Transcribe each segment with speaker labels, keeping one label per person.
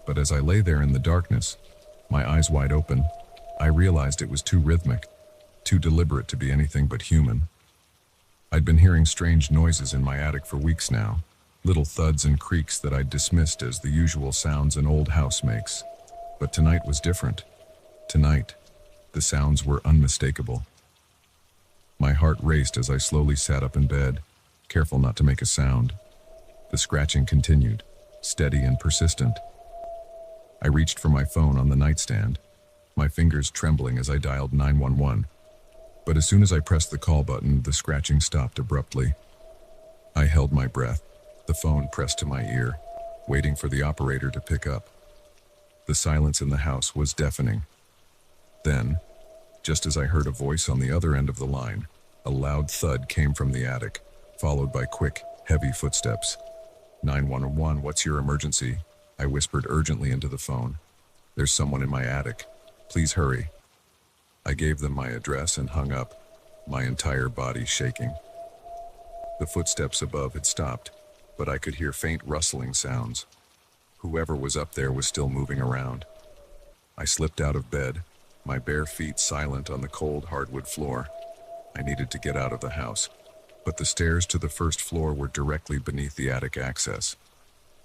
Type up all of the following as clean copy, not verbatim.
Speaker 1: But as I lay there in the darkness, my eyes wide open, I realized it was too rhythmic, too deliberate to be anything but human. I'd been hearing strange noises in my attic for weeks now, little thuds and creaks that I'd dismissed as the usual sounds an old house makes. But tonight was different. Tonight, the sounds were unmistakable. My heart raced as I slowly sat up in bed, careful not to make a sound. The scratching continued, steady and persistent. I reached for my phone on the nightstand, my fingers trembling as I dialed 911. But as soon as I pressed the call button, the scratching stopped abruptly. I held my breath, the phone pressed to my ear, waiting for the operator to pick up. The silence in the house was deafening. Then, just as I heard a voice on the other end of the line, a loud thud came from the attic, followed by quick, heavy footsteps. 911, what's your emergency? I whispered urgently into the phone. There's someone in my attic. Please hurry. I gave them my address and hung up, my entire body shaking. The footsteps above had stopped, but I could hear faint rustling sounds. Whoever was up there was still moving around. I slipped out of bed, my bare feet silent on the cold hardwood floor. I needed to get out of the house, but the stairs to the first floor were directly beneath the attic access.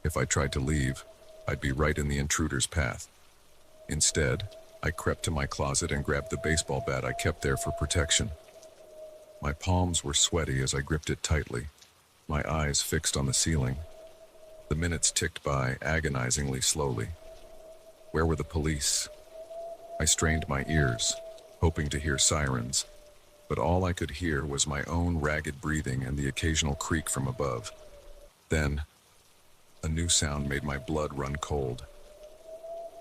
Speaker 1: If I tried to leave, I'd be right in the intruder's path. Instead, I crept to my closet and grabbed the baseball bat I kept there for protection. My palms were sweaty as I gripped it tightly, my eyes fixed on the ceiling. The minutes ticked by agonizingly slowly. Where were the police? I strained my ears, hoping to hear sirens, but all I could hear was my own ragged breathing and the occasional creak from above. Then, a new sound made my blood run cold.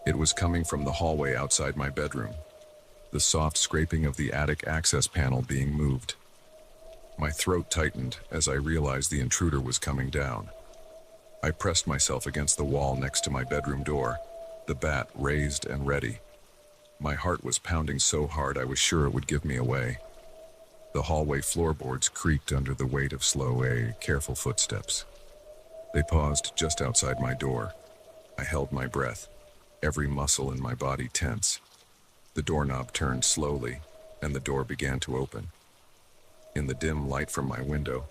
Speaker 1: It was coming from the hallway outside my bedroom, the soft scraping of the attic access panel being moved. My throat tightened as I realized the intruder was coming down. I pressed myself against the wall next to my bedroom door, the bat raised and ready. My heart was pounding so hard I was sure it would give me away. The hallway floorboards creaked under the weight of slow, careful footsteps. They paused just outside my door. I held my breath, every muscle in my body tense. The doorknob turned slowly, and the door began to open. In the dim light from my window,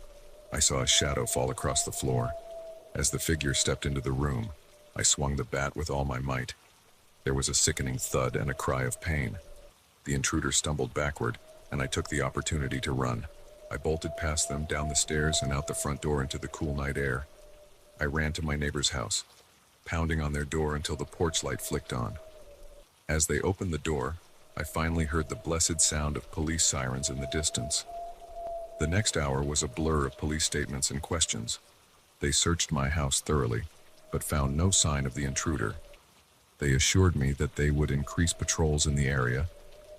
Speaker 1: I saw a shadow fall across the floor. As the figure stepped into the room, I swung the bat with all my might. There was a sickening thud and a cry of pain. The intruder stumbled backward, and I took the opportunity to run. I bolted past them, down the stairs and out the front door into the cool night air. I ran to my neighbor's house, pounding on their door until the porch light flicked on. As they opened the door, I finally heard the blessed sound of police sirens in the distance. The next hour was a blur of police statements and questions. They searched my house thoroughly, but found no sign of the intruder. They assured me that they would increase patrols in the area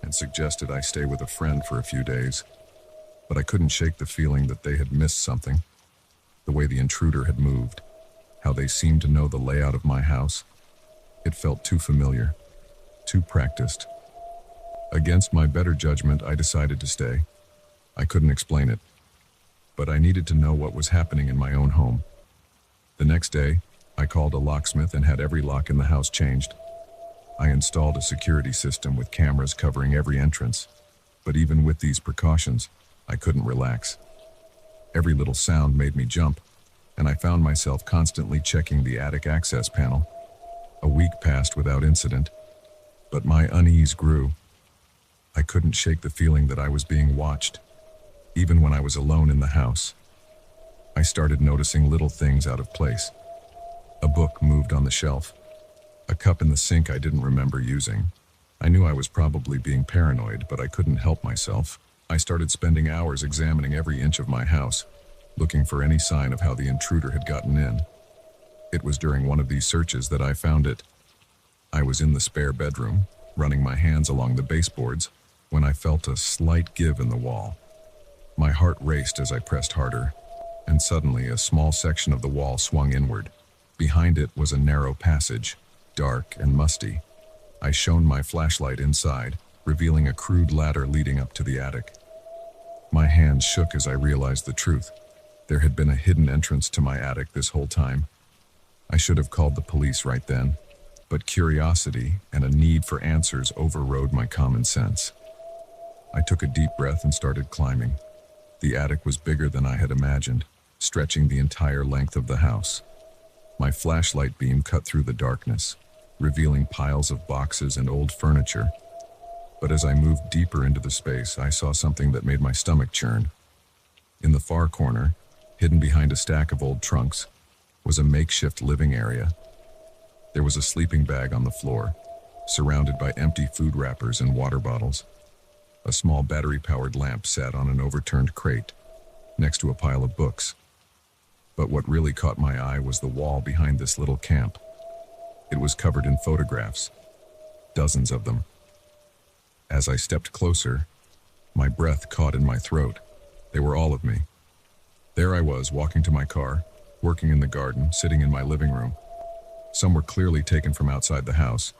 Speaker 1: and suggested I stay with a friend for a few days. But I couldn't shake the feeling that they had missed something. The way the intruder had moved, how they seemed to know the layout of my house. It felt too familiar, too practiced. Against my better judgment, I decided to stay. I couldn't explain it, but I needed to know what was happening in my own home. The next day, I called a locksmith and had every lock in the house changed. I installed a security system with cameras covering every entrance, but even with these precautions, I couldn't relax. Every little sound made me jump, and I found myself constantly checking the attic access panel. A week passed without incident, but my unease grew. I couldn't shake the feeling that I was being watched, even when I was alone in the house. I started noticing little things out of place. A book moved on the shelf. A cup in the sink I didn't remember using. I knew I was probably being paranoid, but I couldn't help myself. I started spending hours examining every inch of my house, looking for any sign of how the intruder had gotten in. It was during one of these searches that I found it. I was in the spare bedroom, running my hands along the baseboards, when I felt a slight give in the wall. My heart raced as I pressed harder, and suddenly a small section of the wall swung inward. Behind it was a narrow passage, dark and musty. I shone my flashlight inside, revealing a crude ladder leading up to the attic. My hands shook as I realized the truth. There had been a hidden entrance to my attic this whole time. I should have called the police right then. but curiosity and a need for answers overrode my common sense. I took a deep breath and started climbing. The attic was bigger than I had imagined, stretching the entire length of the house. My flashlight beam cut through the darkness, revealing piles of boxes and old furniture. But as I moved deeper into the space, I saw something that made my stomach churn. In the far corner, hidden behind a stack of old trunks, was a makeshift living area. There was a sleeping bag on the floor, surrounded by empty food wrappers and water bottles. A small battery-powered lamp sat on an overturned crate, next to a pile of books. But what really caught my eye was the wall behind this little camp. It was covered in photographs, dozens of them. As I stepped closer, my breath caught in my throat. They were all of me. There I was, walking to my car, working in the garden, sitting in my living room. Some were clearly taken from outside the house,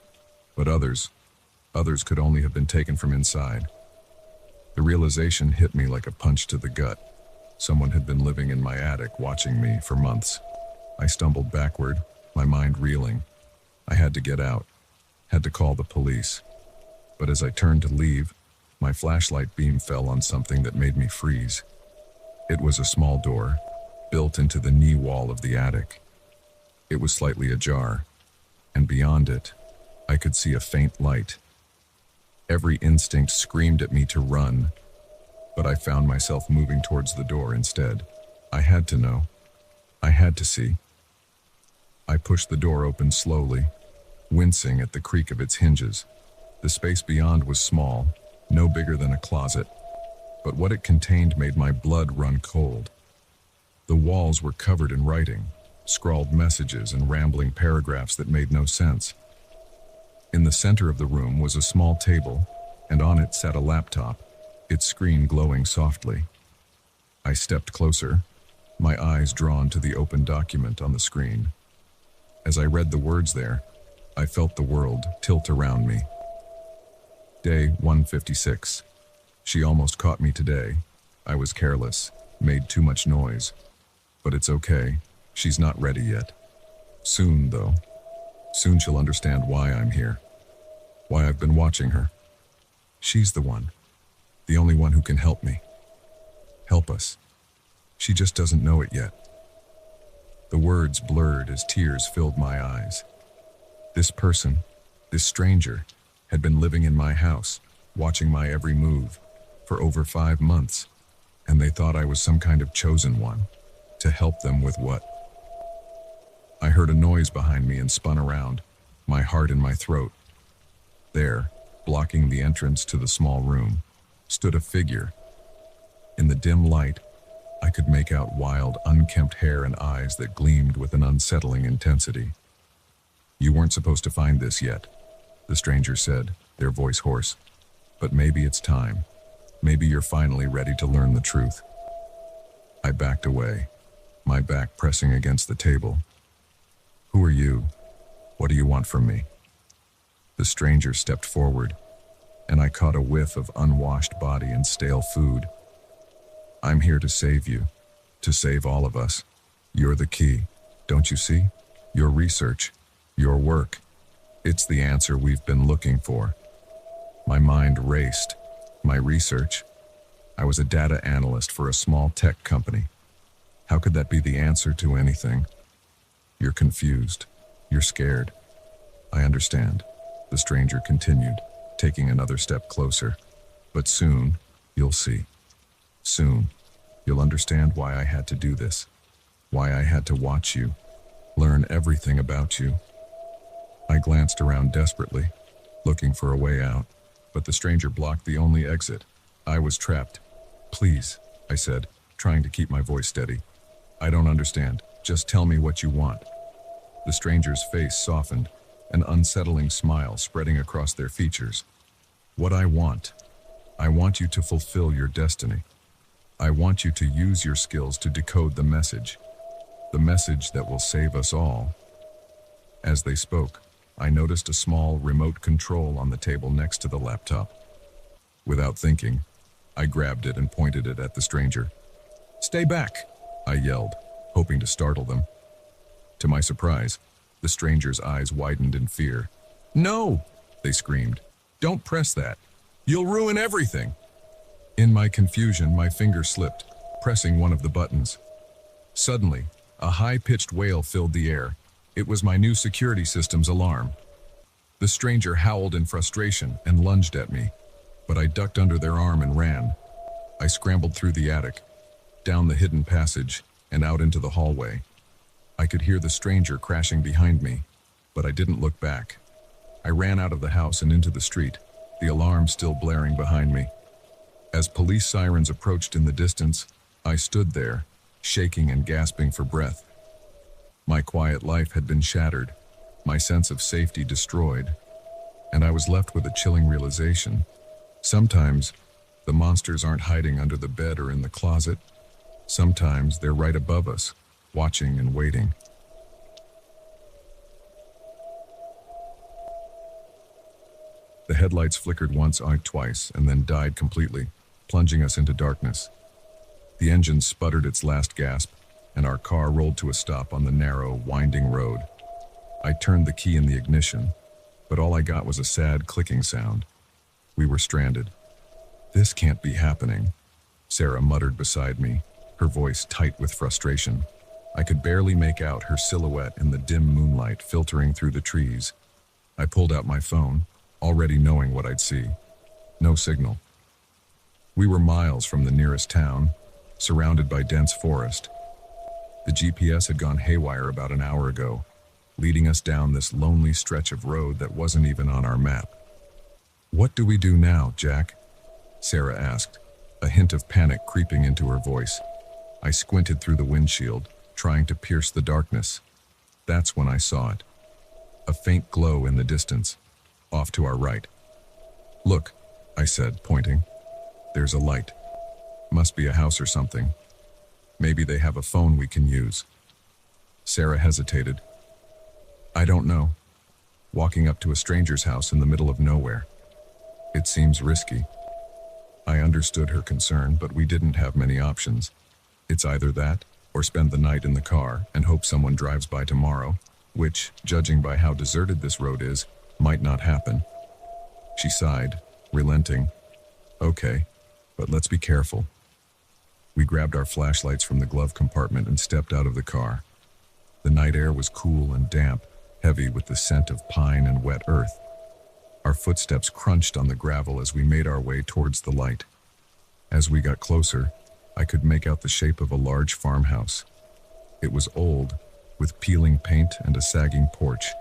Speaker 1: but others could only have been taken from inside. The realization hit me like a punch to the gut. Someone had been living in my attic, watching me for months. I stumbled backward, my mind reeling. I had to get out, had to call the police. But as I turned to leave, my flashlight beam fell on something that made me freeze. It was a small door, built into the knee wall of the attic. It was slightly ajar, and beyond it, I could see a faint light. Every instinct screamed at me to run, but I found myself moving towards the door instead. I had to know. I had to see. I pushed the door open slowly, wincing at the creak of its hinges. The space beyond was small, no bigger than a closet, but what it contained made my blood run cold. The walls were covered in writing, scrawled messages and rambling paragraphs that made no sense. In the center of the room was a small table, and on it sat a laptop, its screen glowing softly. I stepped closer, my eyes drawn to the open document on the screen. As I read the words there, I felt the world tilt around me. Day 156. She almost caught me today. I was careless, made too much noise. But it's okay. She's not ready yet. Soon, though. Soon she'll understand why I'm here. Why I've been watching her. She's the one. The only one who can help me. Help us. She just doesn't know it yet. The words blurred as tears filled my eyes. This person, this stranger, had been living in my house, watching my every move, for over 5 months, and they thought I was some kind of chosen one, to help them with what? I heard a noise behind me and spun around, my heart in my throat. There, blocking the entrance to the small room, stood a figure. In the dim light, I could make out wild, unkempt hair and eyes that gleamed with an unsettling intensity. "You weren't supposed to find this yet," the stranger said, their voice hoarse. "But maybe it's time. Maybe you're finally ready to learn the truth." I backed away, my back pressing against the table. "Who are you? What do you want from me?" The stranger stepped forward, and I caught a whiff of unwashed body and stale food. "I'm here to save you, to save all of us. You're the key, don't you see? Your research, your work. It's the answer we've been looking for." My mind raced. My research? I was a data analyst for a small tech company. How could that be the answer to anything? "You're confused. You're scared. I understand," the stranger continued, taking another step closer. "But soon, you'll see. Soon, you'll understand why I had to do this. Why I had to watch you, learn everything about you." I glanced around desperately, looking for a way out, but the stranger blocked the only exit. I was trapped. "Please," I said, trying to keep my voice steady. "I don't understand. Just tell me what you want." The stranger's face softened, an unsettling smile spreading across their features. "What I want you to fulfill your destiny. I want you to use your skills to decode the message that will save us all." As they spoke, I noticed a small remote control on the table next to the laptop. Without thinking, I grabbed it and pointed it at the stranger. "Stay back!" I yelled, hoping to startle them. To my surprise, The stranger's eyes widened in fear. "No!" they screamed. "Don't press that. You'll ruin everything." In my confusion, my finger slipped, pressing one of the buttons. Suddenly, a high-pitched wail filled the air. It was my new security system's alarm. The stranger howled in frustration and lunged at me, but I ducked under their arm and ran. I scrambled through the attic, down the hidden passage, and out into the hallway. I could hear the stranger crashing behind me, but I didn't look back. I ran out of the house and into the street, the alarm still blaring behind me. As police sirens approached in the distance, I stood there, shaking and gasping for breath. My quiet life had been shattered, my sense of safety destroyed, and I was left with a chilling realization. Sometimes, the monsters aren't hiding under the bed or in the closet. Sometimes they're right above us, watching and waiting. The headlights flickered once, twice, and then died completely, plunging us into darkness. The engine sputtered its last gasp, and our car rolled to a stop on the narrow, winding road. I turned the key in the ignition, but all I got was a sad clicking sound. We were stranded. "This can't be happening," Sarah muttered beside me, her voice tight with frustration. I could barely make out her silhouette in the dim moonlight filtering through the trees. I pulled out my phone, already knowing what I'd see. No signal. We were miles from the nearest town, surrounded by dense forest. The GPS had gone haywire about an hour ago, leading us down this lonely stretch of road that wasn't even on our map. "What do we do now, Jack?" Sarah asked, a hint of panic creeping into her voice. I squinted through the windshield, trying to pierce the darkness. That's when I saw it. A faint glow in the distance, off to our right. "Look," I said, pointing. "There's a light. Must be a house or something. Maybe they have a phone we can use." Sarah hesitated. "I don't know. Walking up to a stranger's house in the middle of nowhere. It seems risky." I understood her concern, but we didn't have many options. It's either that, or spend the night in the car and hope someone drives by tomorrow, which, judging by how deserted this road is, might not happen. She sighed, relenting. "Okay, but let's be careful." We grabbed our flashlights from the glove compartment and stepped out of the car. The night air was cool and damp, heavy with the scent of pine and wet earth. Our footsteps crunched on the gravel as we made our way towards the light. As we got closer, I could make out the shape of a large farmhouse. It was old, with peeling paint and a sagging porch,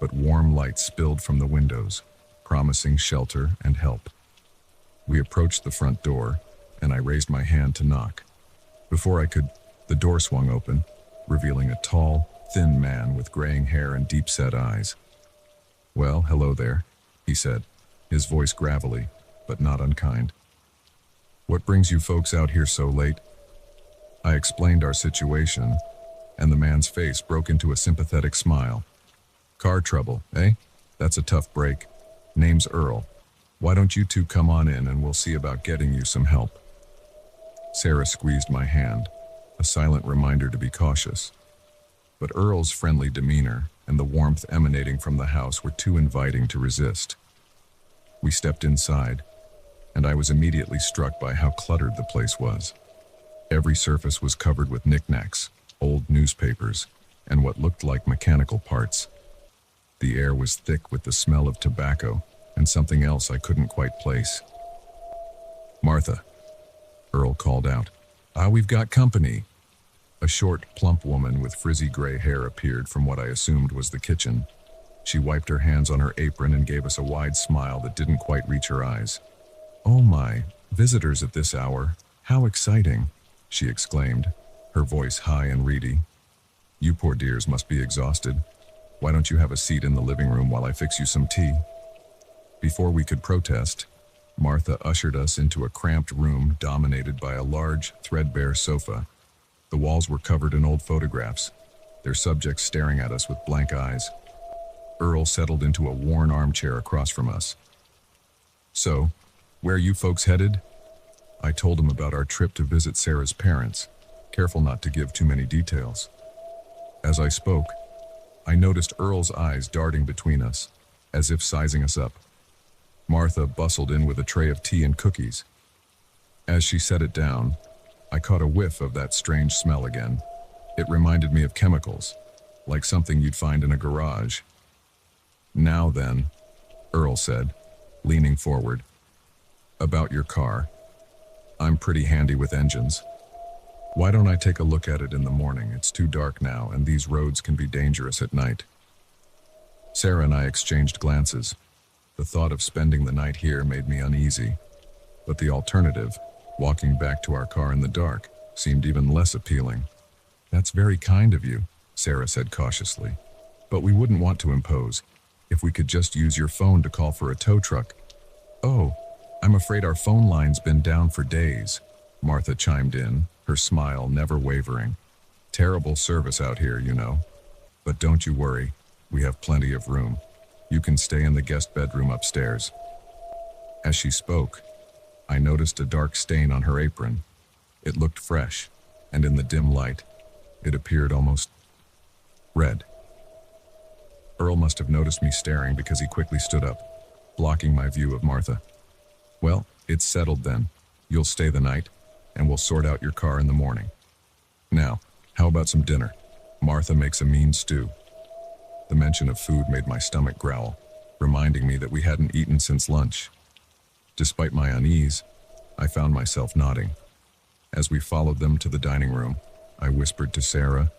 Speaker 1: but warm light spilled from the windows, promising shelter and help. We approached the front door, and I raised my hand to knock. Before I could, the door swung open, revealing a tall, thin man with graying hair and deep-set eyes. "Well, hello there," he said, his voice gravelly, but not unkind. "What brings you folks out here so late?" I explained our situation, and the man's face broke into a sympathetic smile. "Car trouble, eh? That's a tough break. Name's Earl. Why don't you two come on in and we'll see about getting you some help." Sarah squeezed my hand, a silent reminder to be cautious. But Earl's friendly demeanor and the warmth emanating from the house were too inviting to resist. We stepped inside, and I was immediately struck by how cluttered the place was. Every surface was covered with knickknacks, old newspapers, and what looked like mechanical parts. The air was thick with the smell of tobacco and something else I couldn't quite place. "Martha," Earl called out. We've got company." A short, plump woman with frizzy gray hair appeared from what I assumed was the kitchen. She wiped her hands on her apron and gave us a wide smile that didn't quite reach her eyes. "Oh my, visitors at this hour. How exciting," she exclaimed, her voice high and reedy. "You poor dears must be exhausted. Why don't you have a seat in the living room while I fix you some tea?" Before we could protest, Martha ushered us into a cramped room dominated by a large, threadbare sofa. The walls were covered in old photographs, their subjects staring at us with blank eyes. Earl settled into a worn armchair across from us. "So, where you folks headed?" I told him about our trip to visit Sarah's parents, careful not to give too many details. As I spoke, I noticed Earl's eyes darting between us, as if sizing us up. Martha bustled in with a tray of tea and cookies. As she set it down, I caught a whiff of that strange smell again. It reminded me of chemicals, like something you'd find in a garage. "Now then," Earl said, leaning forward. "About your car. I'm pretty handy with engines. Why don't I take a look at it in the morning? It's too dark now, and these roads can be dangerous at night." Sarah and I exchanged glances. The thought of spending the night here made me uneasy, but the alternative, walking back to our car in the dark, seemed even less appealing. "That's very kind of you," Sarah said cautiously, "but we wouldn't want to impose. If we could just use your phone to call for a tow truck." "Oh, I'm afraid our phone line's been down for days," Martha chimed in, her smile never wavering. "Terrible service out here, you know. But don't you worry, we have plenty of room. You can stay in the guest bedroom upstairs." As she spoke, I noticed a dark stain on her apron. It looked fresh, and in the dim light, it appeared almost red. Earl must have noticed me staring because he quickly stood up, blocking my view of Martha. "Well, it's settled then. You'll stay the night, and we'll sort out your car in the morning. Now, how about some dinner? Martha makes a mean stew." The mention of food made my stomach growl, reminding me that we hadn't eaten since lunch. Despite my unease, I found myself nodding. As we followed them to the dining room, I whispered to Sarah,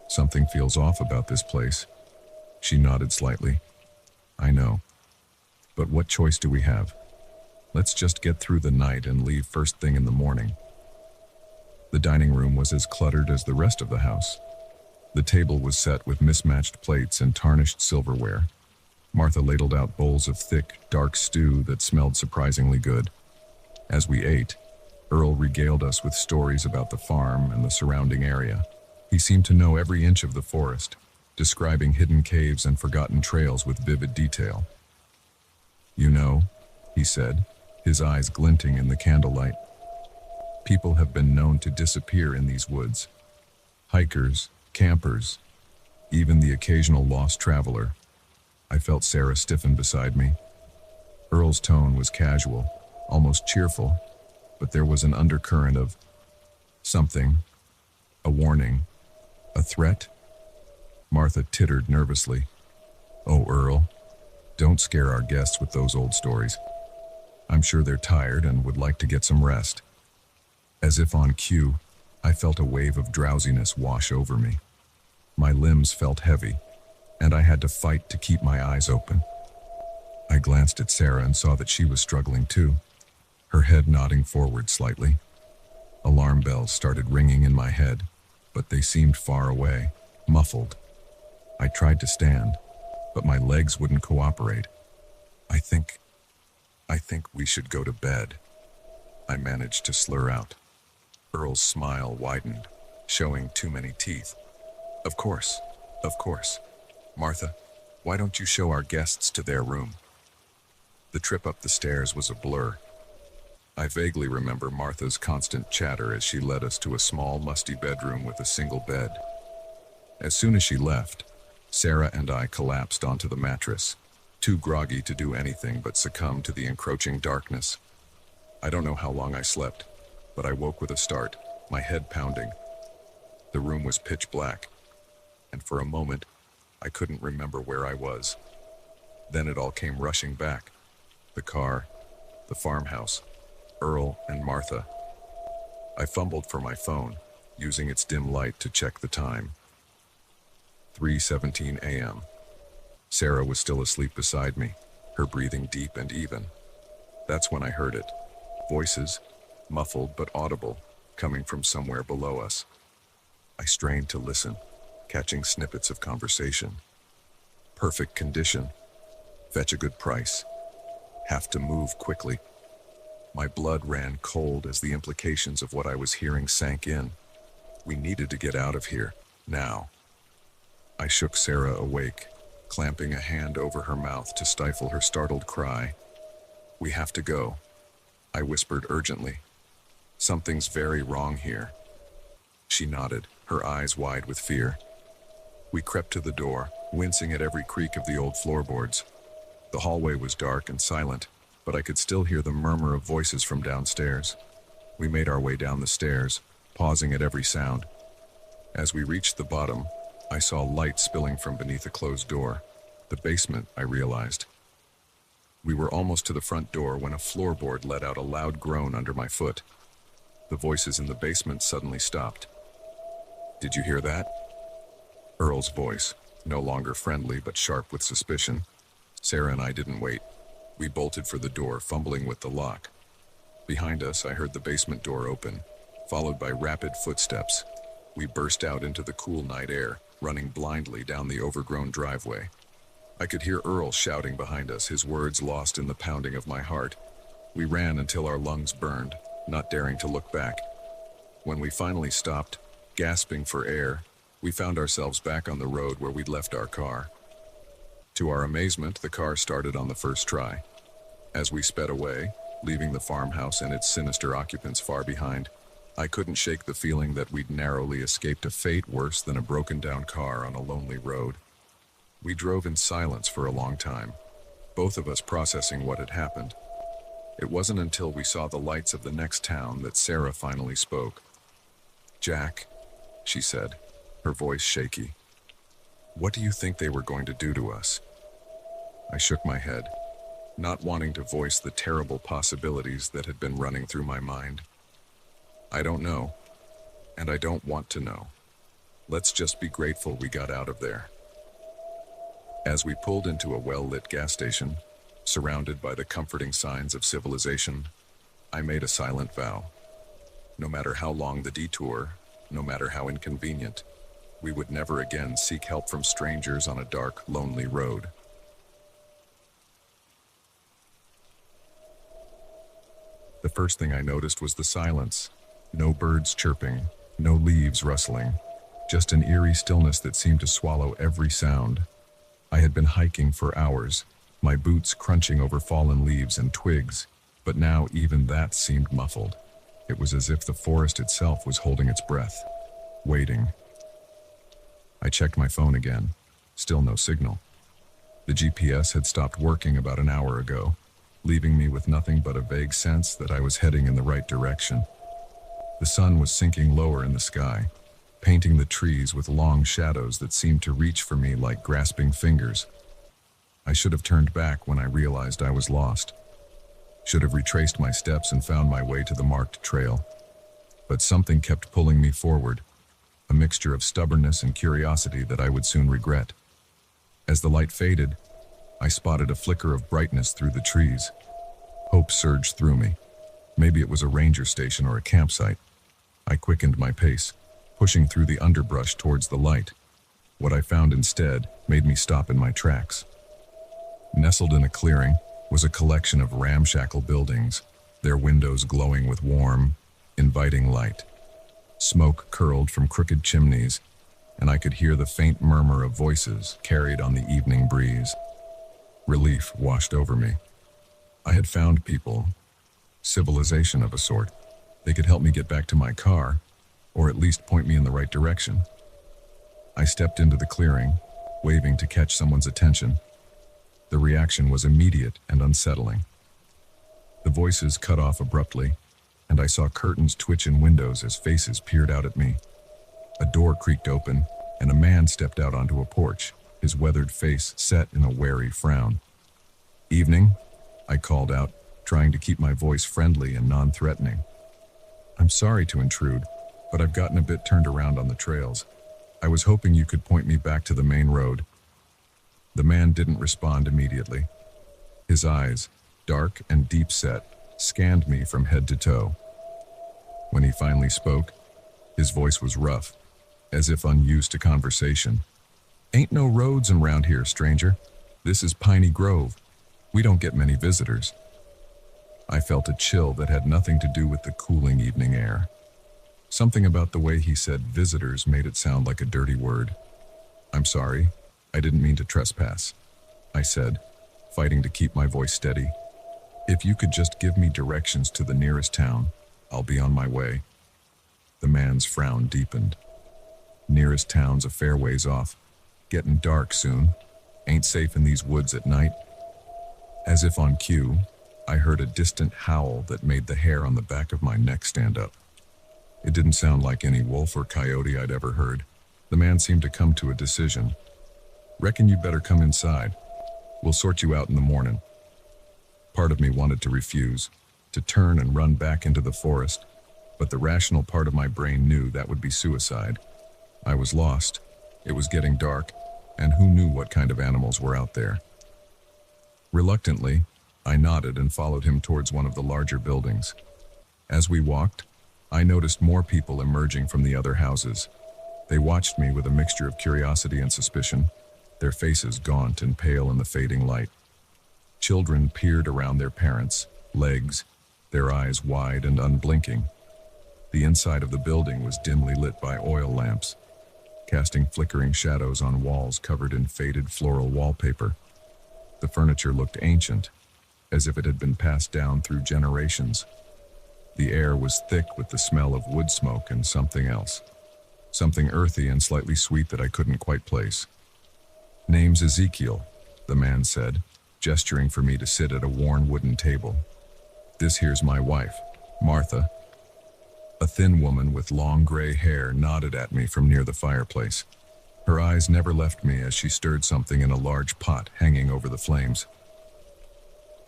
Speaker 1: "Something feels off about this place." She nodded slightly. "I know. But what choice do we have? Let's just get through the night and leave first thing in the morning." The dining room was as cluttered as the rest of the house. The table was set with mismatched plates and tarnished silverware. Martha ladled out bowls of thick, dark stew that smelled surprisingly good. As we ate, Earl regaled us with stories about the farm and the surrounding area. He seemed to know every inch of the forest, describing hidden caves and forgotten trails with vivid detail. "You know," he said, his eyes glinting in the candlelight, "people have been known to disappear in these woods. Hikers, campers, even the occasional lost traveler." I felt Sarah stiffen beside me. Earl's tone was casual, almost cheerful, but there was an undercurrent of something, a warning, a threat. Martha tittered nervously. "Oh, Earl, don't scare our guests with those old stories. I'm sure they're tired and would like to get some rest." As if on cue, I felt a wave of drowsiness wash over me. My limbs felt heavy, and I had to fight to keep my eyes open. I glanced at Sarah and saw that she was struggling too, her head nodding forward slightly. Alarm bells started ringing in my head, but they seemed far away, muffled. I tried to stand, but my legs wouldn't cooperate. I think we should go to bed," I managed to slur out. Earl's smile widened, showing too many teeth. Of course. Martha, why don't you show our guests to their room?" The trip up the stairs was a blur. I vaguely remember Martha's constant chatter as she led us to a small, musty bedroom with a single bed. As soon as she left, Sarah and I collapsed onto the mattress, too groggy to do anything but succumb to the encroaching darkness. I don't know how long I slept, but I woke with a start, my head pounding. The room was pitch black, and for a moment, I couldn't remember where I was. Then it all came rushing back. The car, the farmhouse, Earl and Martha. I fumbled for my phone, using its dim light to check the time. 3:17 a.m. Sarah was still asleep beside me, her breathing deep and even. That's when I heard it. Voices, muffled but audible, coming from somewhere below us. I strained to listen, catching snippets of conversation. Perfect condition. Fetch a good price. Have to move quickly. My blood ran cold as the implications of what I was hearing sank in. We needed to get out of here, now. I shook Sarah awake, clamping a hand over her mouth to stifle her startled cry. "We have to go," I whispered urgently. "Something's very wrong here." She nodded, her eyes wide with fear. We crept to the door, wincing at every creak of the old floorboards. The hallway was dark and silent, but I could still hear the murmur of voices from downstairs. We made our way down the stairs, pausing at every sound. As we reached the bottom, I saw light spilling from beneath a closed door. The basement, I realized. We were almost to the front door when a floorboard let out a loud groan under my foot. The voices in the basement suddenly stopped. "Did you hear that?" Earl's voice, no longer friendly but sharp with suspicion. Sarah and I didn't wait. We bolted for the door, fumbling with the lock. Behind us, I heard the basement door open, followed by rapid footsteps. We burst out into the cool night air, running blindly down the overgrown driveway. I could hear Earl shouting behind us, his words lost in the pounding of my heart. We ran until our lungs burned, not daring to look back. When we finally stopped, gasping for air, we found ourselves back on the road where we'd left our car. To our amazement, the car started on the first try. As we sped away, leaving the farmhouse and its sinister occupants far behind, I couldn't shake the feeling that we'd narrowly escaped a fate worse than a broken-down car on a lonely road. We drove in silence for a long time, both of us processing what had happened. It wasn't until we saw the lights of the next town that Sarah finally spoke. "Jack," she said, her voice shaky, "what do you think they were going to do to us?" I shook my head, not wanting to voice the terrible possibilities that had been running through my mind. "I don't know, and I don't want to know. Let's just be grateful we got out of there." As we pulled into a well-lit gas station, surrounded by the comforting signs of civilization, I made a silent vow. No matter how long the detour, no matter how inconvenient, we would never again seek help from strangers on a dark, lonely road. The first thing I noticed was the silence. No birds chirping, no leaves rustling, just an eerie stillness that seemed to swallow every sound. I had been hiking for hours, my boots crunching over fallen leaves and twigs, but now even that seemed muffled. It was as if the forest itself was holding its breath, waiting. I checked my phone again. Still no signal. The GPS had stopped working about an hour ago, leaving me with nothing but a vague sense that I was heading in the right direction. The sun was sinking lower in the sky, painting the trees with long shadows that seemed to reach for me like grasping fingers. I should have turned back when I realized I was lost. Should have retraced my steps and found my way to the marked trail. But something kept pulling me forward, a mixture of stubbornness and curiosity that I would soon regret. As the light faded, I spotted a flicker of brightness through the trees. Hope surged through me. Maybe it was a ranger station or a campsite. I quickened my pace, pushing through the underbrush towards the light. What I found instead made me stop in my tracks. Nestled in a clearing was a collection of ramshackle buildings, their windows glowing with warm, inviting light. Smoke curled from crooked chimneys, and I could hear the faint murmur of voices carried on the evening breeze. Relief washed over me. I had found people, civilization of a sort. They could help me get back to my car, or at least point me in the right direction. I stepped into the clearing, waving to catch someone's attention. The reaction was immediate and unsettling. The voices cut off abruptly, and I saw curtains twitch in windows as faces peered out at me. A door creaked open, and a man stepped out onto a porch, his weathered face set in a wary frown. "Evening," I called out, trying to keep my voice friendly and non-threatening. "I'm sorry to intrude, but I've gotten a bit turned around on the trails. I was hoping you could point me back to the main road." The man didn't respond immediately. His eyes, dark and deep-set, scanned me from head to toe. When he finally spoke, his voice was rough, as if unused to conversation. "Ain't no roads around here, stranger. This is Piney Grove. We don't get many visitors." I felt a chill that had nothing to do with the cooling evening air. Something about the way he said visitors made it sound like a dirty word. "I'm sorry, I didn't mean to trespass," I said, fighting to keep my voice steady. "If you could just give me directions to the nearest town, I'll be on my way." The man's frown deepened. "Nearest town's a fair ways off. Getting dark soon. Ain't safe in these woods at night. As if on cue, I heard a distant howl that made the hair on the back of my neck stand up. It didn't sound like any wolf or coyote I'd ever heard. The man seemed to come to a decision. Reckon you better come inside. We'll sort you out in the morning. Part of me wanted to refuse, to turn and run back into the forest, but the rational part of my brain knew that would be suicide. I was lost. It was getting dark, and who knew what kind of animals were out there? Reluctantly, I nodded and followed him towards one of the larger buildings. As we walked, I noticed more people emerging from the other houses. They watched me with a mixture of curiosity and suspicion, their faces gaunt and pale in the fading light. Children peered around their parents' legs, their eyes wide and unblinking. The inside of the building was dimly lit by oil lamps, casting flickering shadows on walls covered in faded floral wallpaper. The furniture looked ancient, as if it had been passed down through generations. The air was thick with the smell of wood smoke and something else. Something earthy and slightly sweet that I couldn't quite place. "Name's Ezekiel," the man said, gesturing for me to sit at a worn wooden table. "This here's my wife, Martha." A thin woman with long gray hair nodded at me from near the fireplace. Her eyes never left me as she stirred something in a large pot hanging over the flames.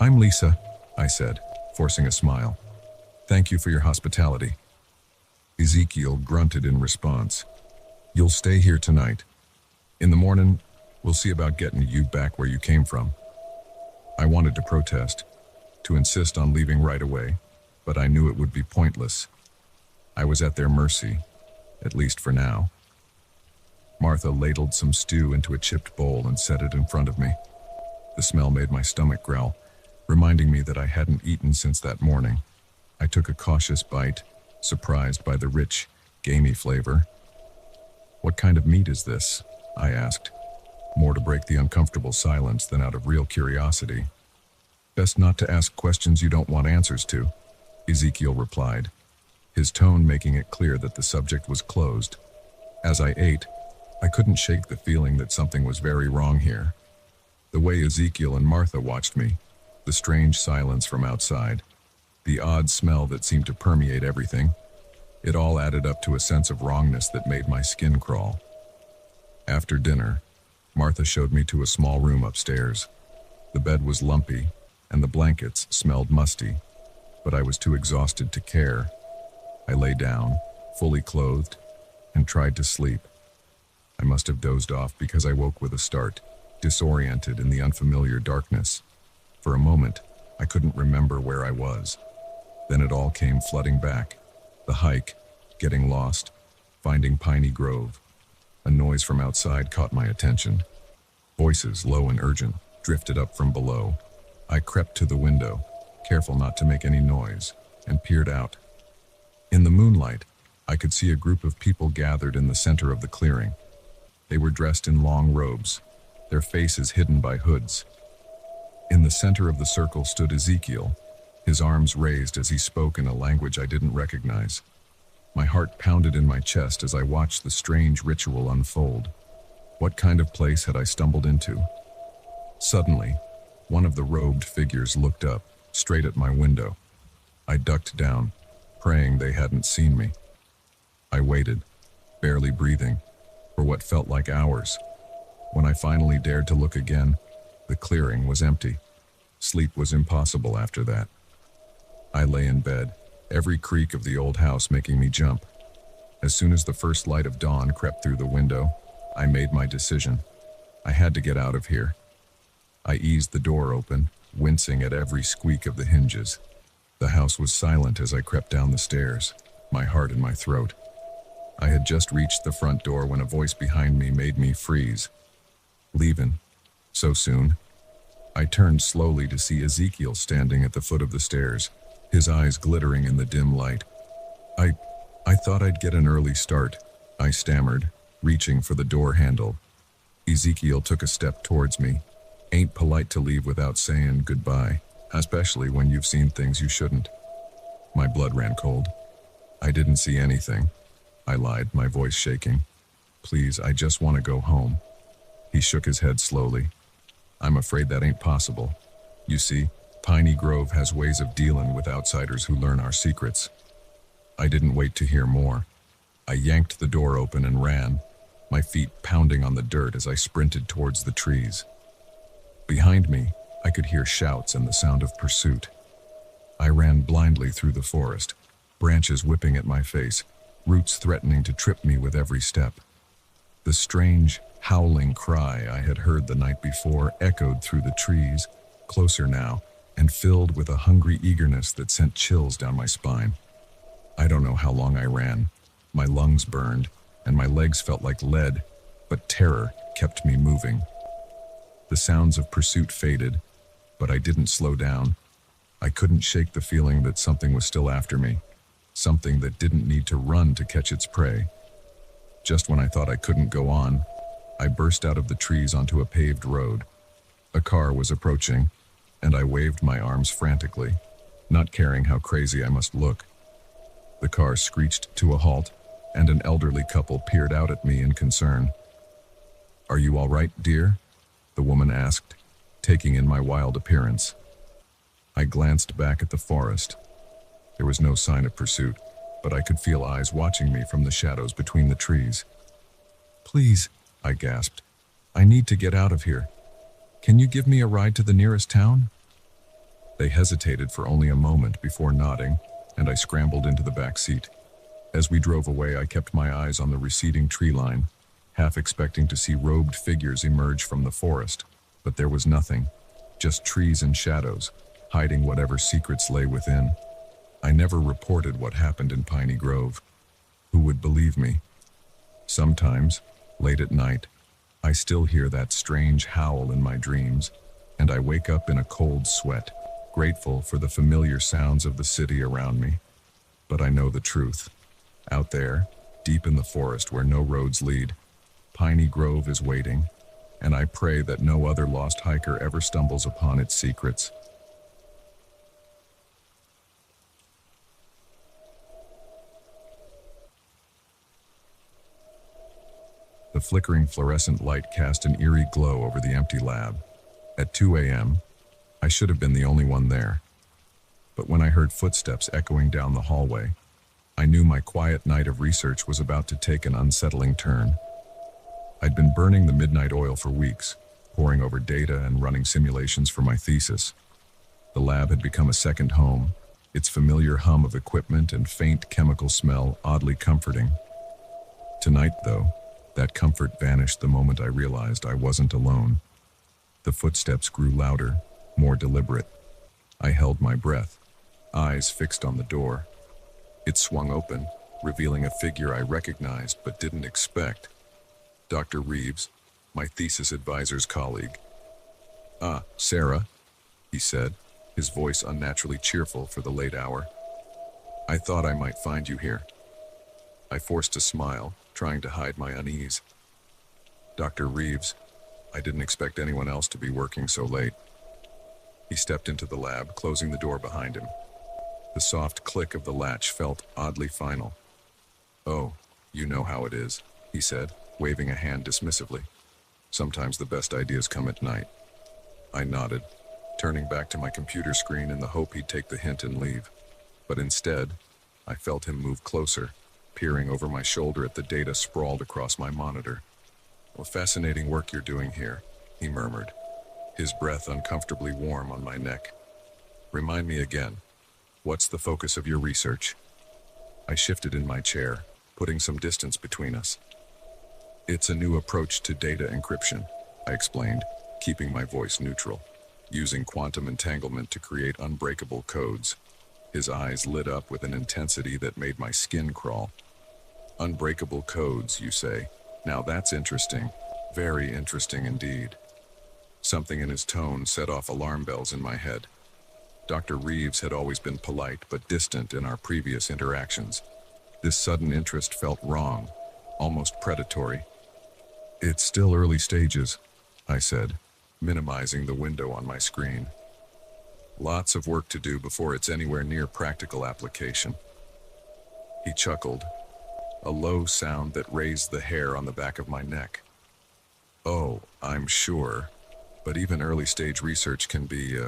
Speaker 1: "I'm Lisa," I said, forcing a smile. "Thank you for your hospitality." Ezekiel grunted in response. "You'll stay here tonight. In the morning, we'll see about getting you back where you came from." I wanted to protest, to insist on leaving right away, but I knew it would be pointless. I was at their mercy, at least for now. Martha ladled some stew into a chipped bowl and set it in front of me. The smell made my stomach growl, reminding me that I hadn't eaten since that morning. I took a cautious bite, surprised by the rich, gamey flavor. "What kind of meat is this?" I asked, more to break the uncomfortable silence than out of real curiosity. "Best not to ask questions you don't want answers to," Ezekiel replied, his tone making it clear that the subject was closed. As I ate, I couldn't shake the feeling that something was very wrong here. The way Ezekiel and Martha watched me, the strange silence from outside, the odd smell that seemed to permeate everything, it all added up to a sense of wrongness that made my skin crawl. After dinner, Martha showed me to a small room upstairs. The bed was lumpy, and the blankets smelled musty, but I was too exhausted to care. I lay down, fully clothed, and tried to sleep. I must have dozed off because I woke with a start, disoriented in the unfamiliar darkness. For a moment, I couldn't remember where I was. Then it all came flooding back. The hike, getting lost, finding Piney Grove. A noise from outside caught my attention. Voices, low and urgent, drifted up from below. I crept to the window, careful not to make any noise, and peered out. In the moonlight, I could see a group of people gathered in the center of the clearing. They were dressed in long robes, their faces hidden by hoods. In the center of the circle stood Ezekiel, his arms raised as he spoke in a language I didn't recognize. My heart pounded in my chest as I watched the strange ritual unfold. What kind of place had I stumbled into? Suddenly, one of the robed figures looked up, straight at my window. I ducked down, praying they hadn't seen me. I waited, barely breathing, for what felt like hours. When I finally dared to look again, the clearing was empty. Sleep was impossible after that. I lay in bed, every creak of the old house making me jump. As soon as the first light of dawn crept through the window, I made my decision. I had to get out of here. I eased the door open, wincing at every squeak of the hinges. The house was silent as I crept down the stairs, my heart in my throat. I had just reached the front door when a voice behind me made me freeze. "Leavin'? So soon?" I turned slowly to see Ezekiel standing at the foot of the stairs, his eyes glittering in the dim light. I thought I'd get an early start," I stammered, reaching for the door handle. Ezekiel took a step towards me. "Ain't polite to leave without saying goodbye, especially when you've seen things you shouldn't." My blood ran cold. "I didn't see anything," I lied, my voice shaking. "Please, I just want to go home." He shook his head slowly. I'm afraid that ain't possible. You see, Piney Grove has ways of dealing with outsiders who learn our secrets. I didn't wait to hear more. I yanked the door open and ran, my feet pounding on the dirt as I sprinted towards the trees. Behind me, I could hear shouts and the sound of pursuit. I ran blindly through the forest, branches whipping at my face, roots threatening to trip me with every step. The strange, howling cry I had heard the night before echoed through the trees, closer now, and filled with a hungry eagerness that sent chills down my spine. I don't know how long I ran. My lungs burned, and my legs felt like lead, but terror kept me moving. The sounds of pursuit faded, but I didn't slow down. I couldn't shake the feeling that something was still after me, something that didn't need to run to catch its prey. Just when I thought I couldn't go on, I burst out of the trees onto a paved road. A car was approaching, and I waved my arms frantically, not caring how crazy I must look. The car screeched to a halt, and an elderly couple peered out at me in concern. "Are you all right, dear?" the woman asked, taking in my wild appearance. I glanced back at the forest. There was no sign of pursuit, but I could feel eyes watching me from the shadows between the trees. "Please," I gasped, "I need to get out of here. Can you give me a ride to the nearest town?" They hesitated for only a moment before nodding, and I scrambled into the back seat. As we drove away, I kept my eyes on the receding tree line, half expecting to see robed figures emerge from the forest, but there was nothing, just trees and shadows, hiding whatever secrets lay within. I never reported what happened in Piney Grove. Who would believe me? Sometimes, late at night, I still hear that strange howl in my dreams, and I wake up in a cold sweat, grateful for the familiar sounds of the city around me. But I know the truth. Out there, deep in the forest where no roads lead, Piney Grove is waiting, and I pray that no other lost hiker ever stumbles upon its secrets. The flickering fluorescent light cast an eerie glow over the empty lab. At 2 a.m., I should have been the only one there. But when I heard footsteps echoing down the hallway, I knew my quiet night of research was about to take an unsettling turn. I'd been burning the midnight oil for weeks, poring over data and running simulations for my thesis. The lab had become a second home, its familiar hum of equipment and faint chemical smell oddly comforting. Tonight, though, that comfort vanished the moment I realized I wasn't alone. The footsteps grew louder, more deliberate. I held my breath, eyes fixed on the door. It swung open, revealing a figure I recognized but didn't expect. Dr. Reeves, my thesis advisor's colleague. "Ah, Sarah," he said, his voice unnaturally cheerful for the late hour. "I thought I might find you here." I forced a smile, trying to hide my unease. "Dr. Reeves, I didn't expect anyone else to be working so late." He stepped into the lab, closing the door behind him. The soft click of the latch felt oddly final. "Oh, you know how it is," he said, waving a hand dismissively. "Sometimes the best ideas come at night." I nodded, turning back to my computer screen in the hope he'd take the hint and leave. But instead, I felt him move closer, peering over my shoulder at the data sprawled across my monitor. "Well, fascinating work you're doing here," he murmured, his breath uncomfortably warm on my neck. "Remind me again, what's the focus of your research?" I shifted in my chair, putting some distance between us. "It's a new approach to data encryption," I explained, keeping my voice neutral, using quantum entanglement to create unbreakable codes. His eyes lit up with an intensity that made my skin crawl. "Unbreakable codes, you say? Now that's interesting. Very interesting indeed." Something in his tone set off alarm bells in my head. Dr. Reeves had always been polite but distant in our previous interactions. This sudden interest felt wrong, almost predatory. "It's still early stages," I said, minimizing the window on my screen. "Lots of work to do before it's anywhere near practical application." He chuckled, a low sound that raised the hair on the back of my neck. Oh, I'm sure. But even early stage research can be,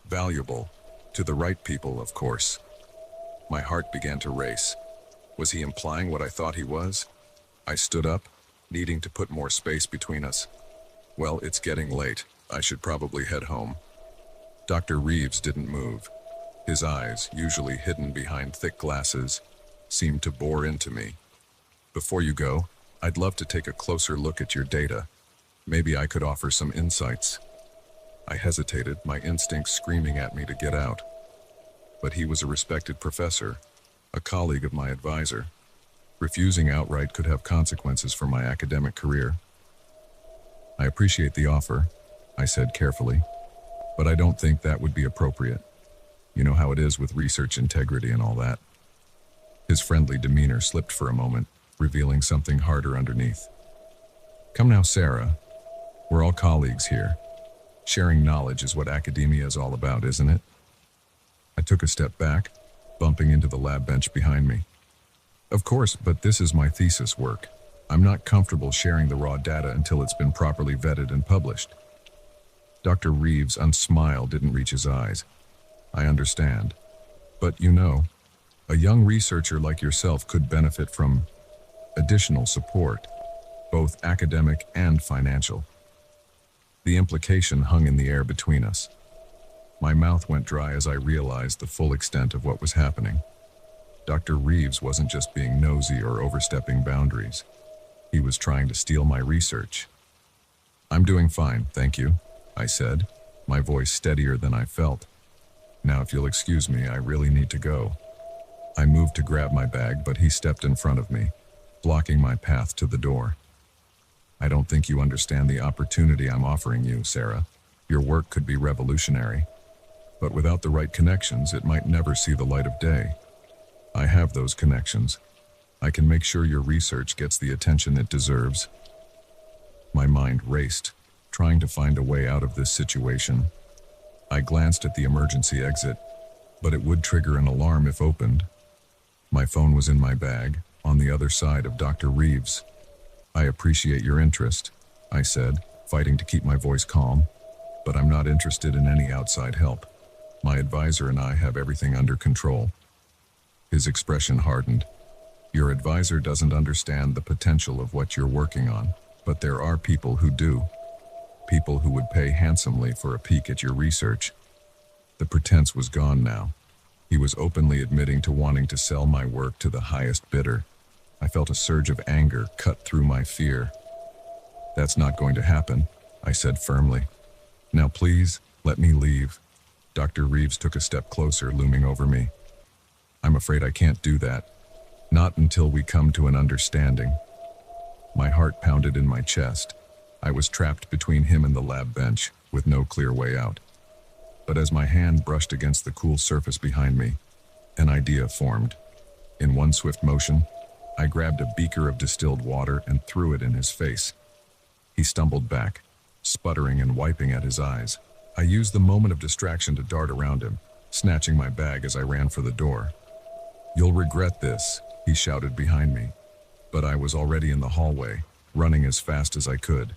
Speaker 1: valuable. To the right people, of course. My heart began to race. Was he implying what I thought he was? I stood up, needing to put more space between us. Well, it's getting late. I should probably head home. Dr. Reeves didn't move. His eyes, usually hidden behind thick glasses, seemed to bore into me. Before you go, I'd love to take a closer look at your data. Maybe I could offer some insights. I hesitated, my instincts screaming at me to get out. But he was a respected professor, a colleague of my advisor. Refusing outright could have consequences for my academic career. I appreciate the offer, I said carefully, but I don't think that would be appropriate. You know how it is with research integrity and all that. His friendly demeanor slipped for a moment, revealing something harder underneath. Come now, Sarah. We're all colleagues here. Sharing knowledge is what academia is all about, isn't it? I took a step back, bumping into the lab bench behind me. Of course, but this is my thesis work. I'm not comfortable sharing the raw data until it's been properly vetted and published. Dr. Reeves' unsmile didn't reach his eyes. I understand. But you know, a young researcher like yourself could benefit from additional support, both academic and financial. The implication hung in the air between us. My mouth went dry as I realized the full extent of what was happening. Dr. Reeves wasn't just being nosy or overstepping boundaries. He was trying to steal my research. I'm doing fine, thank you, I said, my voice steadier than I felt. Now, if you'll excuse me, I really need to go. I moved to grab my bag, but he stepped in front of me, blocking my path to the door. I don't think you understand the opportunity I'm offering you, Sarah. Your work could be revolutionary, but without the right connections, it might never see the light of day. I have those connections. I can make sure your research gets the attention it deserves. My mind raced, trying to find a way out of this situation. I glanced at the emergency exit, but it would trigger an alarm if opened. My phone was in my bag, on the other side of Dr. Reeves. I appreciate your interest, I said, fighting to keep my voice calm, but I'm not interested in any outside help. My advisor and I have everything under control. His expression hardened. Your advisor doesn't understand the potential of what you're working on, but there are people who do. People who would pay handsomely for a peek at your research. The pretense was gone now. He was openly admitting to wanting to sell my work to the highest bidder. I felt a surge of anger cut through my fear. That's not going to happen, I said firmly. Now please, let me leave. Dr. Reeves took a step closer, looming over me. I'm afraid I can't do that. Not until we come to an understanding. My heart pounded in my chest. I was trapped between him and the lab bench, with no clear way out. But as my hand brushed against the cool surface behind me, an idea formed. In one swift motion, I grabbed a beaker of distilled water and threw it in his face. He stumbled back, sputtering and wiping at his eyes. I used the moment of distraction to dart around him, snatching my bag as I ran for the door. You'll regret this, he shouted behind me. But I was already in the hallway, running as fast as I could.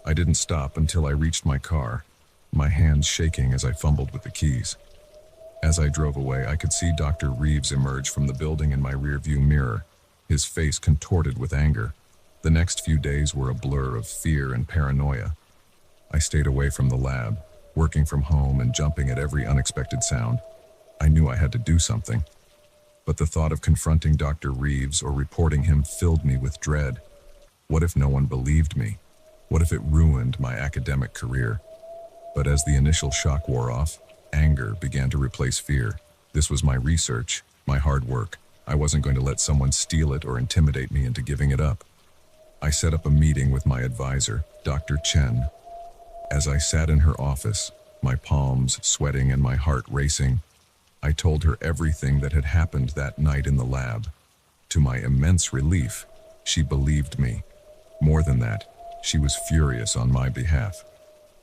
Speaker 1: I didn't stop until I reached my car, my hands shaking as I fumbled with the keys. As I drove away, I could see Dr. Reeves emerge from the building in my rearview mirror, his face contorted with anger. The next few days were a blur of fear and paranoia. I stayed away from the lab, working from home and jumping at every unexpected sound. I knew I had to do something. But the thought of confronting Dr. Reeves or reporting him filled me with dread. What if no one believed me? What if it ruined my academic career? But as the initial shock wore off, anger began to replace fear. This was my research, my hard work. I wasn't going to let someone steal it or intimidate me into giving it up. I set up a meeting with my advisor, Dr. Chen. As I sat in her office, my palms sweating and my heart racing, I told her everything that had happened that night in the lab. To my immense relief, she believed me. More than that, she was furious on my behalf.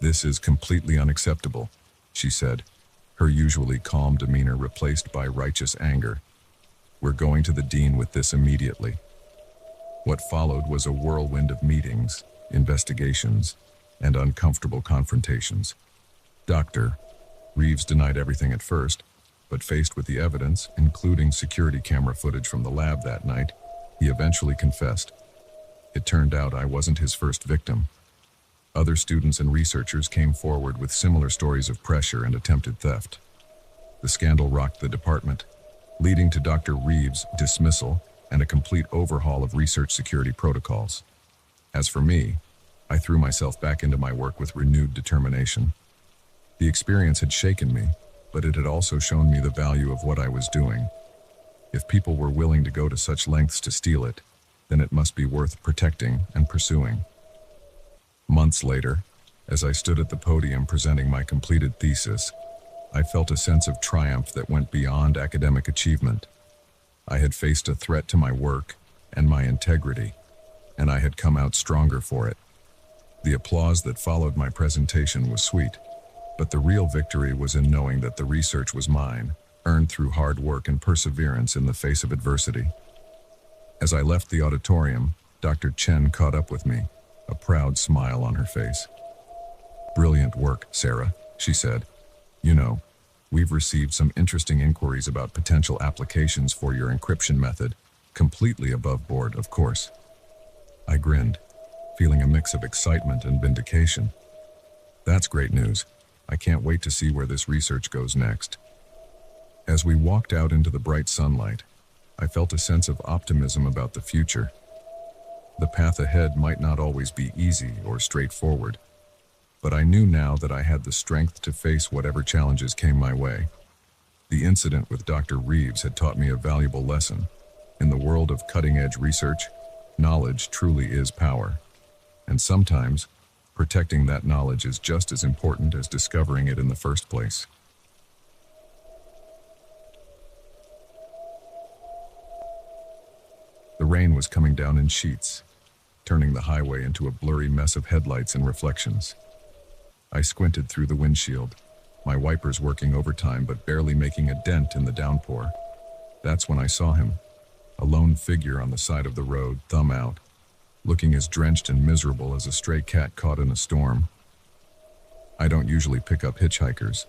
Speaker 1: This is completely unacceptable, she said, her usually calm demeanor replaced by righteous anger. We're going to the dean with this immediately. What followed was a whirlwind of meetings, investigations, and uncomfortable confrontations. Dr. Reeves denied everything at first, but faced with the evidence, including security camera footage from the lab that night, he eventually confessed. It turned out I wasn't his first victim. Other students and researchers came forward with similar stories of pressure and attempted theft. The scandal rocked the department, leading to Dr. Reeves' dismissal and a complete overhaul of research security protocols. As for me, I threw myself back into my work with renewed determination. The experience had shaken me, but it had also shown me the value of what I was doing. If people were willing to go to such lengths to steal it, then it must be worth protecting and pursuing. Months later, as I stood at the podium presenting my completed thesis, I felt a sense of triumph that went beyond academic achievement. I had faced a threat to my work and my integrity, and I had come out stronger for it. The applause that followed my presentation was sweet, but the real victory was in knowing that the research was mine, earned through hard work and perseverance in the face of adversity. As I left the auditorium, Dr. Chen caught up with me, a proud smile on her face. "Brilliant work, Sarah," she said. "You know, we've received some interesting inquiries about potential applications for your encryption method, completely above board, of course." I grinned, feeling a mix of excitement and vindication. "That's great news. I can't wait to see where this research goes next." As we walked out into the bright sunlight, I felt a sense of optimism about the future. The path ahead might not always be easy or straightforward, but I knew now that I had the strength to face whatever challenges came my way. The incident with Dr. Reeves had taught me a valuable lesson. In the world of cutting-edge research, knowledge truly is power. And sometimes, protecting that knowledge is just as important as discovering it in the first place. The rain was coming down in sheets, turning the highway into a blurry mess of headlights and reflections. I squinted through the windshield, my wipers working overtime but barely making a dent in the downpour. That's when I saw him, a lone figure on the side of the road, thumb out, looking as drenched and miserable as a stray cat caught in a storm. I don't usually pick up hitchhikers.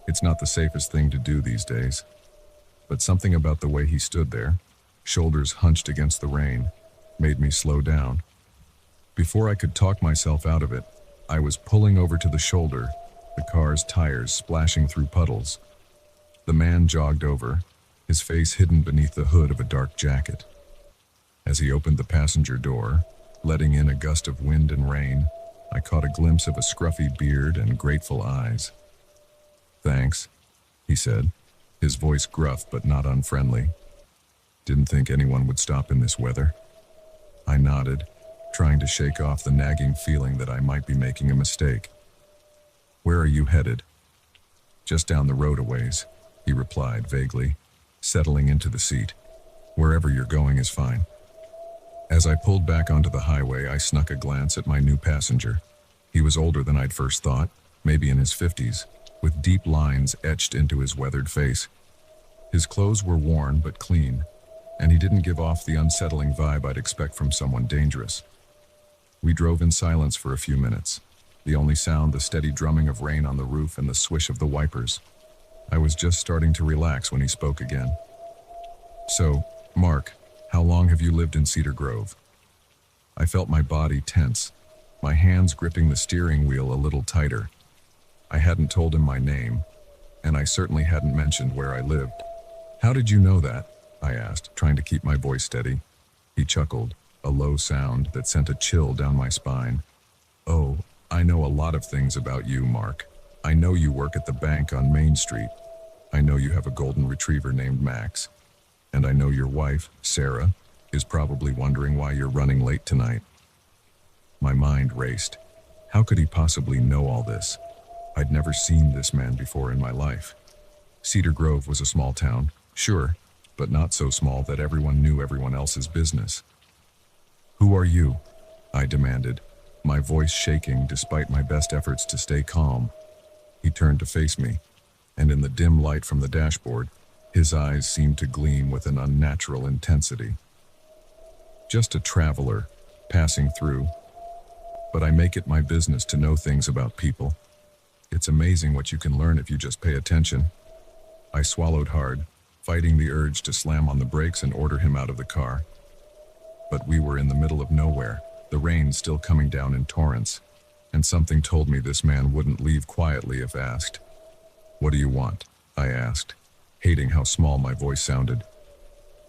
Speaker 1: It's not the safest thing to do these days, but something about the way he stood there, shoulders hunched against the rain, made me slow down. Before I could talk myself out of it, I was pulling over to the shoulder, the car's tires splashing through puddles. The man jogged over, his face hidden beneath the hood of a dark jacket. As he opened the passenger door, letting in a gust of wind and rain, I caught a glimpse of a scruffy beard and grateful eyes. "Thanks," he said, his voice gruff but not unfriendly. "Didn't think anyone would stop in this weather." I nodded, trying to shake off the nagging feeling that I might be making a mistake. "Where are you headed?" "Just down the road a ways," he replied vaguely, settling into the seat. "Wherever you're going is fine." As I pulled back onto the highway, I snuck a glance at my new passenger. He was older than I'd first thought, maybe in his 50s, with deep lines etched into his weathered face. His clothes were worn but clean, and he didn't give off the unsettling vibe I'd expect from someone dangerous. We drove in silence for a few minutes, the only sound the steady drumming of rain on the roof and the swish of the wipers. I was just starting to relax when he spoke again. "So, Mark, how long have you lived in Cedar Grove?" I felt my body tense, my hands gripping the steering wheel a little tighter. I hadn't told him my name, and I certainly hadn't mentioned where I lived. "How did you know that?" I asked, trying to keep my voice steady. He chuckled, a low sound that sent a chill down my spine. "Oh, I know a lot of things about you, Mark. I know you work at the bank on Main Street. I know you have a golden retriever named Max. And I know your wife, Sarah, is probably wondering why you're running late tonight." My mind raced. How could he possibly know all this? I'd never seen this man before in my life. Cedar Grove was a small town, sure, but not so small that everyone knew everyone else's business. "Who are you?" I demanded, my voice shaking despite my best efforts to stay calm. He turned to face me, and in the dim light from the dashboard, his eyes seemed to gleam with an unnatural intensity. "Just a traveler," passing through, but I make it my business to know things about people. It's amazing what you can learn if you just pay attention. I swallowed hard, fighting the urge to slam on the brakes and order him out of the car. But we were in the middle of nowhere, the rain still coming down in torrents, and something told me this man wouldn't leave quietly if asked. "What do you want?" I asked, hating how small my voice sounded.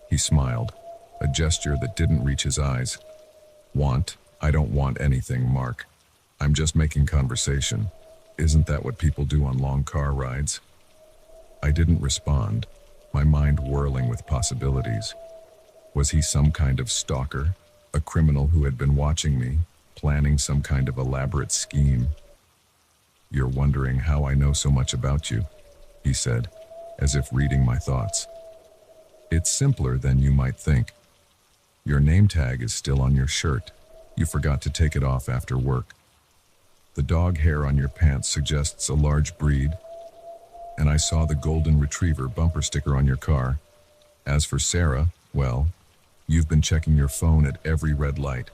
Speaker 1: He smiled, a gesture that didn't reach his eyes. "Want? I don't want anything, Mark. I'm just making conversation. Isn't that what people do on long car rides?" I didn't respond, my mind whirling with possibilities. Was he some kind of stalker, a criminal who had been watching me, planning some kind of elaborate scheme? "You're wondering how I know so much about you," he said, as if reading my thoughts. "It's simpler than you might think. Your name tag is still on your shirt. You forgot to take it off after work. The dog hair on your pants suggests a large breed, and I saw the golden retriever bumper sticker on your car. As for Sarah, well, you've been checking your phone at every red light.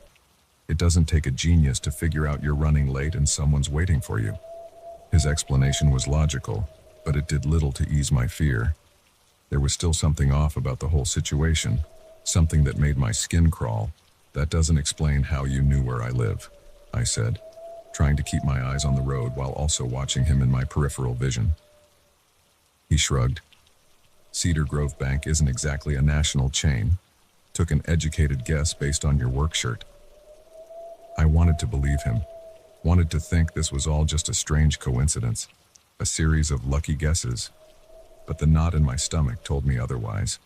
Speaker 1: It doesn't take a genius to figure out you're running late and someone's waiting for you." His explanation was logical, but it did little to ease my fear. There was still something off about the whole situation, something that made my skin crawl. "That doesn't explain how you knew where I live," I said, trying to keep my eyes on the road while also watching him in my peripheral vision. He shrugged. "Cedar Grove Bank isn't exactly a national chain. Took an educated guess based on your work shirt." I wanted to believe him, wanted to think this was all just a strange coincidence, a series of lucky guesses, but the knot in my stomach told me otherwise.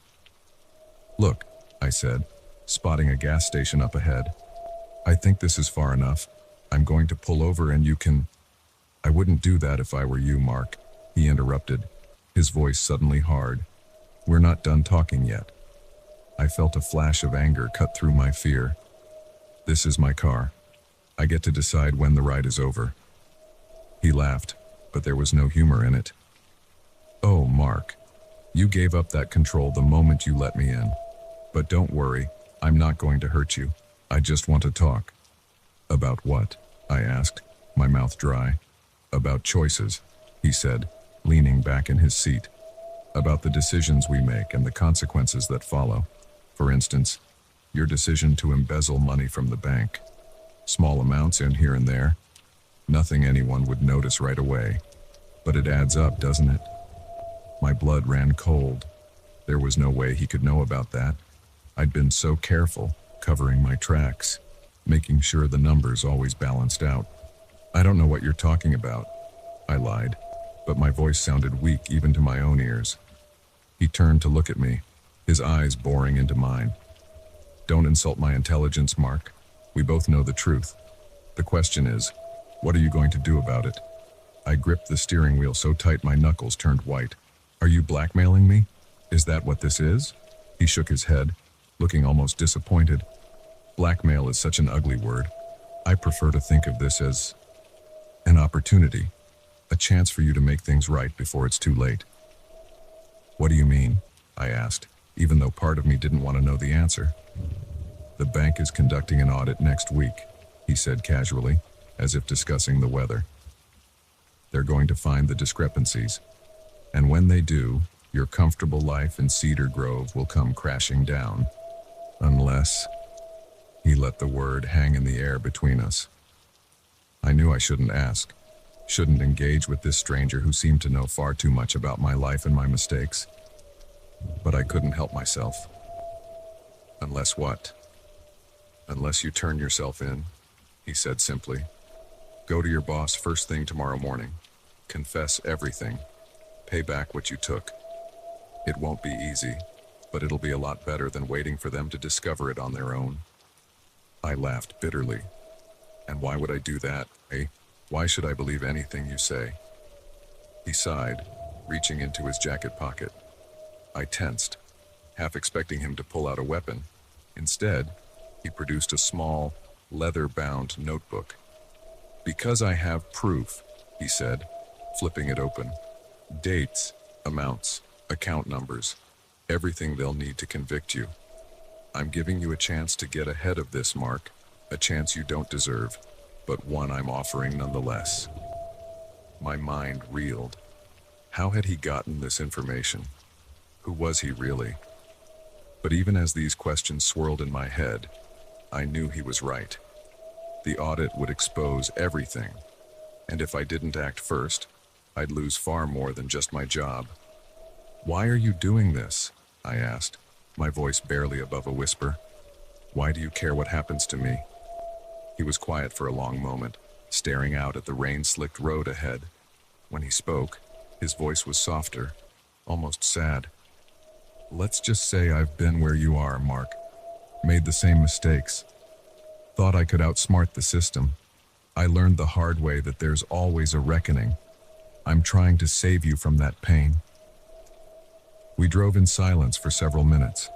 Speaker 1: "Look," I said, spotting a gas station up ahead. "I think this is far enough. I'm going to pull over and you can—" "I wouldn't do that if I were you, Mark," he interrupted, his voice suddenly hard. "We're not done talking yet." I felt a flash of anger cut through my fear. "This is my car. I get to decide when the ride is over." He laughed, but there was no humor in it. "Oh, Mark, you gave up that control the moment you let me in. But don't worry, I'm not going to hurt you. I just want to talk." "About what?" I asked, my mouth dry. "About choices," he said, leaning back in his seat. "About the decisions we make and the consequences that follow. For instance, your decision to embezzle money from the bank. Small amounts in here and there. Nothing anyone would notice right away. But it adds up, doesn't it?" My blood ran cold. There was no way he could know about that. I'd been so careful, covering my tracks, making sure the numbers always balanced out. "I don't know what you're talking about," I lied, but my voice sounded weak even to my own ears. He turned to look at me, his eyes boring into mine. "Don't insult my intelligence, Mark. We both know the truth. The question is, what are you going to do about it?" I gripped the steering wheel so tight my knuckles turned white. "Are you blackmailing me? Is that what this is?" He shook his head, looking almost disappointed. "Blackmail is such an ugly word. I prefer to think of this as an opportunity, a chance for you to make things right before it's too late." "What do you mean?" I asked, even though part of me didn't want to know the answer. "The bank is conducting an audit next week," he said casually, as if discussing the weather. "They're going to find the discrepancies. And when they do, your comfortable life in Cedar Grove will come crashing down. Unless—" He let the word hang in the air between us. I knew I shouldn't ask, shouldn't engage with this stranger who seemed to know far too much about my life and my mistakes. But I couldn't help myself. "Unless what?" "Unless you turn yourself in," he said simply. "Go to your boss first thing tomorrow morning. Confess everything. Pay back what you took. It won't be easy, but it'll be a lot better than waiting for them to discover it on their own." I laughed bitterly. "And why would I do that, eh? Why should I believe anything you say?" He sighed, reaching into his jacket pocket. I tensed, half expecting him to pull out a weapon. Instead, he produced a small, leather-bound notebook. "Because I have proof," he said, flipping it open. "Dates, amounts, account numbers, everything they'll need to convict you. I'm giving you a chance to get ahead of this, Mark. A chance you don't deserve, but one I'm offering nonetheless. My mind reeled. How had he gotten this information? Who was he really? But even as these questions swirled in my head, I knew he was right. The audit would expose everything, and if I didn't act first, I'd lose far more than just my job. "Why are you doing this?" I asked, my voice barely above a whisper. "Why do you care what happens to me?" He was quiet for a long moment, staring out at the rain-slicked road ahead. When he spoke, his voice was softer, almost sad. "Let's just say I've been where you are, Mark. Made the same mistakes. Thought I could outsmart the system. I learned the hard way that there's always a reckoning. I'm trying to save you from that pain." We drove in silence for several minutes,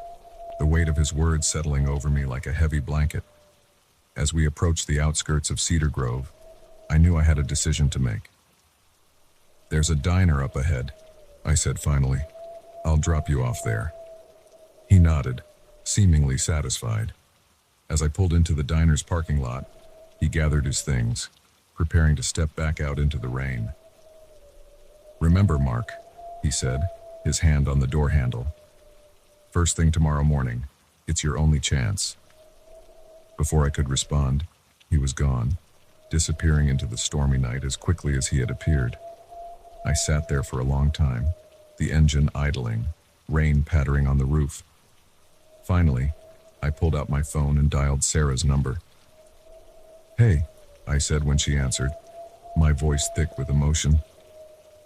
Speaker 1: the weight of his words settling over me like a heavy blanket. As we approached the outskirts of Cedar Grove, I knew I had a decision to make. "There's a diner up ahead," I said finally. "I'll drop you off there." He nodded, seemingly satisfied. As I pulled into the diner's parking lot, he gathered his things, preparing to step back out into the rain. "Remember, Mark," he said, his hand on the door handle. "First thing tomorrow morning, it's your only chance." Before I could respond, he was gone, disappearing into the stormy night as quickly as he had appeared. I sat there for a long time, the engine idling, rain pattering on the roof. Finally, I pulled out my phone and dialed Sarah's number. "Hey," I said when she answered, my voice thick with emotion.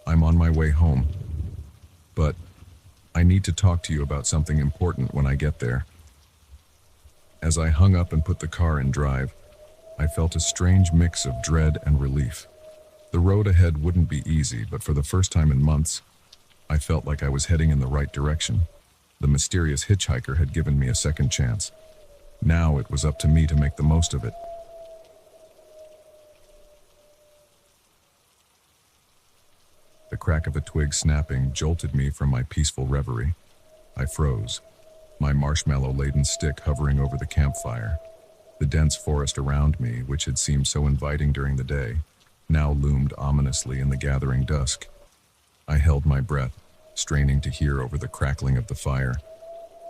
Speaker 1: "I'm on my way home. But I need to talk to you about something important when I get there." As I hung up and put the car in drive, I felt a strange mix of dread and relief. The road ahead wouldn't be easy, but for the first time in months, I felt like I was heading in the right direction. The mysterious hitchhiker had given me a second chance. Now it was up to me to make the most of it. The crack of a twig snapping jolted me from my peaceful reverie. I froze, my marshmallow-laden stick hovering over the campfire. The dense forest around me, which had seemed so inviting during the day, now loomed ominously in the gathering dusk. I held my breath, straining to hear over the crackling of the fire.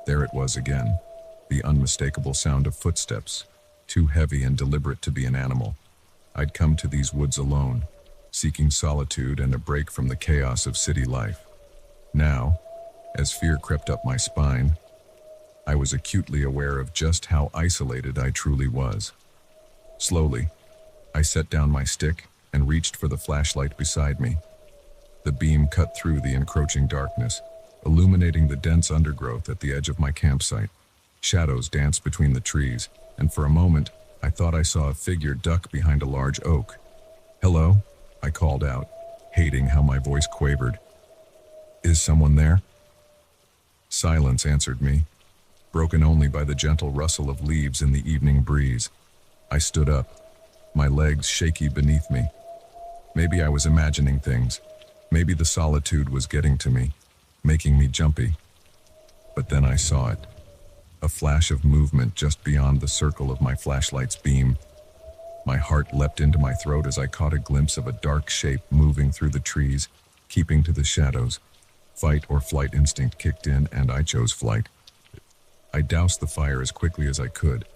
Speaker 1: There it was again, the unmistakable sound of footsteps, too heavy and deliberate to be an animal. I'd come to these woods alone, seeking solitude and a break from the chaos of city life. Now, as fear crept up my spine, I was acutely aware of just how isolated I truly was. Slowly, I set down my stick and reached for the flashlight beside me. The beam cut through the encroaching darkness, illuminating the dense undergrowth at the edge of my campsite. Shadows danced between the trees, and for a moment, I thought I saw a figure duck behind a large oak. "Hello?" I called out, hating how my voice quavered. "Is someone there?" Silence answered me, broken only by the gentle rustle of leaves in the evening breeze. I stood up, my legs shaky beneath me. Maybe I was imagining things. Maybe the solitude was getting to me, making me jumpy. But then I saw it. A flash of movement just beyond the circle of my flashlight's beam. My heart leapt into my throat as I caught a glimpse of a dark shape moving through the trees, keeping to the shadows. Fight or flight instinct kicked in, and I chose flight. I doused the fire as quickly as I could,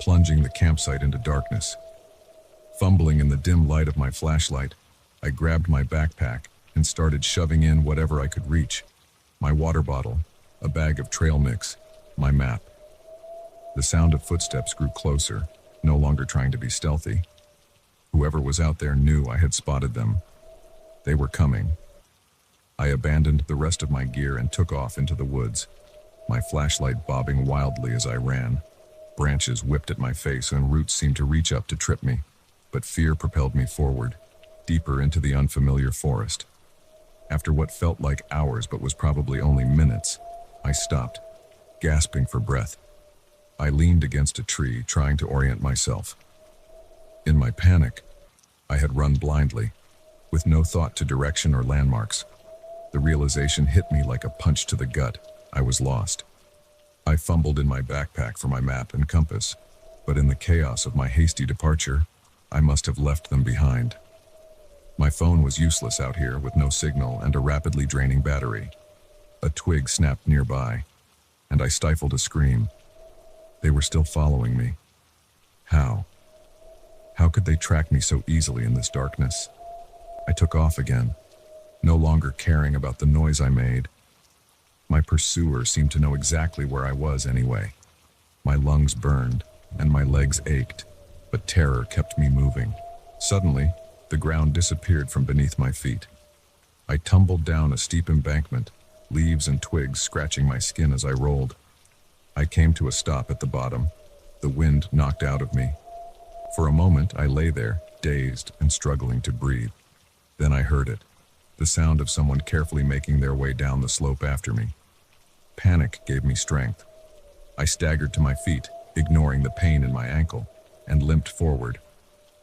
Speaker 1: plunging the campsite into darkness. Fumbling in the dim light of my flashlight, I grabbed my backpack and started shoving in whatever I could reach. My water bottle, a bag of trail mix, my map. The sound of footsteps grew closer, no longer trying to be stealthy. Whoever was out there knew I had spotted them. They were coming. I abandoned the rest of my gear and took off into the woods, my flashlight bobbing wildly as I ran. Branches whipped at my face and roots seemed to reach up to trip me, but fear propelled me forward, deeper into the unfamiliar forest. After what felt like hours but was probably only minutes, I stopped, gasping for breath. I leaned against a tree, trying to orient myself. In my panic, I had run blindly, with no thought to direction or landmarks. The realization hit me like a punch to the gut. I was lost. I fumbled in my backpack for my map and compass, but in the chaos of my hasty departure, I must have left them behind. My phone was useless out here with no signal and a rapidly draining battery. A twig snapped nearby, and I stifled a scream. They were still following me. How? How could they track me so easily in this darkness? I took off again, no longer caring about the noise I made. My pursuer seemed to know exactly where I was anyway. My lungs burned, and my legs ached, but terror kept me moving. Suddenly, the ground disappeared from beneath my feet. I tumbled down a steep embankment, leaves and twigs scratching my skin as I rolled. I came to a stop at the bottom, the wind knocked out of me. For a moment, I lay there, dazed and struggling to breathe. Then I heard it, the sound of someone carefully making their way down the slope after me. Panic gave me strength. I staggered to my feet, ignoring the pain in my ankle, and limped forward.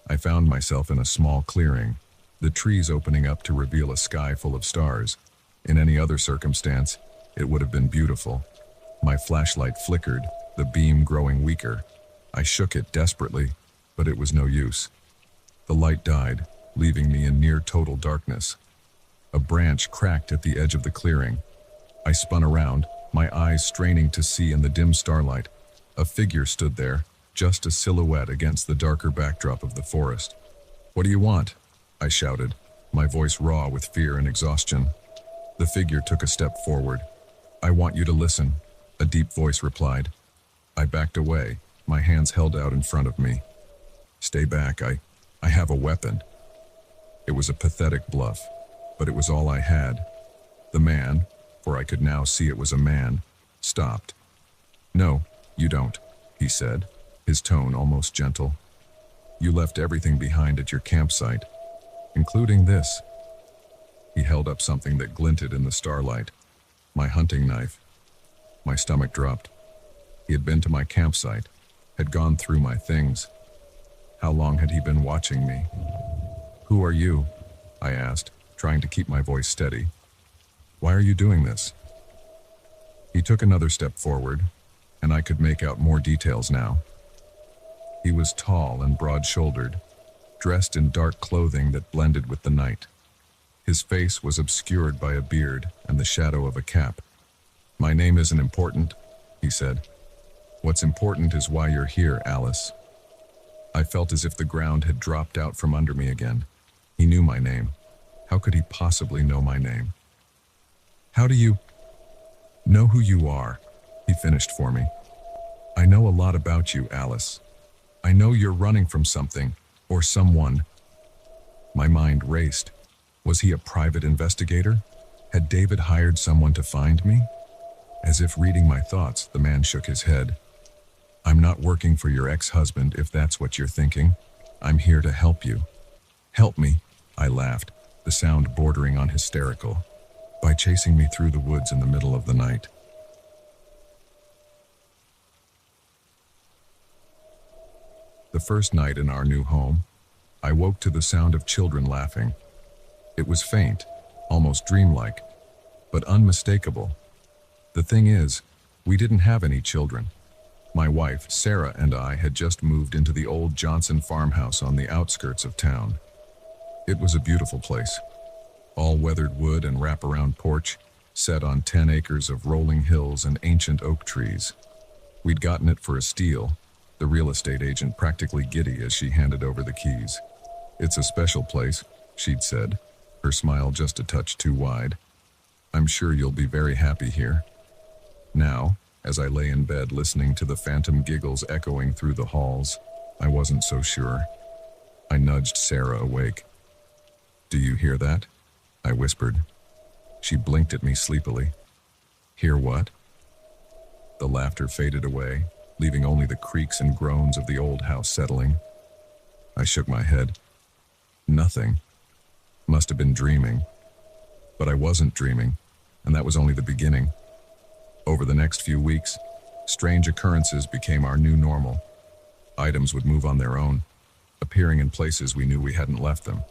Speaker 1: I found myself in a small clearing, the trees opening up to reveal a sky full of stars. In any other circumstance, it would have been beautiful. My flashlight flickered, the beam growing weaker. I shook it desperately, but it was no use. The light died, leaving me in near total darkness. A branch cracked at the edge of the clearing. I spun around, my eyes straining to see in the dim starlight. A figure stood there, just a silhouette against the darker backdrop of the forest. "What do you want?" I shouted, my voice raw with fear and exhaustion. The figure took a step forward. "I want you to listen," a deep voice replied. I backed away, my hands held out in front of me. "Stay back, I have a weapon." It was a pathetic bluff, but it was all I had. The man, for I could now see it was a man, stopped. "No, you don't," he said, his tone almost gentle. "You left everything behind at your campsite, including this." He held up something that glinted in the starlight. My hunting knife. My stomach dropped. He had been to my campsite, had gone through my things. How long had he been watching me? "Who are you?" I asked, trying to keep my voice steady. "Why are you doing this?" He took another step forward, and I could make out more details now. He was tall and broad-shouldered, dressed in dark clothing that blended with the night. His face was obscured by a beard and the shadow of a cap. "My name isn't important," he said. "What's important is why you're here, Alice." I felt as if the ground had dropped out from under me again. He knew my name. How could he possibly know my name? "How do you know who you are?" he finished for me. "I know a lot about you, Alice. I know you're running from something, or someone." My mind raced. Was he a private investigator? Had David hired someone to find me? As if reading my thoughts, the man shook his head. "I'm not working for your ex-husband, if that's what you're thinking. I'm here to help you." "Help me," I laughed, the sound bordering on hysterical. "By chasing me through the woods in the middle of the night." The first night in our new home, I woke to the sound of children laughing. It was faint, almost dreamlike, but unmistakable. The thing is, we didn't have any children. My wife, Sarah, and I had just moved into the old Johnson farmhouse on the outskirts of town. It was a beautiful place. All weathered wood and wraparound porch, set on 10 acres of rolling hills and ancient oak trees. We'd gotten it for a steal, the real estate agent practically giddy as she handed over the keys. "It's a special place," she'd said, her smile just a touch too wide. "I'm sure you'll be very happy here." Now, as I lay in bed listening to the phantom giggles echoing through the halls, I wasn't so sure. I nudged Sarah awake. "Do you hear that?" I whispered. She blinked at me sleepily. "Hear what?" The laughter faded away, leaving only the creaks and groans of the old house settling. I shook my head. Nothing. Must have been dreaming. But I wasn't dreaming, and that was only the beginning. Over the next few weeks, strange occurrences became our new normal. Items would move on their own, appearing in places we knew we hadn't left them.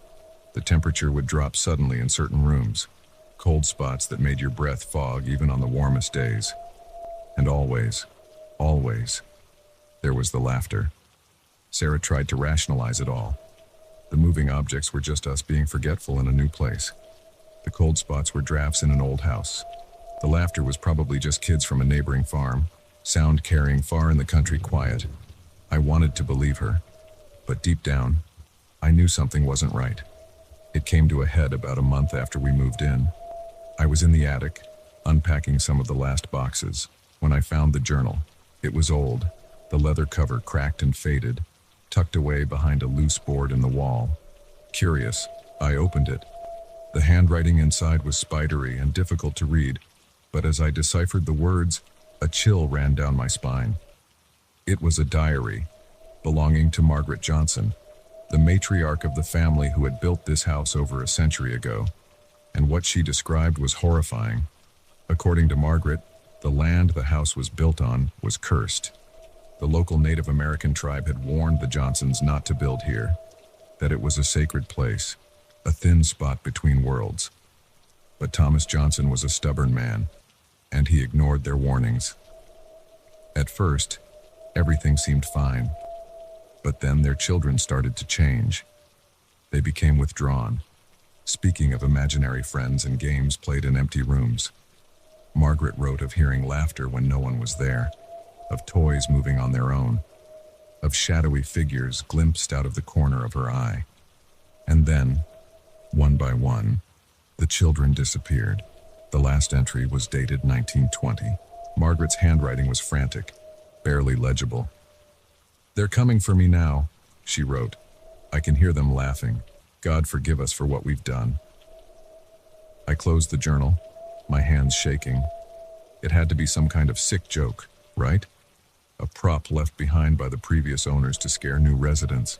Speaker 1: The temperature would drop suddenly in certain rooms, cold spots that made your breath fog even on the warmest days. And always, there was the laughter. Sarah tried to rationalize it all. The moving objects were just us being forgetful in a new place. The cold spots were drafts in an old house. The laughter was probably just kids from a neighboring farm, sound carrying far in the country quiet. I wanted to believe her, but deep down, I knew something wasn't right. It came to a head about a month after we moved in. I was in the attic, unpacking some of the last boxes, when I found the journal. It was old, the leather cover cracked and faded, tucked away behind a loose board in the wall. Curious, I opened it. The handwriting inside was spidery and difficult to read, but as I deciphered the words, a chill ran down my spine. It was a diary, belonging to Margaret Johnson, the matriarch of the family who had built this house over a century ago, and what she described was horrifying. According to Margaret, the land the house was built on was cursed. The local Native American tribe had warned the Johnsons not to build here, that it was a sacred place, a thin spot between worlds. But Thomas Johnson was a stubborn man, and he ignored their warnings. At first, everything seemed fine, but then their children started to change. They became withdrawn, speaking of imaginary friends and games played in empty rooms. Margaret wrote of hearing laughter when no one was there, of toys moving on their own, of shadowy figures glimpsed out of the corner of her eye. And then, one by one, the children disappeared. The last entry was dated 1920. Margaret's handwriting was frantic, barely legible. "They're coming for me now," she wrote. "I can hear them laughing. God forgive us for what we've done." I closed the journal, my hands shaking. It had to be some kind of sick joke, right? A prop left behind by the previous owners to scare new residents.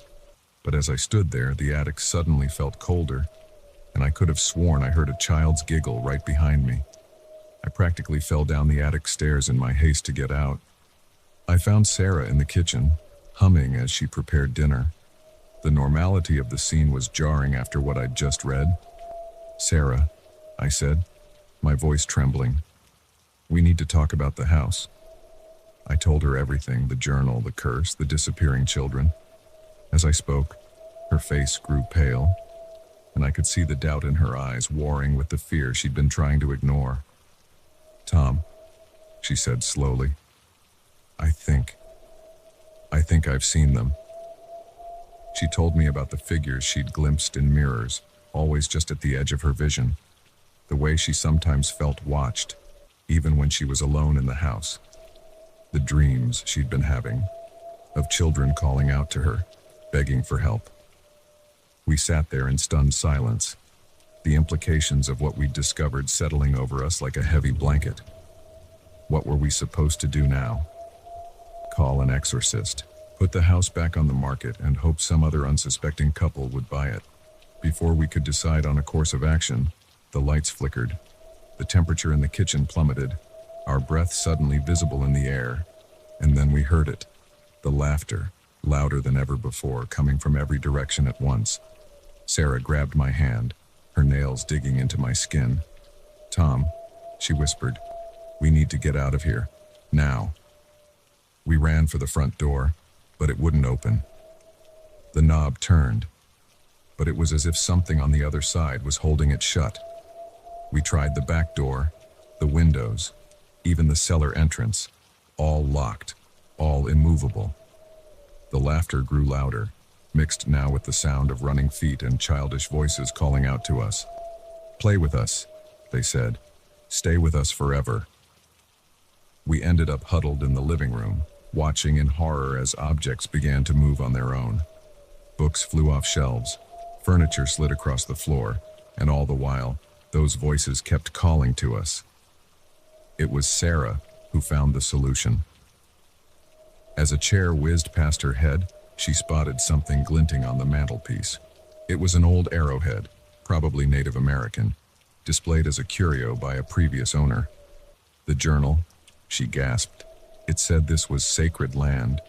Speaker 1: But as I stood there, the attic suddenly felt colder, and I could have sworn I heard a child's giggle right behind me. I practically fell down the attic stairs in my haste to get out. I found Sarah in the kitchen, humming as she prepared dinner. The normality of the scene was jarring after what I'd just read. "Sarah," I said, my voice trembling, "we need to talk about the house." I told her everything, the journal, the curse, the disappearing children. As I spoke, her face grew pale, and I could see the doubt in her eyes warring with the fear she'd been trying to ignore. "Tom," she said slowly, I think I've seen them." She told me about the figures she'd glimpsed in mirrors, always just at the edge of her vision, the way she sometimes felt watched, even when she was alone in the house. The dreams she'd been having, of children calling out to her, begging for help. We sat there in stunned silence, the implications of what we'd discovered settling over us like a heavy blanket. What were we supposed to do now? Call an exorcist, put the house back on the market, and hope some other unsuspecting couple would buy it. Before we could decide on a course of action, the lights flickered. The temperature in the kitchen plummeted, our breath suddenly visible in the air, and then we heard it. The laughter, louder than ever before, coming from every direction at once. Sarah grabbed my hand, her nails digging into my skin. "Tom," she whispered, "we need to get out of here. Now." We ran for the front door, but it wouldn't open. The knob turned, but it was as if something on the other side was holding it shut. We tried the back door, the windows, even the cellar entrance, all locked, all immovable. The laughter grew louder, mixed now with the sound of running feet and childish voices calling out to us. "Play with us," they said. "Stay with us forever." We ended up huddled in the living room, watching in horror as objects began to move on their own. Books flew off shelves, furniture slid across the floor, and all the while, those voices kept calling to us. It was Sarah who found the solution. As a chair whizzed past her head, she spotted something glinting on the mantelpiece. It was an old arrowhead, probably Native American, displayed as a curio by a previous owner. "The journal," she gasped. "It said this was sacred land.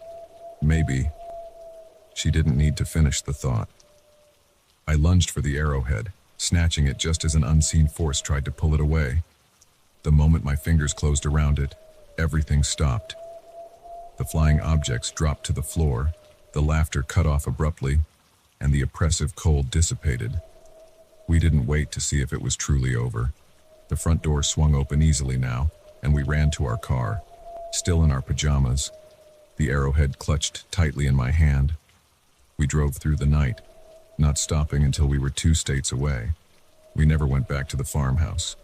Speaker 1: Maybe." She didn't need to finish the thought. I lunged for the arrowhead, snatching it just as an unseen force tried to pull it away. The moment my fingers closed around it, everything stopped. The flying objects dropped to the floor, The laughter cut off abruptly, and the oppressive cold dissipated. We didn't wait to see if it was truly over. The front door swung open easily now, and we ran to our car, still in our pajamas, the arrowhead clutched tightly in my hand. We drove through the night, not stopping until we were 2 states away. We never went back to the farmhouse.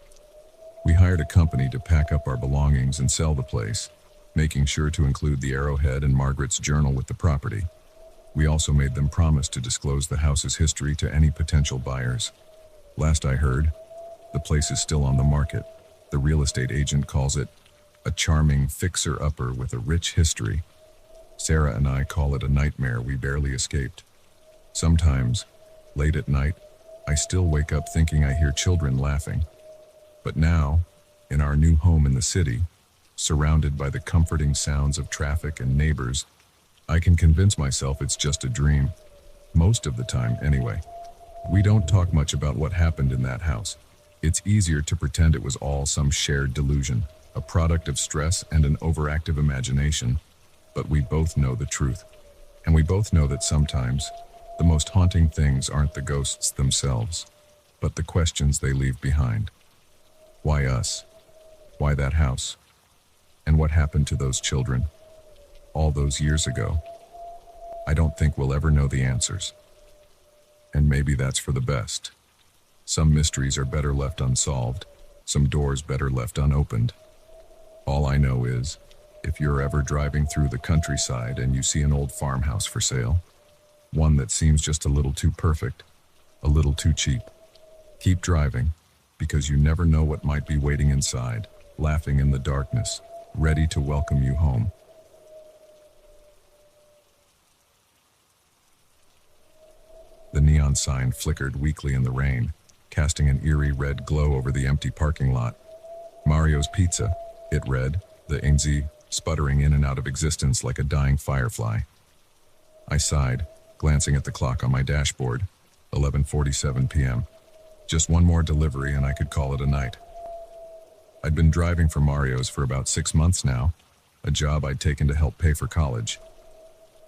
Speaker 1: We hired a company to pack up our belongings and sell the place, making sure to include the arrowhead and Margaret's journal with the property. We also made them promise to disclose the house's history to any potential buyers. Last I heard, the place is still on the market. The real estate agent calls it a charming fixer-upper with a rich history. Sarah and I call it a nightmare we barely escaped. Sometimes, late at night, I still wake up thinking I hear children laughing. But now, in our new home in the city, surrounded by the comforting sounds of traffic and neighbors, I can convince myself it's just a dream. Most of the time, anyway. We don't talk much about what happened in that house. It's easier to pretend it was all some shared delusion, a product of stress and an overactive imagination. But we both know the truth. And we both know that sometimes, the most haunting things aren't the ghosts themselves, but the questions they leave behind. Why us? Why that house? And what happened to those children? All those years ago. I don't think we'll ever know the answers. And maybe that's for the best. Some mysteries are better left unsolved, some doors better left unopened. All I know is, if you're ever driving through the countryside and you see an old farmhouse for sale, one that seems just a little too perfect, a little too cheap, keep driving, because you never know what might be waiting inside, laughing in the darkness, ready to welcome you home. The neon sign flickered weakly in the rain, casting an eerie red glow over the empty parking lot. Mario's Pizza, it read, the NZ sputtering in and out of existence like a dying firefly. I sighed, glancing at the clock on my dashboard, 11:47 p.m. Just one more delivery and I could call it a night. I'd been driving for Mario's for about 6 months now, a job I'd taken to help pay for college.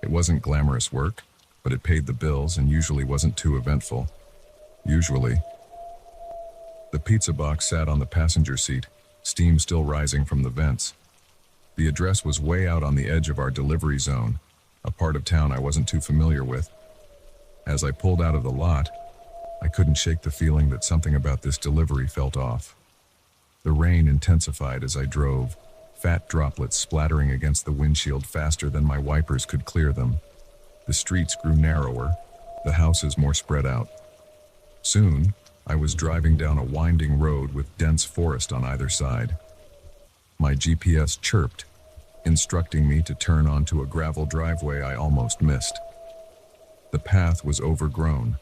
Speaker 1: It wasn't glamorous work, but it paid the bills and usually wasn't too eventful. Usually. The pizza box sat on the passenger seat, steam still rising from the vents. The address was way out on the edge of our delivery zone, a part of town I wasn't too familiar with. As I pulled out of the lot, I couldn't shake the feeling that something about this delivery felt off. The rain intensified as I drove, fat droplets splattering against the windshield faster than my wipers could clear them. The streets grew narrower, the houses more spread out. Soon, I was driving down a winding road with dense forest on either side. My GPS chirped, instructing me to turn onto a gravel driveway I almost missed. The path was overgrown,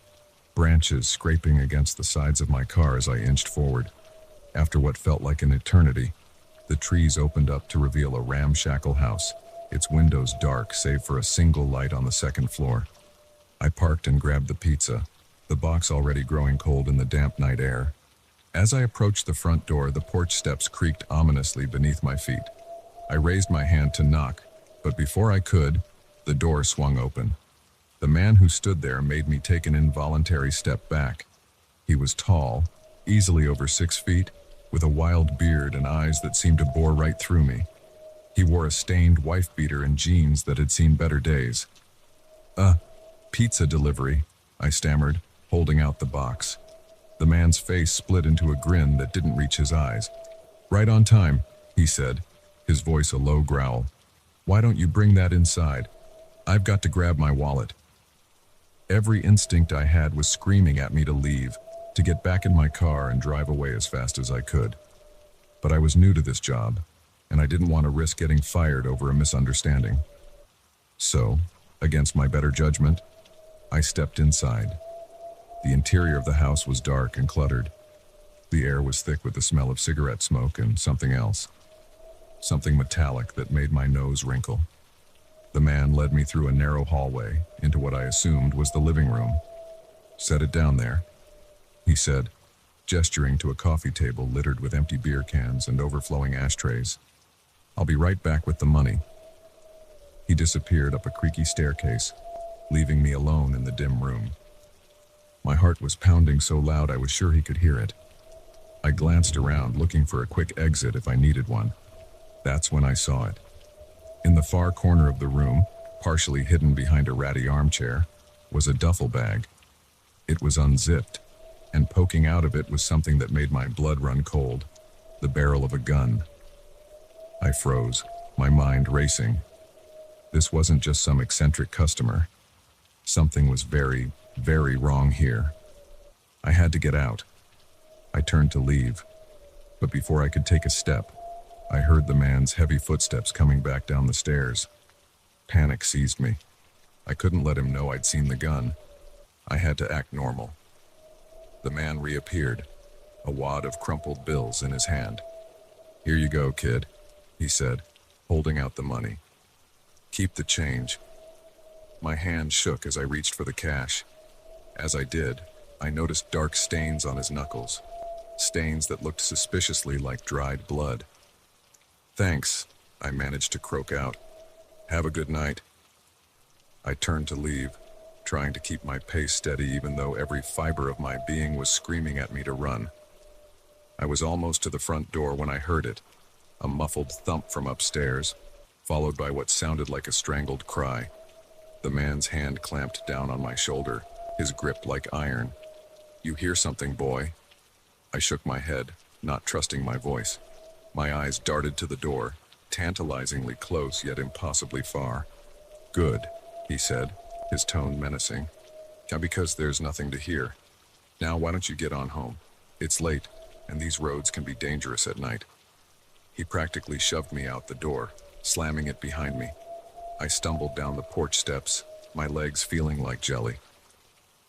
Speaker 1: branches scraping against the sides of my car as I inched forward. After what felt like an eternity, the trees opened up to reveal a ramshackle house, its windows dark save for a single light on the second floor. I parked and grabbed the pizza, the box already growing cold in the damp night air. As I approached the front door, the porch steps creaked ominously beneath my feet. I raised my hand to knock, but before I could, the door swung open. The man who stood there made me take an involuntary step back. He was tall, easily over 6 feet, with a wild beard and eyes that seemed to bore right through me. He wore a stained wife beater and jeans that had seen better days. Pizza delivery, I stammered, holding out the box. The man's face split into a grin that didn't reach his eyes. Right on time, he said, his voice a low growl. Why don't you bring that inside? I've got to grab my wallet. Every instinct I had was screaming at me to leave, to get back in my car and drive away as fast as I could. But I was new to this job, and I didn't want to risk getting fired over a misunderstanding. So, against my better judgment, I stepped inside. The interior of the house was dark and cluttered. The air was thick with the smell of cigarette smoke and something else. Something metallic that made my nose wrinkle. The man led me through a narrow hallway into what I assumed was the living room. Set it down there, he said, gesturing to a coffee table littered with empty beer cans and overflowing ashtrays. I'll be right back with the money. He disappeared up a creaky staircase, leaving me alone in the dim room. My heart was pounding so loud I was sure he could hear it. I glanced around, looking for a quick exit if I needed one. That's when I saw it. In the far corner of the room, partially hidden behind a ratty armchair, was a duffel bag. It was unzipped, and poking out of it was something that made my blood run cold, the barrel of a gun. I froze, my mind racing. This wasn't just some eccentric customer. Something was very, very wrong here. I had to get out. I turned to leave, but before I could take a step, I heard the man's heavy footsteps coming back down the stairs. Panic seized me. I couldn't let him know I'd seen the gun. I had to act normal. The man reappeared, a wad of crumpled bills in his hand. "Here you go, kid," he said, holding out the money. "Keep the change." My hand shook as I reached for the cash. As I did, I noticed dark stains on his knuckles, stains that looked suspiciously like dried blood. "Thanks," I managed to croak out. "Have a good night." I turned to leave, trying to keep my pace steady even though every fiber of my being was screaming at me to run. I was almost to the front door when I heard it, a muffled thump from upstairs, followed by what sounded like a strangled cry. The man's hand clamped down on my shoulder, his grip like iron. "You hear something, boy?" I shook my head, not trusting my voice. My eyes darted to the door, tantalizingly close yet impossibly far. "Good," he said, his tone menacing. "Because there's nothing to hear. Now why don't you get on home? It's late, and these roads can be dangerous at night." He practically shoved me out the door, slamming it behind me. I stumbled down the porch steps, my legs feeling like jelly.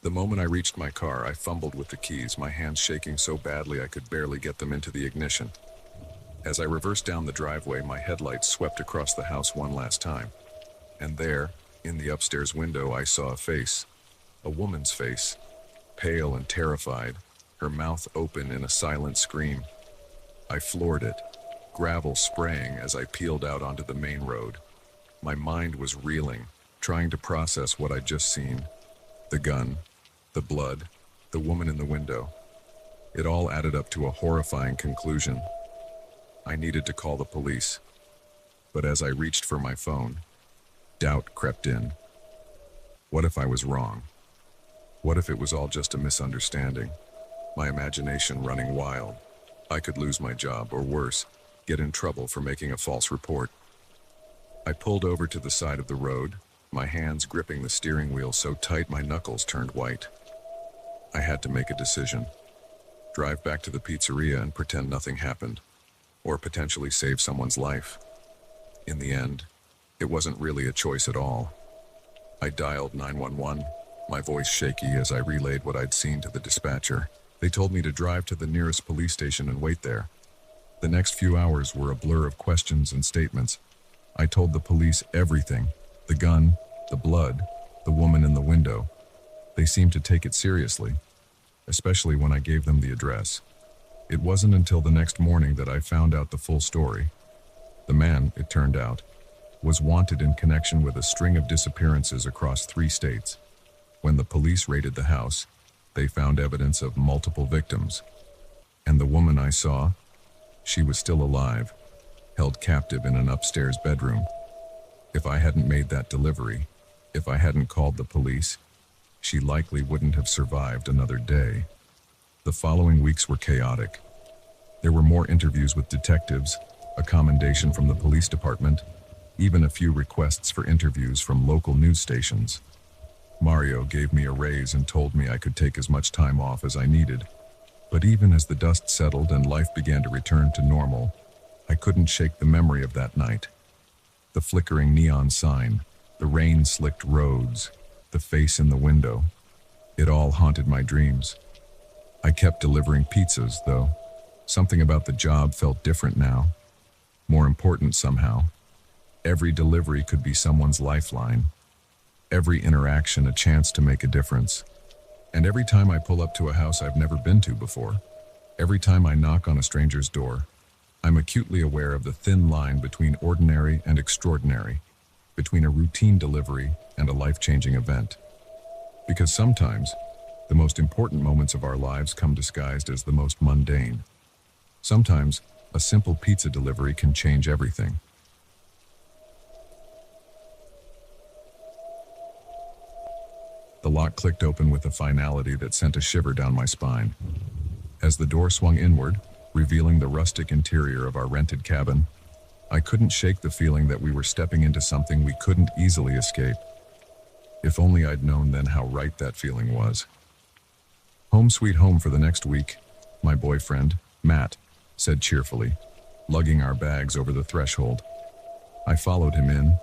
Speaker 1: The moment I reached my car, I fumbled with the keys, my hands shaking so badly I could barely get them into the ignition. As I reversed down the driveway, my headlights swept across the house one last time. And there, in the upstairs window, I saw a face. A woman's face, pale and terrified, her mouth open in a silent scream. I floored it, gravel spraying as I peeled out onto the main road. My mind was reeling, trying to process what I'd just seen. The gun, the blood, the woman in the window. It all added up to a horrifying conclusion. I needed to call the police. But as I reached for my phone, doubt crept in. What if I was wrong? What if it was all just a misunderstanding? My imagination running wild. I could lose my job, or worse, get in trouble for making a false report. I pulled over to the side of the road, my hands gripping the steering wheel so tight my knuckles turned white. I had to make a decision. Drive back to the pizzeria and pretend nothing happened, or potentially save someone's life. In the end, it wasn't really a choice at all. I dialed 911, my voice shaky as I relayed what I'd seen to the dispatcher. They told me to drive to the nearest police station and wait there. The next few hours were a blur of questions and statements. I told the police everything: the gun, the blood, the woman in the window. They seemed to take it seriously, especially when I gave them the address. It wasn't until the next morning that I found out the full story. The man, it turned out, was wanted in connection with a string of disappearances across 3 states. When the police raided the house, they found evidence of multiple victims. And the woman I saw, she was still alive, held captive in an upstairs bedroom. If I hadn't made that delivery, if I hadn't called the police, she likely wouldn't have survived another day. The following weeks were chaotic. There were more interviews with detectives, a commendation from the police department, even a few requests for interviews from local news stations. Mario gave me a raise and told me I could take as much time off as I needed. But even as the dust settled and life began to return to normal, I couldn't shake the memory of that night. The flickering neon sign, the rain-slicked roads, the face in the window. It all haunted my dreams. I kept delivering pizzas, though. Something about the job felt different now. More important somehow. Every delivery could be someone's lifeline. Every interaction a chance to make a difference. And every time I pull up to a house I've never been to before, every time I knock on a stranger's door, I'm acutely aware of the thin line between ordinary and extraordinary, between a routine delivery and a life-changing event. Because sometimes, the most important moments of our lives come disguised as the most mundane. Sometimes, a simple pizza delivery can change everything. The lock clicked open with a finality that sent a shiver down my spine. As the door swung inward, revealing the rustic interior of our rented cabin, I couldn't shake the feeling that we were stepping into something we couldn't easily escape. If only I'd known then how right that feeling was. Home sweet home for the next week, my boyfriend, Matt, said cheerfully, lugging our bags over the threshold. I followed him in,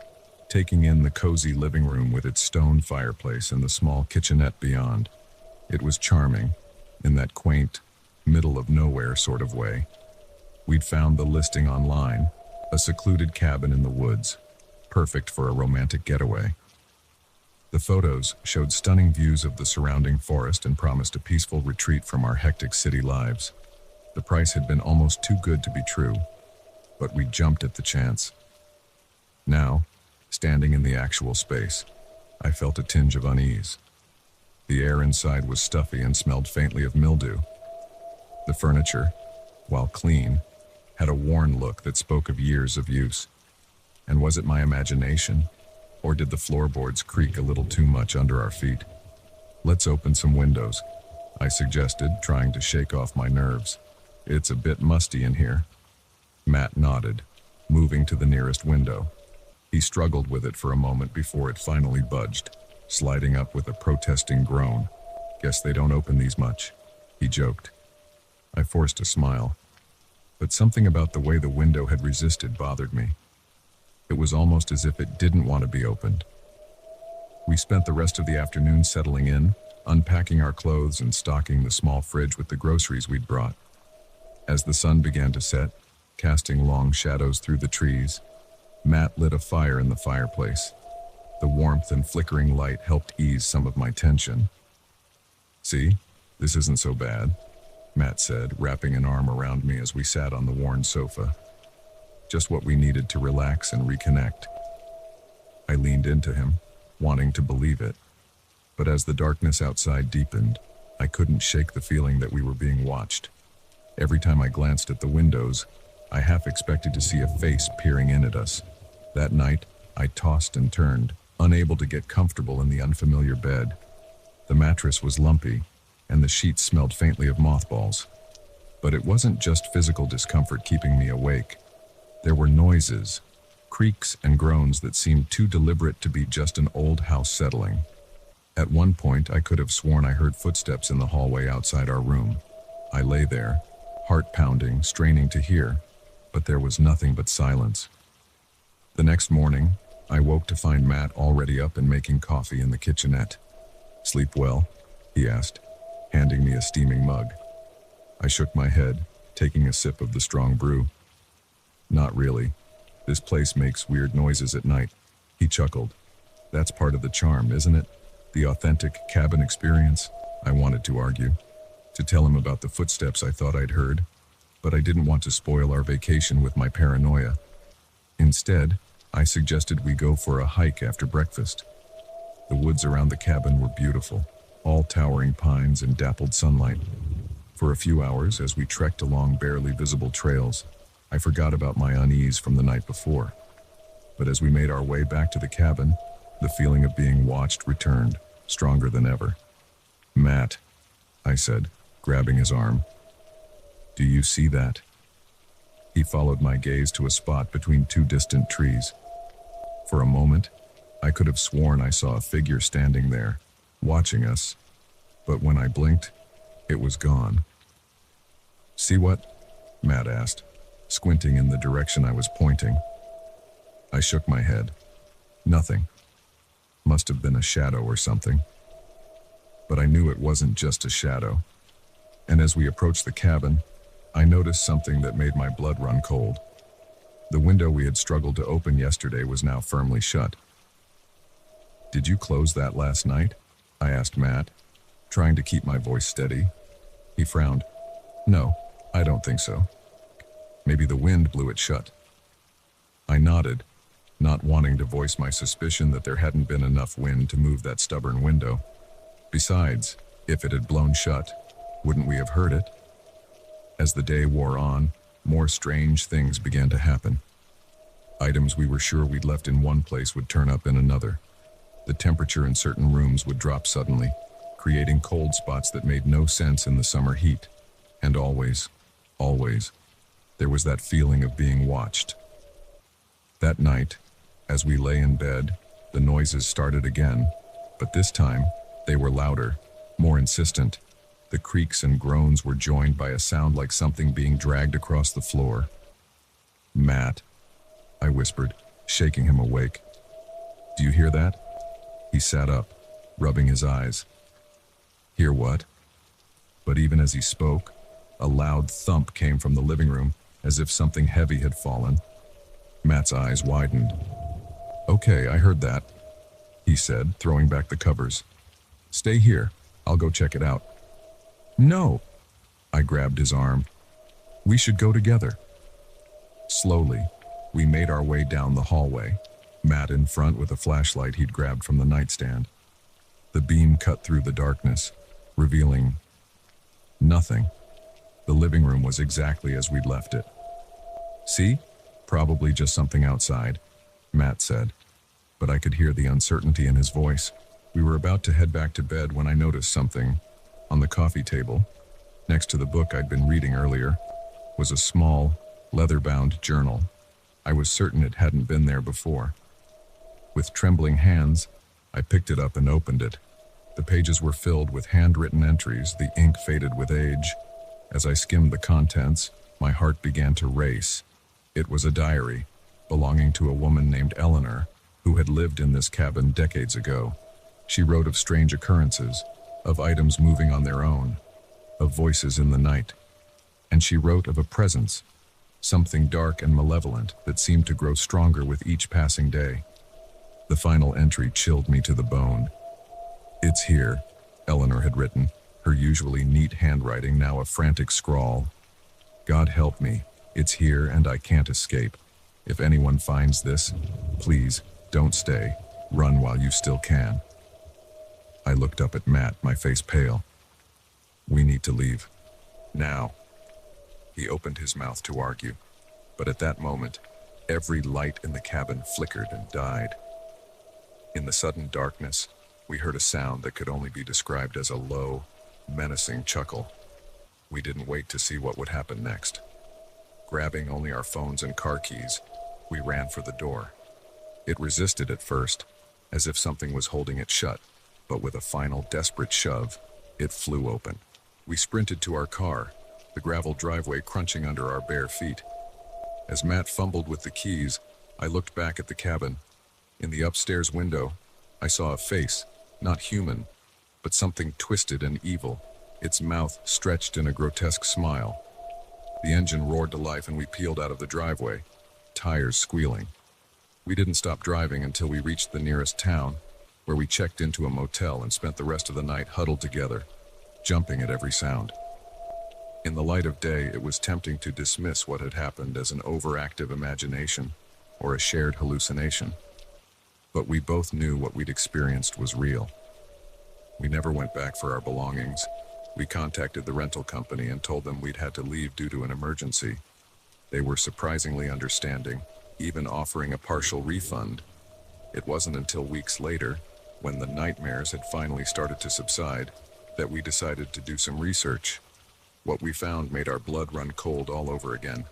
Speaker 1: taking in the cozy living room with its stone fireplace and the small kitchenette beyond. It was charming, in that quaint, middle-of-nowhere sort of way. We'd found the listing online, a secluded cabin in the woods, perfect for a romantic getaway. The photos showed stunning views of the surrounding forest and promised a peaceful retreat from our hectic city lives. The price had been almost too good to be true, but we jumped at the chance. Now, standing in the actual space, I felt a tinge of unease. The air inside was stuffy and smelled faintly of mildew. The furniture, while clean, had a worn look that spoke of years of use. And was it my imagination, or did the floorboards creak a little too much under our feet? "Let's open some windows," I suggested, trying to shake off my nerves. "It's a bit musty in here." Matt nodded, moving to the nearest window. He struggled with it for a moment before it finally budged, sliding up with a protesting groan. "Guess they don't open these much," he joked. I forced a smile, but something about the way the window had resisted bothered me. It was almost as if it didn't want to be opened. We spent the rest of the afternoon settling in, unpacking our clothes and stocking the small fridge with the groceries we'd brought. As the sun began to set, casting long shadows through the trees, Matt lit a fire in the fireplace. The warmth and flickering light helped ease some of my tension. "See, this isn't so bad," Matt said, wrapping an arm around me as we sat on the worn sofa. "Just what we needed to relax and reconnect." I leaned into him, wanting to believe it. But as the darkness outside deepened, I couldn't shake the feeling that we were being watched. Every time I glanced at the windows, I half expected to see a face peering in at us. That night, I tossed and turned, unable to get comfortable in the unfamiliar bed. The mattress was lumpy, and the sheets smelled faintly of mothballs. But it wasn't just physical discomfort keeping me awake. There were noises, creaks and groans that seemed too deliberate to be just an old house settling. At one point, I could have sworn I heard footsteps in the hallway outside our room. I lay there, heart pounding, straining to hear, but there was nothing but silence. The next morning, I woke to find Matt already up and making coffee in the kitchenette. "Sleep well?" he asked, handing me a steaming mug. I shook my head, taking a sip of the strong brew. "Not really. This place makes weird noises at night," he chuckled. "That's part of the charm, isn't it? The authentic cabin experience," I wanted to argue. To tell him about the footsteps I thought I'd heard, but I didn't want to spoil our vacation with my paranoia. Instead, I suggested we go for a hike after breakfast. The woods around the cabin were beautiful, all towering pines and dappled sunlight. For a few hours, as we trekked along barely visible trails, I forgot about my unease from the night before. But as we made our way back to the cabin, the feeling of being watched returned, stronger than ever. "Matt," I said, grabbing his arm. "Do you see that?" He followed my gaze to a spot between two distant trees. For a moment, I could have sworn I saw a figure standing there, watching us, but when I blinked, it was gone. "See what?" Matt asked, squinting in the direction I was pointing. I shook my head. Nothing. Must have been a shadow or something. But I knew it wasn't just a shadow. And as we approached the cabin, I noticed something that made my blood run cold. The window we had struggled to open yesterday was now firmly shut. "Did you close that last night?" I asked Matt, trying to keep my voice steady. He frowned. "No, I don't think so. Maybe the wind blew it shut." I nodded, not wanting to voice my suspicion that there hadn't been enough wind to move that stubborn window. Besides, if it had blown shut, wouldn't we have heard it? As the day wore on, more strange things began to happen. Items we were sure we'd left in one place would turn up in another. The temperature in certain rooms would drop suddenly, creating cold spots that made no sense in the summer heat. And always, there was that feeling of being watched. That night, as we lay in bed, the noises started again, but this time, they were louder, more insistent. The creaks and groans were joined by a sound like something being dragged across the floor. "Matt," I whispered, shaking him awake. "Do you hear that?" He sat up, rubbing his eyes. "Hear what?" But even as he spoke, a loud thump came from the living room, as if something heavy had fallen. Matt's eyes widened. "Okay, I heard that," he said, throwing back the covers. "Stay here. I'll go check it out." "No!" I grabbed his arm. "We should go together." Slowly, we made our way down the hallway, Matt in front with a flashlight he'd grabbed from the nightstand. The beam cut through the darkness, revealing nothing. The living room was exactly as we'd left it. "See? Probably just something outside," Matt said, but I could hear the uncertainty in his voice. We were about to head back to bed when I noticed something. On the coffee table, next to the book I'd been reading earlier, was a small, leather-bound journal. I was certain it hadn't been there before. With trembling hands, I picked it up and opened it. The pages were filled with handwritten entries, the ink faded with age. As I skimmed the contents, my heart began to race. It was a diary, belonging to a woman named Eleanor, who had lived in this cabin decades ago. She wrote of strange occurrences, of items moving on their own, of voices in the night. And she wrote of a presence, something dark and malevolent that seemed to grow stronger with each passing day. The final entry chilled me to the bone. "It's here," Eleanor had written, her usually neat handwriting now a frantic scrawl. "God help me, it's here and I can't escape. If anyone finds this, please, don't stay. Run while you still can." I looked up at Matt, my face pale. "We need to leave. Now." He opened his mouth to argue, but at that moment, every light in the cabin flickered and died. In the sudden darkness, we heard a sound that could only be described as a low, menacing chuckle. We didn't wait to see what would happen next. Grabbing only our phones and car keys, we ran for the door. It resisted at first, as if something was holding it shut, but with a final desperate shove, it flew open. We sprinted to our car, the gravel driveway crunching under our bare feet. As Matt fumbled with the keys, I looked back at the cabin. In the upstairs window, I saw a face, not human, but something twisted and evil, its mouth stretched in a grotesque smile. The engine roared to life and we peeled out of the driveway, tires squealing. We didn't stop driving until we reached the nearest town, where we checked into a motel and spent the rest of the night huddled together, jumping at every sound. In the light of day, it was tempting to dismiss what had happened as an overactive imagination or a shared hallucination. But we both knew what we'd experienced was real. We never went back for our belongings. We contacted the rental company and told them we'd had to leave due to an emergency. They were surprisingly understanding, even offering a partial refund. It wasn't until weeks later, when the nightmares had finally started to subside, that we decided to do some research. What we found made our blood run cold all over again.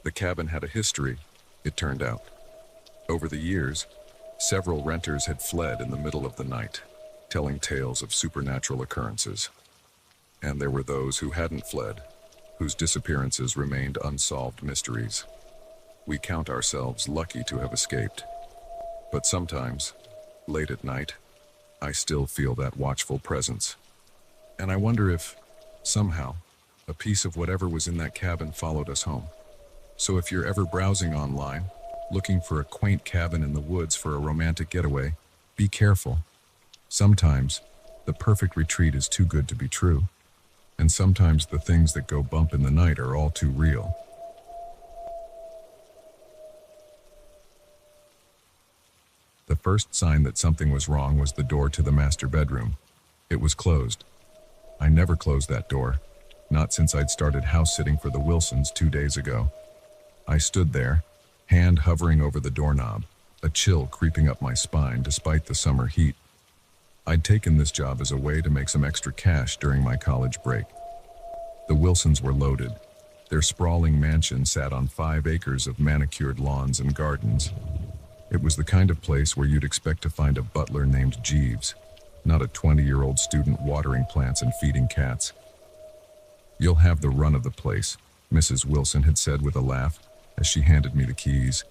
Speaker 1: The cabin had a history, it turned out. Over the years, several renters had fled in the middle of the night, telling tales of supernatural occurrences. And there were those who hadn't fled, whose disappearances remained unsolved mysteries. We count ourselves lucky to have escaped. But sometimes, late at night, I still feel that watchful presence. And I wonder if, somehow, a piece of whatever was in that cabin followed us home. So if you're ever browsing online, looking for a quaint cabin in the woods for a romantic getaway, be careful. Sometimes, the perfect retreat is too good to be true. And sometimes the things that go bump in the night are all too real. first sign that something was wrong was the door to the master bedroom. It was closed. I never closed that door, not since I'd started house-sitting for the Wilsons 2 days ago. I stood there, hand hovering over the doorknob, a chill creeping up my spine despite the summer heat. I'd taken this job as a way to make some extra cash during my college break. The Wilsons were loaded. Their sprawling mansion sat on 5 acres of manicured lawns and gardens. It was the kind of place where you'd expect to find a butler named Jeeves, not a 20-year-old student watering plants and feeding cats. "You'll have the run of the place," Mrs. Wilson had said with a laugh as she handed me the keys.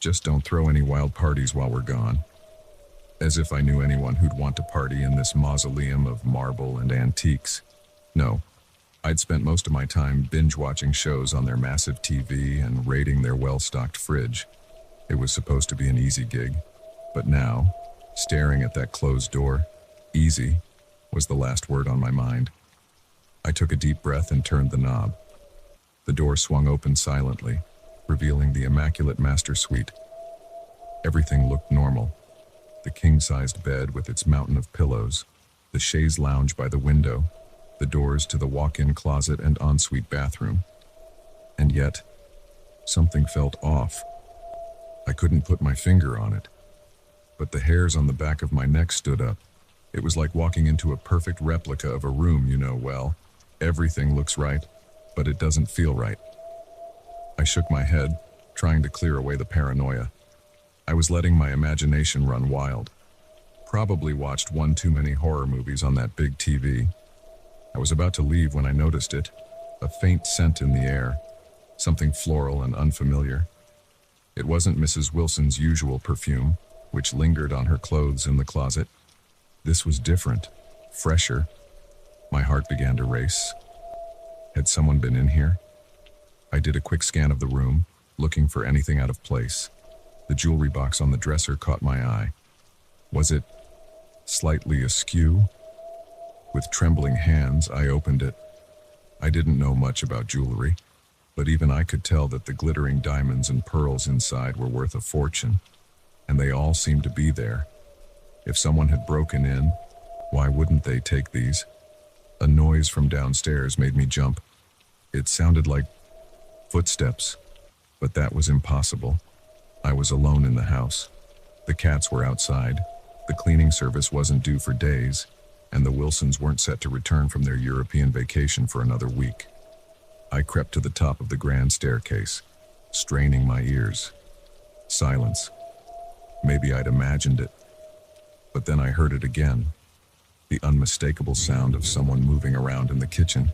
Speaker 1: "Just don't throw any wild parties while we're gone." As if I knew anyone who'd want to party in this mausoleum of marble and antiques. No, I'd spent most of my time binge-watching shows on their massive TV and raiding their well-stocked fridge. It was supposed to be an easy gig, but now, staring at that closed door, easy was the last word on my mind. I took a deep breath and turned the knob. The door swung open silently, revealing the immaculate master suite. Everything looked normal. The king-sized bed with its mountain of pillows, the chaise lounge by the window, the doors to the walk-in closet and ensuite bathroom. And yet, something felt off. I couldn't put my finger on it, but the hairs on the back of my neck stood up. It was like walking into a perfect replica of a room you know well. Everything looks right, but it doesn't feel right. I shook my head, trying to clear away the paranoia. I was letting my imagination run wild. Probably watched one too many horror movies on that big TV. I was about to leave when I noticed it, a faint scent in the air, something floral and unfamiliar. It wasn't Mrs. Wilson's usual perfume, which lingered on her clothes in the closet. This was different, fresher. My heart began to race. Had someone been in here? I did a quick scan of the room, looking for anything out of place. The jewelry box on the dresser caught my eye. Was it slightly askew? With trembling hands, I opened it. I didn't know much about jewelry, but even I could tell that the glittering diamonds and pearls inside were worth a fortune, and they all seemed to be there. If someone had broken in, why wouldn't they take these? A noise from downstairs made me jump. It sounded like footsteps, but that was impossible. I was alone in the house. The cats were outside. The cleaning service wasn't due for days, and the Wilsons weren't set to return from their European vacation for another week. I crept to the top of the grand staircase, straining my ears. Silence. Maybe I'd imagined it. But then I heard it again. The unmistakable sound of someone moving around in the kitchen.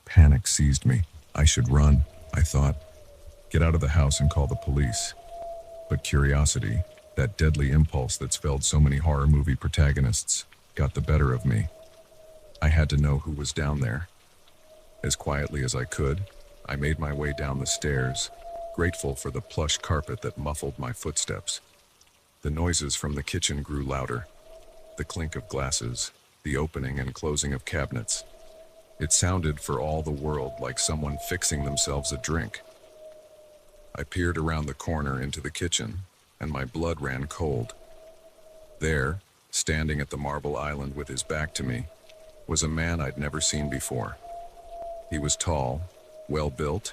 Speaker 1: Panic seized me. I should run, I thought. Get out of the house and call the police. But curiosity, that deadly impulse that's felled so many horror movie protagonists, got the better of me. I had to know who was down there. As quietly as I could, I made my way down the stairs, grateful for the plush carpet that muffled my footsteps. The noises from the kitchen grew louder. The clink of glasses, the opening and closing of cabinets. It sounded for all the world like someone fixing themselves a drink. I peered around the corner into the kitchen, and my blood ran cold. There, standing at the marble island with his back to me, was a man I'd never seen before. He was tall, well-built,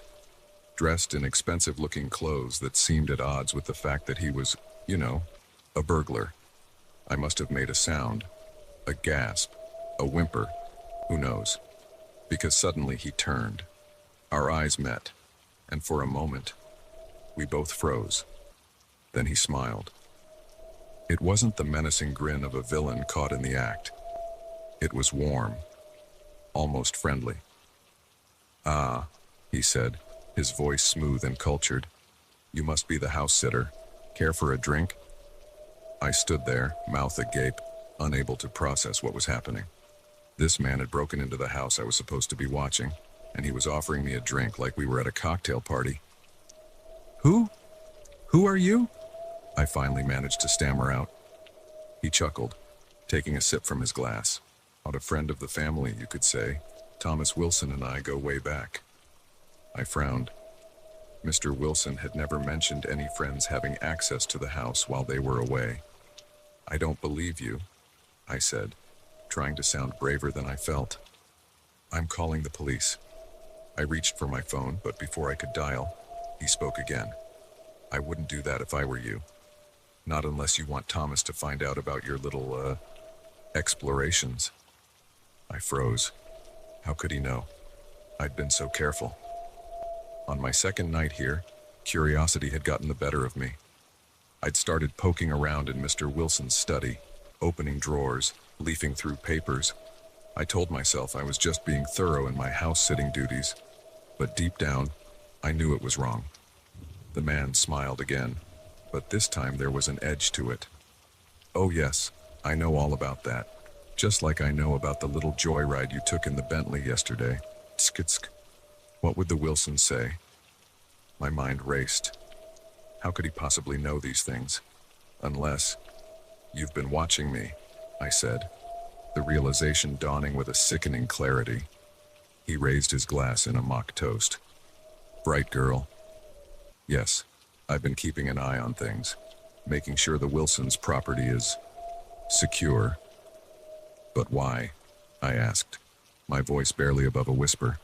Speaker 1: dressed in expensive-looking clothes that seemed at odds with the fact that he was, a burglar. I must have made a sound, a gasp, a whimper, who knows, because suddenly he turned. Our eyes met, and for a moment, we both froze. Then he smiled. It wasn't the menacing grin of a villain caught in the act. It was warm, almost friendly. "Ah," he said, his voice smooth and cultured. "You must be the house sitter. Care for a drink?" I stood there, mouth agape, unable to process what was happening. This man had broken into the house I was supposed to be watching, and he was offering me a drink like we were at a cocktail party. Who are you?" I finally managed to stammer out. He chuckled, taking a sip from his glass. "Not a friend of the family, you could say. Thomas Wilson and I go way back." I frowned. Mr. Wilson had never mentioned any friends having access to the house while they were away. I don't believe you, I said, trying to sound braver than I felt. I'm calling the police. I reached for my phone, but before I could dial, he spoke again. I wouldn't do that if I were you. Not unless you want Thomas to find out about your little, explorations. I froze. How could he know? I'd been so careful. On my second night here, curiosity had gotten the better of me. I'd started poking around in Mr. Wilson's study, opening drawers, leafing through papers. I told myself I was just being thorough in my house-sitting duties, but deep down, I knew it was wrong. The man smiled again, but this time there was an edge to it. Oh yes, I know all about that. Just like I know about the little joyride you took in the Bentley yesterday. Tsk-tsk. What would the Wilsons say? My mind raced. How could he possibly know these things? Unless, you've been watching me, I said, the realization dawning with a sickening clarity. He raised his glass in a mock toast. Bright girl. Yes, I've been keeping an eye on things, making sure the Wilsons' property is secure. But why? I asked, my voice barely above a whisper.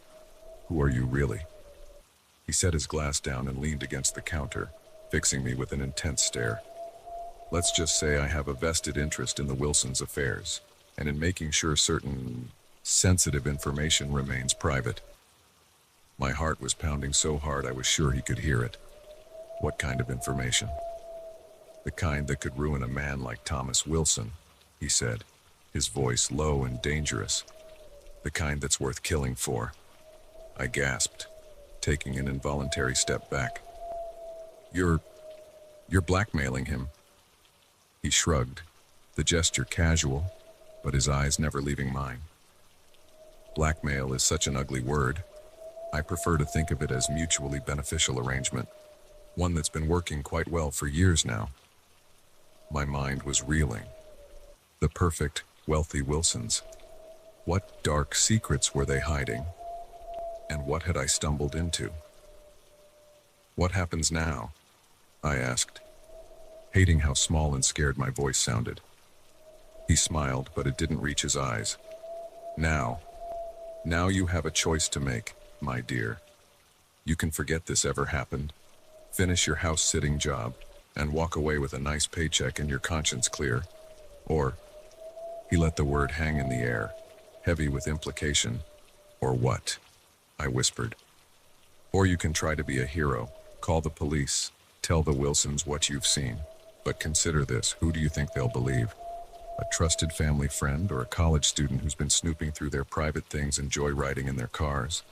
Speaker 1: Who are you really? He set his glass down and leaned against the counter, fixing me with an intense stare. Let's just say I have a vested interest in the Wilsons' affairs, and in making sure certain sensitive information remains private. My heart was pounding so hard I was sure he could hear it. What kind of information? The kind that could ruin a man like Thomas Wilson, he said, his voice low and dangerous. The kind that's worth killing for. I gasped, taking an involuntary step back. You're blackmailing him. He shrugged, the gesture casual, but his eyes never leaving mine. Blackmail is such an ugly word. I prefer to think of it as mutually beneficial arrangement, one that's been working quite well for years now. My mind was reeling. The perfect, wealthy Wilsons. What dark secrets were they hiding? And what had I stumbled into? What happens now? I asked, hating how small and scared my voice sounded. He smiled, but it didn't reach his eyes. Now you have a choice to make, my dear. You can forget this ever happened, finish your house-sitting job, and walk away with a nice paycheck and your conscience clear. Or, he let the word hang in the air, heavy with implication. Or what? I whispered. Or you can try to be a hero, call the police, tell the Wilsons what you've seen. But consider this, who do you think they'll believe? A trusted family friend or a college student who's been snooping through their private things and joyriding in their cars?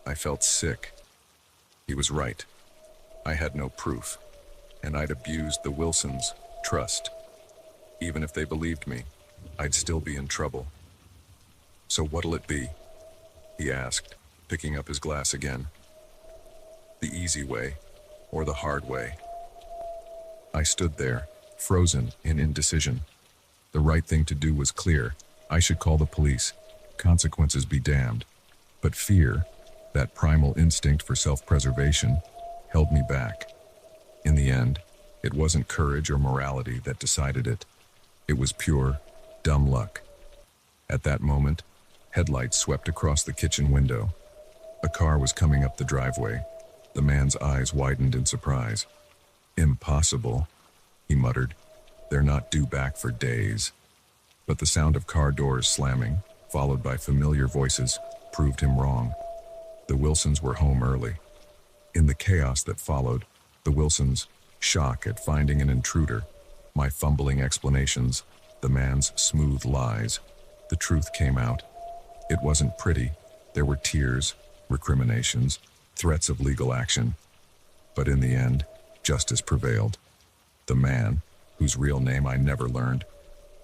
Speaker 1: I felt sick. He was right. I had no proof, and I'd abused the Wilsons' trust. Even if they believed me, I'd still be in trouble. So what'll it be? He asked, picking up his glass again. The easy way, or the hard way? I stood there, frozen in indecision. The right thing to do was clear. I should call the police. Consequences be damned. But fear, that primal instinct for self-preservation, held me back. In the end, it wasn't courage or morality that decided it. It was pure, dumb luck. At that moment, headlights swept across the kitchen window. A car was coming up the driveway. The man's eyes widened in surprise. Impossible, he muttered. They're not due back for days. But the sound of car doors slamming, followed by familiar voices, proved him wrong. The Wilsons were home early. In the chaos that followed, the Wilsons' shock at finding an intruder, my fumbling explanations, the man's smooth lies, the truth came out. It wasn't pretty. There were tears, recriminations, threats of legal action. But in the end, justice prevailed. The man, whose real name I never learned,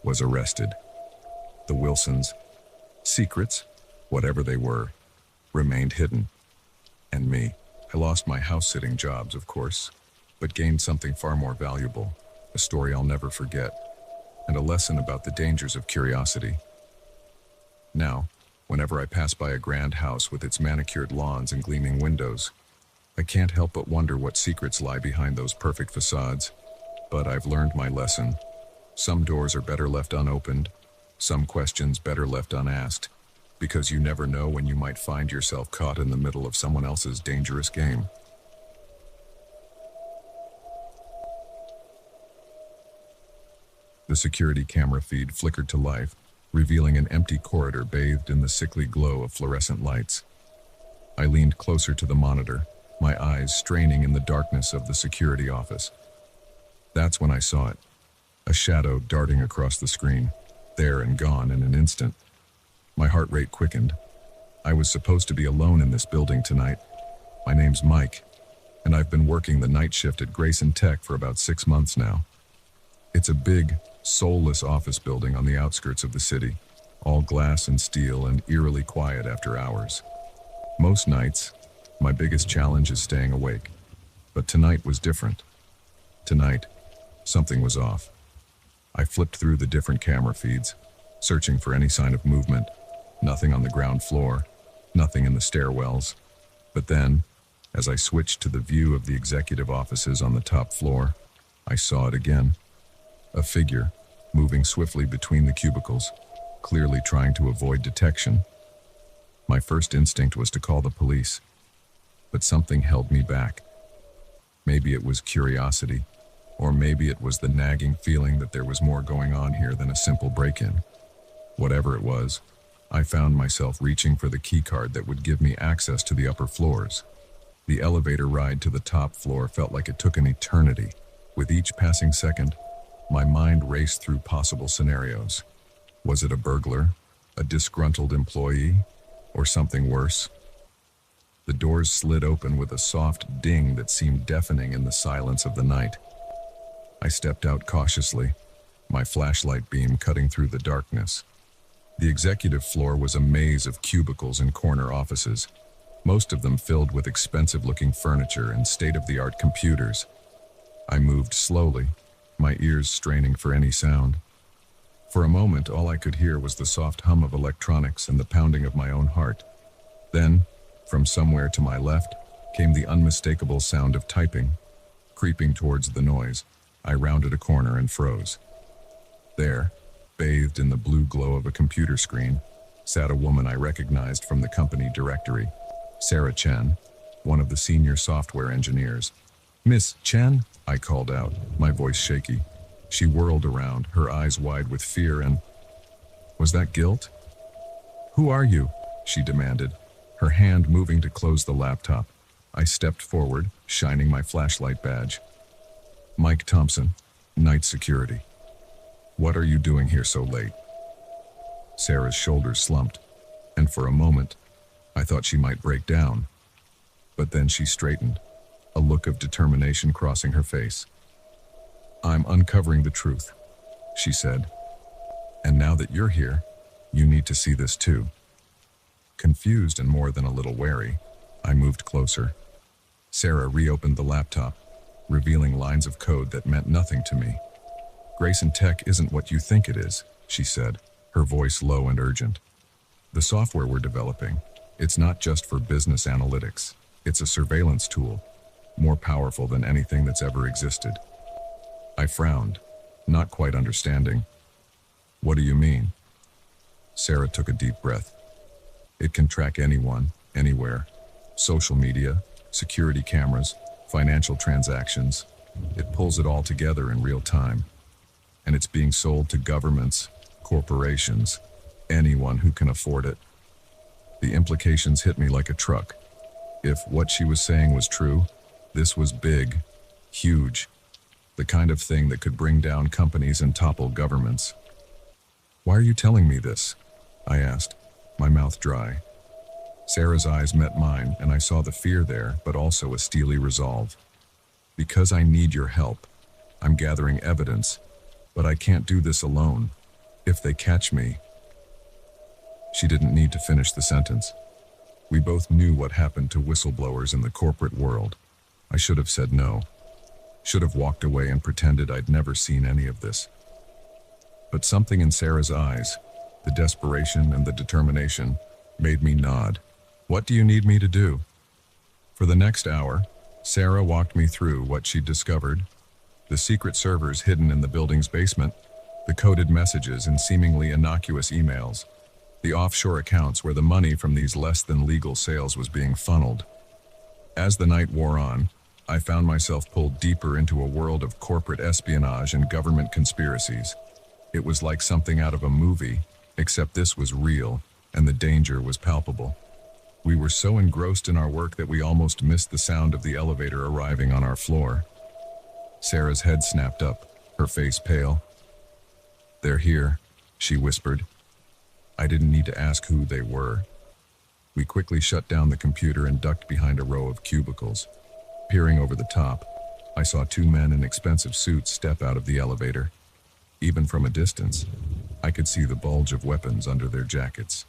Speaker 1: was arrested. The Wilsons' secrets, whatever they were, remained hidden. And me, I lost my house-sitting jobs, of course, but gained something far more valuable, a story I'll never forget, and a lesson about the dangers of curiosity. Now, whenever I pass by a grand house with its manicured lawns and gleaming windows, I can't help but wonder what secrets lie behind those perfect facades. But I've learned my lesson. Some doors are better left unopened, some questions better left unasked, because you never know when you might find yourself caught in the middle of someone else's dangerous game. The security camera feed flickered to life, revealing an empty corridor bathed in the sickly glow of fluorescent lights. I leaned closer to the monitor, my eyes straining in the darkness of the security office. That's when I saw it, a shadow darting across the screen, there and gone in an instant. My heart rate quickened. I was supposed to be alone in this building tonight. My name's Mike, and I've been working the night shift at Grayson Tech for about 6 months now. It's a big, soulless office building on the outskirts of the city, all glass and steel and eerily quiet after hours. Most nights, my biggest challenge is staying awake, but tonight was different. Tonight, something was off. I flipped through the different camera feeds, searching for any sign of movement. Nothing on the ground floor, nothing in the stairwells. But then, as I switched to the view of the executive offices on the top floor, I saw it again. A figure, moving swiftly between the cubicles, clearly trying to avoid detection. My first instinct was to call the police, but something held me back. Maybe it was curiosity, or maybe it was the nagging feeling that there was more going on here than a simple break-in. Whatever it was, I found myself reaching for the keycard that would give me access to the upper floors. The elevator ride to the top floor felt like it took an eternity. With each passing second, my mind raced through possible scenarios. Was it a burglar, a disgruntled employee, or something worse? The doors slid open with a soft ding that seemed deafening in the silence of the night. I stepped out cautiously, my flashlight beam cutting through the darkness. The executive floor was a maze of cubicles and corner offices, most of them filled with expensive-looking furniture and state-of-the-art computers. I moved slowly, my ears straining for any sound. For a moment, all I could hear was the soft hum of electronics and the pounding of my own heart. Then, from somewhere to my left, came the unmistakable sound of typing. Creeping towards the noise, I rounded a corner and froze. There, bathed in the blue glow of a computer screen, sat a woman I recognized from the company directory, Sarah Chen, one of the senior software engineers. "Miss Chen?" I called out, my voice shaky. She whirled around, her eyes wide with fear and... Was that guilt? "Who are you?" she demanded, her hand moving to close the laptop. I stepped forward, shining my flashlight badge. "Mike Thompson, Night Security. What are you doing here so late?" Sarah's shoulders slumped, and for a moment, I thought she might break down. But then she straightened, a look of determination crossing her face. "I'm uncovering the truth," she said. "And now that you're here, you need to see this too." Confused and more than a little wary, I moved closer. Sarah reopened the laptop, revealing lines of code that meant nothing to me. "Grayson Tech isn't what you think it is," she said, her voice low and urgent. "The software we're developing, it's not just for business analytics. It's a surveillance tool, more powerful than anything that's ever existed." I frowned, not quite understanding. "What do you mean?" Sarah took a deep breath. "It can track anyone, anywhere. Social media, security cameras, financial transactions. It pulls it all together in real time. And it's being sold to governments, corporations, anyone who can afford it." The implications hit me like a truck. If what she was saying was true, this was big, huge, the kind of thing that could bring down companies and topple governments. "Why are you telling me this?" I asked, my mouth dry. Sarah's eyes met mine, and I saw the fear there, but also a steely resolve. "Because I need your help. I'm gathering evidence, but I can't do this alone. If they catch me..." She didn't need to finish the sentence. We both knew what happened to whistleblowers in the corporate world. I should have said no. Should have walked away and pretended I'd never seen any of this. But something in Sarah's eyes, the desperation and the determination, made me nod. "What do you need me to do?" For the next hour, Sarah walked me through what she'd discovered, the secret servers hidden in the building's basement, The coded messages and seemingly innocuous emails, the offshore accounts where the money from these less-than-legal sales was being funneled. As the night wore on, I found myself pulled deeper into a world of corporate espionage and government conspiracies. It was like something out of a movie, except this was real, and the danger was palpable. We were so engrossed in our work that we almost missed the sound of the elevator arriving on our floor. Sarah's head snapped up, her face pale. "They're here," she whispered. I didn't need to ask who they were. We quickly shut down the computer and ducked behind a row of cubicles. Peering over the top, I saw two men in expensive suits step out of the elevator. Even from a distance, I could see the bulge of weapons under their jackets.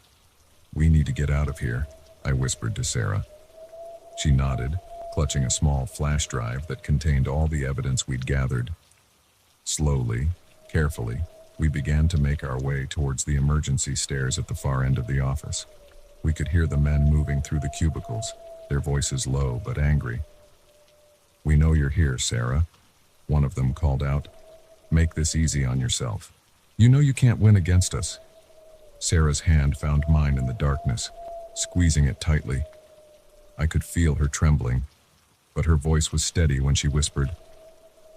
Speaker 1: "We need to get out of here," I whispered to Sarah. She nodded, clutching a small flash drive that contained all the evidence we'd gathered. Slowly, carefully, we began to make our way towards the emergency stairs at the far end of the office. We could hear the men moving through the cubicles, their voices low but angry. "We know you're here, Sarah," one of them called out. "Make this easy on yourself. You know you can't win against us." Sarah's hand found mine in the darkness, squeezing it tightly. I could feel her trembling, but her voice was steady when she whispered,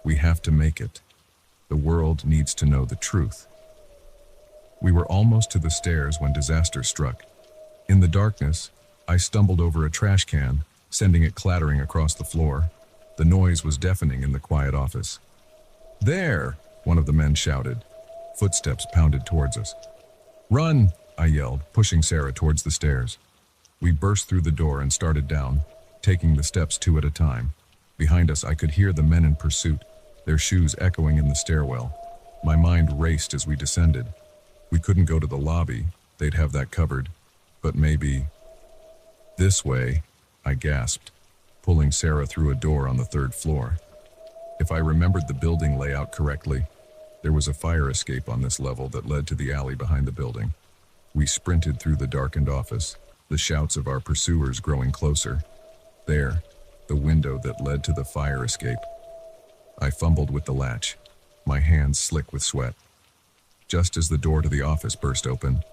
Speaker 1: "We have to make it. The world needs to know the truth." We were almost to the stairs when disaster struck. In the darkness, I stumbled over a trash can, sending it clattering across the floor. The noise was deafening in the quiet office. "There!" one of the men shouted. Footsteps pounded towards us. "Run!" I yelled, pushing Sarah towards the stairs. We burst through the door and started down, taking the steps two at a time. Behind us, I could hear the men in pursuit, their shoes echoing in the stairwell. My mind raced as we descended. We couldn't go to the lobby, they'd have that covered. But maybe... "This way," I gasped, pulling Sarah through a door on the third floor. If I remembered the building layout correctly, there was a fire escape on this level that led to the alley behind the building. We sprinted through the darkened office, the shouts of our pursuers growing closer. There, the window that led to the fire escape. I fumbled with the latch, my hands slick with sweat. Just as the door to the office burst open,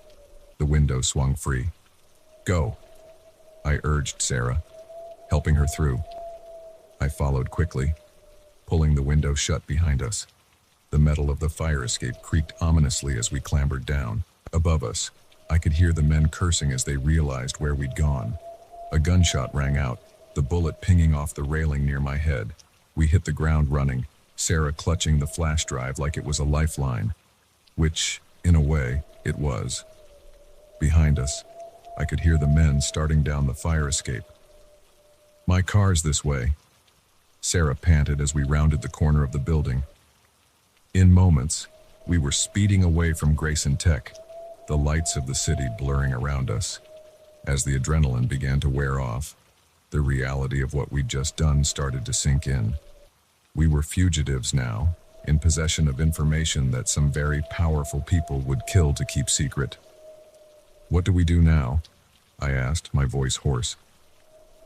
Speaker 1: the window swung free. "Go," I urged Sarah, helping her through. I followed quickly, pulling the window shut behind us. The metal of the fire escape creaked ominously as we clambered down. Above us, I could hear the men cursing as they realized where we'd gone. A gunshot rang out, the bullet pinging off the railing near my head. We hit the ground running, Sarah clutching the flash drive like it was a lifeline. Which, in a way, it was. Behind us, I could hear the men starting down the fire escape. "My car's this way," Sarah panted as we rounded the corner of the building. In moments, we were speeding away from Grayson Tech, the lights of the city blurring around us. As the adrenaline began to wear off, the reality of what we'd just done started to sink in. We were fugitives now, in possession of information that some very powerful people would kill to keep secret. "What do we do now?" I asked, my voice hoarse.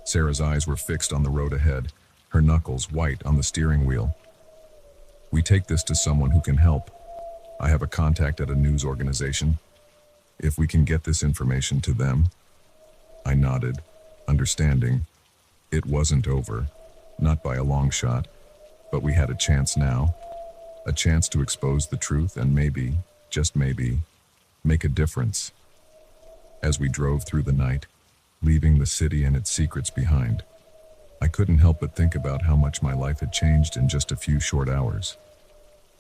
Speaker 1: Sarah's eyes were fixed on the road ahead, her knuckles white on the steering wheel. "We take this to someone who can help. I have a contact at a news organization. If we can get this information to them..." I nodded, understanding. It wasn't over, not by a long shot, but we had a chance now. A chance to expose the truth and maybe, just maybe, make a difference. As we drove through the night, leaving the city and its secrets behind, I couldn't help but think about how much my life had changed in just a few short hours.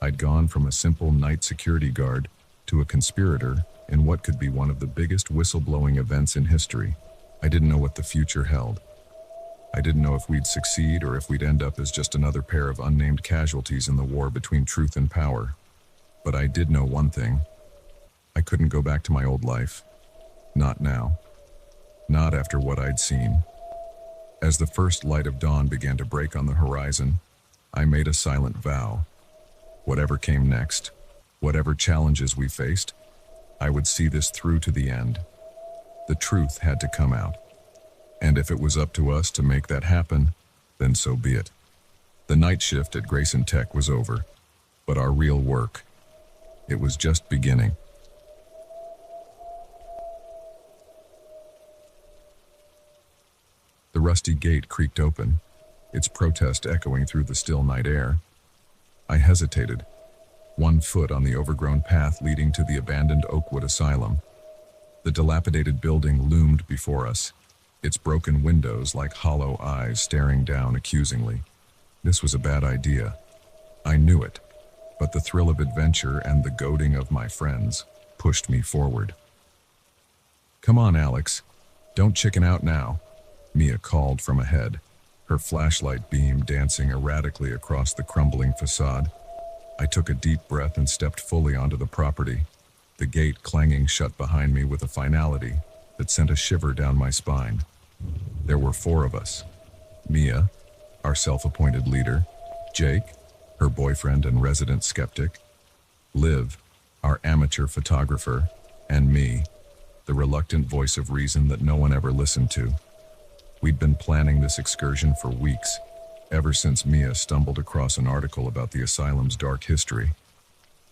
Speaker 1: I'd gone from a simple night security guard to a conspirator in what could be one of the biggest whistleblowing events in history. I didn't know what the future held. I didn't know if we'd succeed or if we'd end up as just another pair of unnamed casualties in the war between truth and power. But I did know one thing. I couldn't go back to my old life. Not now. Not after what I'd seen. As the first light of dawn began to break on the horizon, I made a silent vow. Whatever came next, whatever challenges we faced, I would see this through to the end. The truth had to come out. And if it was up to us to make that happen, then so be it. The night shift at Grayson Tech was over, but our real work, It was just beginning. The rusty gate creaked open, its protest echoing through the still night air. I hesitated, one foot on the overgrown path leading to the abandoned Oakwood Asylum. The dilapidated building loomed before us, its broken windows like hollow eyes staring down accusingly. This was a bad idea. I knew it, but the thrill of adventure and the goading of my friends pushed me forward. "Come on, Alex. Don't chicken out now," Mia called from ahead, her flashlight beam dancing erratically across the crumbling facade. I took a deep breath and stepped fully onto the property, the gate clanging shut behind me with a finality that sent a shiver down my spine. There were 4 of us: Mia, our self-appointed leader; Jake, her boyfriend and resident skeptic; Liv, our amateur photographer; and me, the reluctant voice of reason that no one ever listened to. We'd been planning this excursion for weeks, ever since Mia stumbled across an article about the asylum's dark history.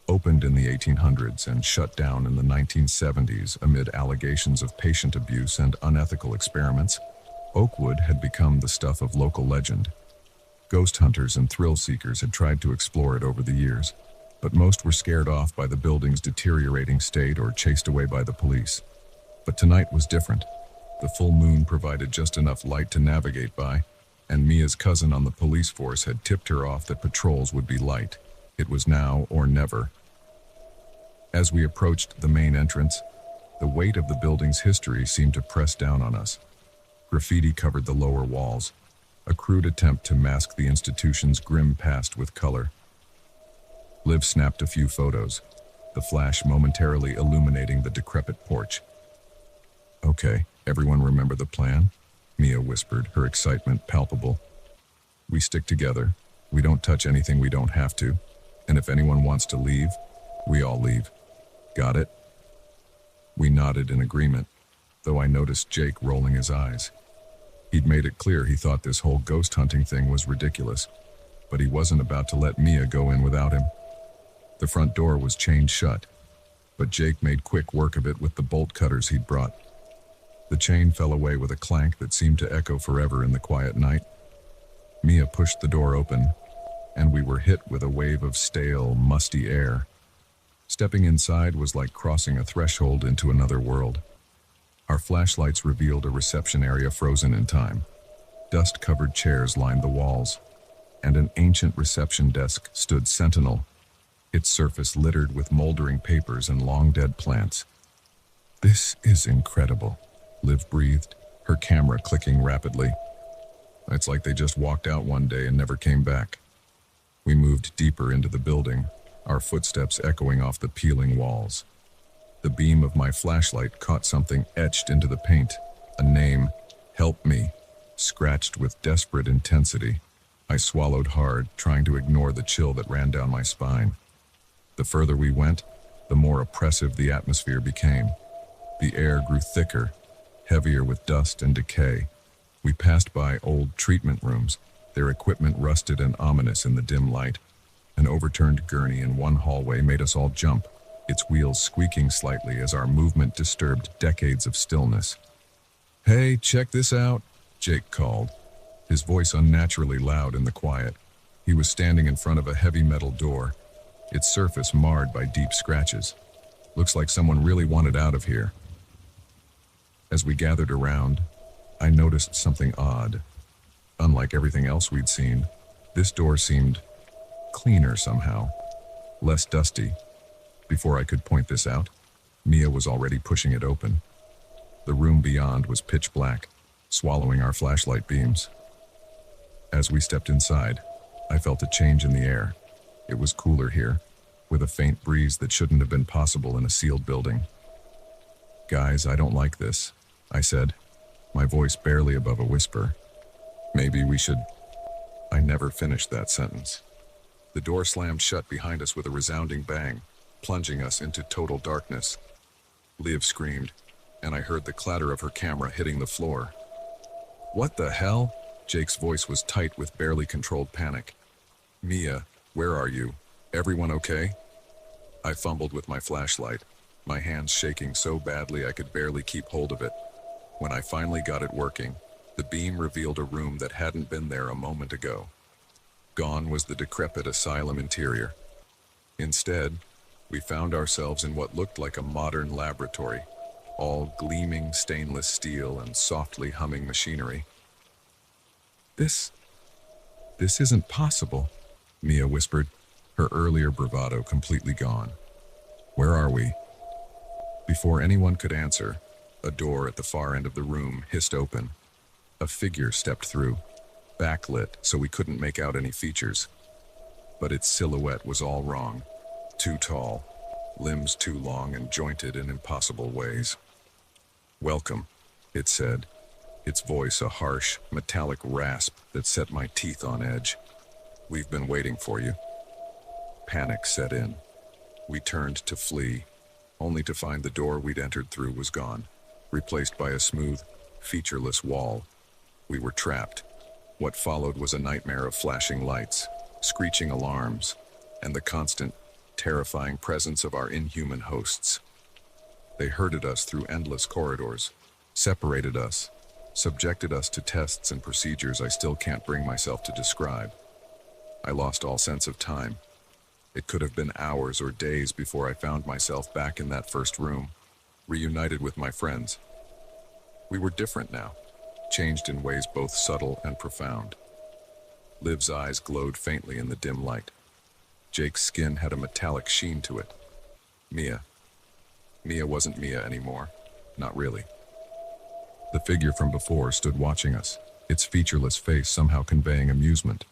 Speaker 1: Opened in the 1800s and shut down in the 1970s amid allegations of patient abuse and unethical experiments, Oakwood had become the stuff of local legend. Ghost hunters and thrill seekers had tried to explore it over the years, but most were scared off by the building's deteriorating state or chased away by the police. But tonight was different. The full moon provided just enough light to navigate by, and Mia's cousin on the police force had tipped her off that patrols would be light. It was now or never. As we approached the main entrance, the weight of the building's history seemed to press down on us. Graffiti covered the lower walls, a crude attempt to mask the institution's grim past with color. Liv snapped a few photos, the flash momentarily illuminating the decrepit porch. "Okay, everyone remember the plan?" Mia whispered, her excitement palpable. "We stick together, we don't touch anything we don't have to, and if anyone wants to leave, we all leave. Got it?" We nodded in agreement, though I noticed Jake rolling his eyes. He'd made it clear he thought this whole ghost hunting thing was ridiculous, but he wasn't about to let Mia go in without him. The front door was chained shut, but Jake made quick work of it with the bolt cutters he'd brought. The chain fell away with a clank that seemed to echo forever in the quiet night. Mia pushed the door open, and we were hit with a wave of stale, musty air. Stepping inside was like crossing a threshold into another world. Our flashlights revealed a reception area frozen in time. Dust-covered chairs lined the walls, and an ancient reception desk stood sentinel, its surface littered with moldering papers and long-dead plants. "This is incredible," Liv breathed, her camera clicking rapidly. "It's like they just walked out one day and never came back." We moved deeper into the building, our footsteps echoing off the peeling walls. The beam of my flashlight caught something etched into the paint, a name, "Help Me," scratched with desperate intensity. I swallowed hard, trying to ignore the chill that ran down my spine. The further we went, the more oppressive the atmosphere became. The air grew thicker, heavier with dust and decay. We passed by old treatment rooms, their equipment rusted and ominous in the dim light. An overturned gurney in one hallway made us all jump, its wheels squeaking slightly as our movement disturbed decades of stillness. "Hey, check this out," Jake called, his voice unnaturally loud in the quiet. He was standing in front of a heavy metal door, its surface marred by deep scratches. "Looks like someone really wanted out of here." As we gathered around, I noticed something odd. Unlike everything else we'd seen, this door seemed cleaner somehow, less dusty. Before I could point this out, Mia was already pushing it open. The room beyond was pitch black, swallowing our flashlight beams. As we stepped inside, I felt a change in the air. It was cooler here, with a faint breeze that shouldn't have been possible in a sealed building. "Guys, I don't like this," I said, my voice barely above a whisper. "Maybe we should—" I never finished that sentence. The door slammed shut behind us with a resounding bang, plunging us into total darkness. Liv screamed, and I heard the clatter of her camera hitting the floor. "What the hell?" Jake's voice was tight with barely controlled panic. "Mia, where are you? Everyone okay?" I fumbled with my flashlight, my hands shaking so badly I could barely keep hold of it. When I finally got it working, the beam revealed a room that hadn't been there a moment ago. Gone was the decrepit asylum interior. Instead, we found ourselves in what looked like a modern laboratory, all gleaming stainless steel and softly humming machinery. This isn't possible, Mia whispered, her earlier bravado completely gone. Where are we? Before anyone could answer, a door at the far end of the room hissed open. A figure stepped through, backlit so we couldn't make out any features. But its silhouette was all wrong. Too tall, limbs too long and jointed in impossible ways. Welcome, it said, its voice a harsh, metallic rasp that set my teeth on edge. We've been waiting for you. Panic set in. We turned to flee, only to find the door we'd entered through was gone, replaced by a smooth, featureless wall. We were trapped. What followed was a nightmare of flashing lights, screeching alarms, and the constant, terrifying presence of our inhuman hosts. They herded us through endless corridors, separated us, subjected us to tests and procedures I still can't bring myself to describe. I lost all sense of time. It could have been hours or days before I found myself back in that first room, reunited with my friends. We were different now, changed in ways both subtle and profound. Liv's eyes glowed faintly in the dim light. Jake's skin had a metallic sheen to it. Mia wasn't Mia anymore. Not really. The figure from before stood watching us, its featureless face somehow conveying amusement.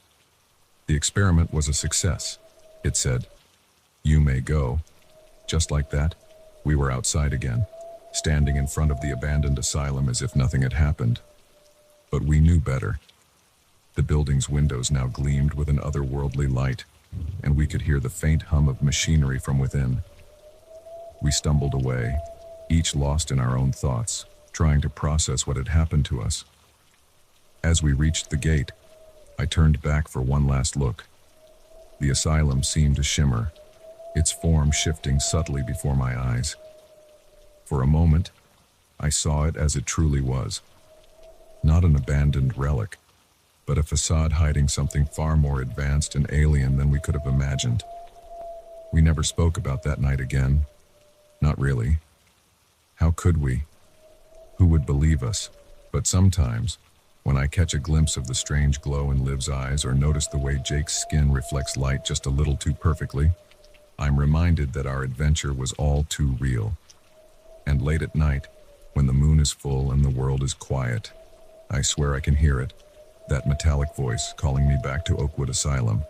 Speaker 1: The experiment was a success, it said. You may go. Just like that, we were outside again, standing in front of the abandoned asylum as if nothing had happened. But we knew better. The building's windows now gleamed with an otherworldly light, and we could hear the faint hum of machinery from within. We stumbled away, each lost in our own thoughts, trying to process what had happened to us. As we reached the gate, I turned back for one last look. The asylum seemed to shimmer, its form shifting subtly before my eyes. For a moment, I saw it as it truly was. Not an abandoned relic, but a facade hiding something far more advanced and alien than we could have imagined. We never spoke about that night again. Not really. How could we? Who would believe us? But sometimes, when I catch a glimpse of the strange glow in Liv's eyes or notice the way Jake's skin reflects light just a little too perfectly, I'm reminded that our adventure was all too real. And late at night, when the moon is full and the world is quiet, I swear I can hear it, that metallic voice calling me back to Oakwood Asylum,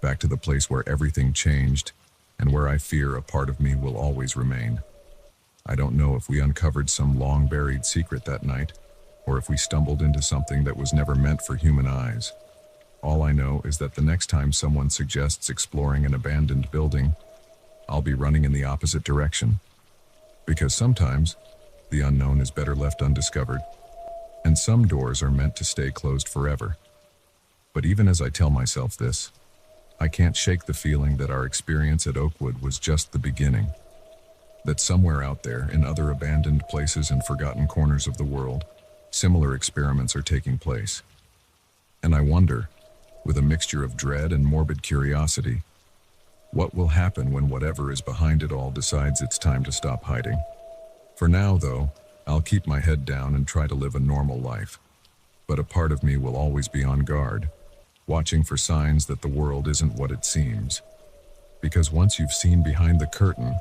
Speaker 1: back to the place where everything changed and where I fear a part of me will always remain. I don't know if we uncovered some long-buried secret that night, or if we stumbled into something that was never meant for human eyes. All I know is that the next time someone suggests exploring an abandoned building, I'll be running in the opposite direction. Because sometimes, the unknown is better left undiscovered, and some doors are meant to stay closed forever. But even as I tell myself this, I can't shake the feeling that our experience at Oakwood was just the beginning. That somewhere out there, in other abandoned places and forgotten corners of the world, similar experiments are taking place. And I wonder, with a mixture of dread and morbid curiosity, what will happen when whatever is behind it all decides it's time to stop hiding. For now, though, I'll keep my head down and try to live a normal life. But a part of me will always be on guard, watching for signs that the world isn't what it seems. Because once you've seen behind the curtain,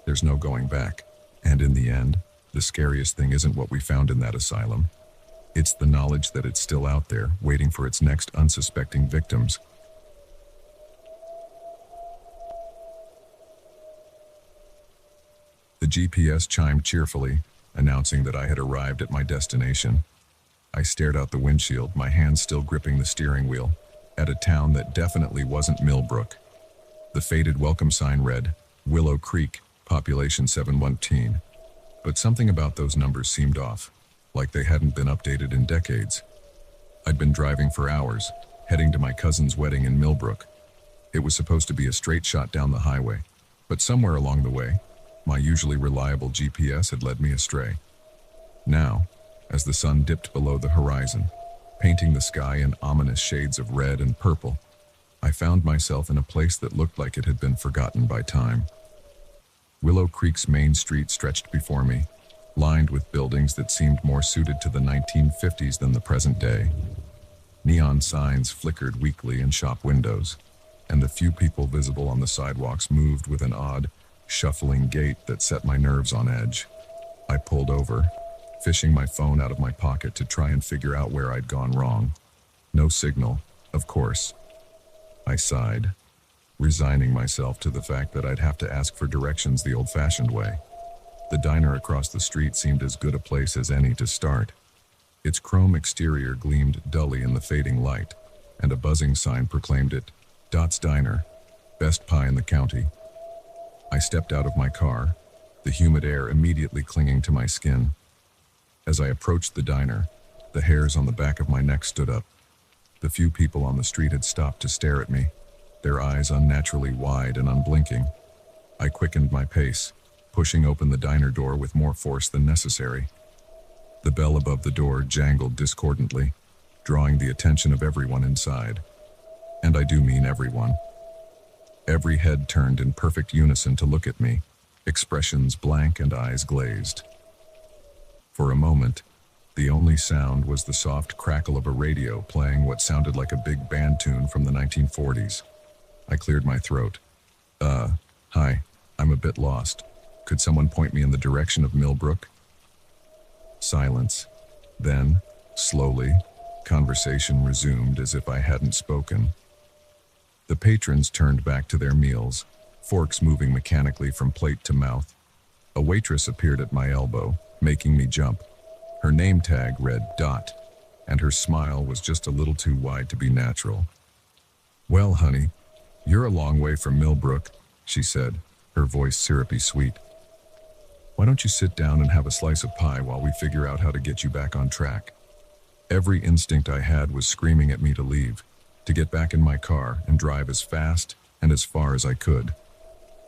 Speaker 1: there's no going back. And in the end, the scariest thing isn't what we found in that asylum. It's the knowledge that it's still out there, waiting for its next unsuspecting victims. The GPS chimed cheerfully, announcing that I had arrived at my destination. I stared out the windshield, my hands still gripping the steering wheel, at a town that definitely wasn't Millbrook. The faded welcome sign read, Willow Creek, population 719. But something about those numbers seemed off, like they hadn't been updated in decades. I'd been driving for hours, heading to my cousin's wedding in Millbrook. It was supposed to be a straight shot down the highway, But somewhere along the way, my usually reliable GPS had led me astray. Now, as the sun dipped below the horizon, painting the sky in ominous shades of red and purple, I found myself in a place that looked like it had been forgotten by time. Willow Creek's main street stretched before me, lined with buildings that seemed more suited to the 1950s than the present day. Neon signs flickered weakly in shop windows, and the few people visible on the sidewalks moved with an odd, shuffling gait that set my nerves on edge. I pulled over, fishing my phone out of my pocket to try and figure out where I'd gone wrong. No signal, of course. I sighed, resigning myself to the fact that I'd have to ask for directions the old-fashioned way. The diner across the street seemed as good a place as any to start. Its chrome exterior gleamed dully in the fading light, and a buzzing sign proclaimed it Dot's Diner, best pie in the county. I stepped out of my car, the humid air immediately clinging to my skin. As I approached the diner, the hairs on the back of my neck stood up. The few people on the street had stopped to stare at me, their eyes unnaturally wide and unblinking. I quickened my pace, pushing open the diner door with more force than necessary. The bell above the door jangled discordantly, drawing the attention of everyone inside. And I do mean everyone. Every head turned in perfect unison to look at me, expressions blank and eyes glazed. For a moment, the only sound was the soft crackle of a radio playing what sounded like a big band tune from the 1940s. I cleared my throat. Hi, I'm a bit lost. Could someone point me in the direction of Millbrook? Silence. Then, slowly, conversation resumed as if I hadn't spoken. The patrons turned back to their meals, forks moving mechanically from plate to mouth. A waitress appeared at my elbow, making me jump. Her name tag read Dot, and her smile was just a little too wide to be natural. "Well, honey, you're a long way from Millbrook," she said, her voice syrupy sweet. "Why don't you sit down and have a slice of pie while we figure out how to get you back on track?" Every instinct I had was screaming at me to leave, to get back in my car and drive as fast and as far as I could.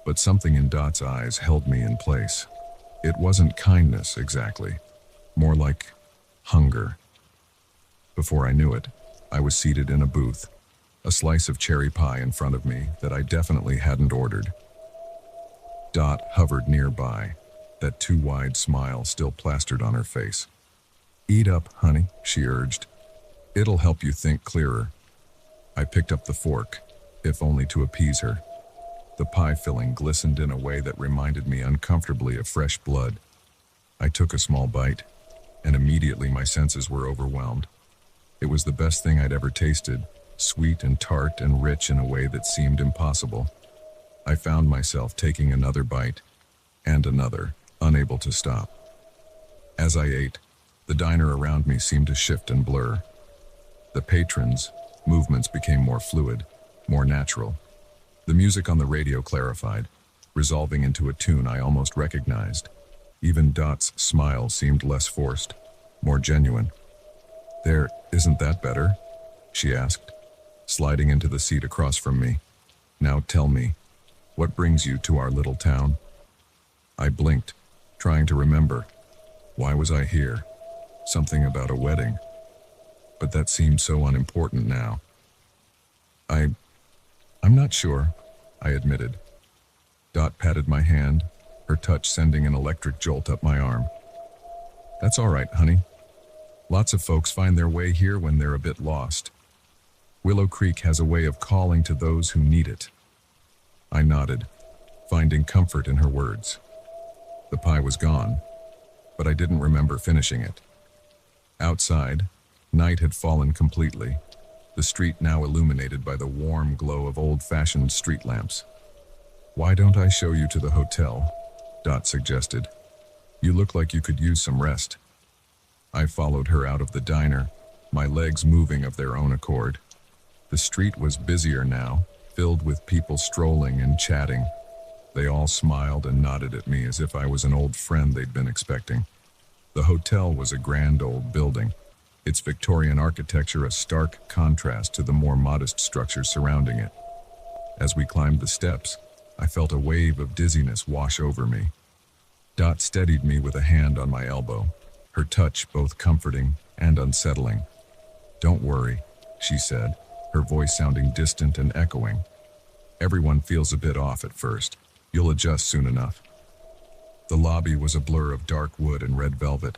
Speaker 1: But something in Dot's eyes held me in place. It wasn't kindness, exactly. More like hunger. Before I knew it, I was seated in a booth, a slice of cherry pie in front of me that I definitely hadn't ordered. Dot hovered nearby, that too wide smile still plastered on her face. "Eat up, honey," she urged. "It'll help you think clearer." I picked up the fork, if only to appease her. The pie filling glistened in a way that reminded me uncomfortably of fresh blood. I took a small bite, and immediately my senses were overwhelmed. It was the best thing I'd ever tasted, sweet and tart and rich in a way that seemed impossible. I found myself taking another bite, and another, unable to stop. As I ate, the diner around me seemed to shift and blur. The patrons' movements became more fluid, more natural. The music on the radio clarified, resolving into a tune I almost recognized. Even Dot's smile seemed less forced, more genuine. "There, isn't that better?" she asked, sliding into the seat across from me. "Now tell me, what brings you to our little town?" I blinked, trying to remember. Why was I here? Something about a wedding. But that seemed so unimportant now. I'm not sure," I admitted. Dot patted my hand, her touch sending an electric jolt up my arm. "That's all right, honey. Lots of folks find their way here when they're a bit lost. Willow Creek has a way of calling to those who need it." I nodded, finding comfort in her words. The pie was gone, but I didn't remember finishing it. Outside, night had fallen completely, the street now illuminated by the warm glow of old-fashioned street lamps. "Why don't I show you to the hotel?" Dot suggested. "You look like you could use some rest." I followed her out of the diner, my legs moving of their own accord. The street was busier now, filled with people strolling and chatting. They all smiled and nodded at me as if I was an old friend they'd been expecting. The hotel was a grand old building, its Victorian architecture a stark contrast to the more modest structures surrounding it. As we climbed the steps, I felt a wave of dizziness wash over me. Dot steadied me with a hand on my elbow, her touch both comforting and unsettling. "Don't worry," she said, her voice sounding distant and echoing. "Everyone feels a bit off at first. You'll adjust soon enough." The lobby was a blur of dark wood and red velvet.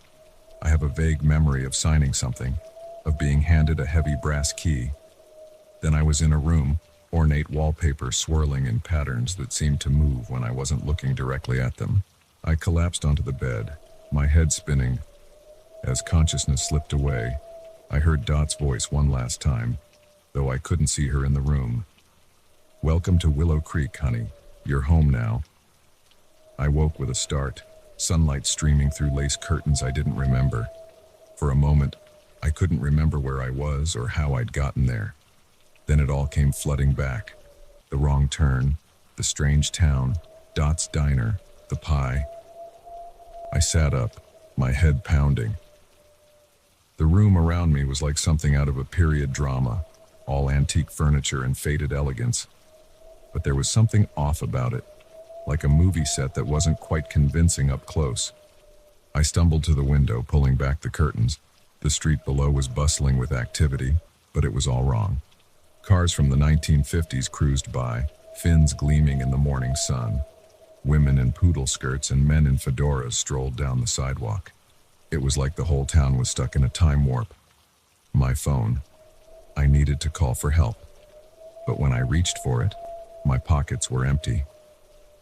Speaker 1: I have a vague memory of signing something, of being handed a heavy brass key. Then I was in a room, ornate wallpaper swirling in patterns that seemed to move when I wasn't looking directly at them. I collapsed onto the bed, my head spinning. As consciousness slipped away, I heard Dot's voice one last time, though I couldn't see her in the room. "Welcome to Willow Creek, honey. You're home now." I woke with a start, sunlight streaming through lace curtains I didn't remember. For a moment, I couldn't remember where I was or how I'd gotten there. Then it all came flooding back. The wrong turn, the strange town, Dot's diner, the pie. I sat up, my head pounding. The room around me was like something out of a period drama, all antique furniture and faded elegance. But there was something off about it, like a movie set that wasn't quite convincing up close. I stumbled to the window, pulling back the curtains. The street below was bustling with activity, but it was all wrong. Cars from the 1950s cruised by, fins gleaming in the morning sun. Women in poodle skirts and men in fedoras strolled down the sidewalk. It was like the whole town was stuck in a time warp. My phone. I needed to call for help. But when I reached for it, my pockets were empty.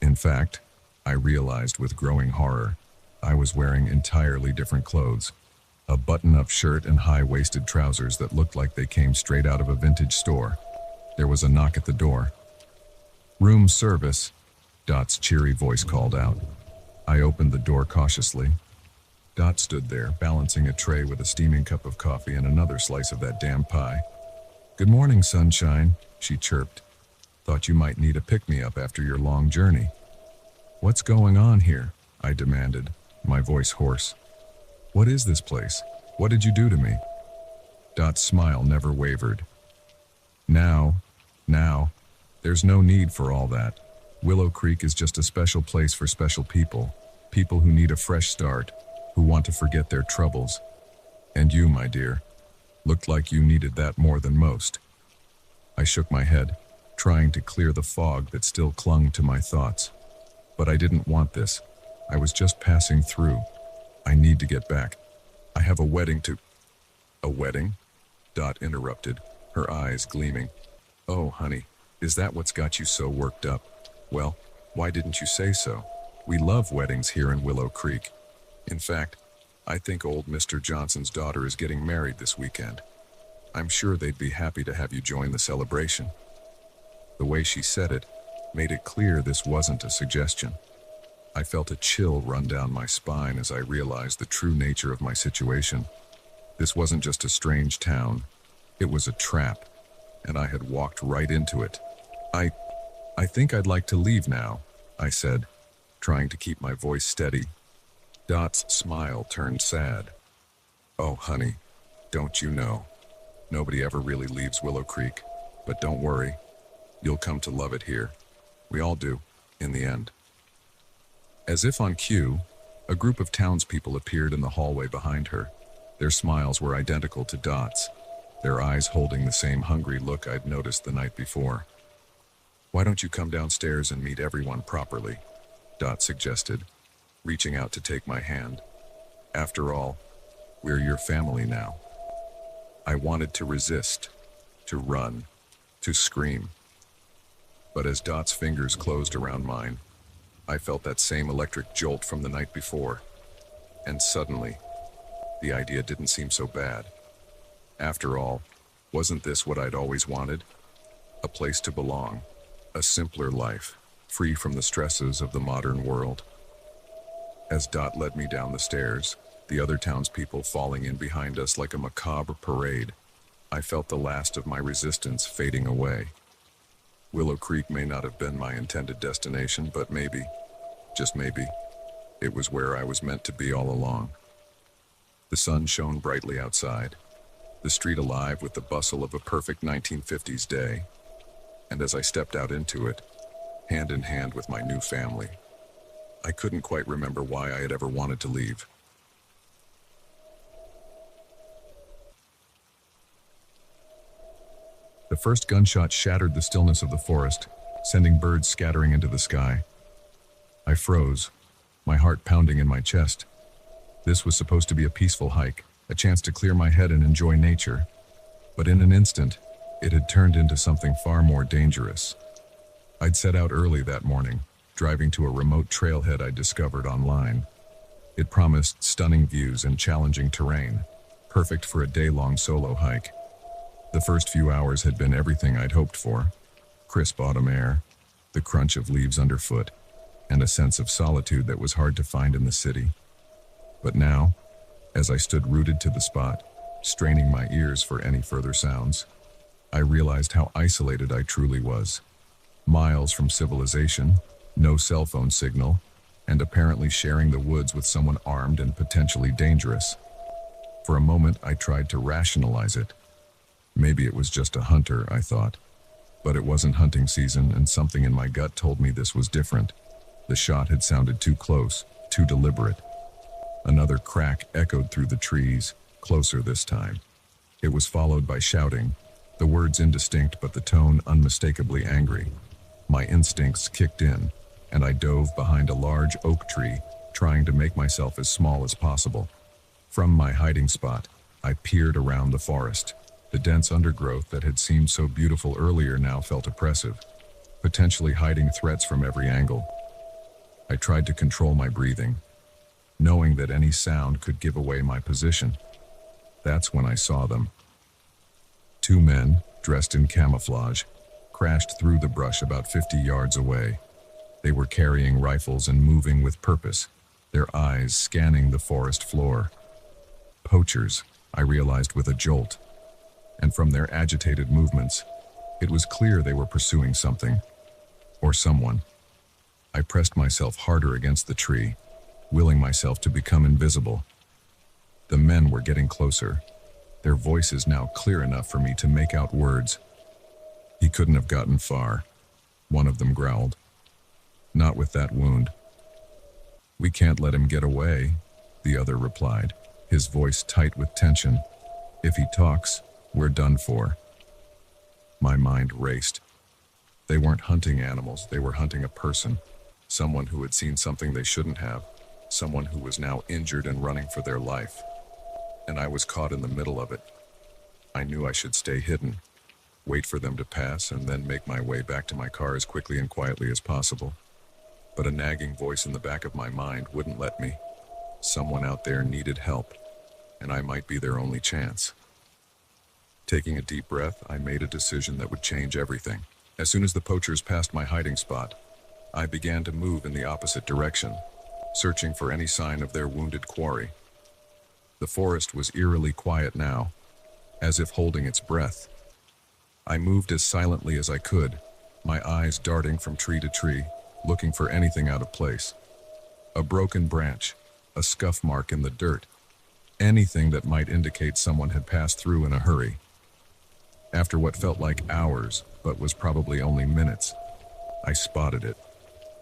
Speaker 1: In fact, I realized with growing horror, I was wearing entirely different clothes. A button-up shirt and high-waisted trousers that looked like they came straight out of a vintage store. There was a knock at the door. "Room service," Dot's cheery voice called out. I opened the door cautiously. Dot stood there, balancing a tray with a steaming cup of coffee and another slice of that damn pie. "Good morning, sunshine," she chirped. "Thought you might need a pick-me-up after your long journey." "What's going on here?" I demanded, my voice hoarse. "What is this place? What did you do to me?" Dot's smile never wavered. Now, there's no need for all that. Willow Creek is just a special place for special people. People who need a fresh start, who want to forget their troubles. And you, my dear, looked like you needed that more than most. I shook my head, trying to clear the fog that still clung to my thoughts. But I didn't want this. I was just passing through. I need to get back. I have a wedding to... "A wedding?" Dot interrupted, her eyes gleaming. "Oh, honey, is that what's got you so worked up? Well, why didn't you say so? We love weddings here in Willow Creek. In fact, I think old Mr. Johnson's daughter is getting married this weekend. I'm sure they'd be happy to have you join the celebration." The way she said it made it clear this wasn't a suggestion. I felt a chill run down my spine as I realized the true nature of my situation. This wasn't just a strange town. It was a trap, and I had walked right into it. I think I'd like to leave now," I said, trying to keep my voice steady. Dot's smile turned sad. "Oh, honey, don't you know? Nobody ever really leaves Willow Creek, but don't worry. You'll come to love it here. We all do, in the end." As if on cue, a group of townspeople appeared in the hallway behind her. Their smiles were identical to Dot's, their eyes holding the same hungry look I'd noticed the night before. "Why don't you come downstairs and meet everyone properly?" Dot suggested, reaching out to take my hand. "After all, we're your family now." I wanted to resist, to run, to scream. But as Dot's fingers closed around mine, I felt that same electric jolt from the night before. And suddenly, the idea didn't seem so bad. After all, wasn't this what I'd always wanted? A place to belong, a simpler life, free from the stresses of the modern world. As Dot led me down the stairs, the other townspeople falling in behind us like a macabre parade, I felt the last of my resistance fading away. Willow Creek may not have been my intended destination, but maybe, just maybe, it was where I was meant to be all along. The sun shone brightly outside, the street alive with the bustle of a perfect 1950s day. And as I stepped out into it, hand in hand with my new family. I couldn't quite remember why I had ever wanted to leave. The first gunshot shattered the stillness of the forest, sending birds scattering into the sky. I froze, my heart pounding in my chest. This was supposed to be a peaceful hike, a chance to clear my head and enjoy nature. But in an instant, it had turned into something far more dangerous. I'd set out early that morning, driving to a remote trailhead I'd discovered online. It promised stunning views and challenging terrain, perfect for a day-long solo hike. The first few hours had been everything I'd hoped for. Crisp autumn air, the crunch of leaves underfoot, and a sense of solitude that was hard to find in the city. But now, as I stood rooted to the spot, straining my ears for any further sounds, I realized how isolated I truly was. Miles from civilization, no cell phone signal, and apparently sharing the woods with someone armed and potentially dangerous. For a moment, I tried to rationalize it. Maybe it was just a hunter, I thought. But it wasn't hunting season, and something in my gut told me this was different. The shot had sounded too close, too deliberate. Another crack echoed through the trees, closer this time. It was followed by shouting, the words indistinct but the tone unmistakably angry. My instincts kicked in, and I dove behind a large oak tree, trying to make myself as small as possible. From my hiding spot, I peered around the forest. The dense undergrowth that had seemed so beautiful earlier now felt oppressive, potentially hiding threats from every angle. I tried to control my breathing, knowing that any sound could give away my position. That's when I saw them. Two men, dressed in camouflage, crashed through the brush about 50 yards away. They were carrying rifles and moving with purpose, their eyes scanning the forest floor. Poachers, I realized with a jolt. And from their agitated movements, it was clear they were pursuing something, or someone. I pressed myself harder against the tree, willing myself to become invisible. The men were getting closer, their voices now clear enough for me to make out words. He couldn't have gotten far, one of them growled. Not with that wound. We can't let him get away, the other replied, his voice tight with tension. If he talks, we're done for. My mind raced. They weren't hunting animals, they were hunting a person. Someone who had seen something they shouldn't have. Someone who was now injured and running for their life. And I was caught in the middle of it. I knew I should stay hidden, wait for them to pass, and then make my way back to my car as quickly and quietly as possible. But a nagging voice in the back of my mind wouldn't let me. Someone out there needed help, and I might be their only chance. Taking a deep breath, I made a decision that would change everything. As soon as the poachers passed my hiding spot, I began to move in the opposite direction, searching for any sign of their wounded quarry. The forest was eerily quiet now, as if holding its breath. I moved as silently as I could, my eyes darting from tree to tree, looking for anything out of place. A broken branch, a scuff mark in the dirt, anything that might indicate someone had passed through in a hurry. After what felt like hours, but was probably only minutes, I spotted it.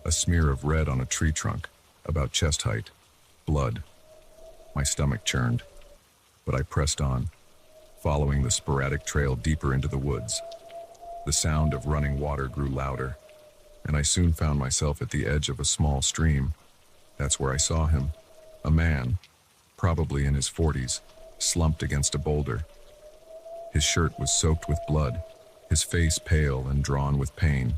Speaker 1: A smear of red on a tree trunk, about chest height. Blood. My stomach churned, but I pressed on, following the sporadic trail deeper into the woods. The sound of running water grew louder, and I soon found myself at the edge of a small stream. That's where I saw him. A man, probably in his 40s, slumped against a boulder. His shirt was soaked with blood, his face pale and drawn with pain.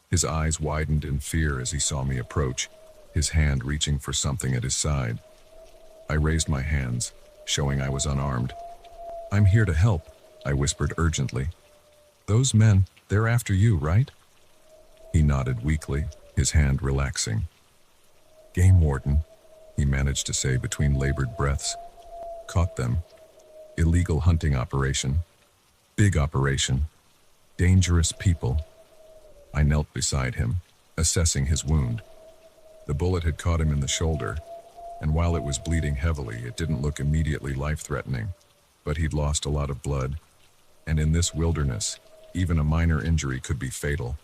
Speaker 1: His eyes widened in fear as he saw me approach, his hand reaching for something at his side. I raised my hands, showing I was unarmed. "I'm here to help," I whispered urgently. "Those men, they're after you, right?" He nodded weakly, his hand relaxing. "Game warden," he managed to say between labored breaths. "Caught them. Illegal hunting operation. Big operation. Dangerous people." I knelt beside him, assessing his wound. The bullet had caught him in the shoulder, and while it was bleeding heavily, it didn't look immediately life-threatening. But he'd lost a lot of blood, and in this wilderness, even a minor injury could be fatal.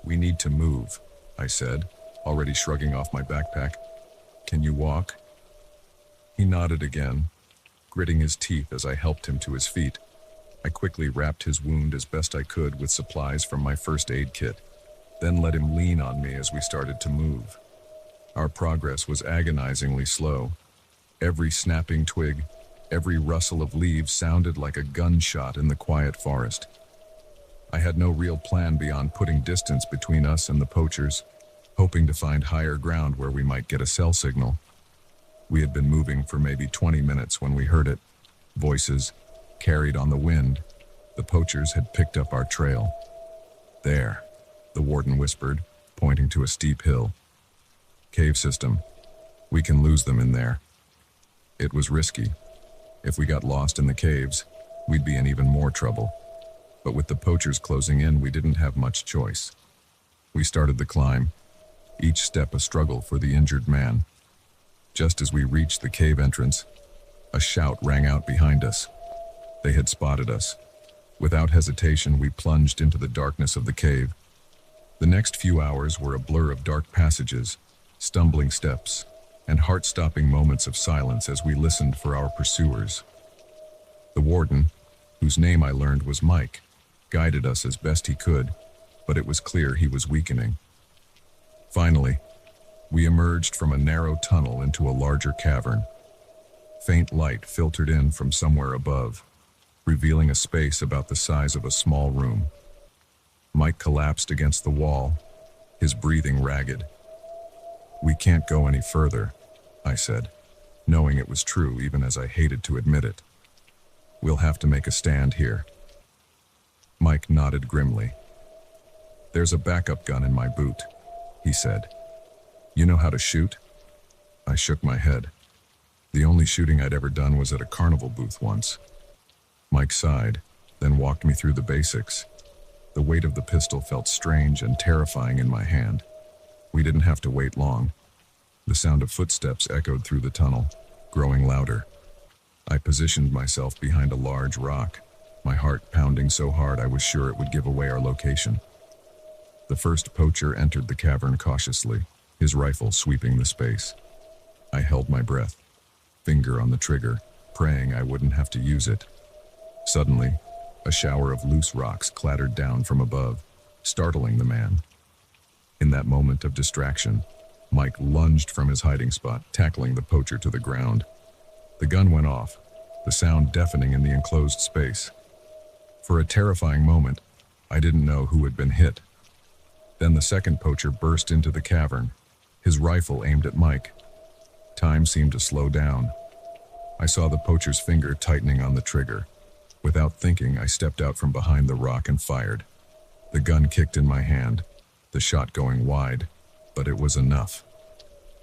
Speaker 1: We need to move, I said, already shrugging off my backpack. Can you walk? He nodded again, gritting his teeth as I helped him to his feet. I quickly wrapped his wound as best I could with supplies from my first aid kit, then let him lean on me as we started to move. Our progress was agonizingly slow. Every snapping twig, every rustle of leaves sounded like a gunshot in the quiet forest. I had no real plan beyond putting distance between us and the poachers, hoping to find higher ground where we might get a cell signal. We had been moving for maybe 20 minutes when we heard it. Voices, carried on the wind. The poachers had picked up our trail. There, the warden whispered, pointing to a steep hill. Cave system. We can lose them in there. It was risky. If we got lost in the caves, we'd be in even more trouble. But with the poachers closing in, we didn't have much choice. We started the climb, each step a struggle for the injured man. Just as we reached the cave entrance, a shout rang out behind us. They had spotted us. Without hesitation, we plunged into the darkness of the cave. The next few hours were a blur of dark passages, stumbling steps, and heart-stopping moments of silence as we listened for our pursuers. The warden, whose name I learned was Mike, guided us as best he could, but it was clear he was weakening. Finally, we emerged from a narrow tunnel into a larger cavern. Faint light filtered in from somewhere above, revealing a space about the size of a small room. Mike collapsed against the wall, his breathing ragged. "We can't go any further," I said, knowing it was true even as I hated to admit it. "We'll have to make a stand here." Mike nodded grimly. "There's a backup gun in my boot," he said. "You know how to shoot?" I shook my head. The only shooting I'd ever done was at a carnival booth once. Mike sighed, then walked me through the basics. The weight of the pistol felt strange and terrifying in my hand. We didn't have to wait long. The sound of footsteps echoed through the tunnel, growing louder. I positioned myself behind a large rock, my heart pounding so hard I was sure it would give away our location. The first poacher entered the cavern cautiously, his rifle sweeping the space. I held my breath, finger on the trigger, praying I wouldn't have to use it. Suddenly, a shower of loose rocks clattered down from above, startling the man. In that moment of distraction, Mike lunged from his hiding spot, tackling the poacher to the ground. The gun went off, the sound deafening in the enclosed space. For a terrifying moment, I didn't know who had been hit. Then the second poacher burst into the cavern, his rifle aimed at Mike. Time seemed to slow down. I saw the poacher's finger tightening on the trigger. Without thinking, I stepped out from behind the rock and fired. The gun kicked in my hand, the shot going wide, but it was enough.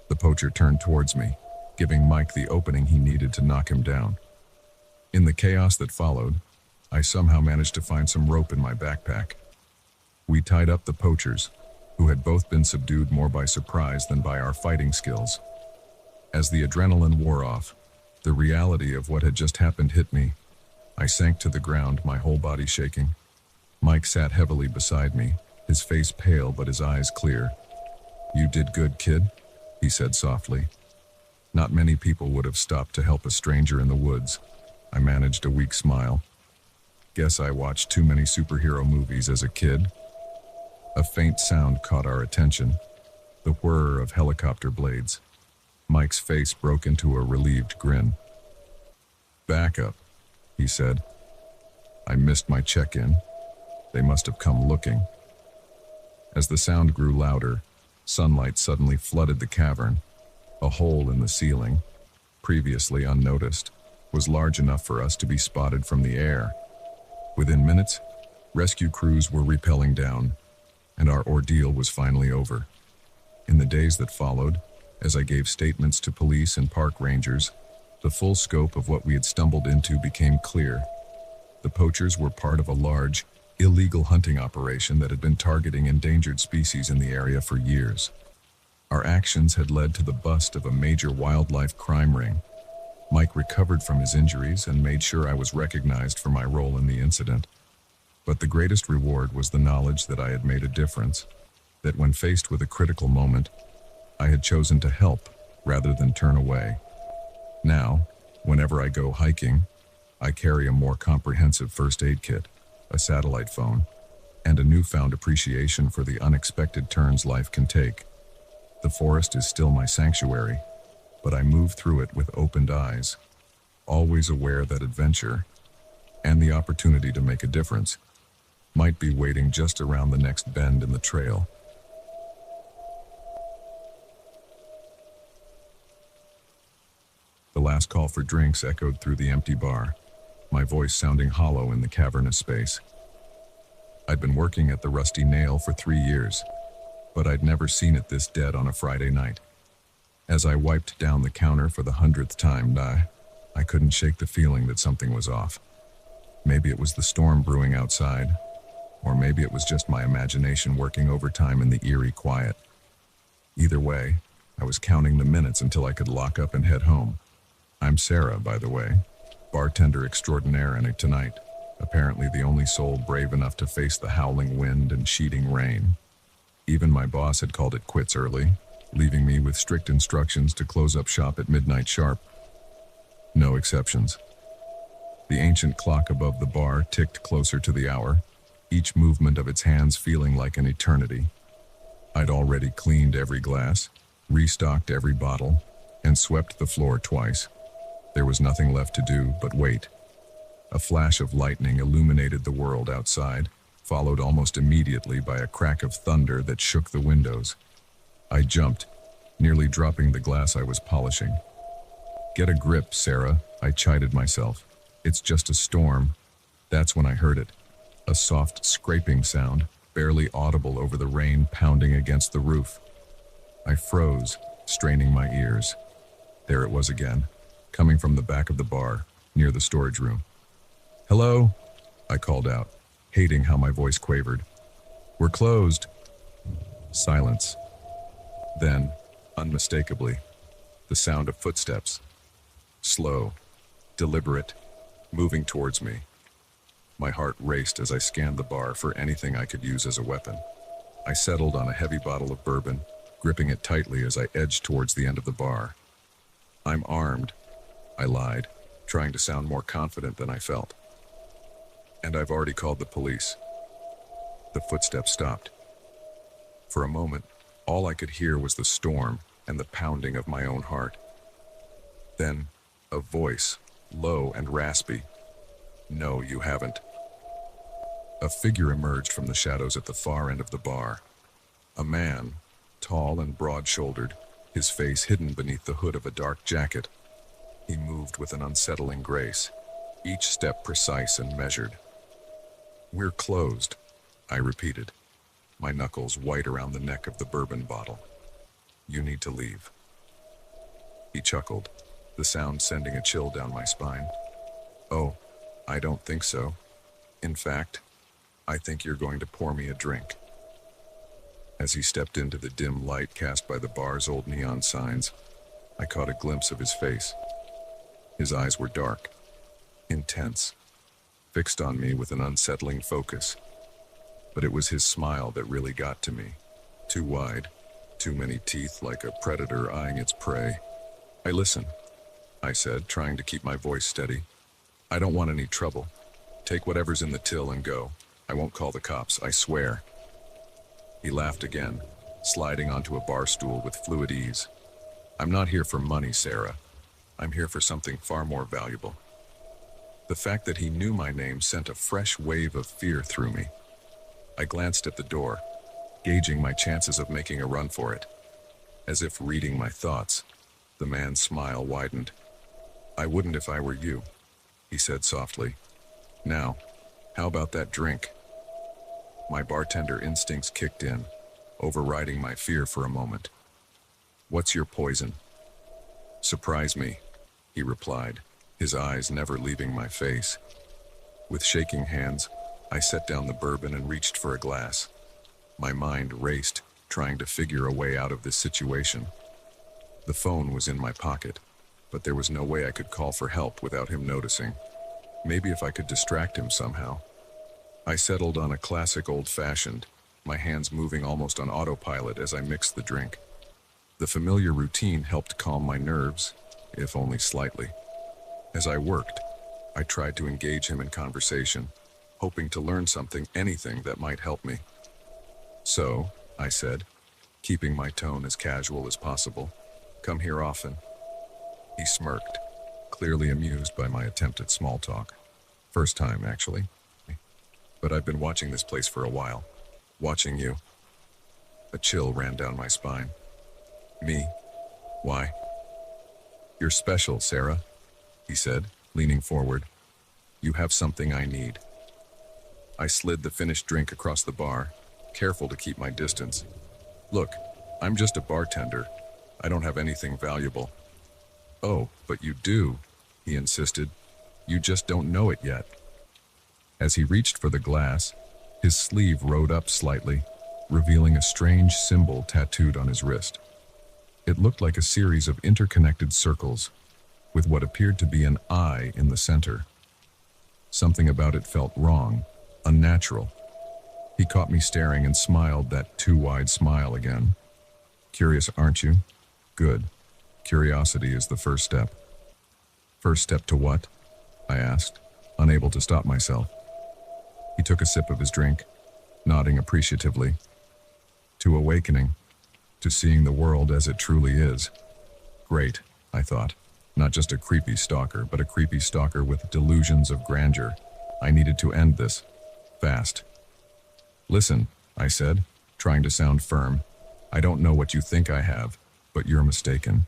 Speaker 1: The poacher turned towards me, giving Mike the opening he needed to knock him down. In the chaos that followed, I somehow managed to find some rope in my backpack. We tied up the poachers, who had both been subdued more by surprise than by our fighting skills. As the adrenaline wore off, the reality of what had just happened hit me. I sank to the ground, my whole body shaking. Mike sat heavily beside me, his face pale but his eyes clear. "You did good, kid," he said softly. Not many people would have stopped to help a stranger in the woods. I managed a weak smile. Guess I watched too many superhero movies as a kid. A faint sound caught our attention, the whir of helicopter blades. Mike's face broke into a relieved grin. "Back up," he said. I missed my check-in. They must have come looking. As the sound grew louder, sunlight suddenly flooded the cavern. A hole in the ceiling, previously unnoticed, was large enough for us to be spotted from the air. Within minutes, rescue crews were rappelling down, and our ordeal was finally over. In the days that followed, as I gave statements to police and park rangers, the full scope of what we had stumbled into became clear. The poachers were part of a large, illegal hunting operation that had been targeting endangered species in the area for years. Our actions had led to the bust of a major wildlife crime ring. Mike recovered from his injuries and made sure I was recognized for my role in the incident. But the greatest reward was the knowledge that I had made a difference. that when faced with a critical moment, I had chosen to help rather than turn away. Now, whenever I go hiking, I carry a more comprehensive first aid kit, a satellite phone, and a newfound appreciation for the unexpected turns life can take. The forest is still my sanctuary, but I move through it with opened eyes, always aware that adventure, and the opportunity to make a difference, might be waiting just around the next bend in the trail. The last call for drinks echoed through the empty bar, my voice sounding hollow in the cavernous space. I'd been working at the Rusty Nail for 3 years, but I'd never seen it this dead on a Friday night. As I wiped down the counter for the 100th time, I couldn't shake the feeling that something was off. Maybe it was the storm brewing outside, or maybe it was just my imagination working overtime in the eerie quiet. Either way, I was counting the minutes until I could lock up and head home. I'm Sarah, by the way, bartender extraordinaire and tonight, apparently the only soul brave enough to face the howling wind and sheeting rain. Even my boss had called it quits early, leaving me with strict instructions to close up shop at midnight sharp. No exceptions. The ancient clock above the bar ticked closer to the hour, each movement of its hands feeling like an eternity. I'd already cleaned every glass, restocked every bottle, and swept the floor twice. There was nothing left to do but wait. A flash of lightning illuminated the world outside, followed almost immediately by a crack of thunder that shook the windows. I jumped, nearly dropping the glass I was polishing. "Get a grip, Sarah," I chided myself. "It's just a storm." That's when I heard it. A soft scraping sound, barely audible over the rain pounding against the roof. I froze, straining my ears. There it was again, coming from the back of the bar, near the storage room. "Hello?" I called out, hating how my voice quavered. "We're closed." Silence. Then, unmistakably, the sound of footsteps. Slow, deliberate, moving towards me. My heart raced as I scanned the bar for anything I could use as a weapon. I settled on a heavy bottle of bourbon, gripping it tightly as I edged towards the end of the bar. "I'm armed," I lied, trying to sound more confident than I felt. "And I've already called the police." The footsteps stopped. For a moment, all I could hear was the storm and the pounding of my own heart. Then, a voice, low and raspy. "No, you haven't." A figure emerged from the shadows at the far end of the bar. A man, tall and broad-shouldered, his face hidden beneath the hood of a dark jacket. He moved with an unsettling grace, each step precise and measured. "We're closed," I repeated, my knuckles white around the neck of the bourbon bottle. "You need to leave." He chuckled, the sound sending a chill down my spine. "Oh, I don't think so. In fact, I think you're going to pour me a drink." As he stepped into the dim light cast by the bar's old neon signs, I caught a glimpse of his face. His eyes were dark, intense, fixed on me with an unsettling focus. But it was his smile that really got to me. Too wide, too many teeth like a predator eyeing its prey. "Listen," I said, trying to keep my voice steady. "I don't want any trouble. Take whatever's in the till and go. I won't call the cops, I swear." He laughed again, sliding onto a bar stool with fluid ease. "I'm not here for money, Sarah. I'm here for something far more valuable." The fact that he knew my name sent a fresh wave of fear through me. I glanced at the door, gauging my chances of making a run for it. As if reading my thoughts, the man's smile widened. "I wouldn't if I were you," he said softly. "Now, how about that drink?" My bartender instincts kicked in, overriding my fear for a moment. "What's your poison?" "Surprise me," he replied, his eyes never leaving my face. With shaking hands, I set down the bourbon and reached for a glass. My mind raced, trying to figure a way out of this situation. The phone was in my pocket, but there was no way I could call for help without him noticing. Maybe if I could distract him somehow. I settled on a classic old-fashioned, my hands moving almost on autopilot as I mixed the drink. The familiar routine helped calm my nerves, if only slightly. As I worked, I tried to engage him in conversation, hoping to learn something, anything that might help me. "So," I said, keeping my tone as casual as possible, "come here often?" He smirked, clearly amused by my attempt at small talk. "First time, actually. But I've been watching this place for a while. Watching you." A chill ran down my spine. "Me? Why?" "You're special, Sarah," he said, leaning forward. "You have something I need." I slid the finished drink across the bar, careful to keep my distance. "Look, I'm just a bartender. I don't have anything valuable." "Oh, but you do," he insisted. "You just don't know it yet." As he reached for the glass, his sleeve rode up slightly, revealing a strange symbol tattooed on his wrist. It looked like a series of interconnected circles, with what appeared to be an eye in the center. Something about it felt wrong, unnatural. He caught me staring and smiled that too-wide smile again. "Curious, aren't you? Good. Curiosity is the first step." "First step to what?" I asked, unable to stop myself. He took a sip of his drink, nodding appreciatively. "To awakening, to seeing the world as it truly is." Great, I thought. Not just a creepy stalker, but a creepy stalker with delusions of grandeur. I needed to end this. Fast. "Listen," I said, trying to sound firm. "I don't know what you think I have, but you're mistaken.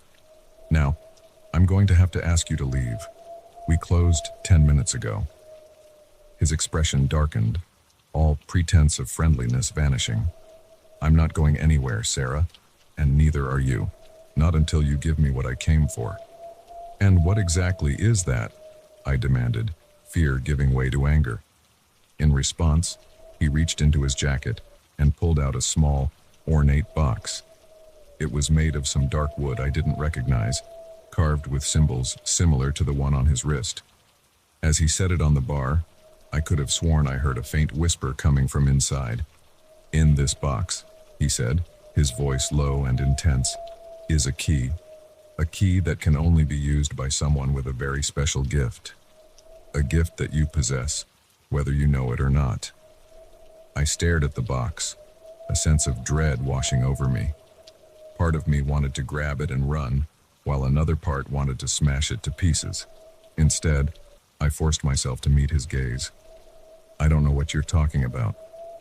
Speaker 1: Now, I'm going to have to ask you to leave. We closed 10 minutes ago." His expression darkened, all pretense of friendliness vanishing. "I'm not going anywhere, Sarah, and neither are you. Not until you give me what I came for." "And what exactly is that?" I demanded, fear giving way to anger. In response, he reached into his jacket and pulled out a small, ornate box. It was made of some dark wood I didn't recognize, carved with symbols similar to the one on his wrist. As he set it on the bar, I could have sworn I heard a faint whisper coming from inside. "In this box," he said, his voice low and intense, "is a key. A key that can only be used by someone with a very special gift. A gift that you possess, whether you know it or not." I stared at the box, a sense of dread washing over me. Part of me wanted to grab it and run, while another part wanted to smash it to pieces. Instead, I forced myself to meet his gaze. "I don't know what you're talking about,"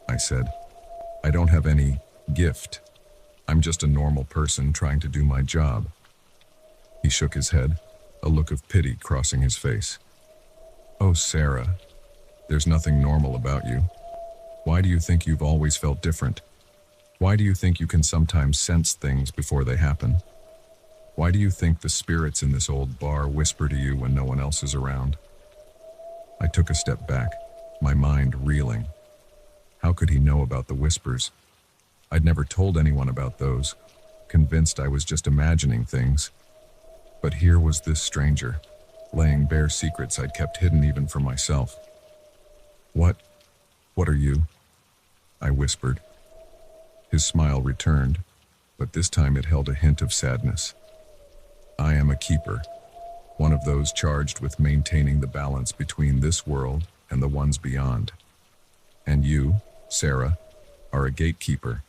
Speaker 1: I said. "I don't have any gift. I'm just a normal person trying to do my job." He shook his head, a look of pity crossing his face. "Oh, Sarah, there's nothing normal about you. Why do you think you've always felt different? Why do you think you can sometimes sense things before they happen? Why do you think the spirits in this old bar whisper to you when no one else is around?" I took a step back, my mind reeling. How could he know about the whispers? I'd never told anyone about those, convinced I was just imagining things. But here was this stranger, laying bare secrets I'd kept hidden even from myself. What are you?" I whispered. His smile returned, but this time it held a hint of sadness. "I am a keeper, one of those charged with maintaining the balance between this world and the ones beyond. And you, Sarah, are a gatekeeper,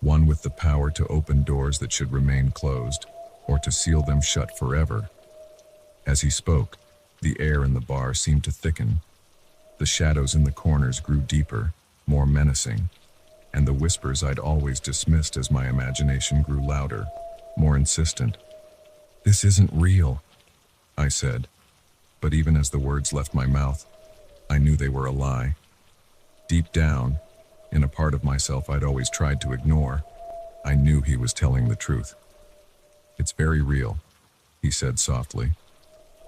Speaker 1: one with the power to open doors that should remain closed, or to seal them shut forever." As he spoke, the air in the bar seemed to thicken. The shadows in the corners grew deeper, more menacing, and the whispers I'd always dismissed as my imagination grew louder, more insistent. "This isn't real," I said, but even as the words left my mouth, I knew they were a lie. Deep down, in a part of myself I'd always tried to ignore, I knew he was telling the truth. "It's very real," he said softly,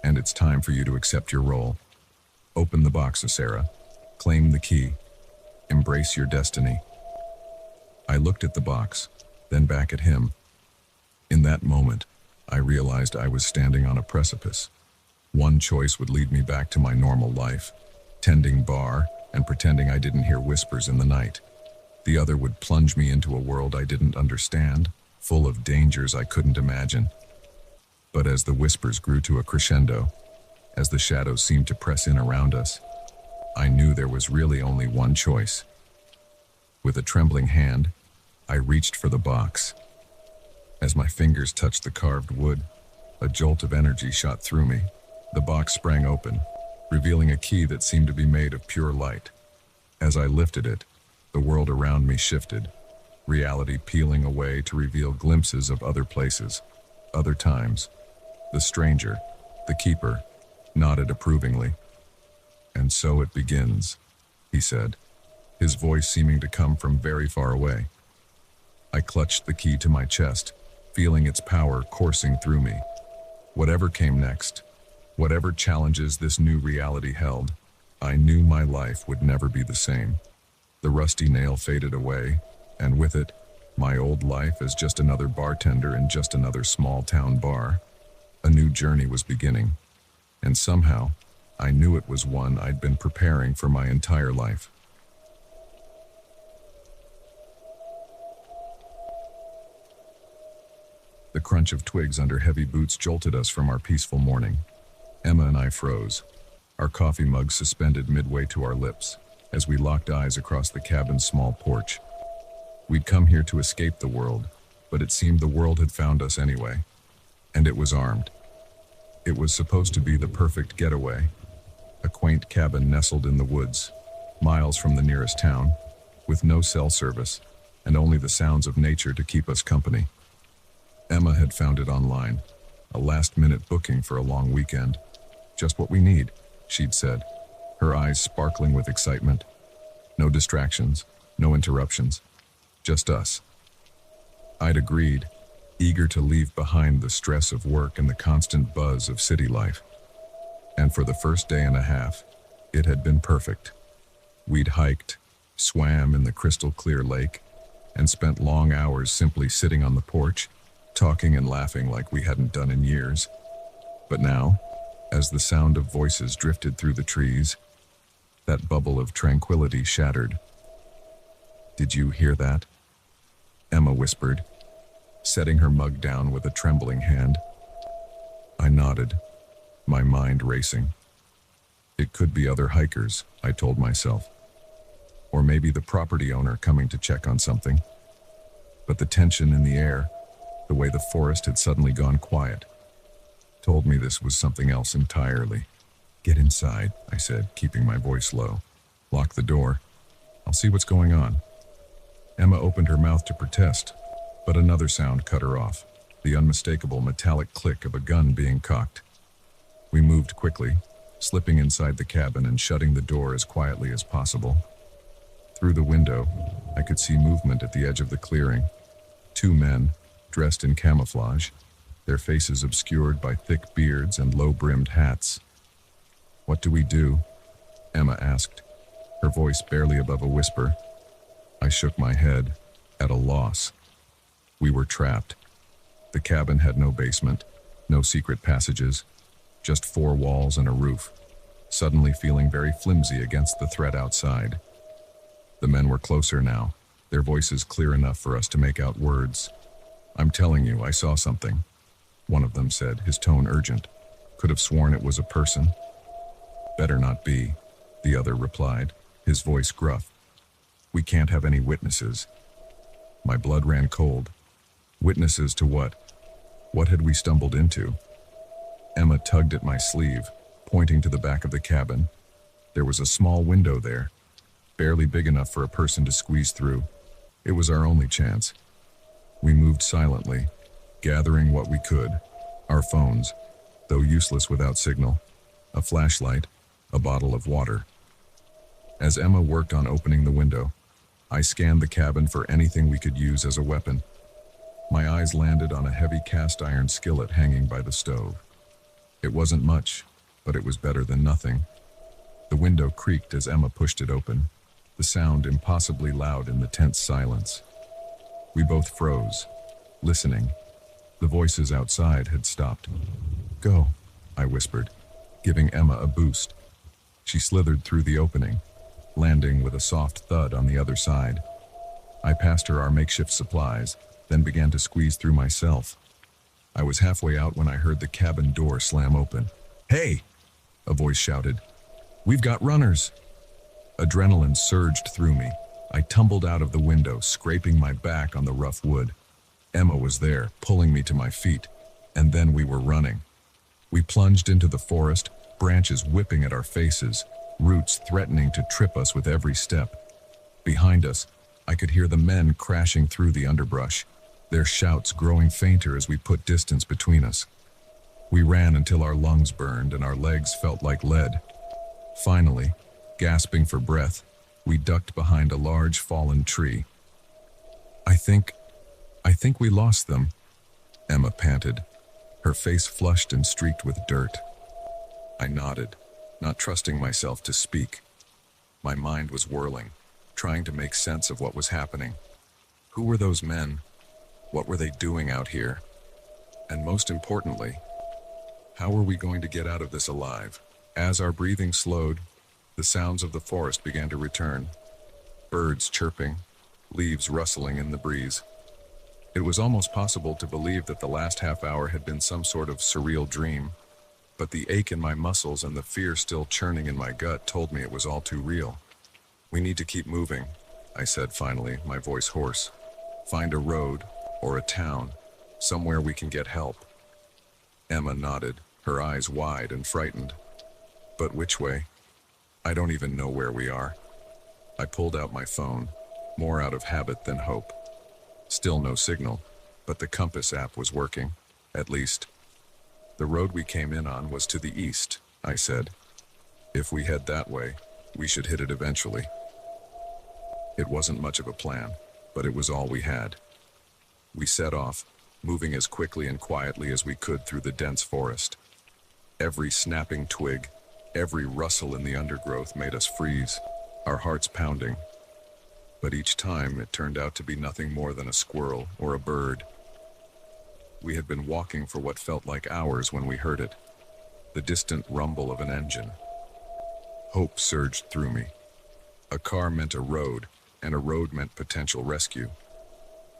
Speaker 1: "and it's time for you to accept your role. Open the box, Sarah. Claim the key. Embrace your destiny." I looked at the box, then back at him. In that moment, I realized I was standing on a precipice. One choice would lead me back to my normal life, tending bar and pretending I didn't hear whispers in the night. The other would plunge me into a world I didn't understand, full of dangers I couldn't imagine. But as the whispers grew to a crescendo, as the shadows seemed to press in around us, I knew there was really only one choice. With a trembling hand, I reached for the box. As my fingers touched the carved wood, a jolt of energy shot through me. The box sprang open, revealing a key that seemed to be made of pure light. As I lifted it, the world around me shifted, reality peeling away to reveal glimpses of other places, other times. The stranger, the keeper, nodded approvingly. "And so it begins," he said, his voice seeming to come from very far away. I clutched the key to my chest, feeling its power coursing through me. Whatever came next, whatever challenges this new reality held, I knew my life would never be the same. The rusty nail faded away, and with it, my old life as just another bartender in just another small-town bar. A new journey was beginning, and somehow, I knew it was one I'd been preparing for my entire life. The crunch of twigs under heavy boots jolted us from our peaceful morning. Emma and I froze, our coffee mugs suspended midway to our lips, as we locked eyes across the cabin's small porch. We'd come here to escape the world, but it seemed the world had found us anyway. And it was armed. It was supposed to be the perfect getaway. A quaint cabin nestled in the woods, miles from the nearest town, with no cell service, and only the sounds of nature to keep us company. Emma had found it online, a last-minute booking for a long weekend. "Just what we need," she'd said, her eyes sparkling with excitement. No distractions, no interruptions, just us. I'd agreed, eager to leave behind the stress of work and the constant buzz of city life. And for the first day and a half, it had been perfect. We'd hiked, swam in the crystal-clear lake, and spent long hours simply sitting on the porch, talking and laughing like we hadn't done in years. But now, as the sound of voices drifted through the trees, that bubble of tranquility shattered. "Did you hear that?" Emma whispered, setting her mug down with a trembling hand. I nodded, my mind racing. It could be other hikers, I told myself. Or maybe the property owner coming to check on something. But the tension in the air, the way the forest had suddenly gone quiet, told me this was something else entirely. "Get inside," I said, keeping my voice low. "Lock the door. I'll see what's going on." Emma opened her mouth to protest, but another sound cut her off, the unmistakable metallic click of a gun being cocked. We moved quickly, slipping inside the cabin and shutting the door as quietly as possible. Through the window, I could see movement at the edge of the clearing. 2 men, dressed in camouflage, their faces obscured by thick beards and low-brimmed hats. "What do we do?" Emma asked, her voice barely above a whisper. I shook my head, at a loss. We were trapped. The cabin had no basement, no secret passages, just 4 walls and a roof, suddenly feeling very flimsy against the threat outside. The men were closer now, their voices clear enough for us to make out words. "I'm telling you, I saw something," one of them said, his tone urgent. "Could have sworn it was a person." "Better not be," the other replied, his voice gruff. "We can't have any witnesses." My blood ran cold. Witnesses to what? What had we stumbled into? Emma tugged at my sleeve, pointing to the back of the cabin. There was a small window there, barely big enough for a person to squeeze through. It was our only chance. We moved silently, gathering what we could. Our phones, though useless without signal, a flashlight, a bottle of water. As Emma worked on opening the window, I scanned the cabin for anything we could use as a weapon. My eyes landed on a heavy cast-iron skillet hanging by the stove. It wasn't much, but it was better than nothing. The window creaked as Emma pushed it open, the sound impossibly loud in the tense silence. We both froze, listening. The voices outside had stopped. "Go," I whispered, giving Emma a boost. She slithered through the opening, landing with a soft thud on the other side. I passed her our makeshift supplies, then began to squeeze through myself. I was halfway out when I heard the cabin door slam open. "Hey!" a voice shouted. "We've got runners!" Adrenaline surged through me. I tumbled out of the window, scraping my back on the rough wood. Emma was there, pulling me to my feet, and then we were running. We plunged into the forest, branches whipping at our faces, roots threatening to trip us with every step. Behind us, I could hear the men crashing through the underbrush, their shouts growing fainter as we put distance between us. We ran until our lungs burned and our legs felt like lead. Finally, gasping for breath, we ducked behind a large fallen tree. I think we lost them," Emma panted, her face flushed and streaked with dirt. I nodded, not trusting myself to speak. My mind was whirling, trying to make sense of what was happening. Who were those men? What were they doing out here? And most importantly, how were we going to get out of this alive? As our breathing slowed, the sounds of the forest began to return. Birds chirping, leaves rustling in the breeze. It was almost possible to believe that the last half hour had been some sort of surreal dream, but the ache in my muscles and the fear still churning in my gut told me it was all too real. "We need to keep moving," I said finally, my voice hoarse. "Find a road, or a town, somewhere we can get help." Emma nodded, her eyes wide and frightened. "But which way? I don't even know where we are." I pulled out my phone, more out of habit than hope. Still no signal, but the compass app was working, at least. "The road we came in on was to the east," I said. "If we head that way, we should hit it eventually." It wasn't much of a plan, but it was all we had. We set off, moving as quickly and quietly as we could through the dense forest. Every snapping twig, every rustle in the undergrowth made us freeze, our hearts pounding. But each time it turned out to be nothing more than a squirrel or a bird. We had been walking for what felt like hours when we heard it, the distant rumble of an engine. Hope surged through me. A car meant a road, and a road meant potential rescue.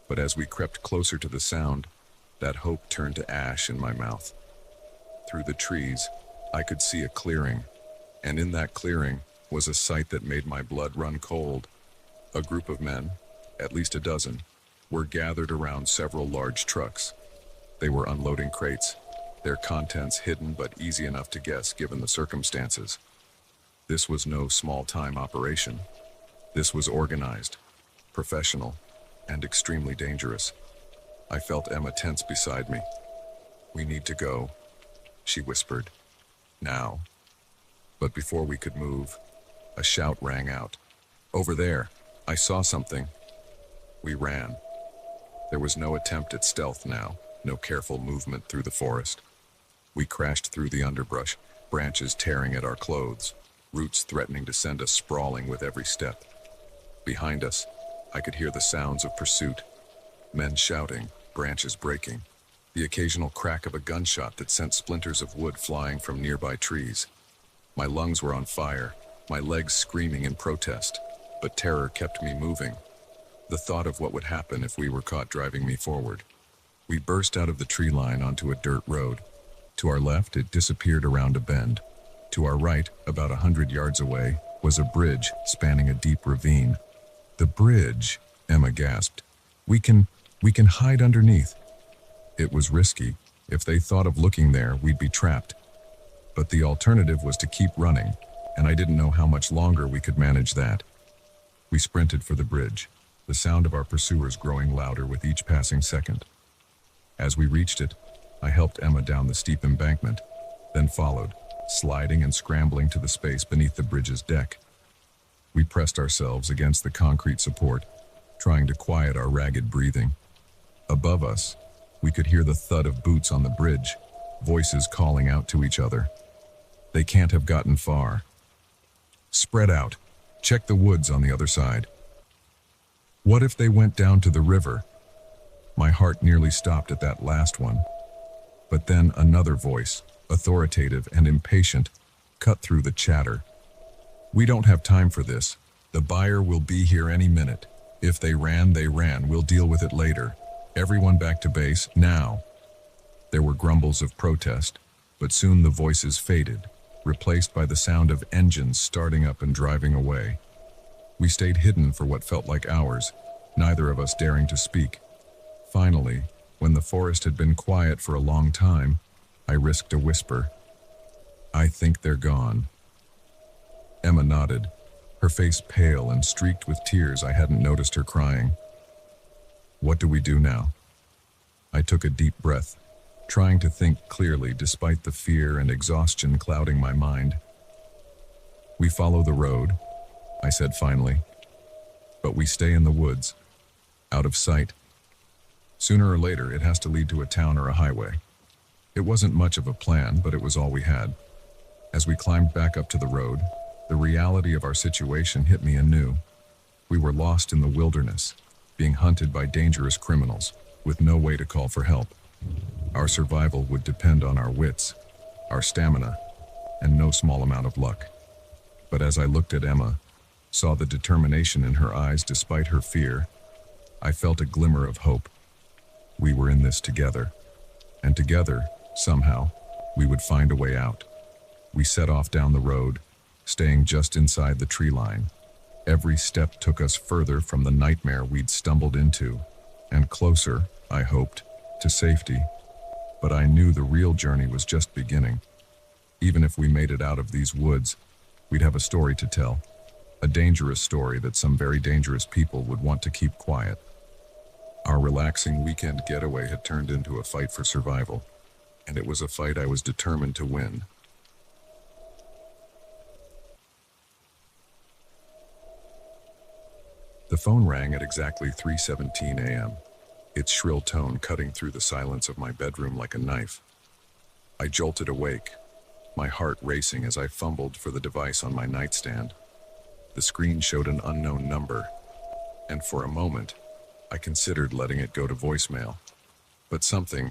Speaker 1: But as we crept closer to the sound, that hope turned to ash in my mouth. Through the trees, I could see a clearing, and in that clearing was a sight that made my blood run cold. A group of men, at least a dozen, were gathered around several large trucks. They were unloading crates, their contents hidden but easy enough to guess given the circumstances. This was no small-time operation. This was organized, professional, and extremely dangerous. I felt Emma tense beside me. "We need to go," she whispered. "Now." But before we could move, a shout rang out. "Over there! I saw something." We ran. There was no attempt at stealth now, no careful movement through the forest. We crashed through the underbrush, branches tearing at our clothes, roots threatening to send us sprawling with every step. Behind us, I could hear the sounds of pursuit, men shouting, branches breaking, the occasional crack of a gunshot that sent splinters of wood flying from nearby trees. My lungs were on fire, my legs screaming in protest, but terror kept me moving. The thought of what would happen if we were caught driving me forward. We burst out of the tree line onto a dirt road. To our left, it disappeared around a bend. To our right, about 100 yards away, was a bridge spanning a deep ravine. "The bridge," Emma gasped. We can hide underneath." It was risky. If they thought of looking there, we'd be trapped. But the alternative was to keep running, and I didn't know how much longer we could manage that. We sprinted for the bridge, the sound of our pursuers growing louder with each passing second. As we reached it, I helped Emma down the steep embankment, then followed, sliding and scrambling to the space beneath the bridge's deck. We pressed ourselves against the concrete support, trying to quiet our ragged breathing. Above us, we could hear the thud of boots on the bridge, voices calling out to each other. They can't have gotten far. "Spread out. Check the woods on the other side." What if they went down to the river? My heart nearly stopped at that last one. But then another voice, authoritative and impatient, cut through the chatter. "We don't have time for this. The buyer will be here any minute." If they ran, they ran. We'll deal with it later. Everyone back to base, now. There were grumbles of protest, but soon the voices faded, replaced by the sound of engines starting up and driving away. We stayed hidden for what felt like hours, neither of us daring to speak. Finally, when the forest had been quiet for a long time, I risked a whisper. "I think they're gone." Emma nodded, her face pale and streaked with tears. I hadn't noticed her crying. "What do we do now?" I took a deep breath, trying to think clearly despite the fear and exhaustion clouding my mind. "We follow the road," I said finally. "But we stay in the woods, out of sight. Sooner or later, it has to lead to a town or a highway." It wasn't much of a plan, but it was all we had. As we climbed back up to the road, the reality of our situation hit me anew. We were lost in the wilderness, being hunted by dangerous criminals, with no way to call for help. Our survival would depend on our wits, our stamina, and no small amount of luck. But as I looked at Emma, saw the determination in her eyes despite her fear, I felt a glimmer of hope. We were in this together, and together, somehow, we would find a way out. We set off down the road, staying just inside the tree line. Every step took us further from the nightmare we'd stumbled into, and closer, I hoped, to safety. But I knew the real journey was just beginning. Even if we made it out of these woods, we'd have a story to tell. A dangerous story that some very dangerous people would want to keep quiet. Our relaxing weekend getaway had turned into a fight for survival, and it was a fight I was determined to win. The phone rang at exactly 3:17 a.m., its shrill tone cutting through the silence of my bedroom like a knife. I jolted awake, my heart racing as I fumbled for the device on my nightstand. The screen showed an unknown number, and for a moment, I considered letting it go to voicemail. But something,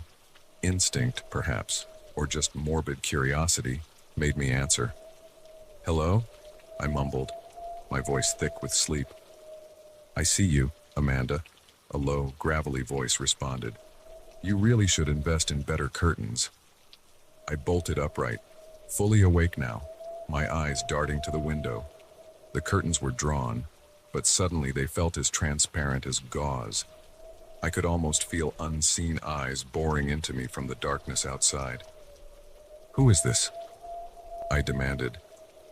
Speaker 1: instinct perhaps, or just morbid curiosity, made me answer. "Hello?" I mumbled, my voice thick with sleep. "I see you, Amanda," a low, gravelly voice responded. "You really should invest in better curtains." I bolted upright, fully awake now, my eyes darting to the window. The curtains were drawn, but suddenly they felt as transparent as gauze. I could almost feel unseen eyes boring into me from the darkness outside. "Who is this?" I demanded,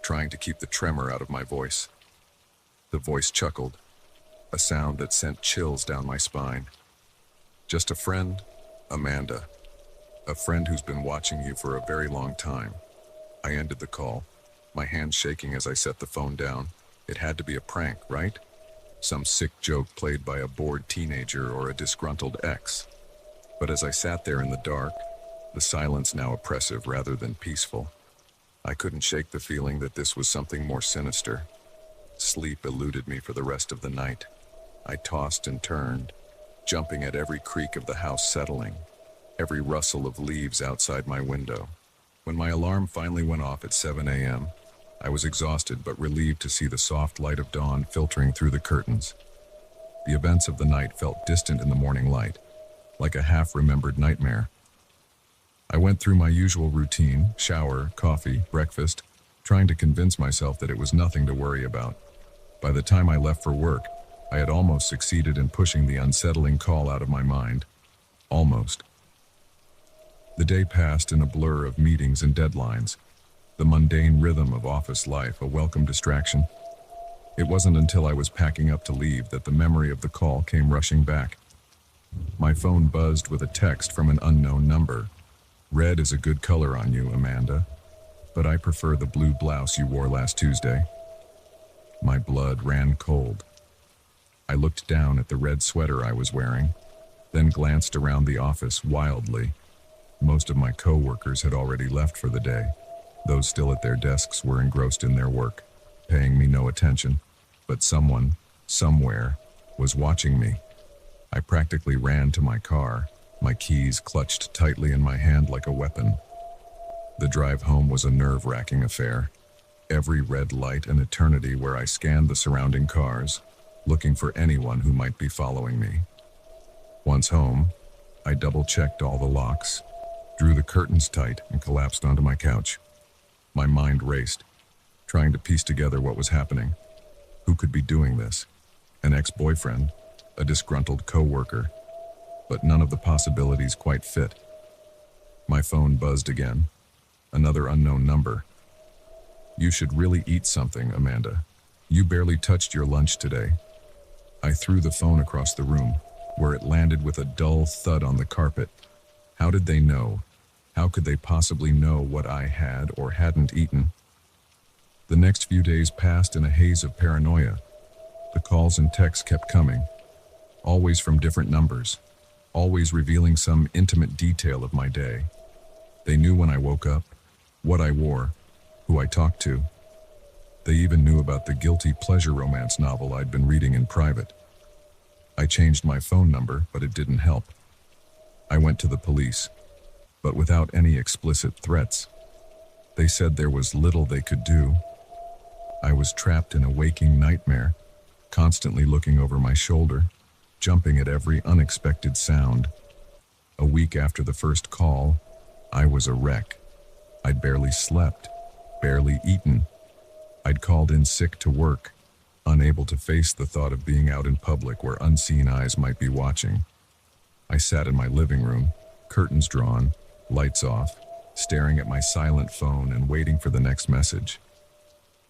Speaker 1: trying to keep the tremor out of my voice. The voice chuckled, a sound that sent chills down my spine. "Just a friend, Amanda. A friend who's been watching you for a very long time." I ended the call, my hands shaking as I set the phone down. It had to be a prank, right? Some sick joke played by a bored teenager or a disgruntled ex. But as I sat there in the dark, the silence now oppressive rather than peaceful, I couldn't shake the feeling that this was something more sinister. Sleep eluded me for the rest of the night. I tossed and turned, jumping at every creak of the house settling, every rustle of leaves outside my window. When my alarm finally went off at 7 a.m., I was exhausted but relieved to see the soft light of dawn filtering through the curtains. The events of the night felt distant in the morning light, like a half-remembered nightmare. I went through my usual routine, shower, coffee, breakfast, trying to convince myself that it was nothing to worry about. By the time I left for work, I had almost succeeded in pushing the unsettling call out of my mind. Almost. The day passed in a blur of meetings and deadlines, the mundane rhythm of office life a welcome distraction. It wasn't until I was packing up to leave that the memory of the call came rushing back. My phone buzzed with a text from an unknown number. "Red is a good color on you, Amanda, but I prefer the blue blouse you wore last Tuesday." My blood ran cold. I looked down at the red sweater I was wearing, then glanced around the office wildly. Most of my co-workers had already left for the day. Those still at their desks were engrossed in their work, paying me no attention. But someone, somewhere, was watching me. I practically ran to my car, my keys clutched tightly in my hand like a weapon. The drive home was a nerve-wracking affair. Every red light an eternity where I scanned the surrounding cars, looking for anyone who might be following me. Once home, I double-checked all the locks, drew the curtains tight, and collapsed onto my couch. My mind raced, trying to piece together what was happening. Who could be doing this? An ex-boyfriend? A disgruntled co-worker? But none of the possibilities quite fit. My phone buzzed again. Another unknown number. "You should really eat something, Amanda. You barely touched your lunch today." I threw the phone across the room, where it landed with a dull thud on the carpet. How did they know? How could they possibly know what I had or hadn't eaten? The next few days passed in a haze of paranoia. The calls and texts kept coming, always from different numbers, always revealing some intimate detail of my day. They knew when I woke up, what I wore, who I talked to. They even knew about the guilty pleasure romance novel I'd been reading in private. I changed my phone number, but it didn't help. I went to the police, but without any explicit threats. They said there was little they could do. I was trapped in a waking nightmare, constantly looking over my shoulder, jumping at every unexpected sound. A week after the first call, I was a wreck. I'd barely slept, barely eaten. I'd called in sick to work, unable to face the thought of being out in public where unseen eyes might be watching. I sat in my living room, curtains drawn, lights off, staring at my silent phone and waiting for the next message.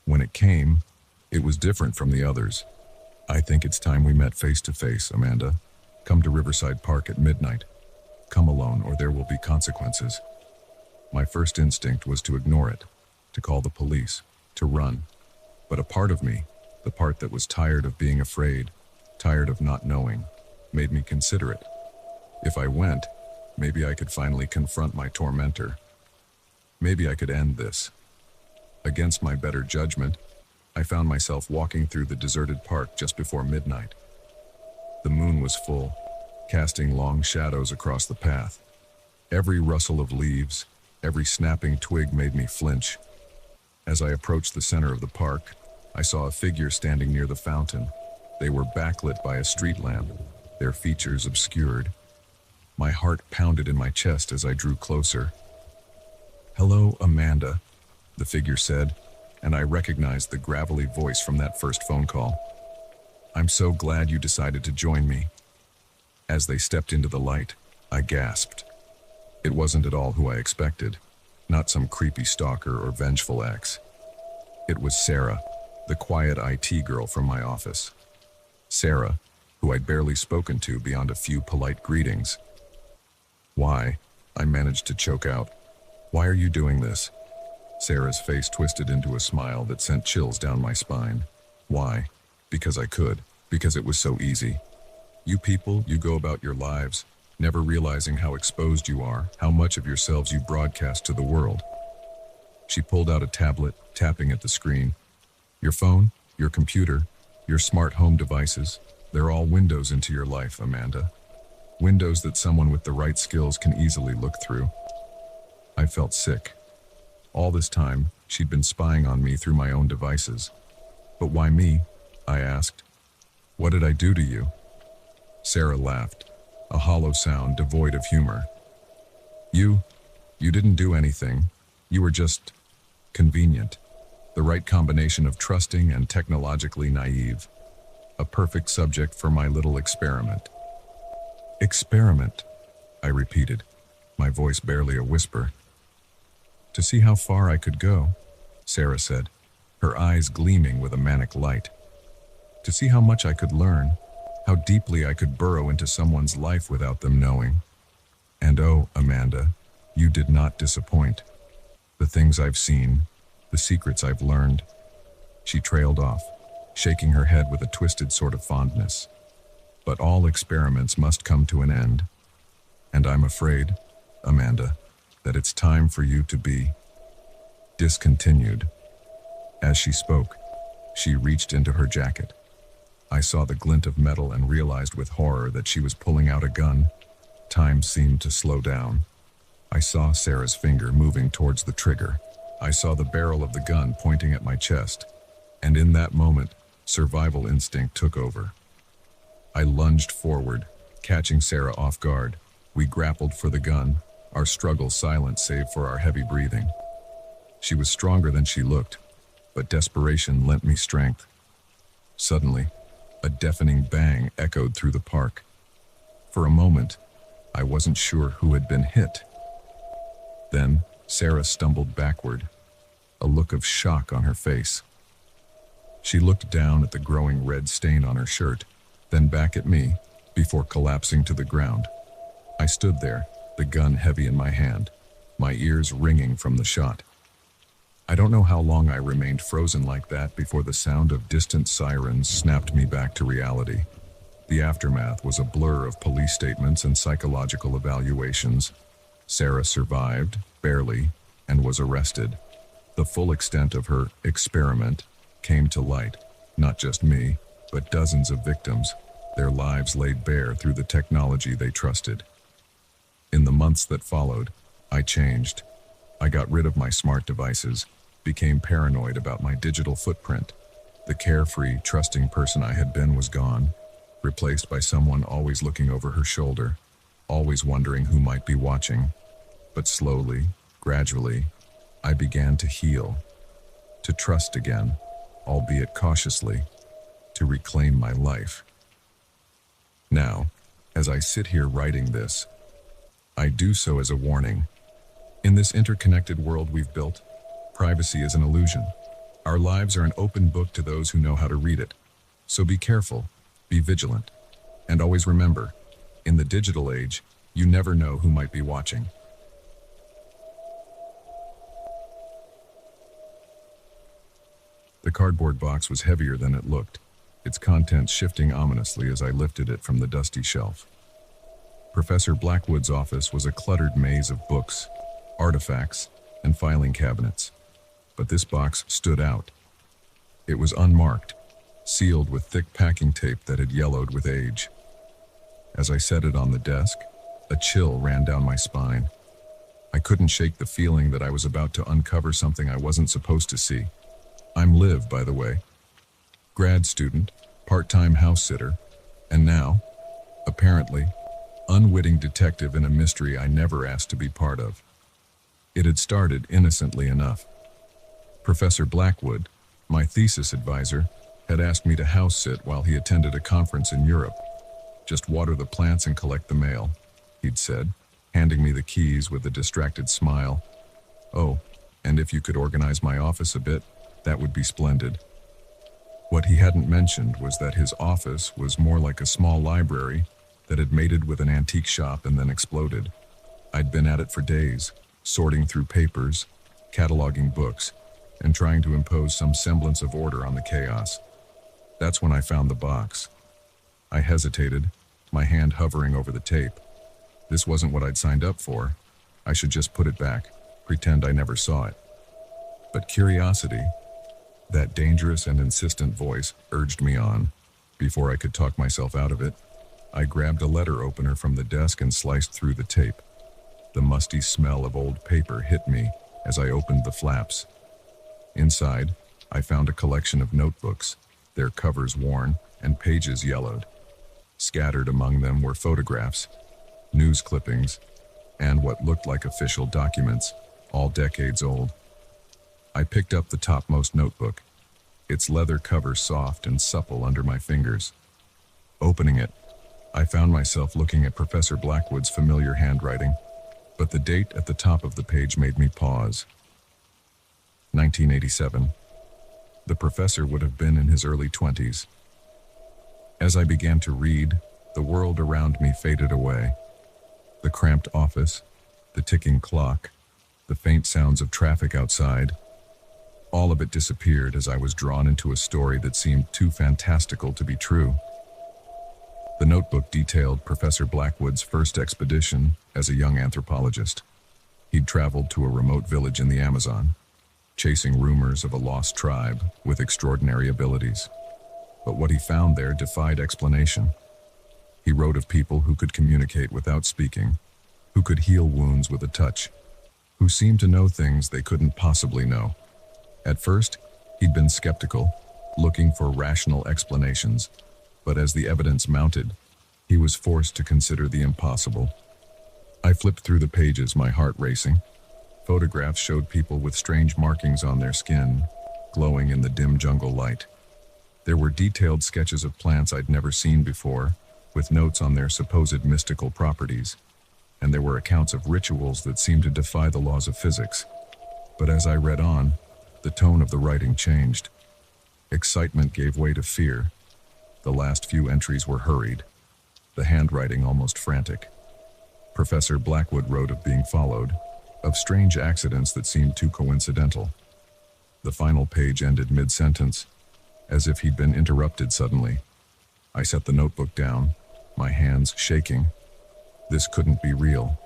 Speaker 1: When it came, it was different from the others. "I think it's time we met face to face, Amanda. Come to Riverside Park at midnight. Come alone or there will be consequences." My first instinct was to ignore it, to call the police, to run. But a part of me, the part that was tired of being afraid, tired of not knowing, made me consider it. If I went, maybe I could finally confront my tormentor. Maybe I could end this. Against my better judgment, I found myself walking through the deserted park just before midnight. The moon was full, casting long shadows across the path. Every rustle of leaves, every snapping twig made me flinch. As I approached the center of the park, I saw a figure standing near the fountain. They were backlit by a street lamp, their features obscured. My heart pounded in my chest as I drew closer. "Hello, Amanda," the figure said, and I recognized the gravelly voice from that first phone call. "I'm so glad you decided to join me." As they stepped into the light, I gasped. It wasn't at all who I expected, not some creepy stalker or vengeful ex. It was Sarah, the quiet IT girl from my office. Sarah, who I'd barely spoken to beyond a few polite greetings. "Why?" I managed to choke out. "Why are you doing this?" Sarah's face twisted into a smile that sent chills down my spine. "Why? Because I could. Because it was so easy. You people, you go about your lives, never realizing how exposed you are, how much of yourselves you broadcast to the world." She pulled out a tablet, tapping at the screen. "Your phone, your computer, your smart home devices, they're all windows into your life, Amanda. Windows that someone with the right skills can easily look through." I felt sick. All this time, she'd been spying on me through my own devices. "But why me?" I asked. "What did I do to you?" Sarah laughed, a hollow sound devoid of humor. You didn't do anything. You were just convenient. The right combination of trusting and technologically naive. A perfect subject for my little experiment." "Experiment," I repeated, my voice barely a whisper. "To see how far I could go," Sarah said, her eyes gleaming with a manic light. "To see how much I could learn, how deeply I could burrow into someone's life without them knowing. And oh, Amanda, you did not disappoint. The things I've seen, the secrets I've learned." She trailed off, shaking her head with a twisted sort of fondness. "But all experiments must come to an end. And I'm afraid, Amanda, that it's time for you to be discontinued." As she spoke, she reached into her jacket. I saw the glint of metal and realized with horror that she was pulling out a gun. Time seemed to slow down. I saw Sarah's finger moving towards the trigger. I saw the barrel of the gun pointing at my chest. And in that moment, Survival instinct took over. I lunged forward, catching Sarah off guard. We grappled for the gun, our struggle silent save for our heavy breathing. She was stronger than she looked, but desperation lent me strength. Suddenly, a deafening bang echoed through the park. For a moment, I wasn't sure who had been hit. Then, Sarah stumbled backward, a look of shock on her face. She looked down at the growing red stain on her shirt, then back at me, before collapsing to the ground. I stood there, the gun heavy in my hand, my ears ringing from the shot. I don't know how long I remained frozen like that before the sound of distant sirens snapped me back to reality. The aftermath was a blur of police statements and psychological evaluations. Sarah survived, barely, and was arrested. The full extent of her experiment came to light. Not just me, but dozens of victims, their lives laid bare through the technology they trusted. In the months that followed, I changed. I got rid of my smart devices, became paranoid about my digital footprint. The carefree, trusting person I had been was gone, replaced by someone always looking over her shoulder, always wondering who might be watching. But slowly, gradually, I began to heal, to trust again, albeit cautiously, to reclaim my life. Now, as I sit here writing this, I do so as a warning. In this interconnected world we've built, privacy is an illusion. Our lives are an open book to those who know how to read it. So be careful, be vigilant, and always remember, in the digital age, you never know who might be watching. The cardboard box was heavier than it looked, its contents shifting ominously as I lifted it from the dusty shelf. Professor Blackwood's office was a cluttered maze of books, artifacts, and filing cabinets. But this box stood out. It was unmarked, sealed with thick packing tape that had yellowed with age. As I set it on the desk, a chill ran down my spine. I couldn't shake the feeling that I was about to uncover something I wasn't supposed to see. I'm Liv, by the way. Grad student, part-time house sitter, and now, apparently, unwitting detective in a mystery I never asked to be part of. It had started innocently enough. Professor Blackwood, my thesis advisor, had asked me to house sit while he attended a conference in Europe. Just water the plants and collect the mail, he'd said, handing me the keys with a distracted smile. Oh, and if you could organize my office a bit, that would be splendid. What he hadn't mentioned was that his office was more like a small library that had mated with an antique shop and then exploded. I'd been at it for days, sorting through papers, cataloging books, and trying to impose some semblance of order on the chaos. That's when I found the box. I hesitated, my hand hovering over the tape. This wasn't what I'd signed up for. I should just put it back, pretend I never saw it. But curiosity, that dangerous and insistent voice, urged me on. Before I could talk myself out of it, I grabbed a letter opener from the desk and sliced through the tape. The musty smell of old paper hit me as I opened the flaps. Inside, I found a collection of notebooks, their covers worn and pages yellowed. Scattered among them were photographs, news clippings, and what looked like official documents, all decades old. I picked up the topmost notebook, its leather cover soft and supple under my fingers. Opening it, I found myself looking at Professor Blackwood's familiar handwriting, but the date at the top of the page made me pause. 1987. The professor would have been in his early 20s. As I began to read, the world around me faded away. The cramped office, the ticking clock, the faint sounds of traffic outside, all of it disappeared as I was drawn into a story that seemed too fantastical to be true. The notebook detailed Professor Blackwood's first expedition as a young anthropologist. He'd traveled to a remote village in the Amazon, chasing rumors of a lost tribe with extraordinary abilities. But what he found there defied explanation. He wrote of people who could communicate without speaking, who could heal wounds with a touch, who seemed to know things they couldn't possibly know. At first, he'd been skeptical, looking for rational explanations, but as the evidence mounted, he was forced to consider the impossible. I flipped through the pages, my heart racing. Photographs showed people with strange markings on their skin, glowing in the dim jungle light. There were detailed sketches of plants I'd never seen before, with notes on their supposed mystical properties, and there were accounts of rituals that seemed to defy the laws of physics. But as I read on, the tone of the writing changed. Excitement gave way to fear. The last few entries were hurried, the handwriting almost frantic. Professor Blackwood wrote of being followed, of strange accidents that seemed too coincidental. The final page ended mid-sentence, as if he'd been interrupted suddenly. I set the notebook down, my hands shaking. This couldn't be real.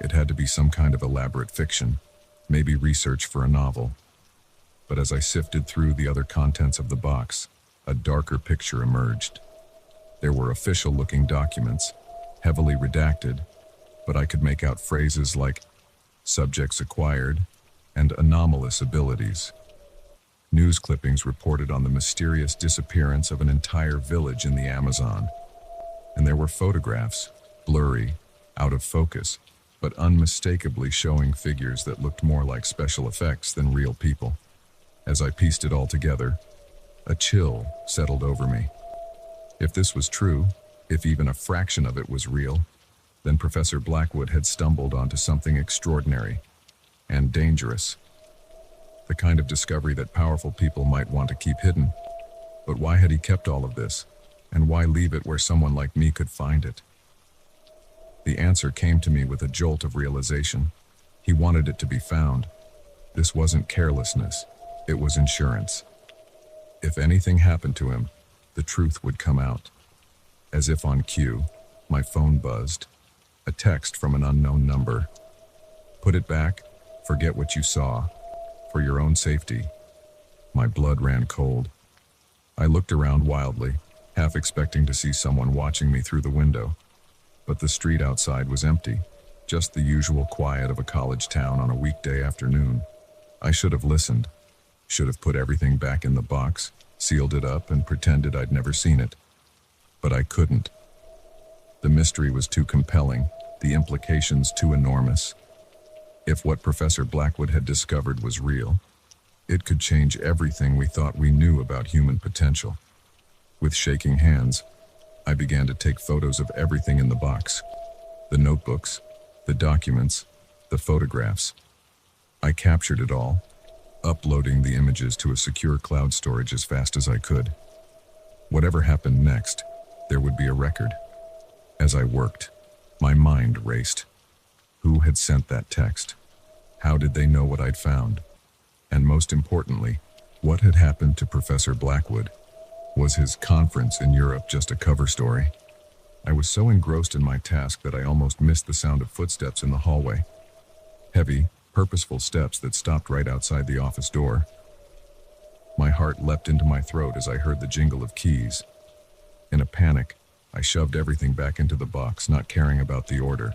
Speaker 1: It had to be some kind of elaborate fiction, maybe research for a novel. But as I sifted through the other contents of the box, a darker picture emerged. There were official-looking documents, heavily redacted, but I could make out phrases like subjects acquired and anomalous abilities. News clippings reported on the mysterious disappearance of an entire village in the Amazon. And there were photographs, blurry, out of focus, but unmistakably showing figures that looked more like special effects than real people. As I pieced it all together, a chill settled over me. If this was true, if even a fraction of it was real, then Professor Blackwood had stumbled onto something extraordinary and dangerous. The kind of discovery that powerful people might want to keep hidden. But why had he kept all of this? And why leave it where someone like me could find it? The answer came to me with a jolt of realization. He wanted it to be found. This wasn't carelessness. It was insurance. If anything happened to him, the truth would come out. As if on cue, my phone buzzed. A text from an unknown number. Put it back. Forget what you saw. For your own safety. My blood ran cold. I looked around wildly, half expecting to see someone watching me through the window. But the street outside was empty, just the usual quiet of a college town on a weekday afternoon. I should have listened. Should have put everything back in the box, sealed it up, and pretended I'd never seen it. But I couldn't. The mystery was too compelling, the implications too enormous. If what Professor Blackwood had discovered was real, it could change everything we thought we knew about human potential. With shaking hands, I began to take photos of everything in the box. The notebooks, the documents, the photographs. I captured it all, uploading the images to a secure cloud storage as fast as I could. Whatever happened next, there would be a record. As I worked, my mind raced. Who had sent that text? How did they know what I'd found? And most importantly, what had happened to Professor Blackwood? Was his conference in Europe just a cover story? I was so engrossed in my task that I almost missed the sound of footsteps in the hallway. Heavy, purposeful steps that stopped right outside the office door. My heart leapt into my throat as I heard the jingle of keys. In a panic, I shoved everything back into the box, not caring about the order.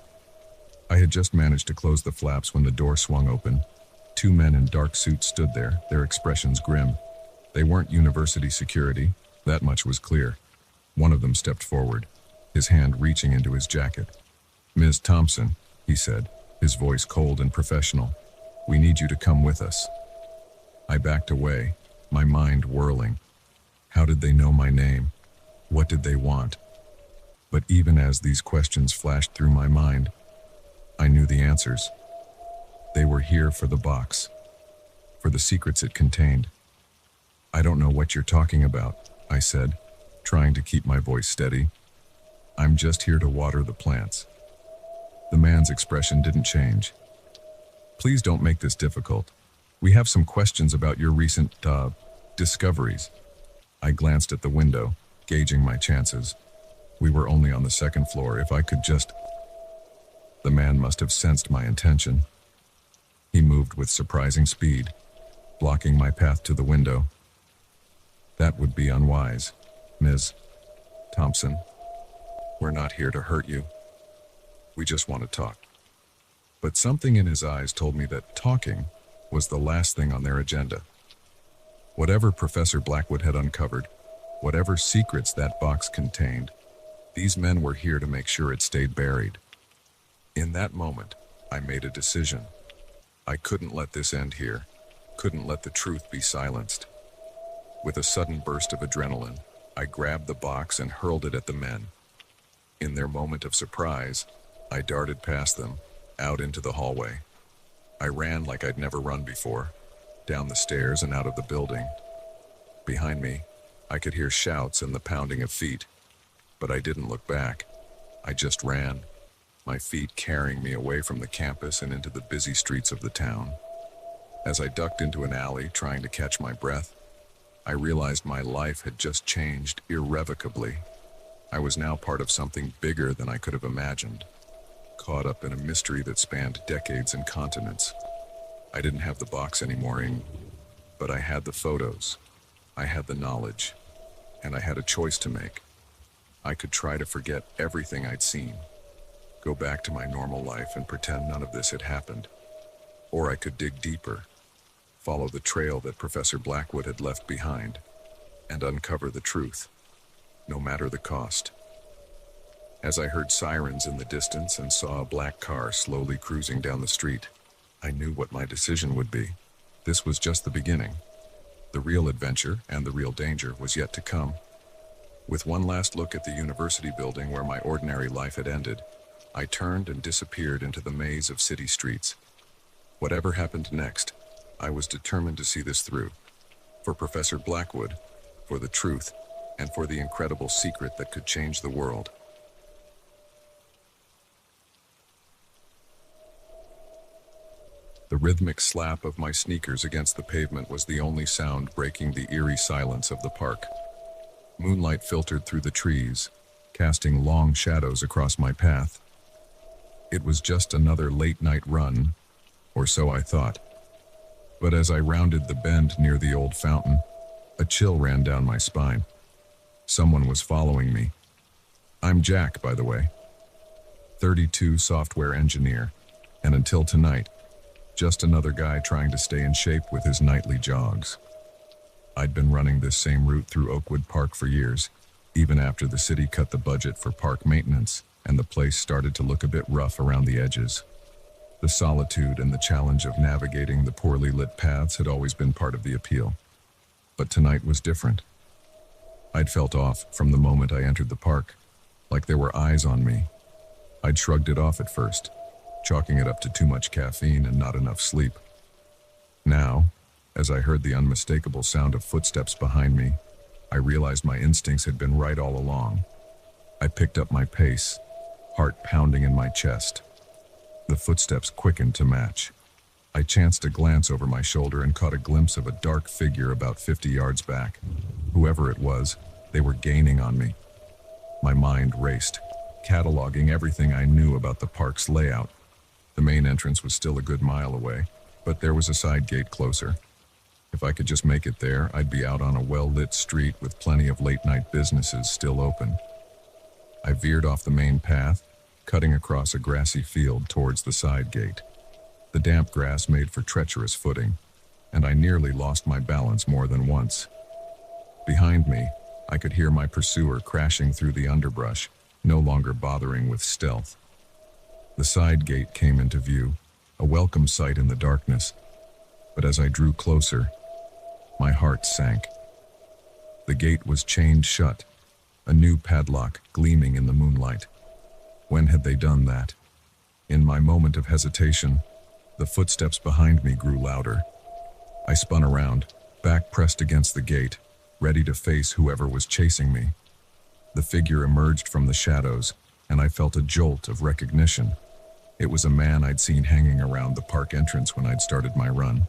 Speaker 1: I had just managed to close the flaps when the door swung open. Two men in dark suits stood there, their expressions grim. They weren't university security, that much was clear. One of them stepped forward, his hand reaching into his jacket. "Ms. Thompson," he said, his voice cold and professional, "we need you to come with us." I backed away, my mind whirling. How did they know my name? What did they want? But even as these questions flashed through my mind, I knew the answers. They were here for the box, for the secrets it contained. "I don't know what you're talking about," I said, trying to keep my voice steady. "I'm just here to water the plants." The man's expression didn't change. "Please don't make this difficult. We have some questions about your recent, discoveries." I glanced at the window, gauging my chances. We were only on the second floor. If I could just... The man must have sensed my intention. He moved with surprising speed, blocking my path to the window. "That would be unwise, Ms. Thompson. We're not here to hurt you. We just want to talk." But something in his eyes told me that talking was the last thing on their agenda. Whatever Professor Blackwood had uncovered, whatever secrets that box contained, these men were here to make sure it stayed buried. In that moment, I made a decision. I couldn't let this end here, couldn't let the truth be silenced. With a sudden burst of adrenaline, I grabbed the box and hurled it at the men. In their moment of surprise, I darted past them, out into the hallway. I ran like I'd never run before, down the stairs and out of the building. Behind me, I could hear shouts and the pounding of feet, but I didn't look back. I just ran, my feet carrying me away from the campus and into the busy streets of the town. As I ducked into an alley trying to catch my breath, I realized my life had just changed irrevocably. I was now part of something bigger than I could have imagined, caught up in a mystery that spanned decades and continents. I didn't have the box anymore, but I had the photos, I had the knowledge, and I had a choice to make. I could try to forget everything I'd seen, go back to my normal life and pretend none of this had happened. Or I could dig deeper, follow the trail that Professor Blackwood had left behind, and uncover the truth, no matter the cost. As I heard sirens in the distance and saw a black car slowly cruising down the street, I knew what my decision would be. This was just the beginning. The real adventure and the real danger was yet to come. With one last look at the university building where my ordinary life had ended, I turned and disappeared into the maze of city streets. Whatever happened next, I was determined to see this through. For Professor Blackwood, for the truth, and for the incredible secret that could change the world. The rhythmic slap of my sneakers against the pavement was the only sound breaking the eerie silence of the park. Moonlight filtered through the trees, casting long shadows across my path. It was just another late-night run, or so I thought. But as I rounded the bend near the old fountain, a chill ran down my spine. Someone was following me. I'm Jack, by the way. 32 software engineer, and until tonight, just another guy trying to stay in shape with his nightly jogs. I'd been running this same route through Oakwood Park for years, even after the city cut the budget for park maintenance and the place started to look a bit rough around the edges. The solitude and the challenge of navigating the poorly lit paths had always been part of the appeal. But tonight was different. I'd felt off from the moment I entered the park, like there were eyes on me. I'd shrugged it off at first, chalking it up to too much caffeine and not enough sleep. Now, as I heard the unmistakable sound of footsteps behind me, I realized my instincts had been right all along. I picked up my pace, heart pounding in my chest. The footsteps quickened to match. I chanced a glance over my shoulder and caught a glimpse of a dark figure about 50 yards back. Whoever it was, they were gaining on me. My mind raced, cataloging everything I knew about the park's layout. The main entrance was still a good mile away, but there was a side gate closer. If I could just make it there, I'd be out on a well-lit street with plenty of late-night businesses still open. I veered off the main path, cutting across a grassy field towards the side gate. The damp grass made for treacherous footing, and I nearly lost my balance more than once. Behind me, I could hear my pursuer crashing through the underbrush, no longer bothering with stealth. The side gate came into view, a welcome sight in the darkness, but as I drew closer, my heart sank. The gate was chained shut, a new padlock gleaming in the moonlight. When had they done that? In my moment of hesitation, the footsteps behind me grew louder. I spun around, back pressed against the gate, ready to face whoever was chasing me. The figure emerged from the shadows, and I felt a jolt of recognition. It was a man I'd seen hanging around the park entrance when I'd started my run.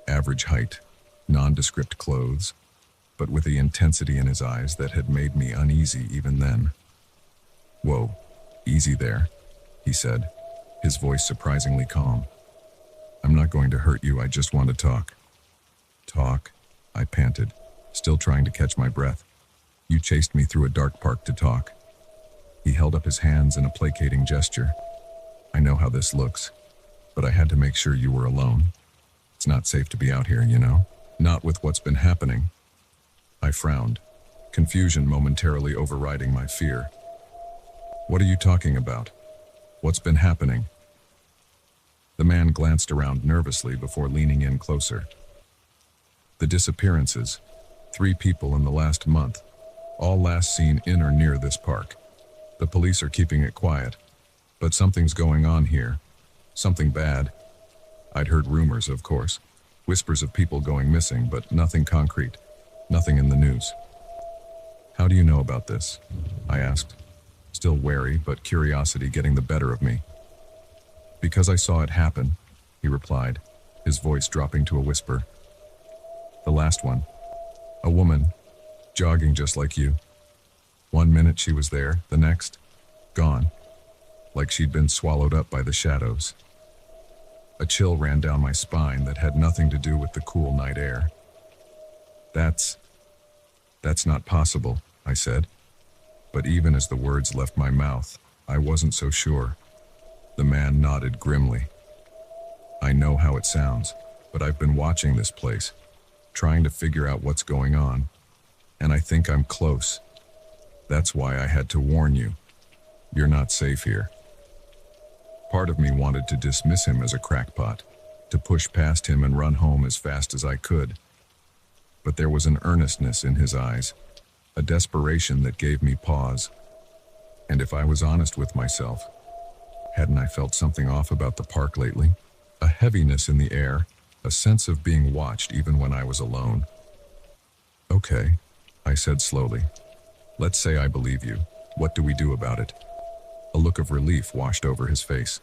Speaker 1: Average height, nondescript clothes, but with the intensity in his eyes that had made me uneasy even then. "Whoa, easy there," he said, his voice surprisingly calm. "I'm not going to hurt you, I just want to talk." "Talk?" I panted, still trying to catch my breath. "You chased me through a dark park to talk." He held up his hands in a placating gesture. "I know how this looks, but I had to make sure you were alone. It's not safe to be out here, you know." Not with what's been happening. I frowned, confusion momentarily overriding my fear. What are you talking about? What's been happening? The man glanced around nervously before leaning in closer. The disappearances, 3 people in the last month, all last seen in or near this park. The police are keeping it quiet, but something's going on here. Something bad. I'd heard rumors, of course. Whispers of people going missing, but nothing concrete. Nothing in the news. How do you know about this? I asked, still wary, but curiosity getting the better of me. Because I saw it happen, he replied, his voice dropping to a whisper. The last one. A woman, jogging just like you. 1 minute she was there, the next, gone. Like she'd been swallowed up by the shadows. A chill ran down my spine that had nothing to do with the cool night air. That's not possible, I said. But even as the words left my mouth, I wasn't so sure. The man nodded grimly. I know how it sounds, but I've been watching this place, trying to figure out what's going on, and I think I'm close. That's why I had to warn you. You're not safe here. Part of me wanted to dismiss him as a crackpot, to push past him and run home as fast as I could. But there was an earnestness in his eyes, a desperation that gave me pause. And if I was honest with myself, hadn't I felt something off about the park lately? A heaviness in the air, a sense of being watched even when I was alone. Okay, I said slowly. Let's say I believe you. What do we do about it? A look of relief washed over his face.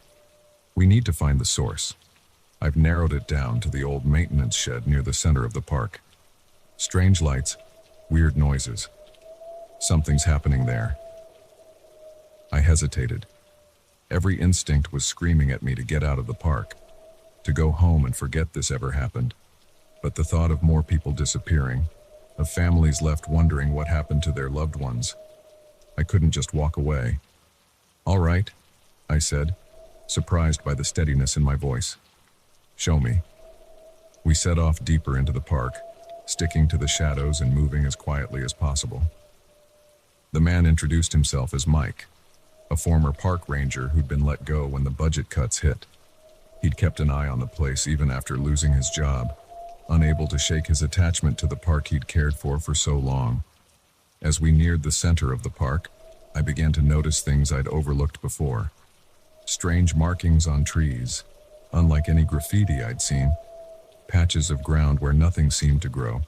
Speaker 1: We need to find the source. I've narrowed it down to the old maintenance shed near the center of the park. Strange lights, weird noises. Something's happening there. I hesitated. Every instinct was screaming at me to get out of the park, to go home and forget this ever happened. But the thought of more people disappearing, of families left wondering what happened to their loved ones, I couldn't just walk away. All right, I said, surprised by the steadiness in my voice. Show me. We set off deeper into the park, sticking to the shadows and moving as quietly as possible. The man introduced himself as Mike, a former park ranger who'd been let go when the budget cuts hit. He'd kept an eye on the place even after losing his job, unable to shake his attachment to the park he'd cared for so long. As we neared the center of the park, I began to notice things I'd overlooked before. Strange markings on trees, unlike any graffiti I'd seen, patches of ground where nothing seemed to grow,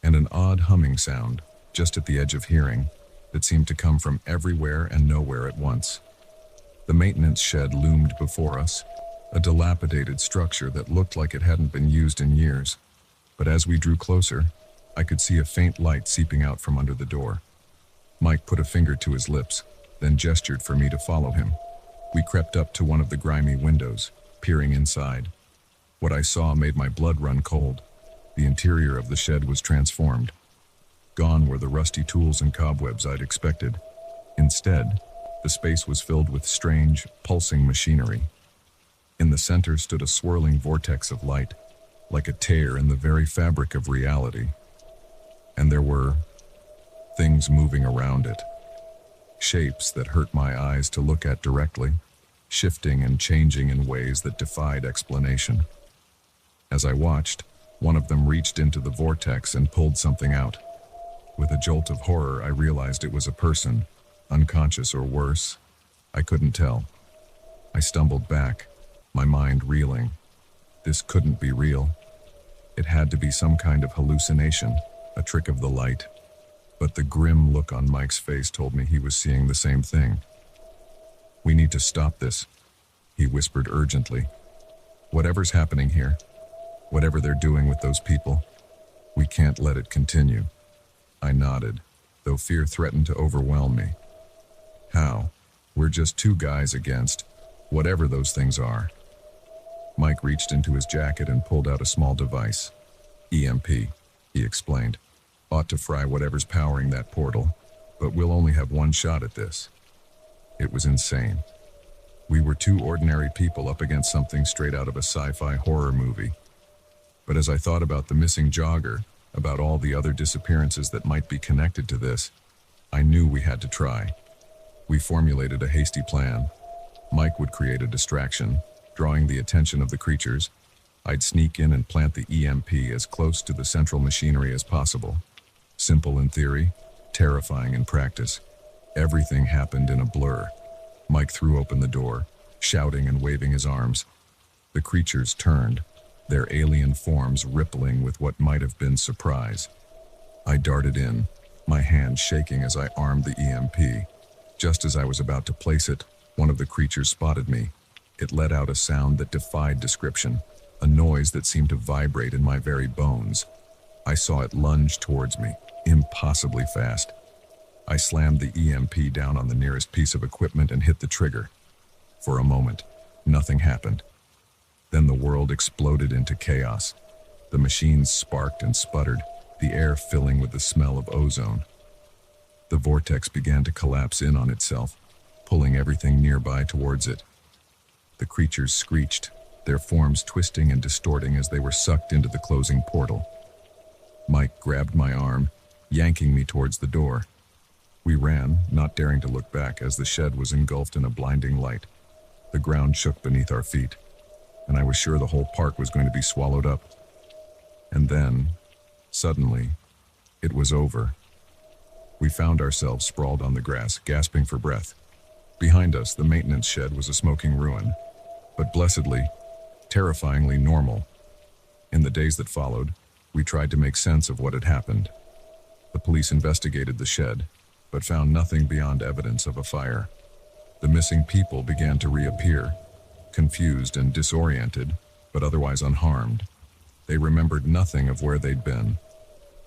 Speaker 1: and an odd humming sound, just at the edge of hearing, that seemed to come from everywhere and nowhere at once. The maintenance shed loomed before us, a dilapidated structure that looked like it hadn't been used in years. But as we drew closer, I could see a faint light seeping out from under the door. Mike put a finger to his lips, then gestured for me to follow him. We crept up to one of the grimy windows, peering inside. What I saw made my blood run cold. The interior of the shed was transformed. Gone were the rusty tools and cobwebs I'd expected. Instead, the space was filled with strange, pulsing machinery. In the center stood a swirling vortex of light, like a tear in the very fabric of reality. And there were things moving around it. Shapes that hurt my eyes to look at directly, shifting and changing in ways that defied explanation. As I watched, one of them reached into the vortex and pulled something out. With a jolt of horror, I realized it was a person, unconscious or worse. I couldn't tell. I stumbled back, my mind reeling. This couldn't be real. It had to be some kind of hallucination, a trick of the light. But the grim look on Mike's face told me he was seeing the same thing. We need to stop this, he whispered urgently. Whatever's happening here, whatever they're doing with those people, we can't let it continue. I nodded, though fear threatened to overwhelm me. How? We're just 2 guys against whatever those things are. Mike reached into his jacket and pulled out a small device. EMP, he explained. Ought to fry whatever's powering that portal, but we'll only have 1 shot at this. It was insane. We were 2 ordinary people up against something straight out of a sci-fi horror movie. But as I thought about the missing jogger, about all the other disappearances that might be connected to this, I knew we had to try. We formulated a hasty plan. Mike would create a distraction, drawing the attention of the creatures. I'd sneak in and plant the EMP as close to the central machinery as possible. Simple in theory, terrifying in practice. Everything happened in a blur. Mike threw open the door, shouting and waving his arms. The creatures turned, their alien forms rippling with what might have been surprise. I darted in, my hand shaking as I armed the EMP. Just as I was about to place it, one of the creatures spotted me. It let out a sound that defied description, a noise that seemed to vibrate in my very bones. I saw it lunge towards me, impossibly fast. I slammed the EMP down on the nearest piece of equipment and hit the trigger. For a moment, nothing happened. Then the world exploded into chaos. The machines sparked and sputtered, the air filling with the smell of ozone. The vortex began to collapse in on itself, pulling everything nearby towards it. The creatures screeched, their forms twisting and distorting as they were sucked into the closing portal. Mike grabbed my arm, yanking me towards the door. We ran, not daring to look back as the shed was engulfed in a blinding light. The ground shook beneath our feet, and I was sure the whole park was going to be swallowed up. And then, suddenly, it was over. We found ourselves sprawled on the grass, gasping for breath. Behind us, the maintenance shed was a smoking ruin, but blessedly, terrifyingly normal. In the days that followed, we tried to make sense of what had happened. The police investigated the shed, but found nothing beyond evidence of a fire. The missing people began to reappear, confused and disoriented, but otherwise unharmed. They remembered nothing of where they'd been.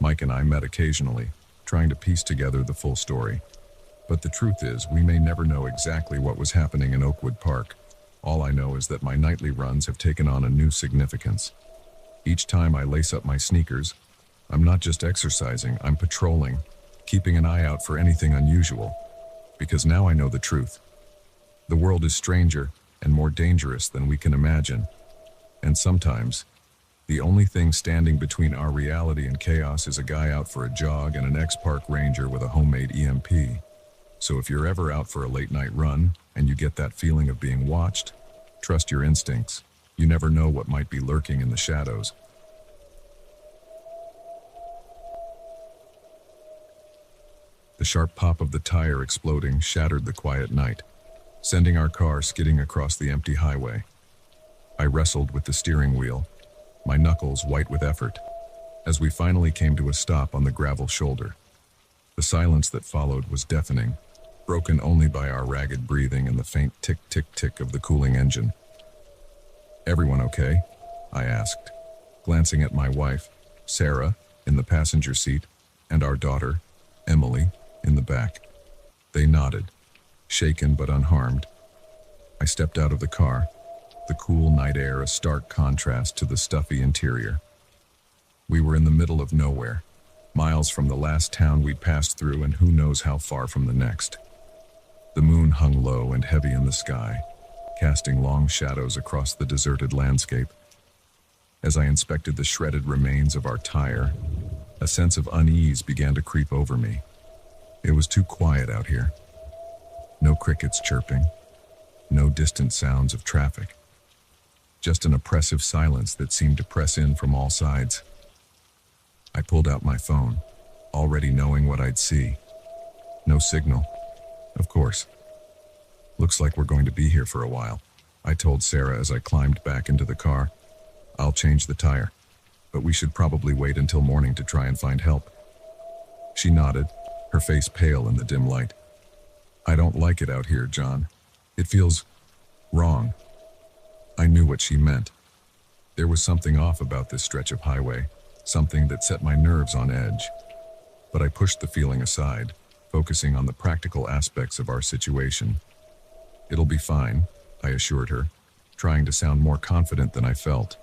Speaker 1: Mike and I met occasionally, trying to piece together the full story. But the truth is, we may never know exactly what was happening in Oakwood Park. All I know is that my nightly runs have taken on a new significance. Each time I lace up my sneakers, I'm not just exercising, I'm patrolling, keeping an eye out for anything unusual. Because now I know the truth. The world is stranger and more dangerous than we can imagine. And sometimes, the only thing standing between our reality and chaos is a guy out for a jog and an ex-park ranger with a homemade EMP. So if you're ever out for a late-night run and you get that feeling of being watched, trust your instincts. You never know what might be lurking in the shadows. The sharp pop of the tire exploding shattered the quiet night, sending our car skidding across the empty highway. I wrestled with the steering wheel, my knuckles white with effort, as we finally came to a stop on the gravel shoulder. The silence that followed was deafening, broken only by our ragged breathing and the faint tick-tick-tick of the cooling engine. "Everyone okay?" I asked, glancing at my wife, Sarah, in the passenger seat, and our daughter, Emily, in the back. They nodded, shaken but unharmed. I stepped out of the car, the cool night air a stark contrast to the stuffy interior. We were in the middle of nowhere, miles from the last town we'd passed through and who knows how far from the next. The moon hung low and heavy in the sky, casting long shadows across the deserted landscape. As I inspected the shredded remains of our tire, a sense of unease began to creep over me. It was too quiet out here. No crickets chirping, no distant sounds of traffic. Just an oppressive silence that seemed to press in from all sides. I pulled out my phone, already knowing what I'd see. No signal, of course. "Looks like we're going to be here for a while," I told Sarah as I climbed back into the car. "I'll change the tire, but we should probably wait until morning to try and find help." She nodded, her face pale in the dim light. "I don't like it out here, John. It feels wrong." I knew what she meant. There was something off about this stretch of highway, something that set my nerves on edge. But I pushed the feeling aside, focusing on the practical aspects of our situation. "It'll be fine," I assured her, trying to sound more confident than I felt.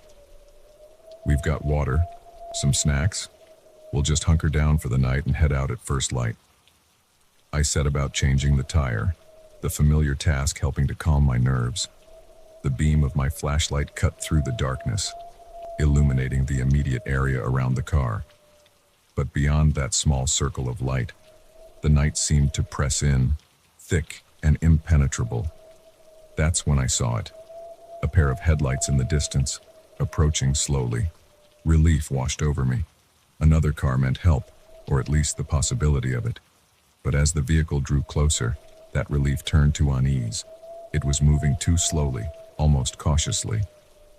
Speaker 1: "We've got water, some snacks. We'll just hunker down for the night and head out at first light." I set about changing the tire, the familiar task helping to calm my nerves. The beam of my flashlight cut through the darkness, illuminating the immediate area around the car. But beyond that small circle of light, the night seemed to press in, thick and impenetrable. That's when I saw it. A pair of headlights in the distance, approaching slowly. Relief washed over me. Another car meant help, or at least the possibility of it. But as the vehicle drew closer, that relief turned to unease. It was moving too slowly, almost cautiously,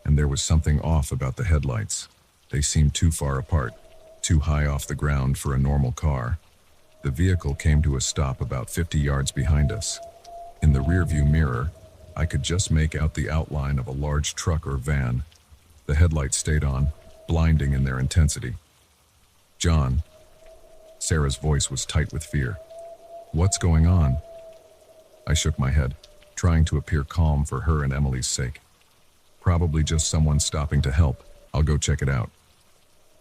Speaker 1: and there was something off about the headlights. They seemed too far apart, too high off the ground for a normal car. The vehicle came to a stop about 50 yards behind us. In the rearview mirror, I could just make out the outline of a large truck or van. The headlights stayed on, blinding in their intensity. "John." Sarah's voice was tight with fear. "What's going on?" I shook my head, trying to appear calm for her and Emily's sake. "Probably just someone stopping to help. I'll go check it out."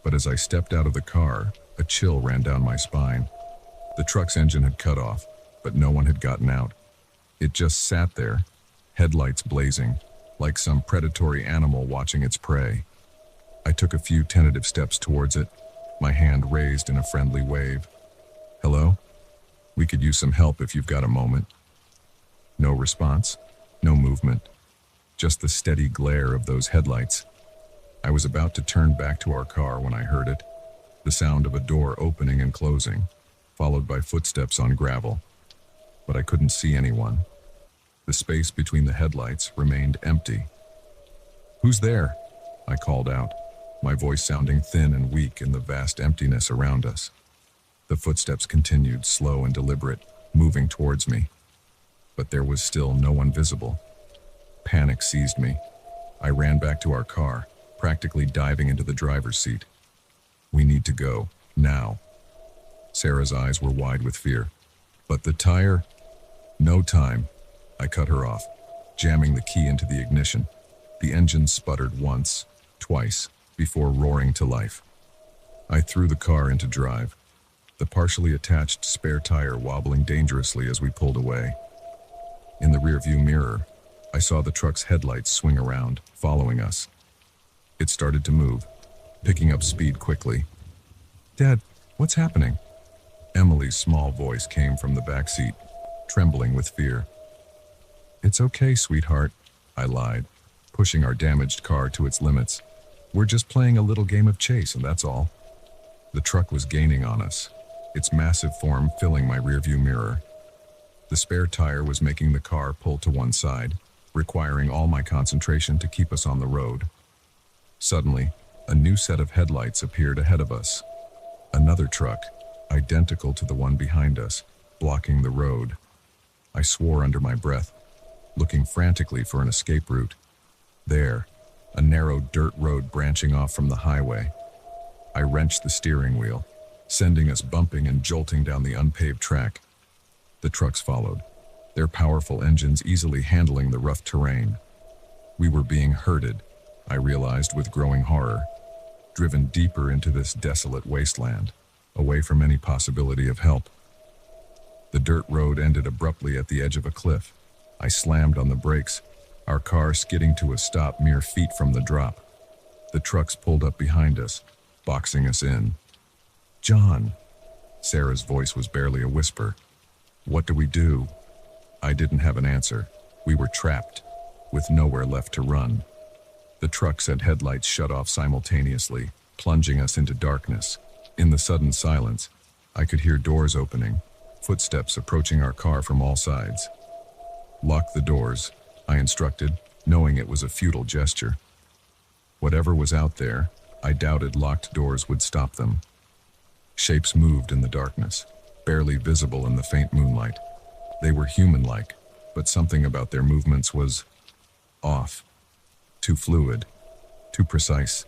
Speaker 1: But as I stepped out of the car, a chill ran down my spine. The truck's engine had cut off, but no one had gotten out. It just sat there, headlights blazing, like some predatory animal watching its prey. I took a few tentative steps towards it, my hand raised in a friendly wave. "Hello? We could use some help if you've got a moment." No response, no movement, just the steady glare of those headlights. I was about to turn back to our car when I heard it, the sound of a door opening and closing, followed by footsteps on gravel. But I couldn't see anyone. The space between the headlights remained empty. "Who's there?" I called out, my voice sounding thin and weak in the vast emptiness around us. The footsteps continued, slow and deliberate, moving towards me. But there was still no one visible. Panic seized me. I ran back to our car, practically diving into the driver's seat. "We need to go, now." Sarah's eyes were wide with fear. "But the tire—" "No time." I cut her off, jamming the key into the ignition. The engine sputtered once, twice, before roaring to life. I threw the car into drive, the partially attached spare tire wobbling dangerously as we pulled away. In the rearview mirror, I saw the truck's headlights swing around, following us. It started to move, picking up speed quickly. "Dad, what's happening?" Emily's small voice came from the back seat, trembling with fear. "It's okay, sweetheart," I lied, pushing our damaged car to its limits. "We're just playing a little game of chase, and that's all." The truck was gaining on us, its massive form filling my rearview mirror. The spare tire was making the car pull to one side, requiring all my concentration to keep us on the road. Suddenly, a new set of headlights appeared ahead of us. Another truck, identical to the one behind us, blocking the road. I swore under my breath, looking frantically for an escape route. There, a narrow dirt road branching off from the highway. I wrenched the steering wheel, sending us bumping and jolting down the unpaved track. The trucks followed, their powerful engines easily handling the rough terrain. We were being herded, I realized with growing horror, driven deeper into this desolate wasteland, away from any possibility of help. The dirt road ended abruptly at the edge of a cliff. I slammed on the brakes, our car skidding to a stop mere feet from the drop. The trucks pulled up behind us, boxing us in. "John," Sarah's voice was barely a whisper. "What do we do?" I didn't have an answer. We were trapped, with nowhere left to run. The trucks and headlights shut off simultaneously, plunging us into darkness. In the sudden silence, I could hear doors opening, footsteps approaching our car from all sides. "Lock the doors," I instructed, knowing it was a futile gesture. Whatever was out there, I doubted locked doors would stop them. Shapes moved in the darkness, barely visible in the faint moonlight. They were human-like, but something about their movements was off. Too fluid, too precise.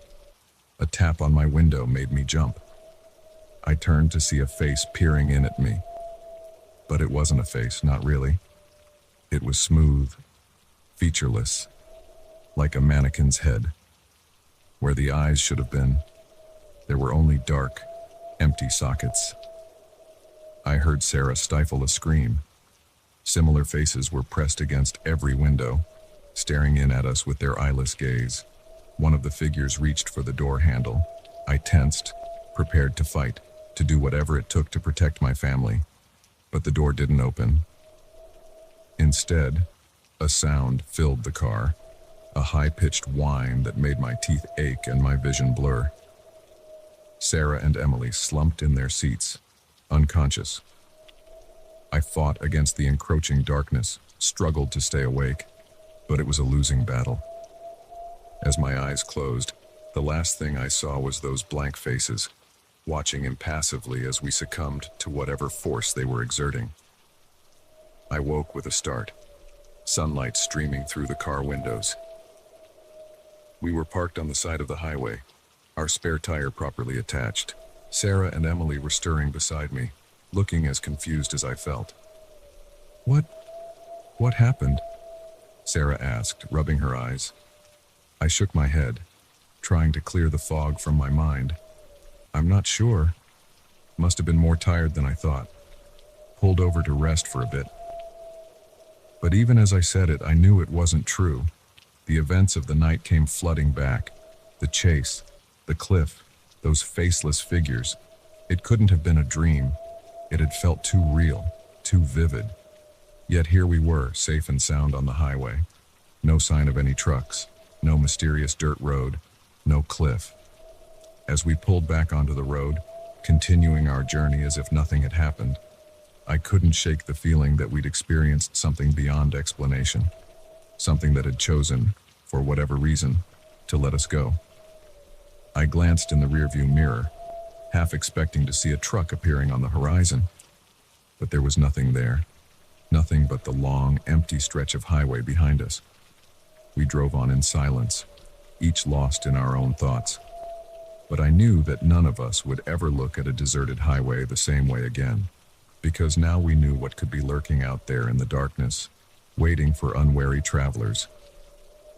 Speaker 1: A tap on my window made me jump. I turned to see a face peering in at me. But it wasn't a face, not really. It was smooth, featureless, like a mannequin's head. Where the eyes should have been, there were only dark, empty sockets. I heard Sarah stifle a scream. Similar faces were pressed against every window, staring in at us with their eyeless gaze. One of the figures reached for the door handle. I tensed, prepared to fight, to do whatever it took to protect my family. But the door didn't open. Instead, a sound filled the car, a high-pitched whine that made my teeth ache and my vision blur. Sarah and Emily slumped in their seats, unconscious. I fought against the encroaching darkness, struggled to stay awake, but it was a losing battle. As my eyes closed, the last thing I saw was those blank faces, watching impassively as we succumbed to whatever force they were exerting. I woke with a start, sunlight streaming through the car windows. We were parked on the side of the highway, our spare tire properly attached. Sarah and Emily were stirring beside me, looking as confused as I felt. What happened?" Sarah asked, rubbing her eyes. I shook my head, trying to clear the fog from my mind. "I'm not sure. Must have been more tired than I thought. Pulled over to rest for a bit." But even as I said it, I knew it wasn't true. The events of the night came flooding back. The chase, the cliff, those faceless figures. It couldn't have been a dream. It had felt too real, too vivid. Yet here we were, safe and sound on the highway. No sign of any trucks, no mysterious dirt road, no cliff. As we pulled back onto the road, continuing our journey as if nothing had happened, I couldn't shake the feeling that we'd experienced something beyond explanation. Something that had chosen, for whatever reason, to let us go. I glanced in the rearview mirror, half expecting to see a truck appearing on the horizon. But there was nothing there. Nothing but the long, empty stretch of highway behind us. We drove on in silence, each lost in our own thoughts. But I knew that none of us would ever look at a deserted highway the same way again, because now we knew what could be lurking out there in the darkness, waiting for unwary travelers.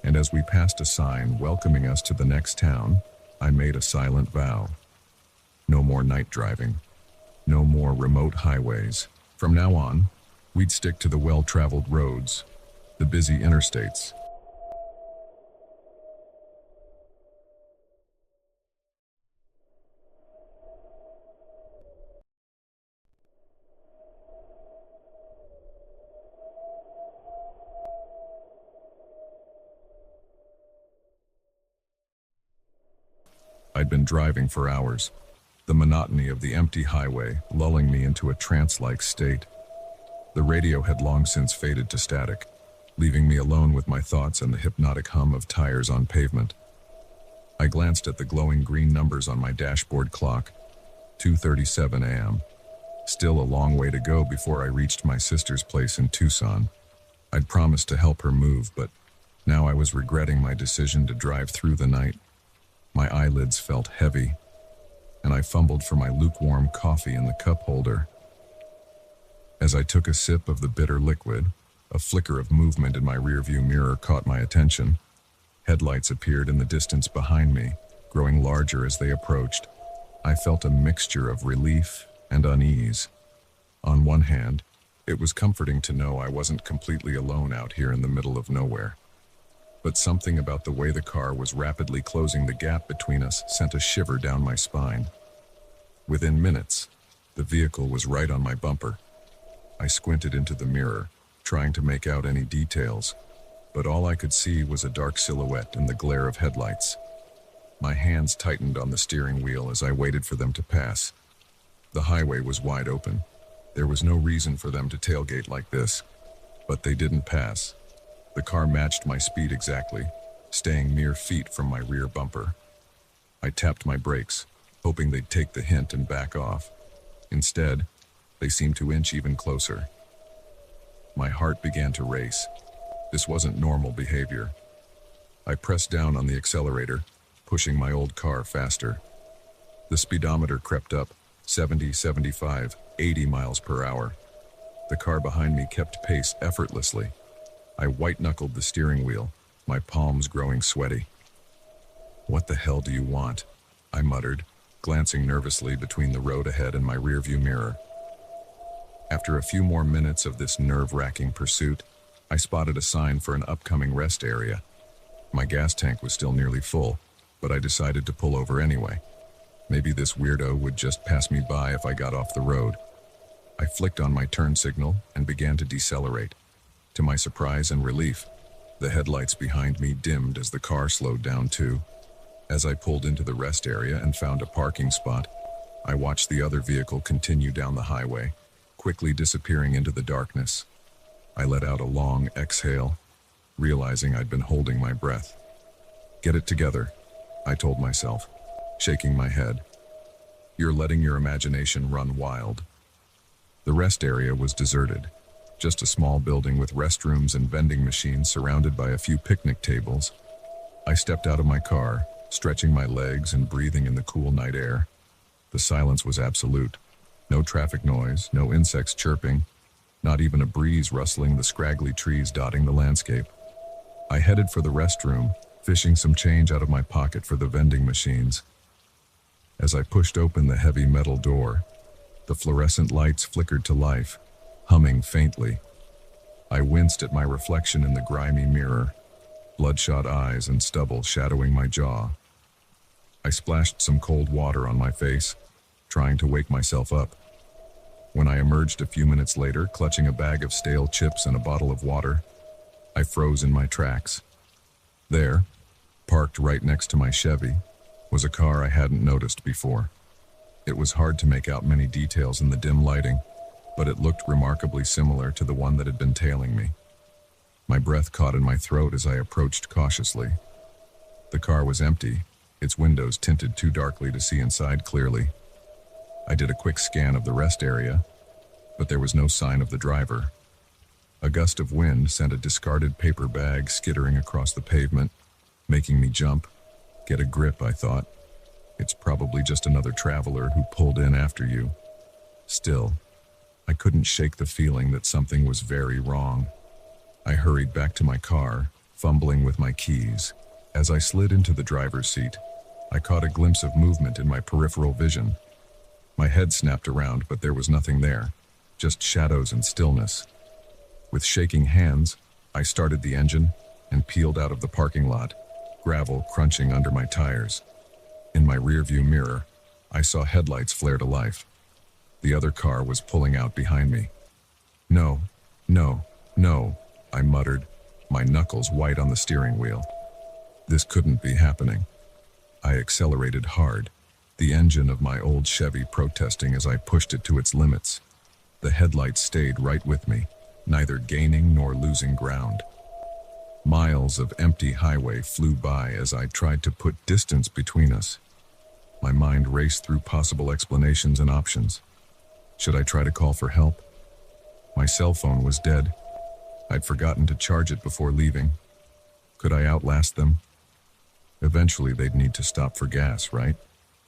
Speaker 1: And as we passed a sign welcoming us to the next town, I made a silent vow. No more night driving. No more remote highways. From now on, we'd stick to the well-traveled roads, the busy interstates. I'd been driving for hours, the monotony of the empty highway lulling me into a trance-like state. The radio had long since faded to static, leaving me alone with my thoughts and the hypnotic hum of tires on pavement. I glanced at the glowing green numbers on my dashboard clock, 2:37 a.m. Still a long way to go before I reached my sister's place in Tucson. I'd promised to help her move, but now I was regretting my decision to drive through the night. My eyelids felt heavy, and I fumbled for my lukewarm coffee in the cup holder. As I took a sip of the bitter liquid, a flicker of movement in my rearview mirror caught my attention. Headlights appeared in the distance behind me, growing larger as they approached. I felt a mixture of relief and unease. On one hand, it was comforting to know I wasn't completely alone out here in the middle of nowhere. But something about the way the car was rapidly closing the gap between us sent a shiver down my spine. Within minutes, the vehicle was right on my bumper. I squinted into the mirror, trying to make out any details, but all I could see was a dark silhouette in the glare of headlights. My hands tightened on the steering wheel as I waited for them to pass. The highway was wide open. There was no reason for them to tailgate like this, but they didn't pass. The car matched my speed exactly, staying mere feet from my rear bumper. I tapped my brakes, hoping they'd take the hint and back off. Instead, they seemed to inch even closer. My heart began to race. This wasn't normal behavior. I pressed down on the accelerator, pushing my old car faster. The speedometer crept up, 70, 75, 80 miles per hour. The car behind me kept pace effortlessly. I white-knuckled the steering wheel, my palms growing sweaty. "What the hell do you want?" I muttered, glancing nervously between the road ahead and my rearview mirror. After a few more minutes of this nerve-wracking pursuit, I spotted a sign for an upcoming rest area. My gas tank was still nearly full, but I decided to pull over anyway. Maybe this weirdo would just pass me by if I got off the road. I flicked on my turn signal and began to decelerate. To my surprise and relief, the headlights behind me dimmed as the car slowed down too. As I pulled into the rest area and found a parking spot, I watched the other vehicle continue down the highway, quickly disappearing into the darkness. I let out a long exhale, realizing I'd been holding my breath. "Get it together," I told myself, shaking my head. "You're letting your imagination run wild." The rest area was deserted, just a small building with restrooms and vending machines surrounded by a few picnic tables. I stepped out of my car, stretching my legs and breathing in the cool night air. The silence was absolute. No traffic noise, no insects chirping, not even a breeze rustling the scraggly trees dotting the landscape. I headed for the restroom, fishing some change out of my pocket for the vending machines. As I pushed open the heavy metal door, the fluorescent lights flickered to life, humming faintly. I winced at my reflection in the grimy mirror, bloodshot eyes and stubble shadowing my jaw. I splashed some cold water on my face, trying to wake myself up. When I emerged a few minutes later, clutching a bag of stale chips and a bottle of water, I froze in my tracks. There, parked right next to my Chevy, was a car I hadn't noticed before. It was hard to make out many details in the dim lighting, but it looked remarkably similar to the one that had been tailing me. My breath caught in my throat as I approached cautiously. The car was empty, its windows tinted too darkly to see inside clearly. I did a quick scan of the rest area, but there was no sign of the driver. A gust of wind sent a discarded paper bag skittering across the pavement, making me jump. Get a grip, I thought. It's probably just another traveler who pulled in after you. Still, I couldn't shake the feeling that something was very wrong. I hurried back to my car, fumbling with my keys. As I slid into the driver's seat, I caught a glimpse of movement in my peripheral vision. My head snapped around, but there was nothing there, just shadows and stillness. With shaking hands, I started the engine and peeled out of the parking lot, gravel crunching under my tires. In my rearview mirror, I saw headlights flare to life. The other car was pulling out behind me. "No, no, no," I muttered, my knuckles white on the steering wheel. This couldn't be happening. I accelerated hard, the engine of my old Chevy protesting as I pushed it to its limits. The headlights stayed right with me, neither gaining nor losing ground. Miles of empty highway flew by as I tried to put distance between us. My mind raced through possible explanations and options. Should I try to call for help? My cell phone was dead. I'd forgotten to charge it before leaving. Could I outlast them? Eventually they'd need to stop for gas, right?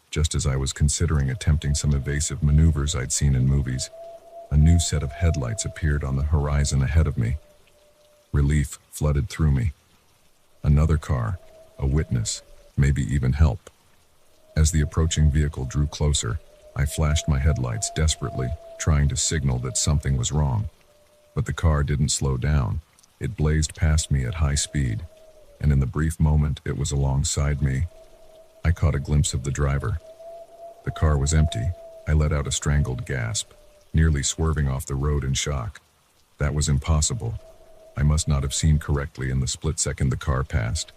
Speaker 1: Just as I was considering attempting some evasive maneuvers I'd seen in movies, a new set of headlights appeared on the horizon ahead of me. Relief flooded through me. Another car, a witness, maybe even help. As the approaching vehicle drew closer, I flashed my headlights desperately, trying to signal that something was wrong. But the car didn't slow down. It blazed past me at high speed, and in the brief moment it was alongside me, I caught a glimpse of the driver. The car was empty. I let out a strangled gasp, nearly swerving off the road in shock. That was impossible. I must not have seen correctly in the split second the car passed.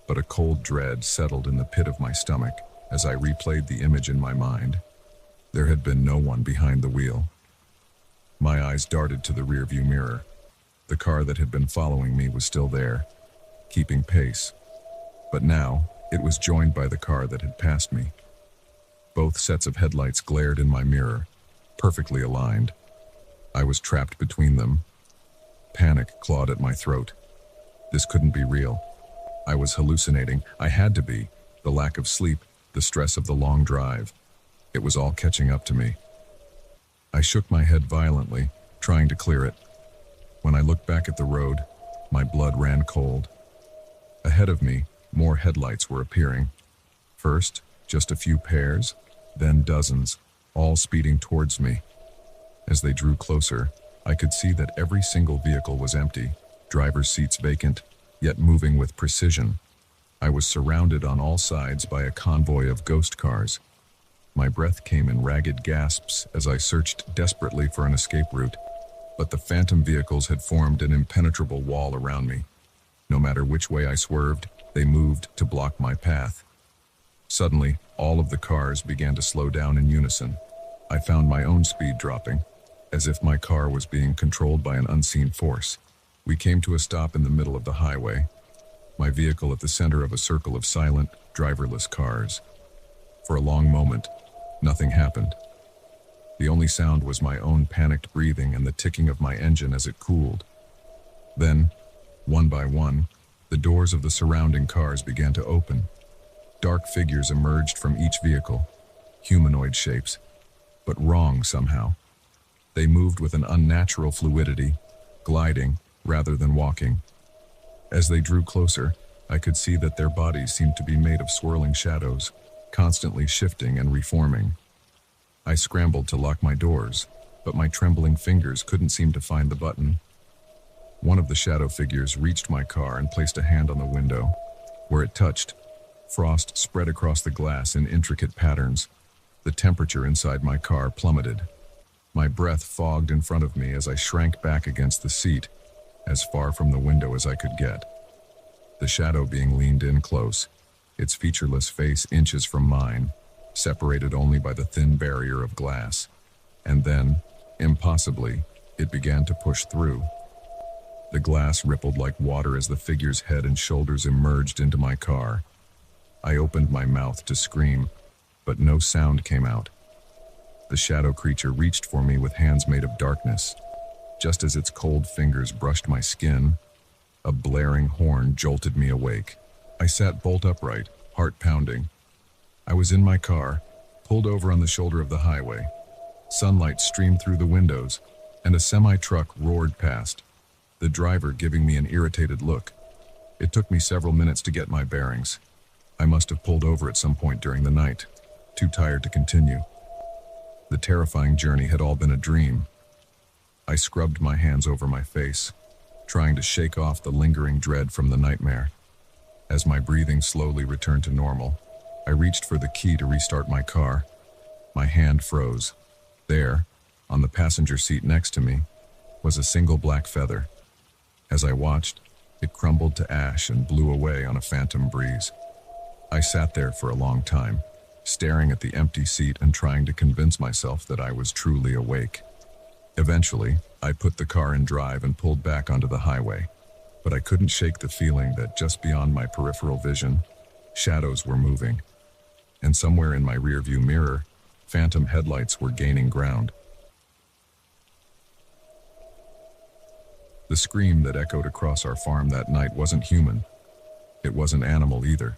Speaker 1: But a cold dread settled in the pit of my stomach as I replayed the image in my mind. There had been no one behind the wheel. My eyes darted to the rearview mirror. The car that had been following me was still there, keeping pace. But now, it was joined by the car that had passed me. Both sets of headlights glared in my mirror, perfectly aligned. I was trapped between them. Panic clawed at my throat. This couldn't be real. I was hallucinating. I had to be. The lack of sleep, the stress of the long drive. It was all catching up to me. I shook my head violently, trying to clear it. When I looked back at the road, my blood ran cold. Ahead of me, more headlights were appearing. First, just a few pairs, then dozens, all speeding towards me. As they drew closer, I could see that every single vehicle was empty, driver's seats vacant, yet moving with precision. I was surrounded on all sides by a convoy of ghost cars. My breath came in ragged gasps as I searched desperately for an escape route, but the phantom vehicles had formed an impenetrable wall around me. No matter which way I swerved, they moved to block my path. Suddenly, all of the cars began to slow down in unison. I found my own speed dropping, as if my car was being controlled by an unseen force. We came to a stop in the middle of the highway, my vehicle at the center of a circle of silent, driverless cars. For a long moment, nothing happened. The only sound was my own panicked breathing and the ticking of my engine as it cooled. Then, one by one, the doors of the surrounding cars began to open. Dark figures emerged from each vehicle, humanoid shapes, but wrong somehow. They moved with an unnatural fluidity, gliding rather than walking. As they drew closer, I could see that their bodies seemed to be made of swirling shadows, constantly shifting and reforming. I scrambled to lock my doors, but my trembling fingers couldn't seem to find the button. One of the shadow figures reached my car and placed a hand on the window. Where it touched, frost spread across the glass in intricate patterns. The temperature inside my car plummeted. My breath fogged in front of me as I shrank back against the seat, as far from the window as I could get. The shadow being leaned in close, its featureless face inches from mine, separated only by the thin barrier of glass. And then, impossibly, it began to push through. The glass rippled like water as the figure's head and shoulders emerged into my car. I opened my mouth to scream, but no sound came out. The shadow creature reached for me with hands made of darkness. Just as its cold fingers brushed my skin, a blaring horn jolted me awake. I sat bolt upright, heart pounding. I was in my car, pulled over on the shoulder of the highway. Sunlight streamed through the windows, and a semi-truck roared past, the driver giving me an irritated look. It took me several minutes to get my bearings. I must have pulled over at some point during the night, too tired to continue. The terrifying journey had all been a dream. I scrubbed my hands over my face, trying to shake off the lingering dread from the nightmare. As my breathing slowly returned to normal, I reached for the key to restart my car. My hand froze. There, on the passenger seat next to me, was a single black feather. As I watched, it crumbled to ash and blew away on a phantom breeze. I sat there for a long time, staring at the empty seat and trying to convince myself that I was truly awake. Eventually, I put the car in drive and pulled back onto the highway, but I couldn't shake the feeling that just beyond my peripheral vision, shadows were moving. And somewhere in my rearview mirror, phantom headlights were gaining ground. The scream that echoed across our farm that night wasn't human. It wasn't animal either.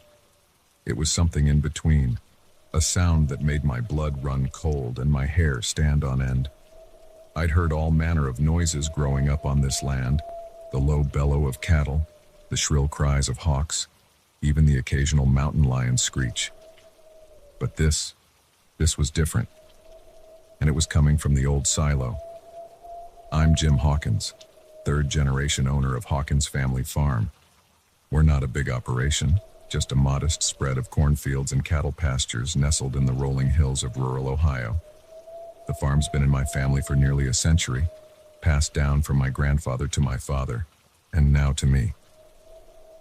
Speaker 1: It was something in between, a sound that made my blood run cold and my hair stand on end. I'd heard all manner of noises growing up on this land, the low bellow of cattle, the shrill cries of hawks, even the occasional mountain lion's screech. But this was different, and it was coming from the old silo. I'm Jim Hawkins, third-generation owner of Hawkins Family Farm. We're not a big operation, just a modest spread of cornfields and cattle pastures nestled in the rolling hills of rural Ohio. The farm's been in my family for nearly a century, passed down from my grandfather to my father, and now to me.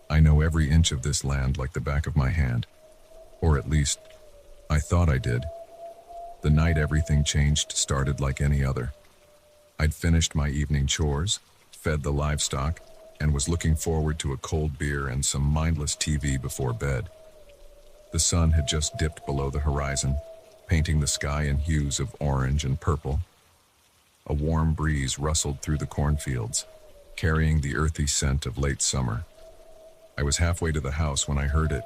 Speaker 1: I know every inch of this land like the back of my hand, or at least, I thought I did. The night everything changed started like any other. I'd finished my evening chores, fed the livestock, and was looking forward to a cold beer and some mindless TV before bed. The sun had just dipped below the horizon, painting the sky in hues of orange and purple. A warm breeze rustled through the cornfields, carrying the earthy scent of late summer. I was halfway to the house when I heard it,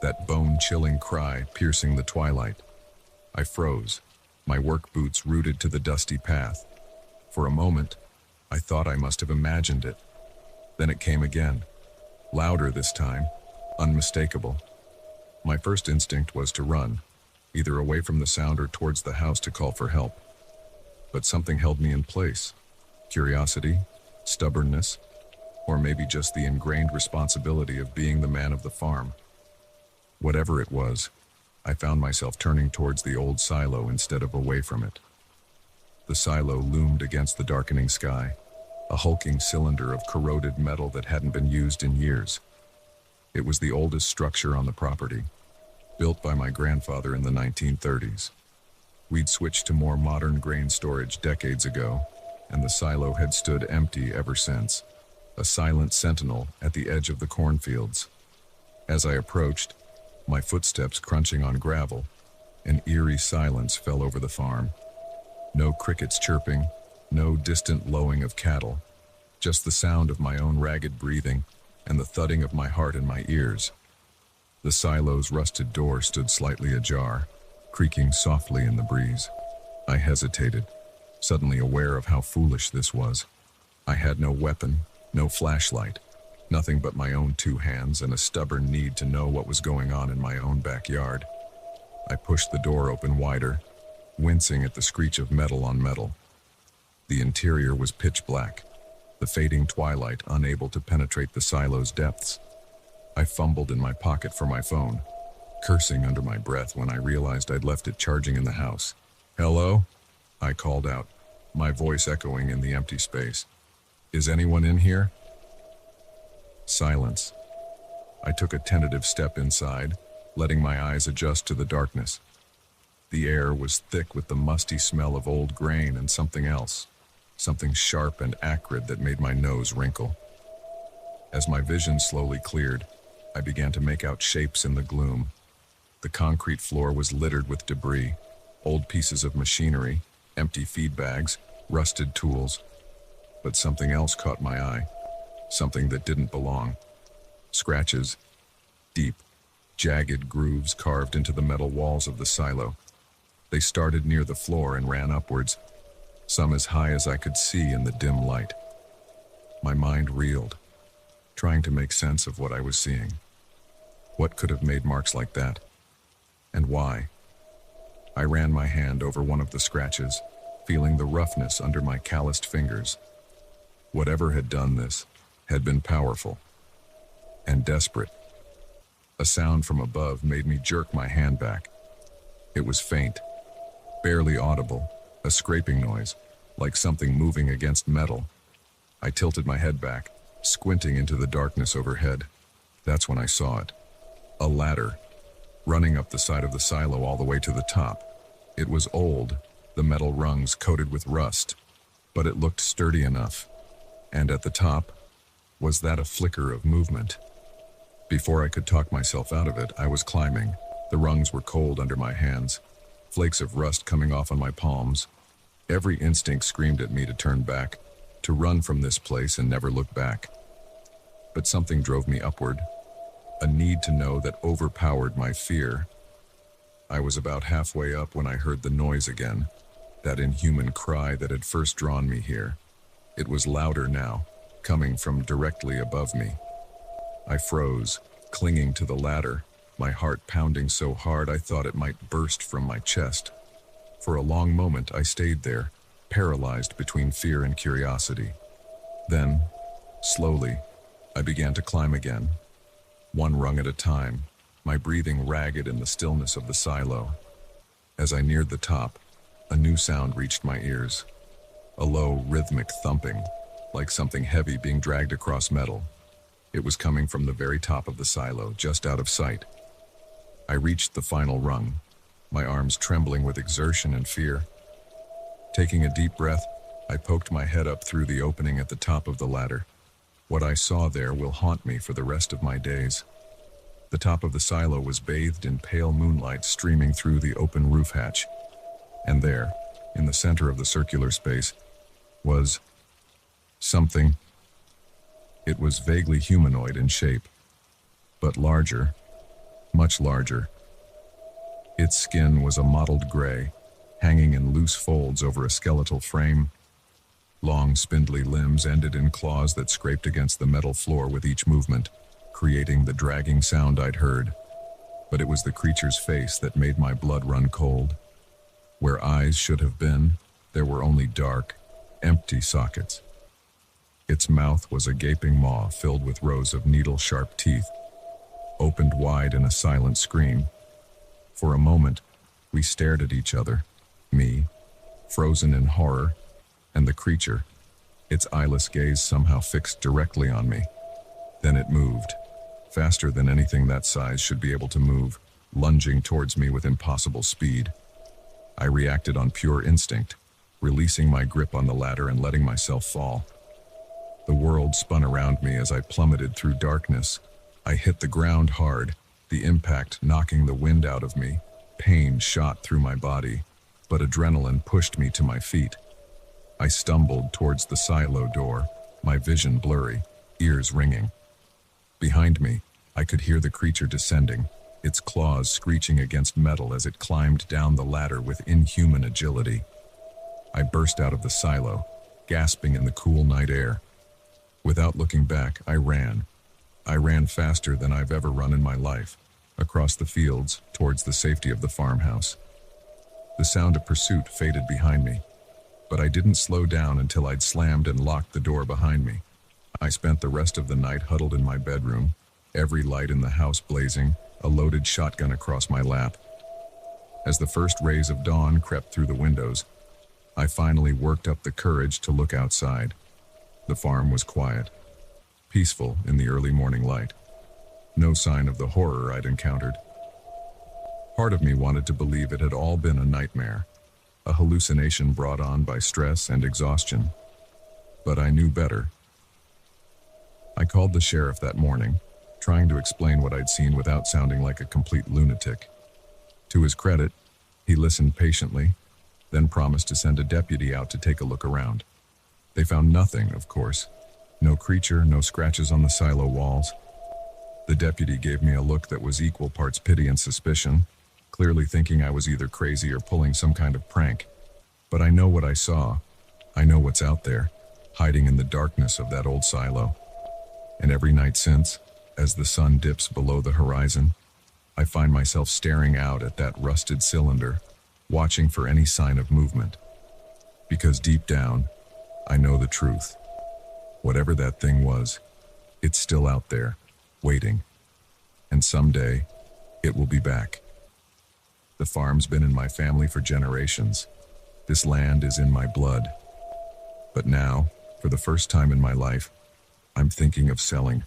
Speaker 1: that bone-chilling cry piercing the twilight. I froze, my work boots rooted to the dusty path. For a moment, I thought I must have imagined it. Then it came again, louder this time, unmistakable. My first instinct was to run, either away from the sound or towards the house to call for help. But something held me in place. Curiosity, stubbornness. or maybe just the ingrained responsibility of being the man of the farm. Whatever it was, I found myself turning towards the old silo instead of away from it. The silo loomed against the darkening sky, a hulking cylinder of corroded metal that hadn't been used in years. It was the oldest structure on the property, built by my grandfather in the 1930s. We'd switched to more modern grain storage decades ago, and the silo had stood empty ever since, a silent sentinel at the edge of the cornfields. As I approached, my footsteps crunching on gravel, an eerie silence fell over the farm. No crickets chirping, no distant lowing of cattle, just the sound of my own ragged breathing and the thudding of my heart in my ears. The silo's rusted door stood slightly ajar, creaking softly in the breeze. I hesitated, suddenly aware of how foolish this was. I had no weapon, no flashlight, nothing but my own two hands and a stubborn need to know what was going on in my own backyard. I pushed the door open wider, wincing at the screech of metal on metal. The interior was pitch black, the fading twilight unable to penetrate the silo's depths. I fumbled in my pocket for my phone, cursing under my breath when I realized I'd left it charging in the house. "Hello?" I called out, my voice echoing in the empty space. "Is anyone in here?" Silence. I took a tentative step inside, letting my eyes adjust to the darkness. The air was thick with the musty smell of old grain and something else, something sharp and acrid that made my nose wrinkle. As my vision slowly cleared, I began to make out shapes in the gloom. The concrete floor was littered with debris, old pieces of machinery, empty feed bags, rusted tools. But something else caught my eye, something that didn't belong. Scratches, deep, jagged grooves carved into the metal walls of the silo. They started near the floor and ran upwards, some as high as I could see in the dim light. My mind reeled, trying to make sense of what I was seeing. What could have made marks like that? And why? I ran my hand over one of the scratches, feeling the roughness under my calloused fingers. Whatever had done this had been powerful and desperate. A sound from above made me jerk my hand back. It was faint, barely audible, a scraping noise, like something moving against metal. I tilted my head back, squinting into the darkness overhead. That's when I saw it. A ladder, running up the side of the silo all the way to the top. It was old, the metal rungs coated with rust, but it looked sturdy enough. And at the top, was that a flicker of movement? Before I could talk myself out of it, I was climbing. The rungs were cold under my hands, flakes of rust coming off on my palms. Every instinct screamed at me to turn back, to run from this place and never look back. But something drove me upward, a need to know that overpowered my fear. I was about halfway up when I heard the noise again, that inhuman cry that had first drawn me here. It was louder now, coming from directly above me. I froze, clinging to the ladder, my heart pounding so hard I thought it might burst from my chest. For a long moment I stayed there, paralyzed between fear and curiosity. Then, slowly, I began to climb again, one rung at a time, my breathing ragged in the stillness of the silo. As I neared the top, a new sound reached my ears. A low, rhythmic thumping, like something heavy being dragged across metal. It was coming from the very top of the silo, just out of sight. I reached the final rung, my arms trembling with exertion and fear. Taking a deep breath, I poked my head up through the opening at the top of the ladder. What I saw there will haunt me for the rest of my days. The top of the silo was bathed in pale moonlight streaming through the open roof hatch. And there, in the center of the circular space, was something. It was vaguely humanoid in shape, but larger, much larger. Its skin was a mottled gray, hanging in loose folds over a skeletal frame. Long, spindly limbs ended in claws that scraped against the metal floor with each movement, creating the dragging sound I'd heard. But it was the creature's face that made my blood run cold. Where eyes should have been, there were only dark, empty sockets. Its mouth was a gaping maw filled with rows of needle-sharp teeth, opened wide in a silent scream. For a moment, we stared at each other, me, frozen in horror, and the creature, its eyeless gaze somehow fixed directly on me. Then it moved, faster than anything that size should be able to move, lunging towards me with impossible speed. I reacted on pure instinct, releasing my grip on the ladder and letting myself fall. The world spun around me as I plummeted through darkness. I hit the ground hard, the impact knocking the wind out of me. Pain shot through my body, but adrenaline pushed me to my feet. I stumbled towards the silo door, my vision blurry, ears ringing. Behind me, I could hear the creature descending, its claws screeching against metal as it climbed down the ladder with inhuman agility. I burst out of the silo, gasping in the cool night air. Without looking back, I ran. I ran faster than I've ever run in my life, across the fields towards the safety of the farmhouse. The sound of pursuit faded behind me, but I didn't slow down until I'd slammed and locked the door behind me. I spent the rest of the night huddled in my bedroom, every light in the house blazing, a loaded shotgun across my lap. As the first rays of dawn crept through the windows, I finally worked up the courage to look outside. The farm was quiet, peaceful in the early morning light. No sign of the horror I'd encountered. Part of me wanted to believe it had all been a nightmare, a hallucination brought on by stress and exhaustion. But I knew better. I called the sheriff that morning, trying to explain what I'd seen without sounding like a complete lunatic. To his credit, he listened patiently, then promised to send a deputy out to take a look around. They found nothing, of course. No creature, no scratches on the silo walls. The deputy gave me a look that was equal parts pity and suspicion, clearly thinking I was either crazy or pulling some kind of prank. But I know what I saw. I know what's out there, hiding in the darkness of that old silo. And every night since, as the sun dips below the horizon, I find myself staring out at that rusted cylinder, watching for any sign of movement. Because deep down, I know the truth. Whatever that thing was, it's still out there, waiting. And someday, it will be back. The farm's been in my family for generations. This land is in my blood. But now, for the first time in my life, I'm thinking of selling.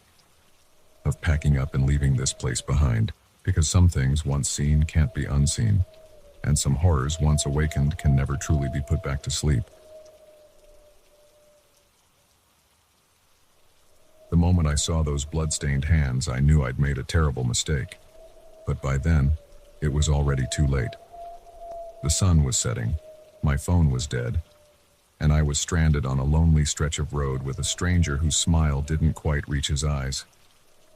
Speaker 1: Of packing up and leaving this place behind. Because some things once seen can't be unseen. And some horrors once awakened can never truly be put back to sleep. The moment I saw those blood-stained hands, I knew I'd made a terrible mistake. But by then, it was already too late. The sun was setting, my phone was dead, and I was stranded on a lonely stretch of road with a stranger whose smile didn't quite reach his eyes.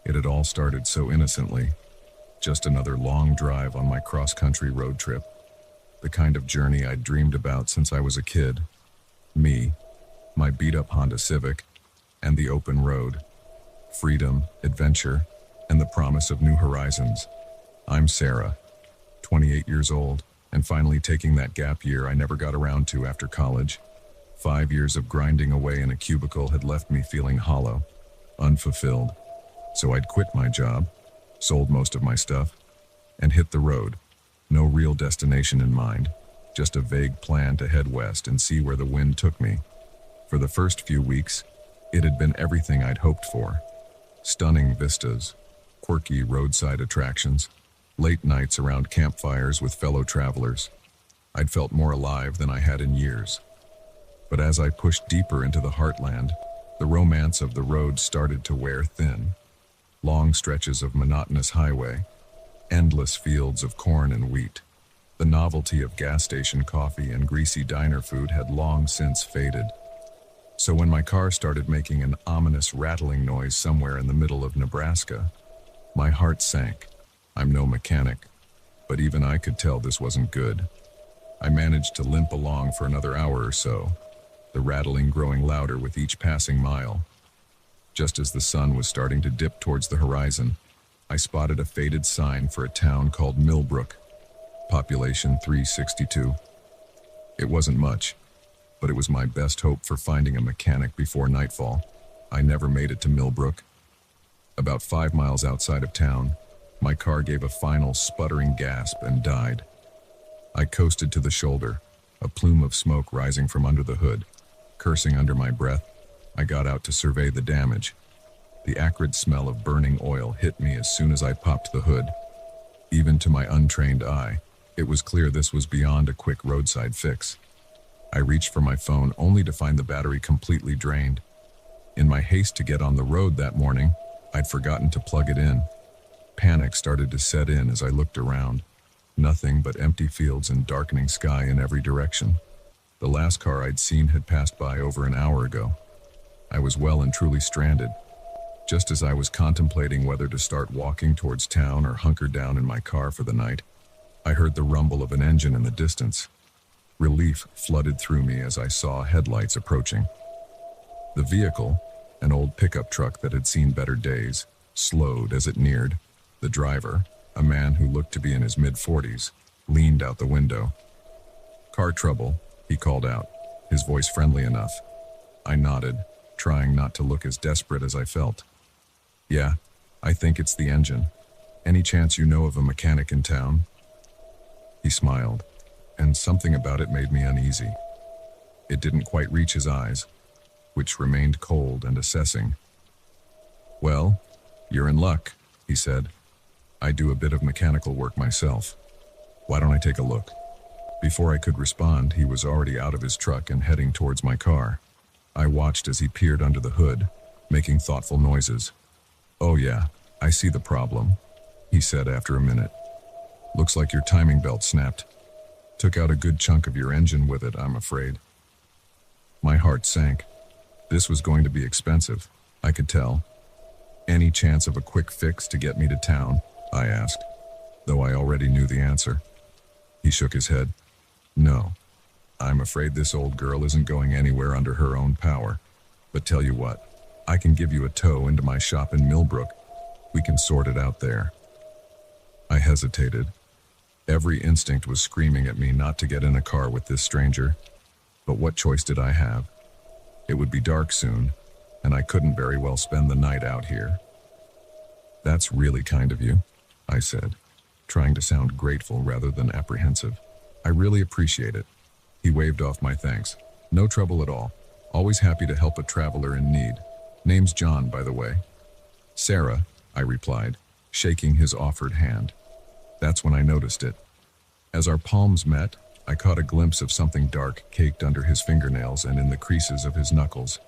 Speaker 1: It had all started so innocently. Just another long drive on my cross-country road trip. The kind of journey I'd dreamed about since I was a kid. Me, my beat-up Honda Civic, and the open road. Freedom, adventure, and the promise of new horizons. I'm Sarah, 28 years old, and finally taking that gap year I never got around to after college. 5 years of grinding away in a cubicle had left me feeling hollow, unfulfilled. So I'd quit my job, sold most of my stuff, and hit the road. No real destination in mind, just a vague plan to head west and see where the wind took me. For the first few weeks, it had been everything I'd hoped for. Stunning vistas, quirky roadside attractions, late nights around campfires with fellow travelers. I'd felt more alive than I had in years. But as I pushed deeper into the heartland, the romance of the road started to wear thin. Long stretches of monotonous highway, endless fields of corn and wheat. The novelty of gas station coffee and greasy diner food had long since faded. So when my car started making an ominous rattling noise somewhere in the middle of Nebraska, my heart sank. I'm no mechanic, but even I could tell this wasn't good. I managed to limp along for another hour or so, the rattling growing louder with each passing mile. Just as the sun was starting to dip towards the horizon, I spotted a faded sign for a town called Millbrook, population 362. It wasn't much, but it was my best hope for finding a mechanic before nightfall. I never made it to Millbrook. About 5 miles outside of town, my car gave a final sputtering gasp and died. I coasted to the shoulder, a plume of smoke rising from under the hood. Cursing under my breath, I got out to survey the damage. The acrid smell of burning oil hit me as soon as I popped the hood. Even to my untrained eye, it was clear this was beyond a quick roadside fix. I reached for my phone only to find the battery completely drained. In my haste to get on the road that morning, I'd forgotten to plug it in. Panic started to set in as I looked around. Nothing but empty fields and darkening sky in every direction. The last car I'd seen had passed by over an hour ago. I was well and truly stranded. Just as I was contemplating whether to start walking towards town or hunker down in my car for the night, I heard the rumble of an engine in the distance. Relief flooded through me as I saw headlights approaching. The vehicle, an old pickup truck that had seen better days, slowed as it neared. The driver, a man who looked to be in his mid-40s, leaned out the window. "Car trouble," he called out, his voice friendly enough. I nodded, trying not to look as desperate as I felt. "Yeah, I think it's the engine. Any chance you know of a mechanic in town?" He smiled, and something about it made me uneasy. It didn't quite reach his eyes, which remained cold and assessing. "Well, you're in luck," he said. "I do a bit of mechanical work myself. Why don't I take a look?" Before I could respond, he was already out of his truck and heading towards my car. I watched as he peered under the hood, making thoughtful noises. "Oh yeah, I see the problem," he said after a minute. "Looks like your timing belt snapped. Took out a good chunk of your engine with it, I'm afraid." My heart sank. This was going to be expensive, I could tell. "Any chance of a quick fix to get me to town?" I asked, though I already knew the answer. He shook his head. "No, I'm afraid this old girl isn't going anywhere under her own power. But tell you what, I can give you a tow into my shop in Millbrook. We can sort it out there." I hesitated. Every instinct was screaming at me not to get in a car with this stranger. But what choice did I have? It would be dark soon, and I couldn't very well spend the night out here. "That's really kind of you," I said, trying to sound grateful rather than apprehensive. "I really appreciate it." He waved off my thanks. "No trouble at all. Always happy to help a traveler in need. Name's John, by the way." "Sarah," I replied, shaking his offered hand. That's when I noticed it. As our palms met, I caught a glimpse of something dark caked under his fingernails and in the creases of his knuckles.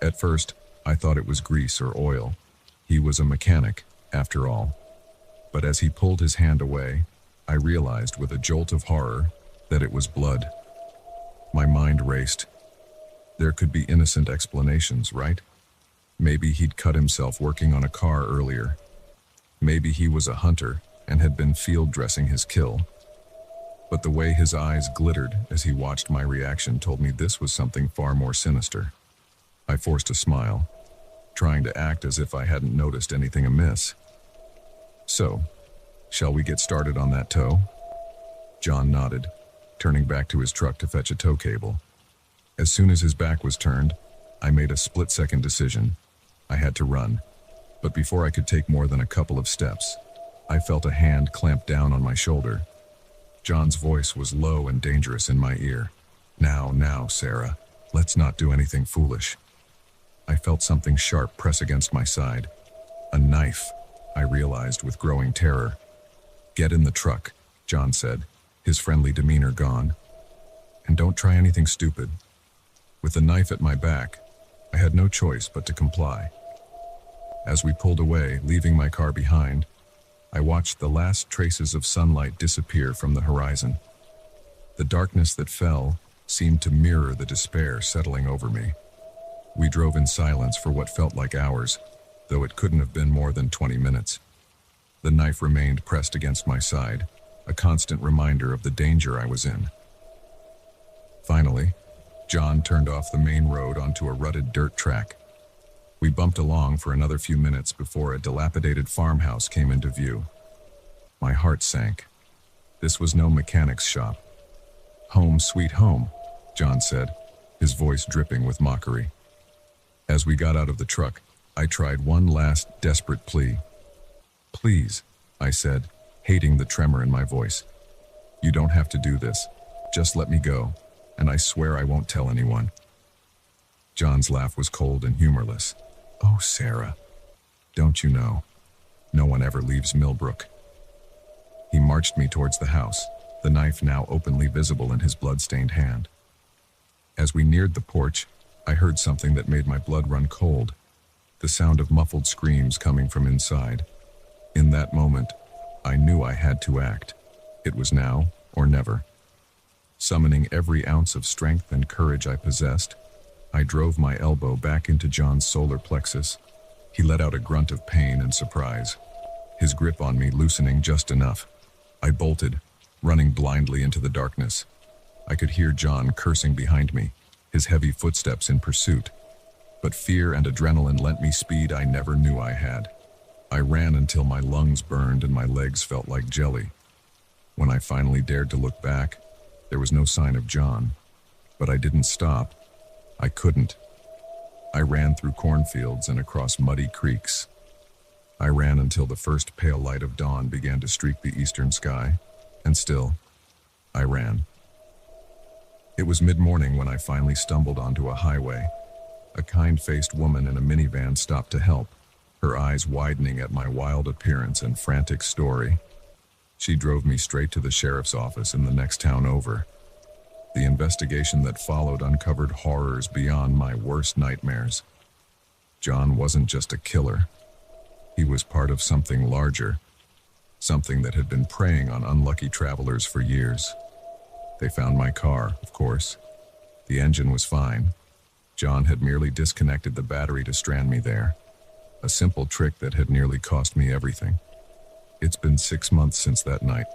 Speaker 1: At first, I thought it was grease or oil. He was a mechanic, after all. But as he pulled his hand away, I realized with a jolt of horror that it was blood. My mind raced. There could be innocent explanations, right? Maybe he'd cut himself working on a car earlier. Maybe he was a hunter and had been field dressing his kill. But the way his eyes glittered as he watched my reaction told me this was something far more sinister. I forced a smile, trying to act as if I hadn't noticed anything amiss. "So, shall we get started on that tow?" John nodded, turning back to his truck to fetch a tow cable. As soon as his back was turned, I made a split-second decision. I had to run. But before I could take more than a couple of steps, I felt a hand clamp down on my shoulder. John's voice was low and dangerous in my ear. Now, Sarah. Let's not do anything foolish." I felt something sharp press against my side. A knife, I realized with growing terror. "Get in the truck," John said, his friendly demeanor gone. "And don't try anything stupid." With the knife at my back, I had no choice but to comply. As we pulled away, leaving my car behind, I watched the last traces of sunlight disappear from the horizon. The darkness that fell seemed to mirror the despair settling over me. We drove in silence for what felt like hours, though it couldn't have been more than 20 minutes. The knife remained pressed against my side, a constant reminder of the danger I was in. Finally, John turned off the main road onto a rutted dirt track. We bumped along for another few minutes before a dilapidated farmhouse came into view. My heart sank. This was no mechanic's shop. "Home sweet home," John said, his voice dripping with mockery. As we got out of the truck, I tried one last desperate plea. "Please," I said, hating the tremor in my voice. "You don't have to do this. Just let me go, and I swear I won't tell anyone." John's laugh was cold and humorless. "Oh, Sarah, don't you know? No one ever leaves Millbrook." He marched me towards the house, the knife now openly visible in his blood-stained hand. As we neared the porch, I heard something that made my blood run cold, the sound of muffled screams coming from inside. In that moment, I knew I had to act. It was now or never. Summoning every ounce of strength and courage I possessed, I drove my elbow back into John's solar plexus. He let out a grunt of pain and surprise, his grip on me loosening just enough. I bolted, running blindly into the darkness. I could hear John cursing behind me, his heavy footsteps in pursuit. But fear and adrenaline lent me speed I never knew I had. I ran until my lungs burned and my legs felt like jelly. When I finally dared to look back, there was no sign of John. But I didn't stop. I couldn't. I ran through cornfields and across muddy creeks. I ran until the first pale light of dawn began to streak the eastern sky, and still, I ran. It was mid-morning when I finally stumbled onto a highway. A kind-faced woman in a minivan stopped to help, her eyes widening at my wild appearance and frantic story. She drove me straight to the sheriff's office in the next town over. The investigation that followed uncovered horrors beyond my worst nightmares. John wasn't just a killer. He was part of something larger, something that had been preying on unlucky travelers for years. They found my car, of course. The engine was fine. John had merely disconnected the battery to strand me there. A simple trick that had nearly cost me everything. It's been 6 months since that night,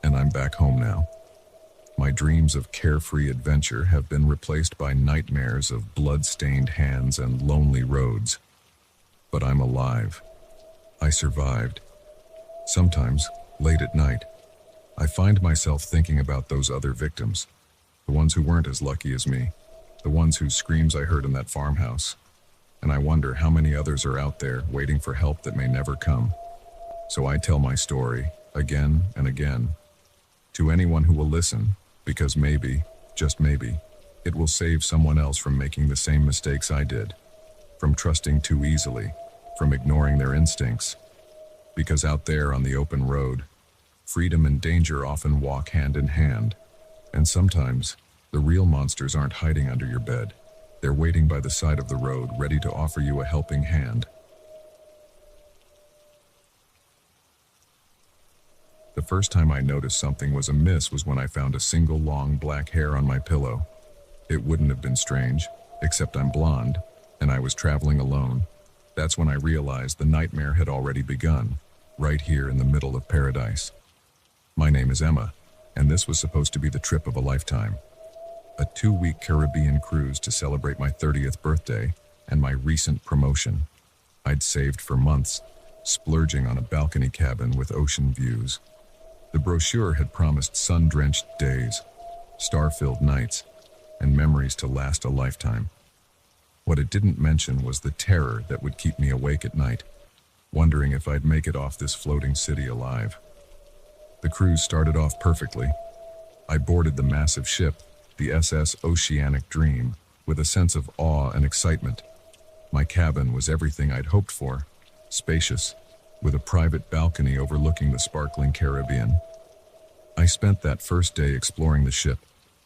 Speaker 1: and I'm back home now. My dreams of carefree adventure have been replaced by nightmares of blood-stained hands and lonely roads. But I'm alive. I survived. Sometimes, late at night, I find myself thinking about those other victims, the ones who weren't as lucky as me, the ones whose screams I heard in that farmhouse. And I wonder how many others are out there waiting for help that may never come. So I tell my story, again and again, to anyone who will listen, because maybe, just maybe, it will save someone else from making the same mistakes I did, from trusting too easily, from ignoring their instincts. Because out there on the open road, freedom and danger often walk hand in hand, and sometimes the real monsters aren't hiding under your bed. They're waiting by the side of the road, ready to offer you a helping hand. The first time I noticed something was amiss was when I found a single long black hair on my pillow. It wouldn't have been strange, except I'm blonde, and I was traveling alone. That's when I realized the nightmare had already begun, right here in the middle of paradise. My name is Emma, and this was supposed to be the trip of a lifetime. A 2-week Caribbean cruise to celebrate my 30th birthday and my recent promotion. I'd saved for months, splurging on a balcony cabin with ocean views. The brochure had promised sun-drenched days, star-filled nights, and memories to last a lifetime. What it didn't mention was the terror that would keep me awake at night, wondering if I'd make it off this floating city alive. The cruise started off perfectly. I boarded the massive ship, the SS Oceanic Dream, with a sense of awe and excitement. My cabin was everything I'd hoped for, spacious, with a private balcony overlooking the sparkling Caribbean. I spent that first day exploring the ship,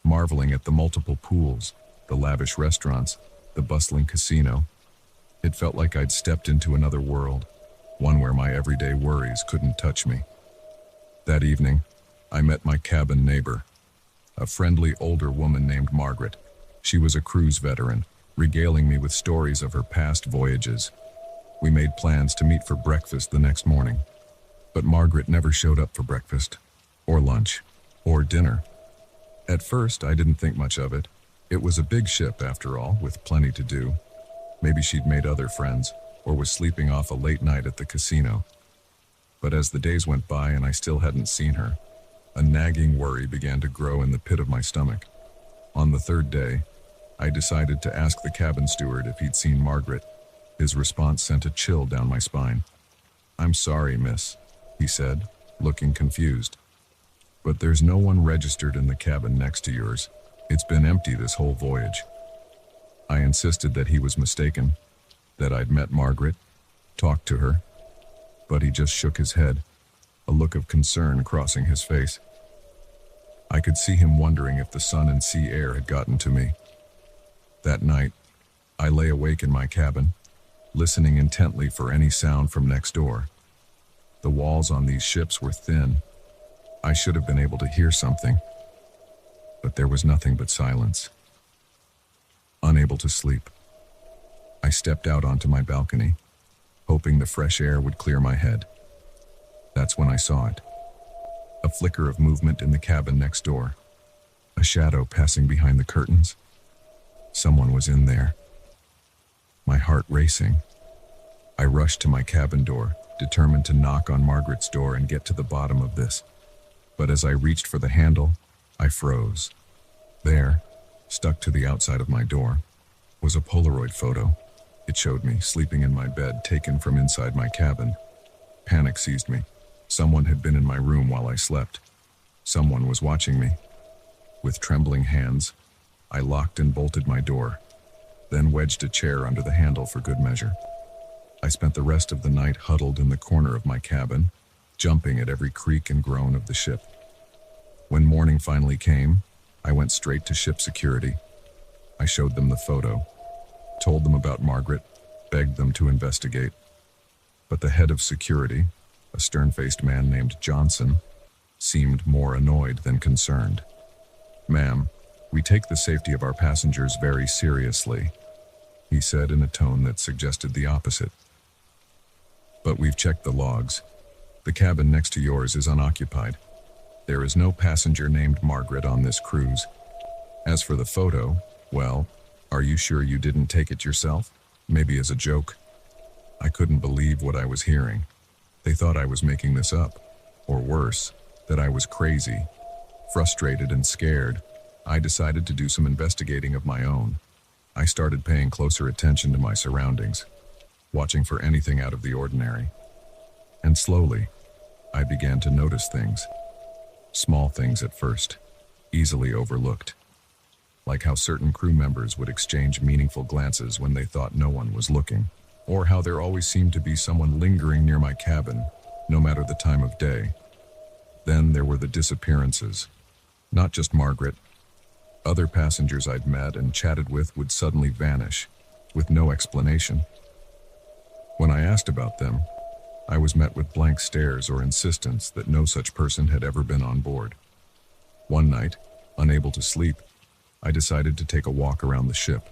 Speaker 1: marveling at the multiple pools, the lavish restaurants, the bustling casino. It felt like I'd stepped into another world, one where my everyday worries couldn't touch me. That evening, I met my cabin neighbor, a friendly older woman named Margaret. She was a cruise veteran, regaling me with stories of her past voyages. We made plans to meet for breakfast the next morning, but Margaret never showed up for breakfast, or lunch, or dinner. At first, I didn't think much of it. It was a big ship, after all, with plenty to do. Maybe she'd made other friends, or was sleeping off a late night at the casino. But as the days went by and I still hadn't seen her, a nagging worry began to grow in the pit of my stomach. On the third day, I decided to ask the cabin steward if he'd seen Margaret. His response sent a chill down my spine. "I'm sorry, miss," he said, looking confused. "But there's no one registered in the cabin next to yours. It's been empty this whole voyage." I insisted that he was mistaken, that I'd met Margaret, talked to her, but he just shook his head, a look of concern crossing his face. I could see him wondering if the sun and sea air had gotten to me. That night, I lay awake in my cabin, listening intently for any sound from next door. The walls on these ships were thin. I should have been able to hear something, but there was nothing but silence. Unable to sleep, I stepped out onto my balcony, hoping the fresh air would clear my head. That's when I saw it. A flicker of movement in the cabin next door. A shadow passing behind the curtains. Someone was in there. My heart racing. I rushed to my cabin door, determined to knock on Margaret's door and get to the bottom of this. But as I reached for the handle, I froze. There, stuck to the outside of my door, was a Polaroid photo. It showed me sleeping in my bed, taken from inside my cabin. Panic seized me. Someone had been in my room while I slept. Someone was watching me. With trembling hands, I locked and bolted my door, then wedged a chair under the handle for good measure. I spent the rest of the night huddled in the corner of my cabin, jumping at every creak and groan of the ship. When morning finally came, I went straight to ship security. I showed them the photo, told them about Margaret, begged them to investigate. But the head of security, a stern-faced man named Johnson, seemed more annoyed than concerned. "Ma'am, we take the safety of our passengers very seriously," he said in a tone that suggested the opposite. "But we've checked the logs. The cabin next to yours is unoccupied. There is no passenger named Margaret on this cruise. As for the photo, well, are you sure you didn't take it yourself? Maybe as a joke?" I couldn't believe what I was hearing. They thought I was making this up, or worse, that I was crazy. Frustrated and scared, I decided to do some investigating of my own. I started paying closer attention to my surroundings, watching for anything out of the ordinary. And slowly, I began to notice things. Small things at first, easily overlooked. Like how certain crew members would exchange meaningful glances when they thought no one was looking, or how there always seemed to be someone lingering near my cabin, no matter the time of day. Then there were the disappearances. Not just Margaret. Other passengers I'd met and chatted with would suddenly vanish, with no explanation. When I asked about them, I was met with blank stares or insistence that no such person had ever been on board. One night, unable to sleep, I decided to take a walk around the ship.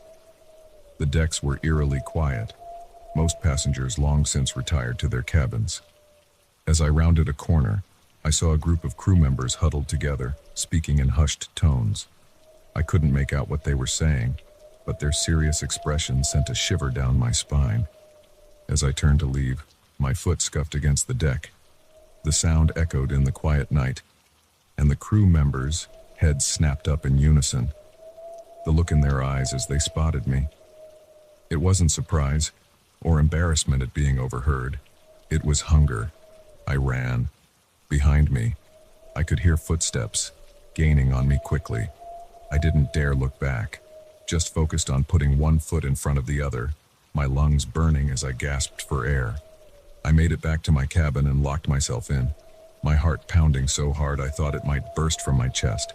Speaker 1: The decks were eerily quiet, most passengers long since retired to their cabins. As I rounded a corner, I saw a group of crew members huddled together, speaking in hushed tones. I couldn't make out what they were saying, but their serious expression sent a shiver down my spine. As I turned to leave, my foot scuffed against the deck. The sound echoed in the quiet night, and the crew members' heads snapped up in unison. The look in their eyes as they spotted me. It wasn't surprise or embarrassment at being overheard. It was hunger. I ran. Behind me, I could hear footsteps, gaining on me quickly. I didn't dare look back, just focused on putting one foot in front of the other, my lungs burning as I gasped for air. I made it back to my cabin and locked myself in, my heart pounding so hard I thought it might burst from my chest.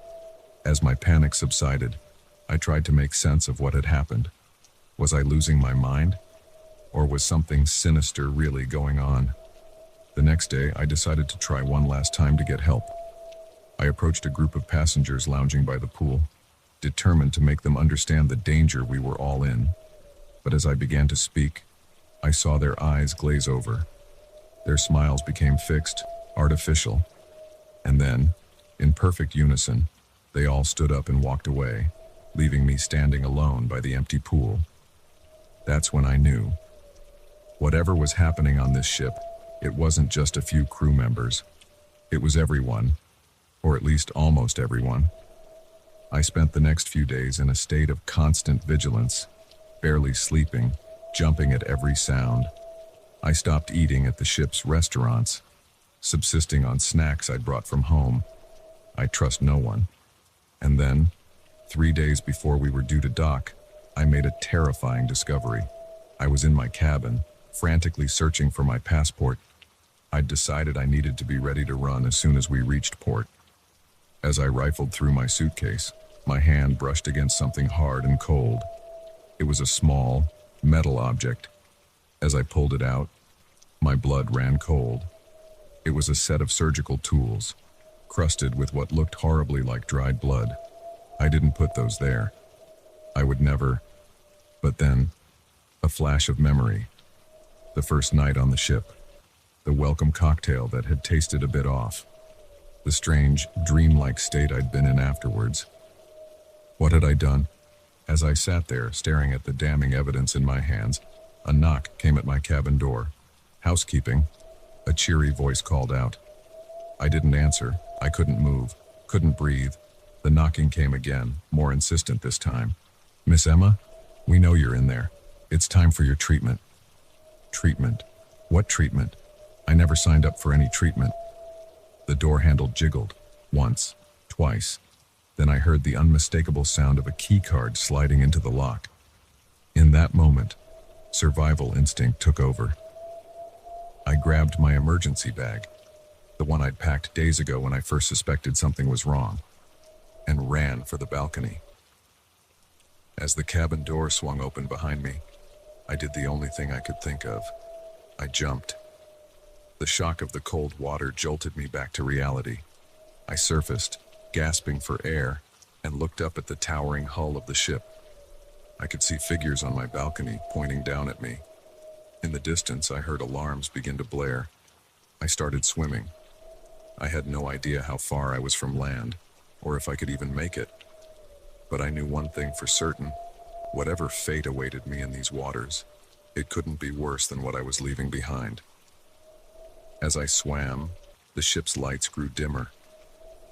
Speaker 1: As my panic subsided, I tried to make sense of what had happened. Was I losing my mind? Or was something sinister really going on? The next day, I decided to try one last time to get help. I approached a group of passengers lounging by the pool, determined to make them understand the danger we were all in. But as I began to speak, I saw their eyes glaze over. Their smiles became fixed, artificial. And then, in perfect unison, they all stood up and walked away, leaving me standing alone by the empty pool. That's when I knew. Whatever was happening on this ship, it wasn't just a few crew members. It was everyone, or at least almost everyone. I spent the next few days in a state of constant vigilance, barely sleeping, jumping at every sound. I stopped eating at the ship's restaurants, subsisting on snacks I'd brought from home. I trust no one. And then, 3 days before we were due to dock, I made a terrifying discovery. I was in my cabin, frantically searching for my passport. I'd decided I needed to be ready to run as soon as we reached port. As I rifled through my suitcase, my hand brushed against something hard and cold. It was a small, metal object. As I pulled it out, my blood ran cold. It was a set of surgical tools, crusted with what looked horribly like dried blood. I didn't put those there. I would never. But then, a flash of memory. The first night on the ship. The welcome cocktail that had tasted a bit off. The strange, dreamlike state I'd been in afterwards. What had I done? As I sat there, staring at the damning evidence in my hands, a knock came at my cabin door. "Housekeeping," a cheery voice called out. I didn't answer. I couldn't move, couldn't breathe. The knocking came again, more insistent this time. "Miss Emma, we know you're in there. It's time for your treatment." Treatment? What treatment? I never signed up for any treatment. The door handle jiggled, once, twice. Then I heard the unmistakable sound of a key card sliding into the lock. In that moment, survival instinct took over. I grabbed my emergency bag, the one I'd packed days ago when I first suspected something was wrong, and ran for the balcony. As the cabin door swung open behind me, I did the only thing I could think of. I jumped. The shock of the cold water jolted me back to reality. I surfaced, gasping for air, and looked up at the towering hull of the ship. I could see figures on my balcony pointing down at me. In the distance, I heard alarms begin to blare. I started swimming. I had no idea how far I was from land, or if I could even make it. But I knew one thing for certain. Whatever fate awaited me in these waters, it couldn't be worse than what I was leaving behind. As I swam, the ship's lights grew dimmer.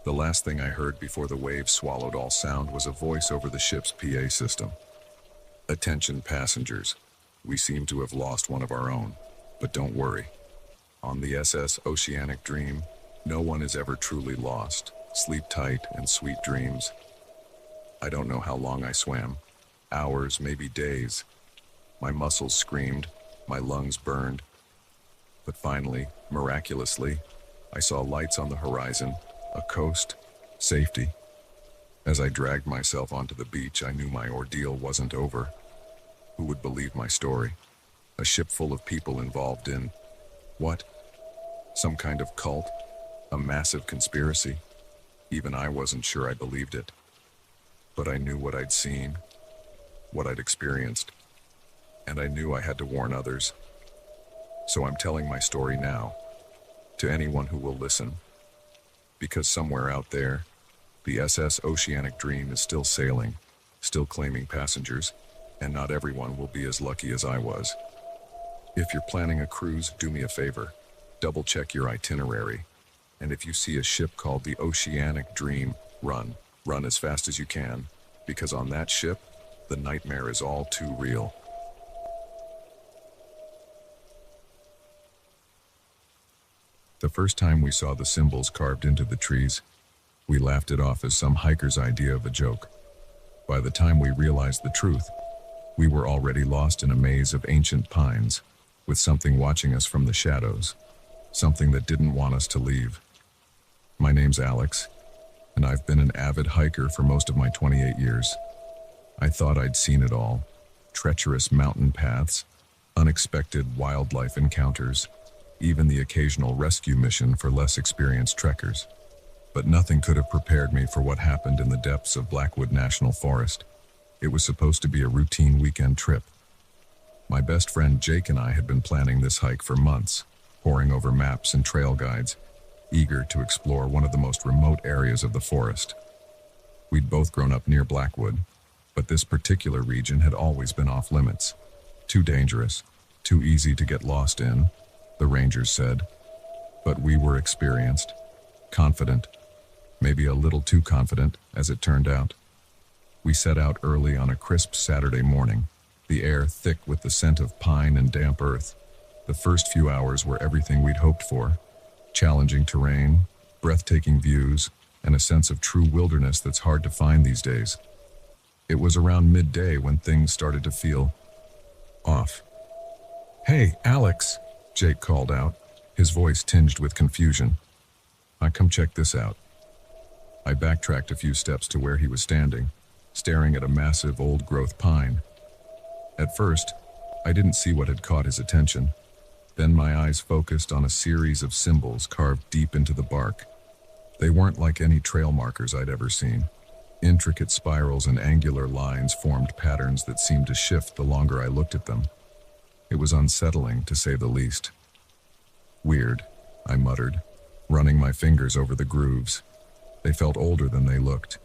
Speaker 1: The last thing I heard before the waves swallowed all sound was a voice over the ship's PA system. "Attention passengers, we seem to have lost one of our own, but don't worry. On the SS Oceanic Dream, no one is ever truly lost. Sleep tight and sweet dreams." I don't know how long I swam. Hours, maybe days. My muscles screamed, my lungs burned. But finally, miraculously, I saw lights on the horizon, a coast, safety. As I dragged myself onto the beach, I knew my ordeal wasn't over. Who would believe my story? A ship full of people involved in, what? Some kind of cult? A massive conspiracy? Even I wasn't sure I believed it. But I knew what I'd seen, what I'd experienced, and I knew I had to warn others. So I'm telling my story now, to anyone who will listen. Because somewhere out there, the SS Oceanic Dream is still sailing, still claiming passengers, and not everyone will be as lucky as I was. If you're planning a cruise, do me a favor. Double check your itinerary. And if you see a ship called the Oceanic Dream, run. Run as fast as you can, because on that ship, the nightmare is all too real. The first time we saw the symbols carved into the trees, we laughed it off as some hiker's idea of a joke. By the time we realized the truth, we were already lost in a maze of ancient pines, with something watching us from the shadows, something that didn't want us to leave. My name's Alex, and I've been an avid hiker for most of my 28 years. I thought I'd seen it all: treacherous mountain paths, unexpected wildlife encounters, even the occasional rescue mission for less experienced trekkers. But nothing could have prepared me for what happened in the depths of Blackwood National Forest. It was supposed to be a routine weekend trip. My best friend Jake and I had been planning this hike for months, poring over maps and trail guides, eager to explore one of the most remote areas of the forest. We'd both grown up near Blackwood, but this particular region had always been off limits. Too dangerous, too easy to get lost in, the rangers said. But we were experienced, confident, maybe a little too confident, as it turned out. We set out early on a crisp Saturday morning, the air thick with the scent of pine and damp earth. The first few hours were everything we'd hoped for: challenging terrain, breathtaking views, and a sense of true wilderness that's hard to find these days. It was around midday when things started to feel off. "Hey, Alex," Jake called out, his voice tinged with confusion. Come check this out." I backtracked a few steps to where he was standing, staring at a massive old-growth pine. At first, I didn't see what had caught his attention. Then my eyes focused on a series of symbols carved deep into the bark. They weren't like any trail markers I'd ever seen. Intricate spirals and angular lines formed patterns that seemed to shift the longer I looked at them. It was unsettling, to say the least. "Weird," I muttered, running my fingers over the grooves. They felt older than they looked,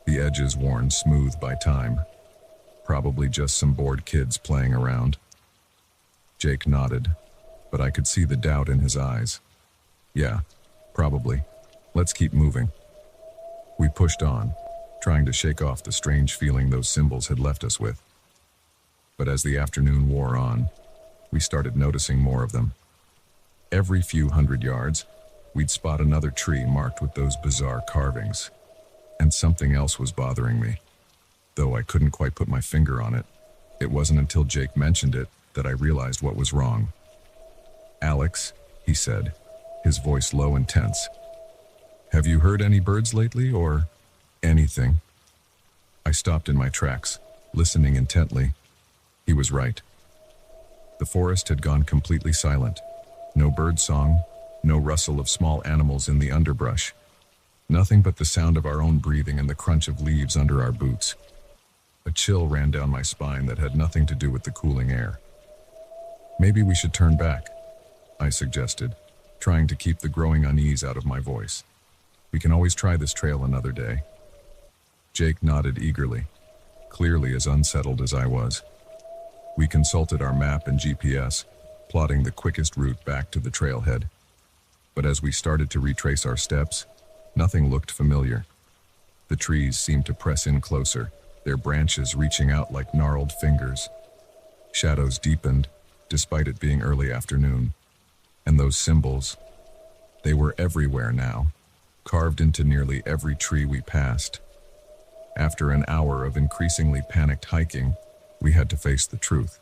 Speaker 1: the edges worn smooth by time. Probably just some bored kids playing around. Jake nodded, but I could see the doubt in his eyes. "Yeah, probably. Let's keep moving." We pushed on, trying to shake off the strange feeling those symbols had left us with. But as the afternoon wore on, we started noticing more of them. Every few hundred yards, we'd spot another tree marked with those bizarre carvings. And something else was bothering me. Though I couldn't quite put my finger on it, it wasn't until Jake mentioned it that I realized what was wrong. "Alex," he said, his voice low and tense. "Have you heard any birds lately, or anything?" I stopped in my tracks, listening intently. He was right. The forest had gone completely silent. No bird song, no rustle of small animals in the underbrush. Nothing but the sound of our own breathing and the crunch of leaves under our boots. A chill ran down my spine that had nothing to do with the cooling air. "Maybe we should turn back," I suggested, trying to keep the growing unease out of my voice. "We can always try this trail another day." Jake nodded eagerly, clearly as unsettled as I was. We consulted our map and GPS, plotting the quickest route back to the trailhead. But as we started to retrace our steps, nothing looked familiar. The trees seemed to press in closer, their branches reaching out like gnarled fingers. Shadows deepened, despite it being early afternoon. And those symbols, they were everywhere now, carved into nearly every tree we passed. After an hour of increasingly panicked hiking, we had to face the truth.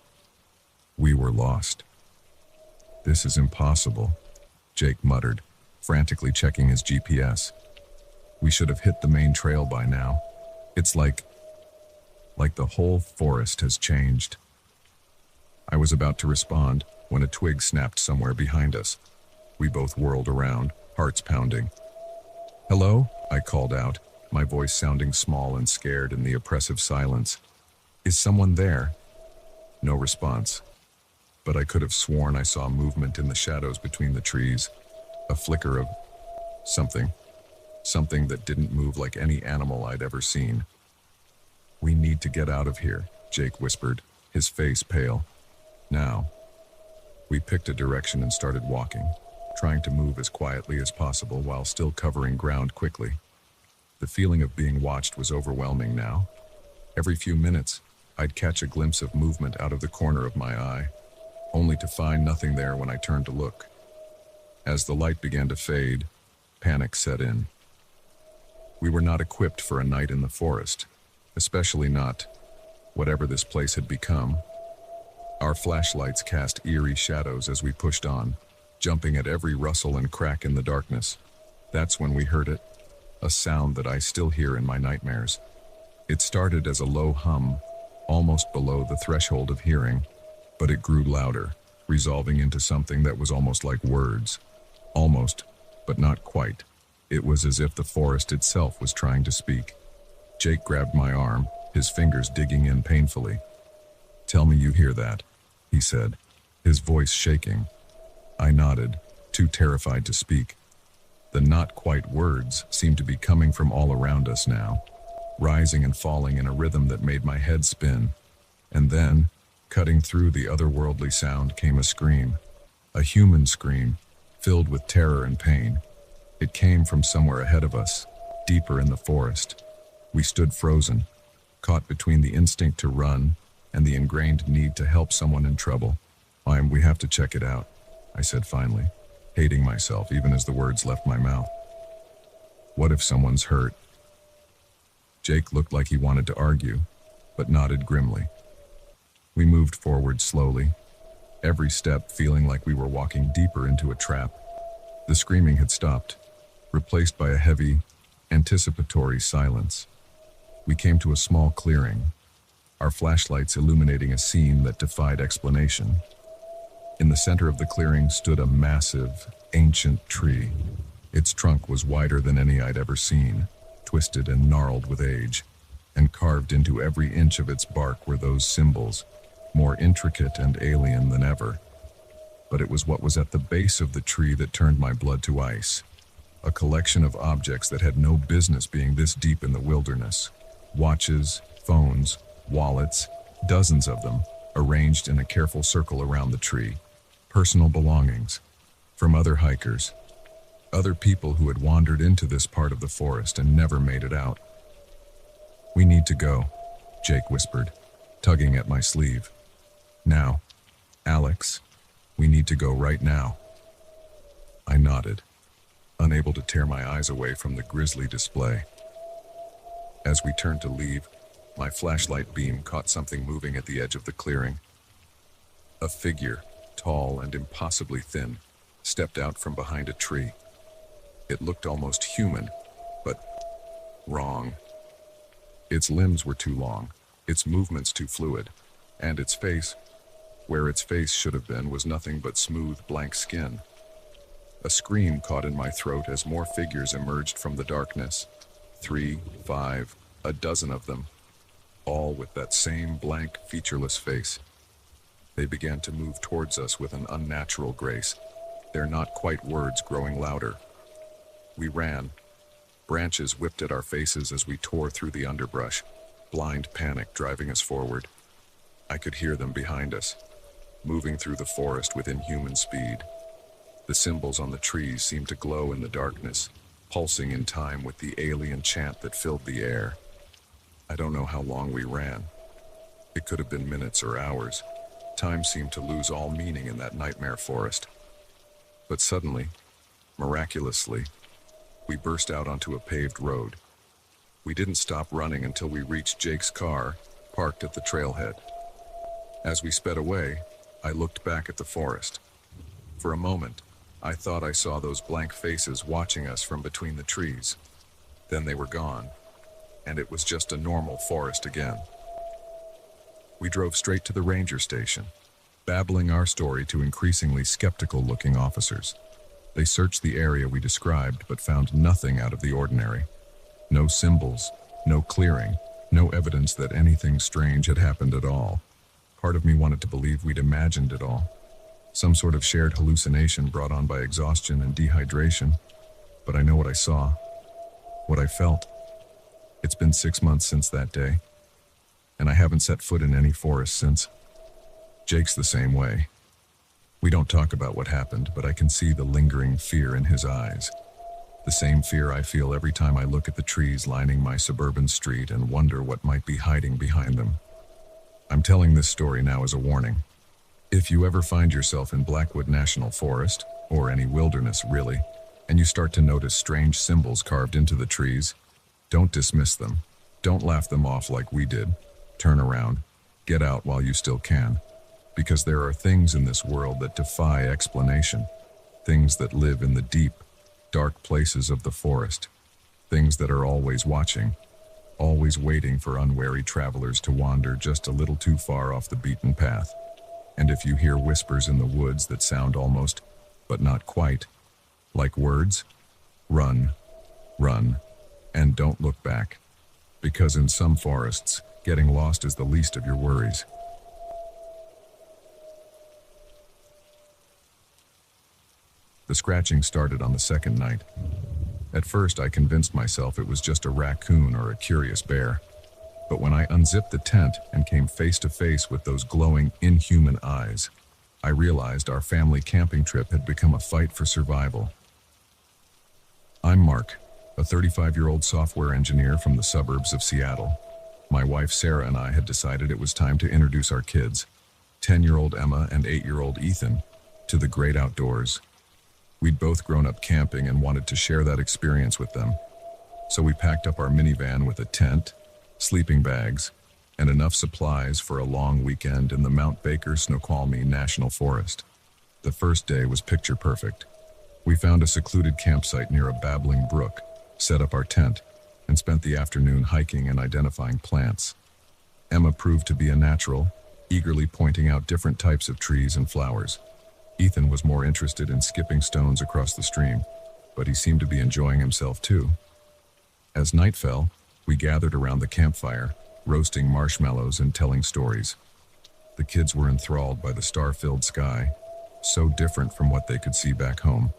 Speaker 1: We were lost. "This is impossible," Jake muttered, frantically checking his GPS. "We should have hit the main trail by now. It's like the whole forest has changed." I was about to respond when a twig snapped somewhere behind us. We both whirled around, hearts pounding. "Hello?" I called out, my voice sounding small and scared in the oppressive silence. "Is someone there?" No response. But I could have sworn I saw movement in the shadows between the trees. A flicker of something. Something that didn't move like any animal I'd ever seen. "We need to get out of here," Jake whispered, his face pale. "Now." We picked a direction and started walking, trying to move as quietly as possible while still covering ground quickly. The feeling of being watched was overwhelming now. Every few minutes, I'd catch a glimpse of movement out of the corner of my eye, only to find nothing there when I turned to look. As the light began to fade, panic set in. We were not equipped for a night in the forest, especially not whatever this place had become. Our flashlights cast eerie shadows as we pushed on, jumping at every rustle and crack in the darkness. That's when we heard it, a sound that I still hear in my nightmares. It started as a low hum, almost below the threshold of hearing, but it grew louder, resolving into something that was almost like words. Almost, but not quite. It was as if the forest itself was trying to speak. Jake grabbed my arm, his fingers digging in painfully. "Tell me you hear that," he said, his voice shaking. I nodded, too terrified to speak. The not quite words seemed to be coming from all around us now, rising and falling in a rhythm that made my head spin. And then, cutting through the otherworldly sound, came a scream. A human scream, filled with terror and pain. It came from somewhere ahead of us, deeper in the forest. We stood frozen, caught between the instinct to run and the ingrained need to help someone in trouble. We have to check it out, I said finally, hating myself even as the words left my mouth. What if someone's hurt? Jake looked like he wanted to argue, but nodded grimly. We moved forward slowly, every step feeling like we were walking deeper into a trap. The screaming had stopped, replaced by a heavy, anticipatory silence. We came to a small clearing, our flashlights illuminating a scene that defied explanation. In the center of the clearing stood a massive, ancient tree. Its trunk was wider than any I'd ever seen, twisted and gnarled with age, and carved into every inch of its bark were those symbols, more intricate and alien than ever. But it was what was at the base of the tree that turned my blood to ice. A collection of objects that had no business being this deep in the wilderness. Watches, phones, wallets, dozens of them, arranged in a careful circle around the tree. Personal belongings from other hikers, other people who had wandered into this part of the forest and never made it out. "We need to go," Jake whispered, tugging at my sleeve. "Now, Alex, we need to go right now." I nodded, unable to tear my eyes away from the grisly display. As we turned to leave, my flashlight beam caught something moving at the edge of the clearing. A figure, tall and impossibly thin, stepped out from behind a tree. It looked almost human, but wrong. Its limbs were too long, its movements too fluid, and its face, where its face should have been, was nothing but smooth, blank skin. A scream caught in my throat as more figures emerged from the darkness. 3, 5, a dozen of them, all with that same blank, featureless face. They began to move towards us with an unnatural grace, their not quite words growing louder. We ran. Branches whipped at our faces as we tore through the underbrush, blind panic driving us forward. I could hear them behind us, moving through the forest with inhuman speed. The symbols on the trees seemed to glow in the darkness, pulsing in time with the alien chant that filled the air. I don't know how long we ran. It could have been minutes or hours. Time seemed to lose all meaning in that nightmare forest. But suddenly, miraculously, we burst out onto a paved road. We didn't stop running until we reached Jake's car, parked at the trailhead. As we sped away, I looked back at the forest. For a moment, I thought I saw those blank faces watching us from between the trees. Then they were gone, and it was just a normal forest again. We drove straight to the ranger station, babbling our story to increasingly skeptical-looking officers. They searched the area we described, but found nothing out of the ordinary. No symbols, no clearing, no evidence that anything strange had happened at all. Part of me wanted to believe we'd imagined it all. Some sort of shared hallucination brought on by exhaustion and dehydration. But I know what I saw, what I felt. It's been 6 months since that day, and I haven't set foot in any forest since. Jake's the same way. We don't talk about what happened, but I can see the lingering fear in his eyes. The same fear I feel every time I look at the trees lining my suburban street and wonder what might be hiding behind them. I'm telling this story now as a warning. If you ever find yourself in Blackwood National Forest, or any wilderness really, and you start to notice strange symbols carved into the trees, don't dismiss them. Don't laugh them off like we did. Turn around. Get out while you still can. Because there are things in this world that defy explanation. Things that live in the deep, dark places of the forest. Things that are always watching, always waiting for unwary travelers to wander just a little too far off the beaten path. And if you hear whispers in the woods that sound almost, but not quite, like words, run, run, and don't look back. Because in some forests, getting lost is the least of your worries. The scratching started on the second night. At first, I convinced myself it was just a raccoon or a curious bear. But when I unzipped the tent and came face to face with those glowing, inhuman eyes, I realized our family camping trip had become a fight for survival. I'm Mark, a 35-year-old software engineer from the suburbs of Seattle. My wife Sarah and I had decided it was time to introduce our kids, 10-year-old Emma and 8-year-old Ethan, to the great outdoors. We'd both grown up camping and wanted to share that experience with them. So we packed up our minivan with a tent, sleeping bags, and enough supplies for a long weekend in the Mount Baker Snoqualmie National Forest. The first day was picture perfect. We found a secluded campsite near a babbling brook, set up our tent, and spent the afternoon hiking and identifying plants. Emma proved to be a natural, eagerly pointing out different types of trees and flowers. Ethan was more interested in skipping stones across the stream, but he seemed to be enjoying himself too. As night fell, we gathered around the campfire, roasting marshmallows and telling stories. The kids were enthralled by the star-filled sky, so different from what they could see back home.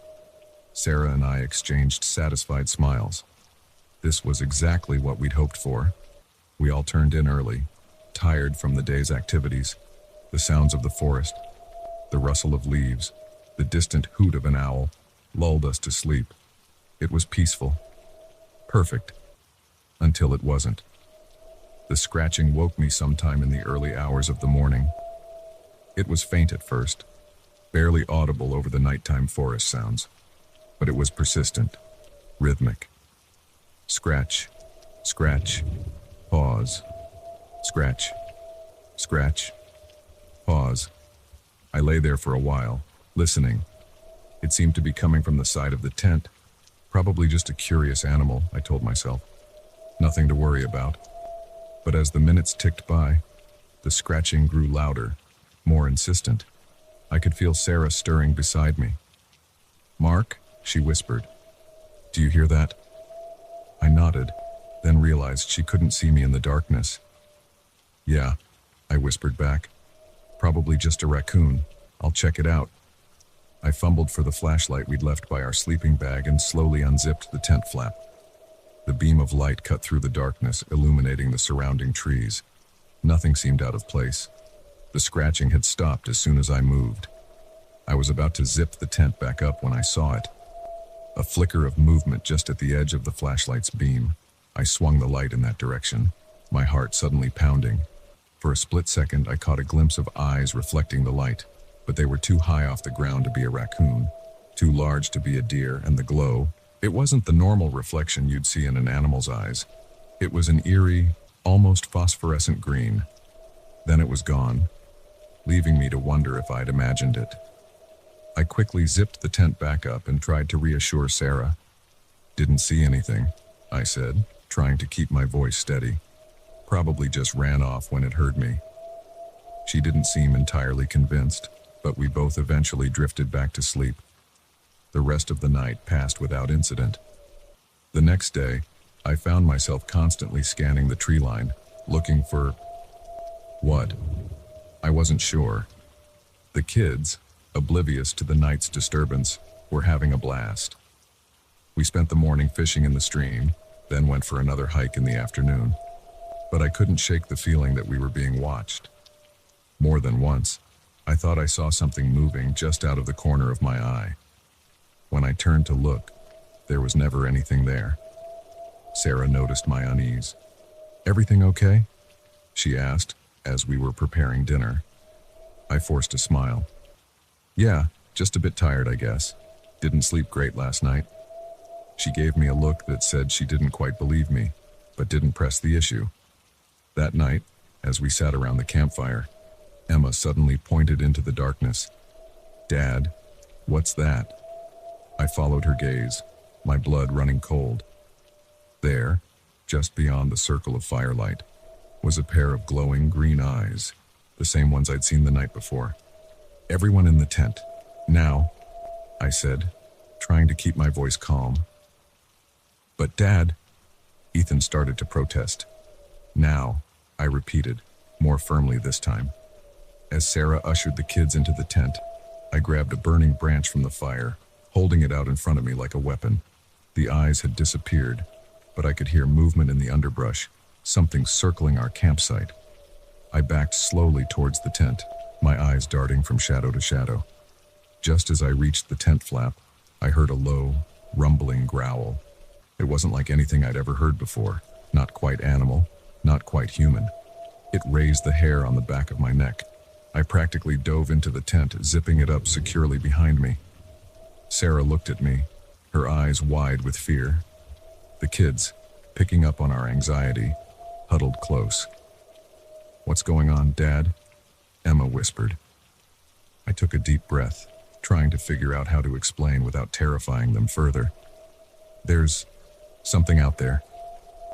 Speaker 1: Sarah and I exchanged satisfied smiles. This was exactly what we'd hoped for. We all turned in early, tired from the day's activities, the sounds of the forest, the rustle of leaves, the distant hoot of an owl lulled us to sleep. It was peaceful. Perfect. Until it wasn't. The scratching woke me sometime in the early hours of the morning. It was faint at first, barely audible over the nighttime forest sounds, but it was persistent, rhythmic. Scratch, scratch, pause, scratch, scratch, pause. I lay there for a while, listening. It seemed to be coming from the side of the tent. Probably just a curious animal, I told myself. Nothing to worry about. But as the minutes ticked by, the scratching grew louder, more insistent. I could feel Sarah stirring beside me. "Mark," she whispered. "Do you hear that?" I nodded, then realized she couldn't see me in the darkness. "Yeah," I whispered back. "Probably just a raccoon. I'll check it out." I fumbled for the flashlight we'd left by our sleeping bag and slowly unzipped the tent flap. The beam of light cut through the darkness, illuminating the surrounding trees. Nothing seemed out of place. The scratching had stopped as soon as I moved. I was about to zip the tent back up when I saw it. A flicker of movement just at the edge of the flashlight's beam. I swung the light in that direction, my heart suddenly pounding. For a split second, I caught a glimpse of eyes reflecting the light, but they were too high off the ground to be a raccoon, too large to be a deer, and the glow, it wasn't the normal reflection you'd see in an animal's eyes. It was an eerie, almost phosphorescent green. Then it was gone, leaving me to wonder if I'd imagined it. I quickly zipped the tent back up and tried to reassure Sarah. "Didn't see anything," I said, trying to keep my voice steady. "Probably just ran off when it heard me." She didn't seem entirely convinced, but we both eventually drifted back to sleep. The rest of the night passed without incident. The next day, I found myself constantly scanning the tree line, looking for... what? I wasn't sure. The kids, oblivious to the night's disturbance, were having a blast. We spent the morning fishing in the stream, then went for another hike in the afternoon. But I couldn't shake the feeling that we were being watched. More than once, I thought I saw something moving just out of the corner of my eye. When I turned to look, there was never anything there. Sarah noticed my unease. "Everything okay?" she asked as we were preparing dinner. I forced a smile. "Yeah, just a bit tired, I guess. Didn't sleep great last night." She gave me a look that said she didn't quite believe me, but didn't press the issue. That night, as we sat around the campfire, Emma suddenly pointed into the darkness. "Dad, what's that?" I followed her gaze, my blood running cold. There, just beyond the circle of firelight, was a pair of glowing green eyes, the same ones I'd seen the night before. "Everyone in the tent, now," I said, trying to keep my voice calm. "But Dad," Ethan started to protest. "Now," I repeated, more firmly this time. As Sarah ushered the kids into the tent, I grabbed a burning branch from the fire, holding it out in front of me like a weapon. The eyes had disappeared, but I could hear movement in the underbrush, something circling our campsite. I backed slowly towards the tent, my eyes darting from shadow to shadow. Just as I reached the tent flap, I heard a low, rumbling growl. It wasn't like anything I'd ever heard before, not quite animal, not quite human. It raised the hair on the back of my neck. I practically dove into the tent, zipping it up securely behind me. Sarah looked at me, her eyes wide with fear. The kids, picking up on our anxiety, huddled close. "What's going on, Dad?" Emma whispered. I took a deep breath, trying to figure out how to explain without terrifying them further. "There's something out there,"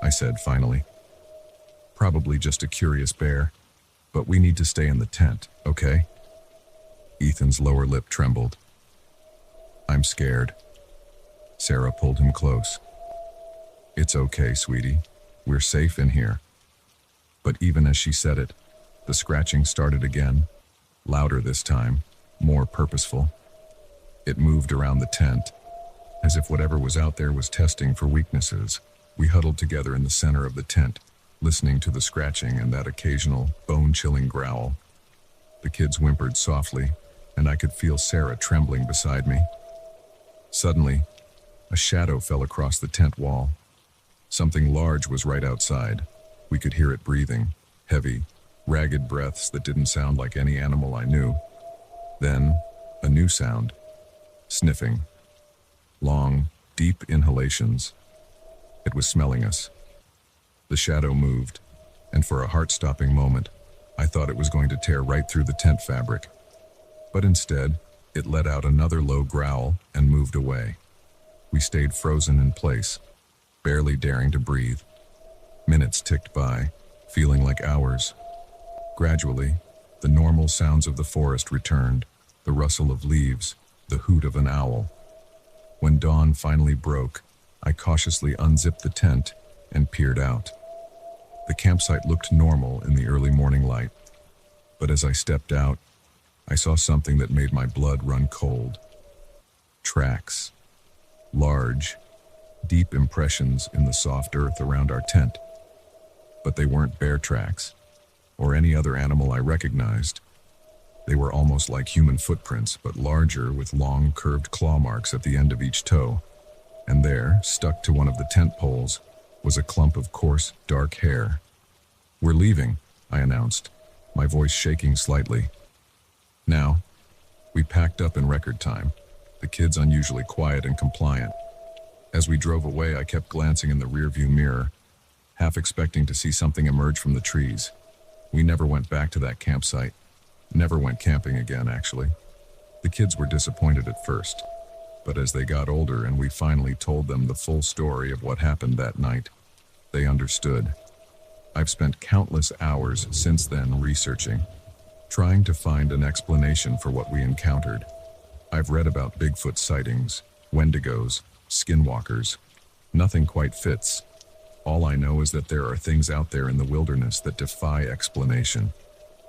Speaker 1: I said finally. "Probably just a curious bear, but we need to stay in the tent, okay?" Ethan's lower lip trembled. "I'm scared." Sarah pulled him close. "It's okay, sweetie. We're safe in here." But even as she said it, the scratching started again, louder this time, more purposeful. It moved around the tent, as if whatever was out there was testing for weaknesses. We huddled together in the center of the tent, listening to the scratching and that occasional, bone-chilling growl. The kids whimpered softly, and I could feel Sarah trembling beside me. Suddenly, a shadow fell across the tent wall. Something large was right outside. We could hear it breathing, heavy, ragged breaths that didn't sound like any animal I knew. Then, a new sound. Sniffing. Long, deep inhalations. It was smelling us. The shadow moved, and for a heart-stopping moment, I thought it was going to tear right through the tent fabric. But instead, it let out another low growl and moved away. We stayed frozen in place, barely daring to breathe. Minutes ticked by, feeling like hours. Gradually, the normal sounds of the forest returned, the rustle of leaves, the hoot of an owl. When dawn finally broke, I cautiously unzipped the tent and peered out. The campsite looked normal in the early morning light, but as I stepped out, I saw something that made my blood run cold. Tracks. Large, deep impressions in the soft earth around our tent. But they weren't bear tracks, or any other animal I recognized. They were almost like human footprints, but larger with long, curved claw marks at the end of each toe. And there, stuck to one of the tent poles, was a clump of coarse, dark hair. "We're leaving," I announced, my voice shaking slightly. Now, we packed up in record time, the kids unusually quiet and compliant. As we drove away, I kept glancing in the rearview mirror, half expecting to see something emerge from the trees. We never went back to that campsite. Never went camping again, actually. The kids were disappointed at first, but as they got older and we finally told them the full story of what happened that night, they understood. I've spent countless hours since then researching, trying to find an explanation for what we encountered. I've read about Bigfoot sightings, Wendigos, skinwalkers. Nothing quite fits. All I know is that there are things out there in the wilderness that defy explanation.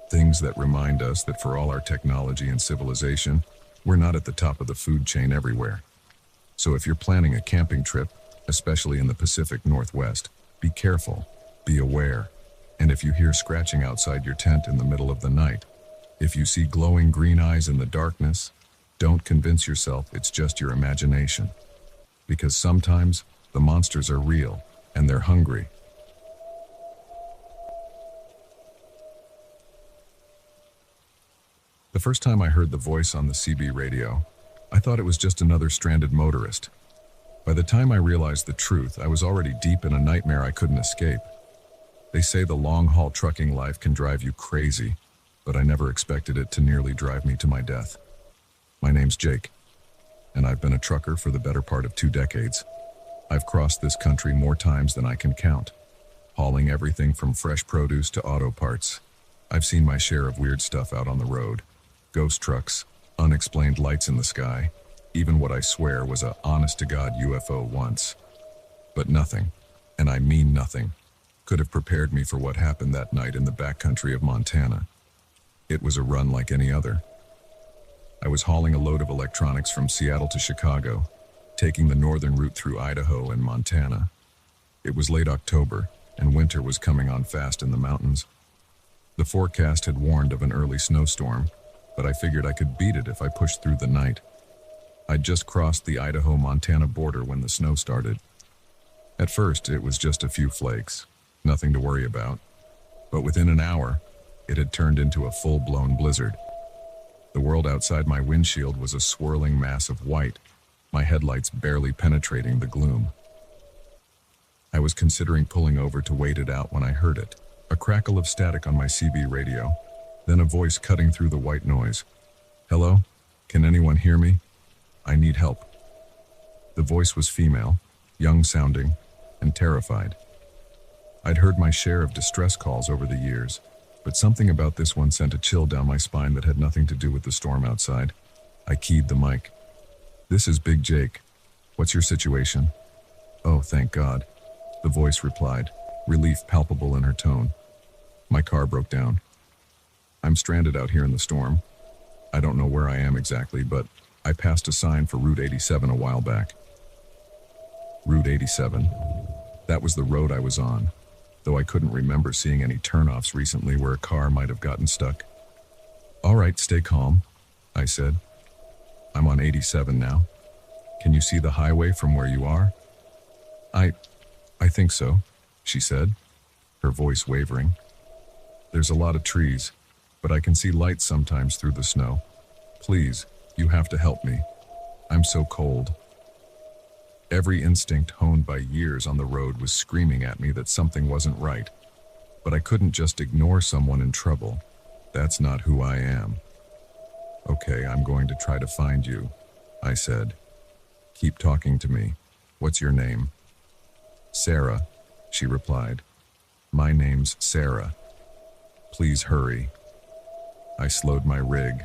Speaker 1: Things that remind us that for all our technology and civilization, we're not at the top of the food chain everywhere. So if you're planning a camping trip, especially in the Pacific Northwest, be careful, be aware. And if you hear scratching outside your tent in the middle of the night, if you see glowing green eyes in the darkness, don't convince yourself it's just your imagination. Because sometimes the monsters are real and they're hungry. The first time I heard the voice on the CB radio, I thought it was just another stranded motorist. By the time I realized the truth, I was already deep in a nightmare I couldn't escape. They say the long-haul trucking life can drive you crazy, but I never expected it to nearly drive me to my death. My name's Jake, and I've been a trucker for the better part of 2 decades. I've crossed this country more times than I can count, hauling everything from fresh produce to auto parts. I've seen my share of weird stuff out on the road. Ghost trucks, unexplained lights in the sky, even what I swear was a honest-to-God UFO once. But nothing, and I mean nothing, could have prepared me for what happened that night in the backcountry of Montana. It was a run like any other. I was hauling a load of electronics from Seattle to Chicago, taking the northern route through Idaho and Montana. It was late October, and winter was coming on fast in the mountains. The forecast had warned of an early snowstorm, but I figured I could beat it if I pushed through the night. I'd just crossed the Idaho-Montana border when the snow started. At first, it was just a few flakes, nothing to worry about. But within an hour, it had turned into a full-blown blizzard. The world outside my windshield was a swirling mass of white, my headlights barely penetrating the gloom. I was considering pulling over to wait it out when I heard it. A crackle of static on my CB radio, then a voice cutting through the white noise. "Hello? Can anyone hear me? I need help." The voice was female, young-sounding, and terrified. I'd heard my share of distress calls over the years, but something about this one sent a chill down my spine that had nothing to do with the storm outside. I keyed the mic. "This is Big Jake. What's your situation?" "Oh, thank God," the voice replied, relief palpable in her tone. "My car broke down. I'm stranded out here in the storm. I don't know where I am exactly, but I passed a sign for Route 87 a while back." Route 87. That was the road I was on, though I couldn't remember seeing any turnoffs recently where a car might have gotten stuck. "All right, stay calm," I said. "I'm on 87 now. Can you see the highway from where you are?" I think so," she said, her voice wavering. "There's a lot of trees, but I can see lights sometimes through the snow. Please, you have to help me. I'm so cold." Every instinct honed by years on the road was screaming at me that something wasn't right, but I couldn't just ignore someone in trouble. That's not who I am. "Okay, I'm going to try to find you," I said. "Keep talking to me. What's your name?" "Sarah," she replied. "My name's Sarah. Please hurry." I slowed my rig,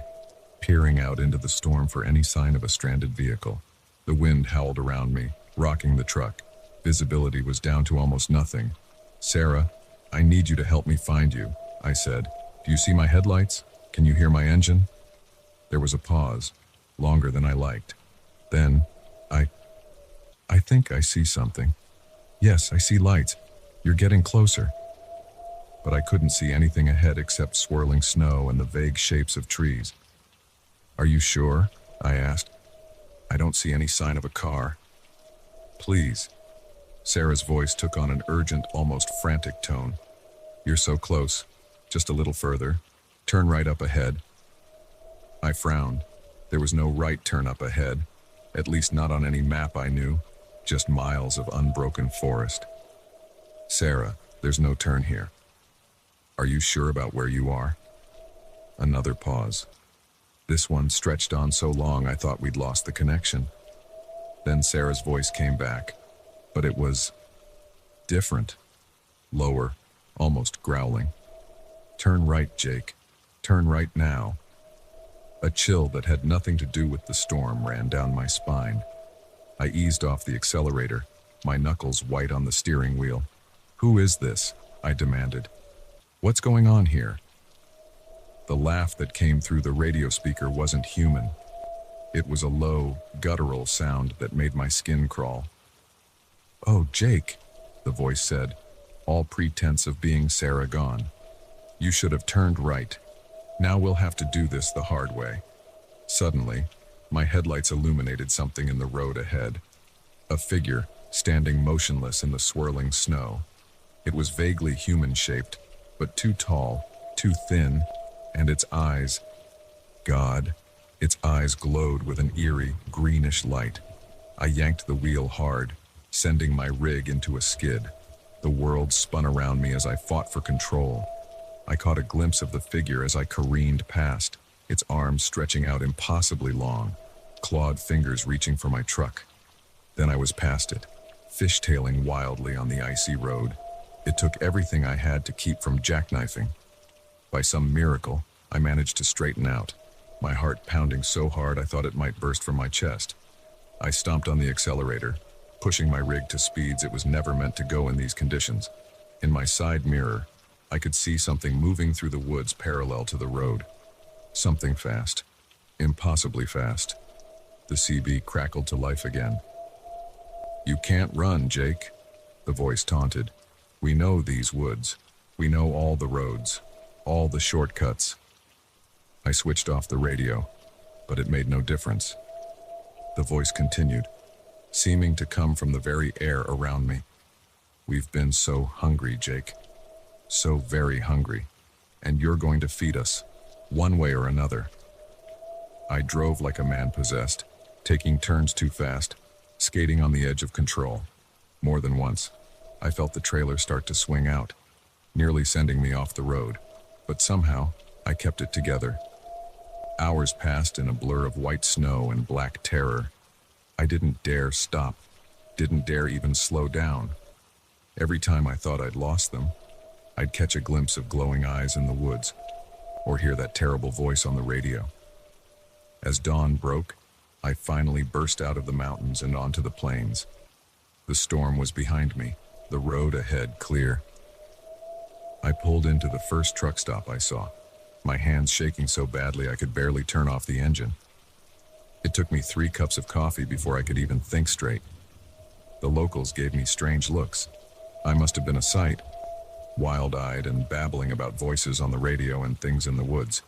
Speaker 1: peering out into the storm for any sign of a stranded vehicle. The wind howled around me, rocking the truck. Visibility was down to almost nothing. "Sarah, I need you to help me find you," I said. "Do you see my headlights? Can you hear my engine?" There was a pause, longer than I liked. Then, I think I see something. "Yes, I see lights. You're getting closer." But I couldn't see anything ahead except swirling snow and the vague shapes of trees. "Are you sure?" I asked. "I don't see any sign of a car." "Please." Sarah's voice took on an urgent, almost frantic tone. "You're so close. Just a little further. Turn right up ahead." I frowned. There was no right turn up ahead, at least not on any map I knew, just miles of unbroken forest. "Sarah, there's no turn here. Are you sure about where you are?" Another pause. This one stretched on so long I thought we'd lost the connection. Then Sarah's voice came back, but it was different, lower, almost growling. "Turn right, Jake. Turn right now." A chill that had nothing to do with the storm ran down my spine. I eased off the accelerator, my knuckles white on the steering wheel. "Who is this?" I demanded. "What's going on here?" The laugh that came through the radio speaker wasn't human. It was a low, guttural sound that made my skin crawl. "Oh, Jake," the voice said, all pretense of being Sarah gone. "You should have turned right. Now we'll have to do this the hard way." Suddenly, my headlights illuminated something in the road ahead. A figure, standing motionless in the swirling snow. It was vaguely human-shaped, but too tall, too thin, and its eyes, God, its eyes glowed with an eerie, greenish light. I yanked the wheel hard, sending my rig into a skid. The world spun around me as I fought for control. I caught a glimpse of the figure as I careened past, its arms stretching out impossibly long, clawed fingers reaching for my truck. Then I was past it, fishtailing wildly on the icy road. It took everything I had to keep from jackknifing. By some miracle, I managed to straighten out, my heart pounding so hard I thought it might burst from my chest. I stomped on the accelerator, pushing my rig to speeds it was never meant to go in these conditions. In my side mirror, I could see something moving through the woods parallel to the road. Something fast. Impossibly fast. The CB crackled to life again. "You can't run, Jake," the voice taunted. "We know these woods. We know all the roads. All the shortcuts." I switched off the radio, but it made no difference. The voice continued, seeming to come from the very air around me. We've been so hungry, Jake. So very hungry. And you're going to feed us, one way or another. I drove like a man possessed, taking turns too fast, skating on the edge of control. More than once, I felt the trailer start to swing out, nearly sending me off the road. But somehow, I kept it together. Hours passed in a blur of white snow and black terror. I didn't dare stop, didn't dare even slow down. Every time I thought I'd lost them, I'd catch a glimpse of glowing eyes in the woods, or hear that terrible voice on the radio. As dawn broke, I finally burst out of the mountains and onto the plains. The storm was behind me, the road ahead clear. I pulled into the first truck stop I saw, my hands shaking so badly I could barely turn off the engine. It took me 3 cups of coffee before I could even think straight. The locals gave me strange looks. I must have been a sight, wild-eyed and babbling about voices on the radio and things in the woods.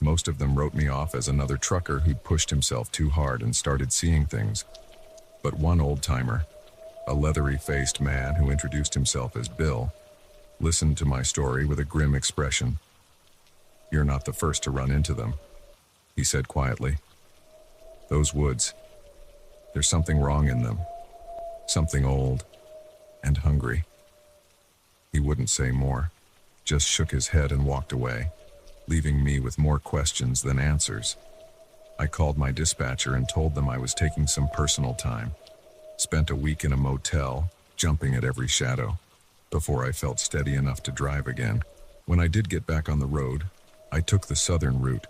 Speaker 1: Most of them wrote me off as another trucker who'd pushed himself too hard and started seeing things. But one old-timer, a leathery-faced man who introduced himself as Bill, listened to my story with a grim expression. "You're not the first to run into them," he said quietly. "Those woods, there's something wrong in them. Something old and hungry." He wouldn't say more, just shook his head and walked away, leaving me with more questions than answers. I called my dispatcher and told them I was taking some personal time. Spent a week in a motel, jumping at every shadow, before I felt steady enough to drive again. When I did get back on the road, I took the southern route.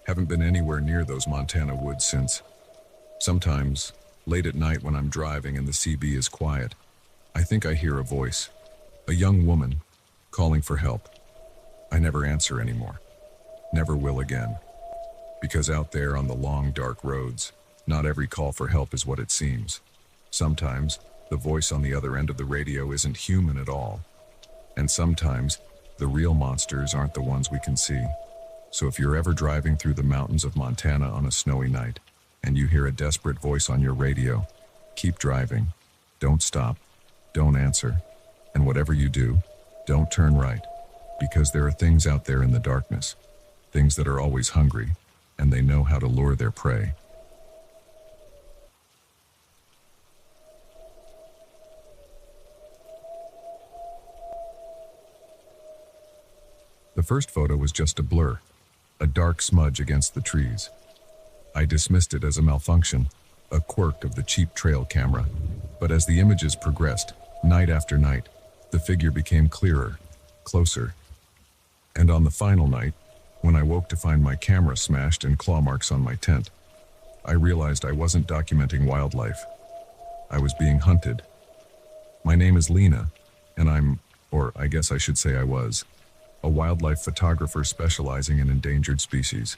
Speaker 1: Haven't been anywhere near those Montana woods since. Sometimes, late at night when I'm driving and the CB is quiet, I think I hear a voice, a young woman, calling for help. I never answer anymore. Never will again. Because out there on the long, dark roads, not every call for help is what it seems. Sometimes, the voice on the other end of the radio isn't human at all. And sometimes, the real monsters aren't the ones we can see. So if you're ever driving through the mountains of Montana on a snowy night, and you hear a desperate voice on your radio, keep driving. Don't stop. Don't answer. And whatever you do, don't turn right. Because there are things out there in the darkness, things that are always hungry, and they know how to lure their prey. The first photo was just a blur, a dark smudge against the trees. I dismissed it as a malfunction, a quirk of the cheap trail camera. But as the images progressed, night after night, the figure became clearer, closer. And on the final night, when I woke to find my camera smashed and claw marks on my tent, I realized I wasn't documenting wildlife. I was being hunted. My name is Lena, and or I guess I should say I was, a wildlife photographer specializing in endangered species.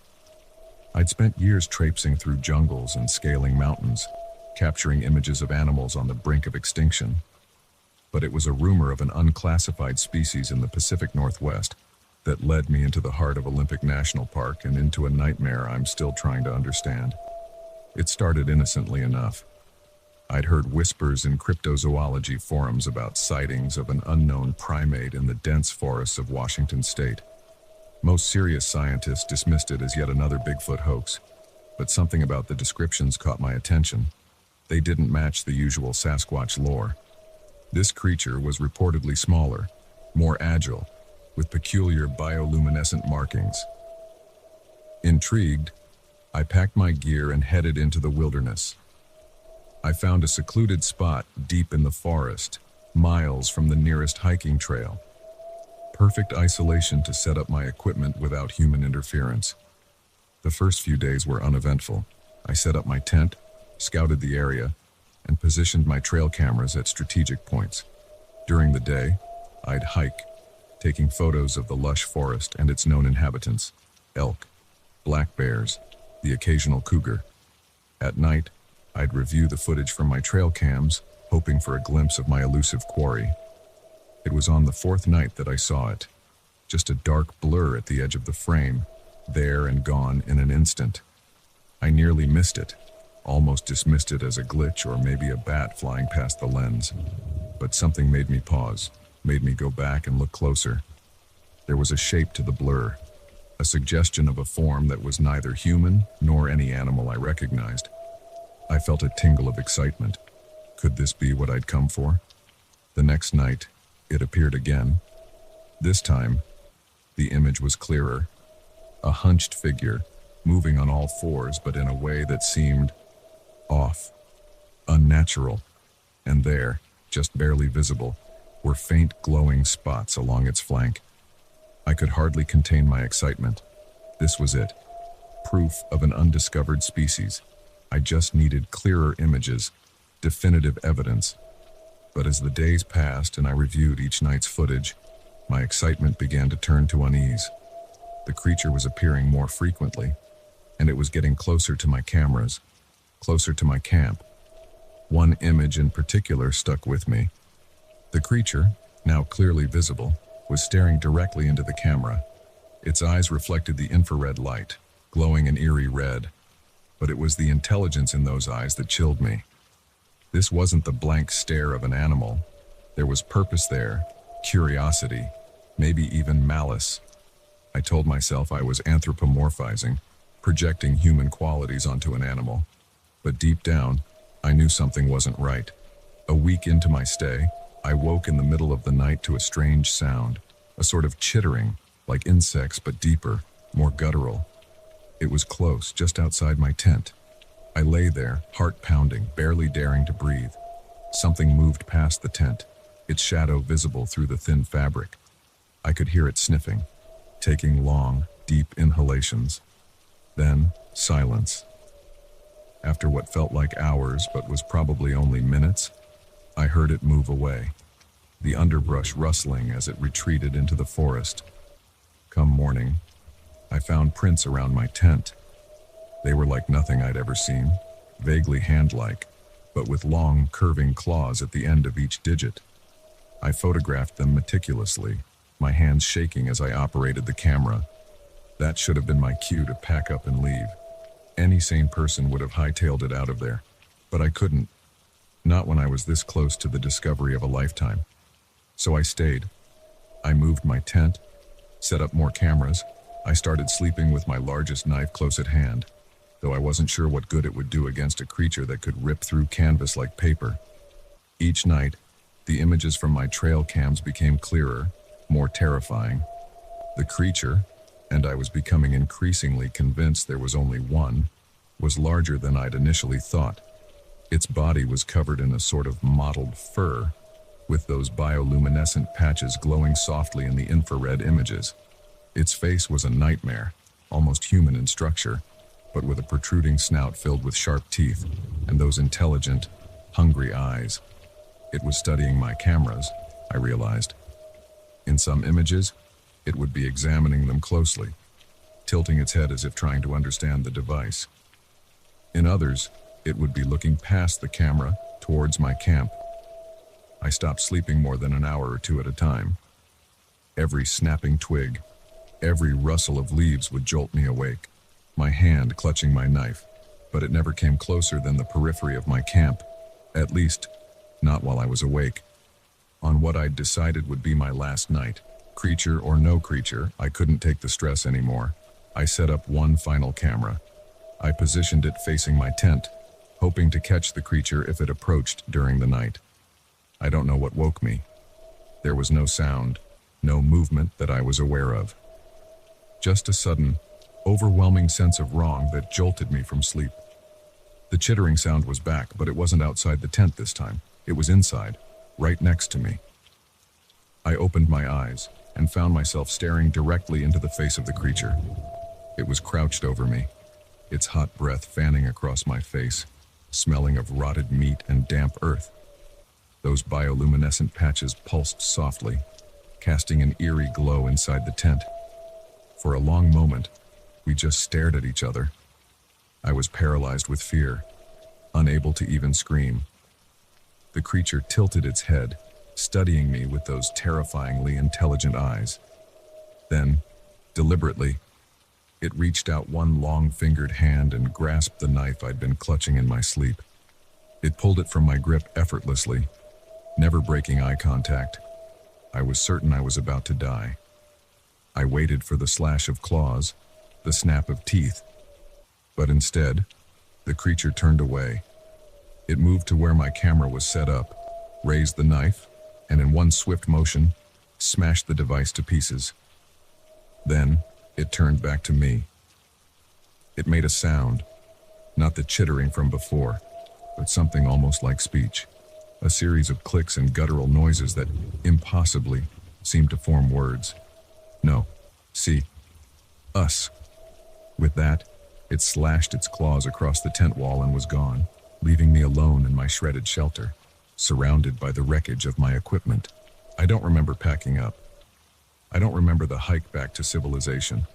Speaker 1: I'd spent years traipsing through jungles and scaling mountains, capturing images of animals on the brink of extinction. But it was a rumor of an unclassified species in the Pacific Northwest that led me into the heart of Olympic National Park and into a nightmare I'm still trying to understand. It started innocently enough. I'd heard whispers in cryptozoology forums about sightings of an unknown primate in the dense forests of Washington state. Most serious scientists dismissed it as yet another Bigfoot hoax, but something about the descriptions caught my attention. They didn't match the usual Sasquatch lore. This creature was reportedly smaller, more agile, with peculiar bioluminescent markings. Intrigued, I packed my gear and headed into the wilderness. I found a secluded spot deep in the forest, miles from the nearest hiking trail. Perfect isolation to set up my equipment without human interference. The first few days were uneventful. I set up my tent, scouted the area, and positioned my trail cameras at strategic points. During the day, I'd hike, taking photos of the lush forest and its known inhabitants, elk, black bears, the occasional cougar. At night, I'd review the footage from my trail cams, hoping for a glimpse of my elusive quarry. It was on the 4th night that I saw it, just a dark blur at the edge of the frame, there and gone in an instant. I nearly missed it, almost dismissed it as a glitch or maybe a bat flying past the lens. but something made me pause, made me go back and look closer. There was a shape to the blur, a suggestion of a form that was neither human nor any animal I recognized. I felt a tingle of excitement. Could this be what I'd come for? The next night, it appeared again. This time, the image was clearer. A hunched figure, moving on all fours but in a way that seemed off, unnatural. And there, just barely visible, were faint glowing spots along its flank. I could hardly contain my excitement. This was it. Proof of an undiscovered species. I just needed clearer images, definitive evidence. But as the days passed and I reviewed each night's footage, my excitement began to turn to unease. The creature was appearing more frequently, and it was getting closer to my cameras, closer to my camp. One image in particular stuck with me. The creature, now clearly visible, was staring directly into the camera. Its eyes reflected the infrared light, glowing an eerie red. But it was the intelligence in those eyes that chilled me. This wasn't the blank stare of an animal. There was purpose there, curiosity, maybe even malice. I told myself I was anthropomorphizing, projecting human qualities onto an animal. But deep down, I knew something wasn't right. A week into my stay, I woke in the middle of the night to a strange sound, a sort of chittering, like insects but deeper, more guttural. It was close, just outside my tent. I lay there, heart pounding, barely daring to breathe. Something moved past the tent, its shadow visible through the thin fabric. I could hear it sniffing, taking long, deep inhalations. Then, silence. After what felt like hours but was probably only minutes, I heard it move away, the underbrush rustling as it retreated into the forest. Come morning, I found prints around my tent. They were like nothing I'd ever seen, vaguely hand-like, but with long, curving claws at the end of each digit. I photographed them meticulously, my hands shaking as I operated the camera. That should have been my cue to pack up and leave. Any sane person would have hightailed it out of there, but I couldn't. Not when I was this close to the discovery of a lifetime. So I stayed. I moved my tent, set up more cameras. I started sleeping with my largest knife close at hand, though I wasn't sure what good it would do against a creature that could rip through canvas like paper. Each night, the images from my trail cams became clearer, more terrifying. The creature, and I was becoming increasingly convinced there was only one, was larger than I'd initially thought. Its body was covered in a sort of mottled fur, with those bioluminescent patches glowing softly in the infrared images. Its face was a nightmare, almost human in structure, but with a protruding snout filled with sharp teeth, and those intelligent, hungry eyes. It was studying my cameras, I realized. In some images, it would be examining them closely, tilting its head as if trying to understand the device. In others, it would be looking past the camera towards my camp. I stopped sleeping more than an hour or two at a time. Every snapping twig, every rustle of leaves would jolt me awake, my hand clutching my knife, but it never came closer than the periphery of my camp, at least, not while I was awake. On what I'd decided would be my last night, creature or no creature, I couldn't take the stress anymore. I set up one final camera. I positioned it facing my tent, hoping to catch the creature if it approached during the night. I don't know what woke me. There was no sound, no movement that I was aware of. Just a sudden, overwhelming sense of wrong that jolted me from sleep. The chittering sound was back, but it wasn't outside the tent this time. It was inside, right next to me. I opened my eyes and found myself staring directly into the face of the creature. It was crouched over me, its hot breath fanning across my face, smelling of rotted meat and damp earth. Those bioluminescent patches pulsed softly, casting an eerie glow inside the tent. For a long moment, we just stared at each other. I was paralyzed with fear, unable to even scream. The creature tilted its head, studying me with those terrifyingly intelligent eyes. Then, deliberately, it reached out one long-fingered hand and grasped the knife I'd been clutching in my sleep. It pulled it from my grip effortlessly, never breaking eye contact. I was certain I was about to die. I waited for the slash of claws, the snap of teeth. But instead, the creature turned away. It moved to where my camera was set up, raised the knife, and in one swift motion, smashed the device to pieces. Then, it turned back to me. It made a sound, not the chittering from before, but something almost like speech. A series of clicks and guttural noises that, impossibly, seemed to form words. No, see, us. With that, it slashed its claws across the tent wall and was gone, leaving me alone in my shredded shelter, surrounded by the wreckage of my equipment. I don't remember packing up. I don't remember the hike back to civilization.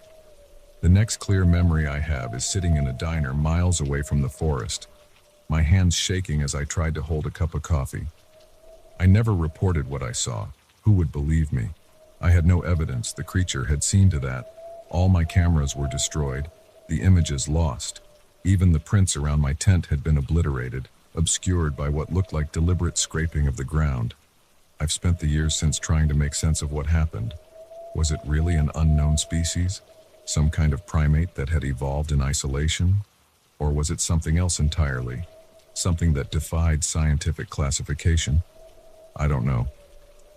Speaker 1: The next clear memory I have is sitting in a diner miles away from the forest, my hands shaking as I tried to hold a cup of coffee. I never reported what I saw. Who would believe me? I had no evidence the creature had seen to that. All my cameras were destroyed, the images lost. Even the prints around my tent had been obliterated, obscured by what looked like deliberate scraping of the ground. I've spent the years since trying to make sense of what happened. Was it really an unknown species? Some kind of primate that had evolved in isolation? Or was it something else entirely? Something that defied scientific classification? I don't know.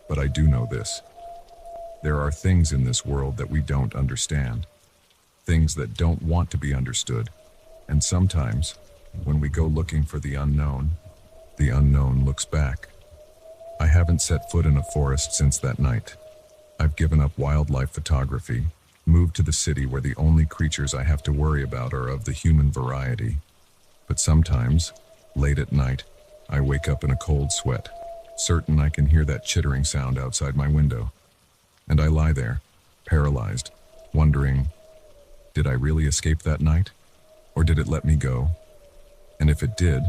Speaker 1: But I do know this. There are things in this world that we don't understand. Things that don't want to be understood. And sometimes, when we go looking for the unknown looks back. I haven't set foot in a forest since that night. I've given up wildlife photography, moved to the city where the only creatures I have to worry about are of the human variety. But sometimes, late at night, I wake up in a cold sweat, certain I can hear that chittering sound outside my window. And I lie there, paralyzed, wondering, did I really escape that night? Or did it let me go? And if it did,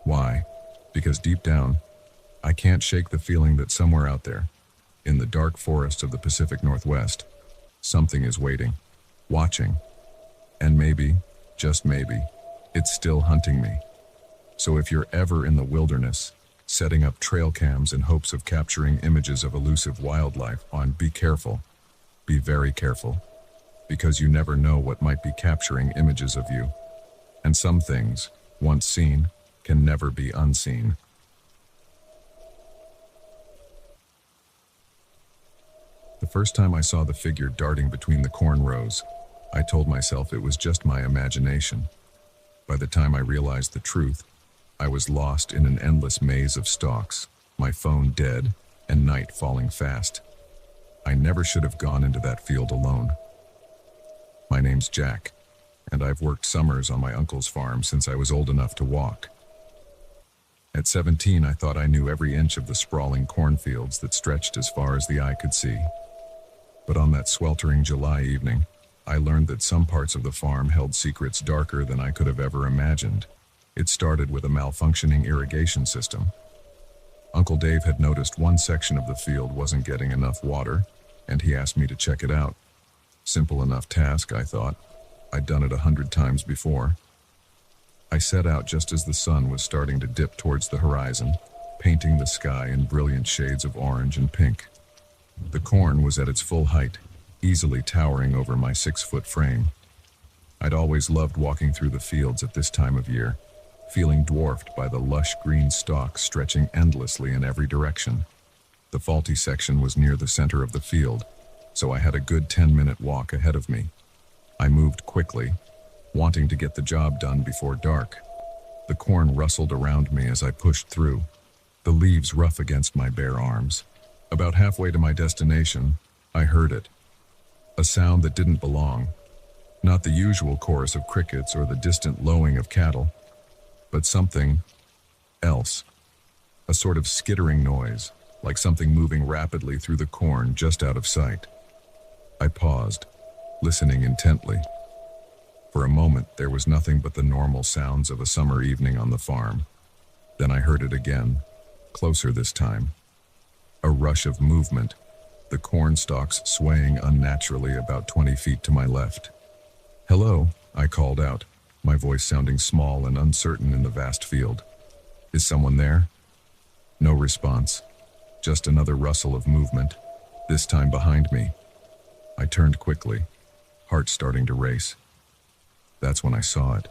Speaker 1: why? Because deep down, I can't shake the feeling that somewhere out there, in the dark forests of the Pacific Northwest, something is waiting, watching, and maybe, just maybe, it's still hunting me. So if you're ever in the wilderness, setting up trail cams in hopes of capturing images of elusive wildlife be careful. Be very careful. Because you never know what might be capturing images of you. And some things, once seen, can never be unseen. The first time I saw the figure darting between the corn rows, I told myself it was just my imagination. By the time I realized the truth, I was lost in an endless maze of stalks, my phone dead, and night falling fast. I never should have gone into that field alone. My name's Jack, and I've worked summers on my uncle's farm since I was old enough to walk. At 17, I thought I knew every inch of the sprawling cornfields that stretched as far as the eye could see. But on that sweltering July evening, I learned that some parts of the farm held secrets darker than I could have ever imagined. It started with a malfunctioning irrigation system. Uncle Dave had noticed one section of the field wasn't getting enough water, and he asked me to check it out. Simple enough task, I thought. I'd done it 100 times before. I set out just as the sun was starting to dip towards the horizon, painting the sky in brilliant shades of orange and pink. The corn was at its full height, easily towering over my 6-foot frame. I'd always loved walking through the fields at this time of year, feeling dwarfed by the lush green stalks stretching endlessly in every direction. The faulty section was near the center of the field, so I had a good 10-minute walk ahead of me. I moved quickly, wanting to get the job done before dark. The corn rustled around me as I pushed through, the leaves rough against my bare arms. About halfway to my destination, I heard it. A sound that didn't belong. Not the usual chorus of crickets or the distant lowing of cattle, but something else. A sort of skittering noise, like something moving rapidly through the corn just out of sight. I paused, listening intently. For a moment, there was nothing but the normal sounds of a summer evening on the farm. Then I heard it again, closer this time. A rush of movement, the corn stalks swaying unnaturally about 20 feet to my left. "Hello," I called out, my voice sounding small and uncertain in the vast field. "Is someone there?" No response. Just another rustle of movement, this time behind me. I turned quickly, heart starting to race. That's when I saw it.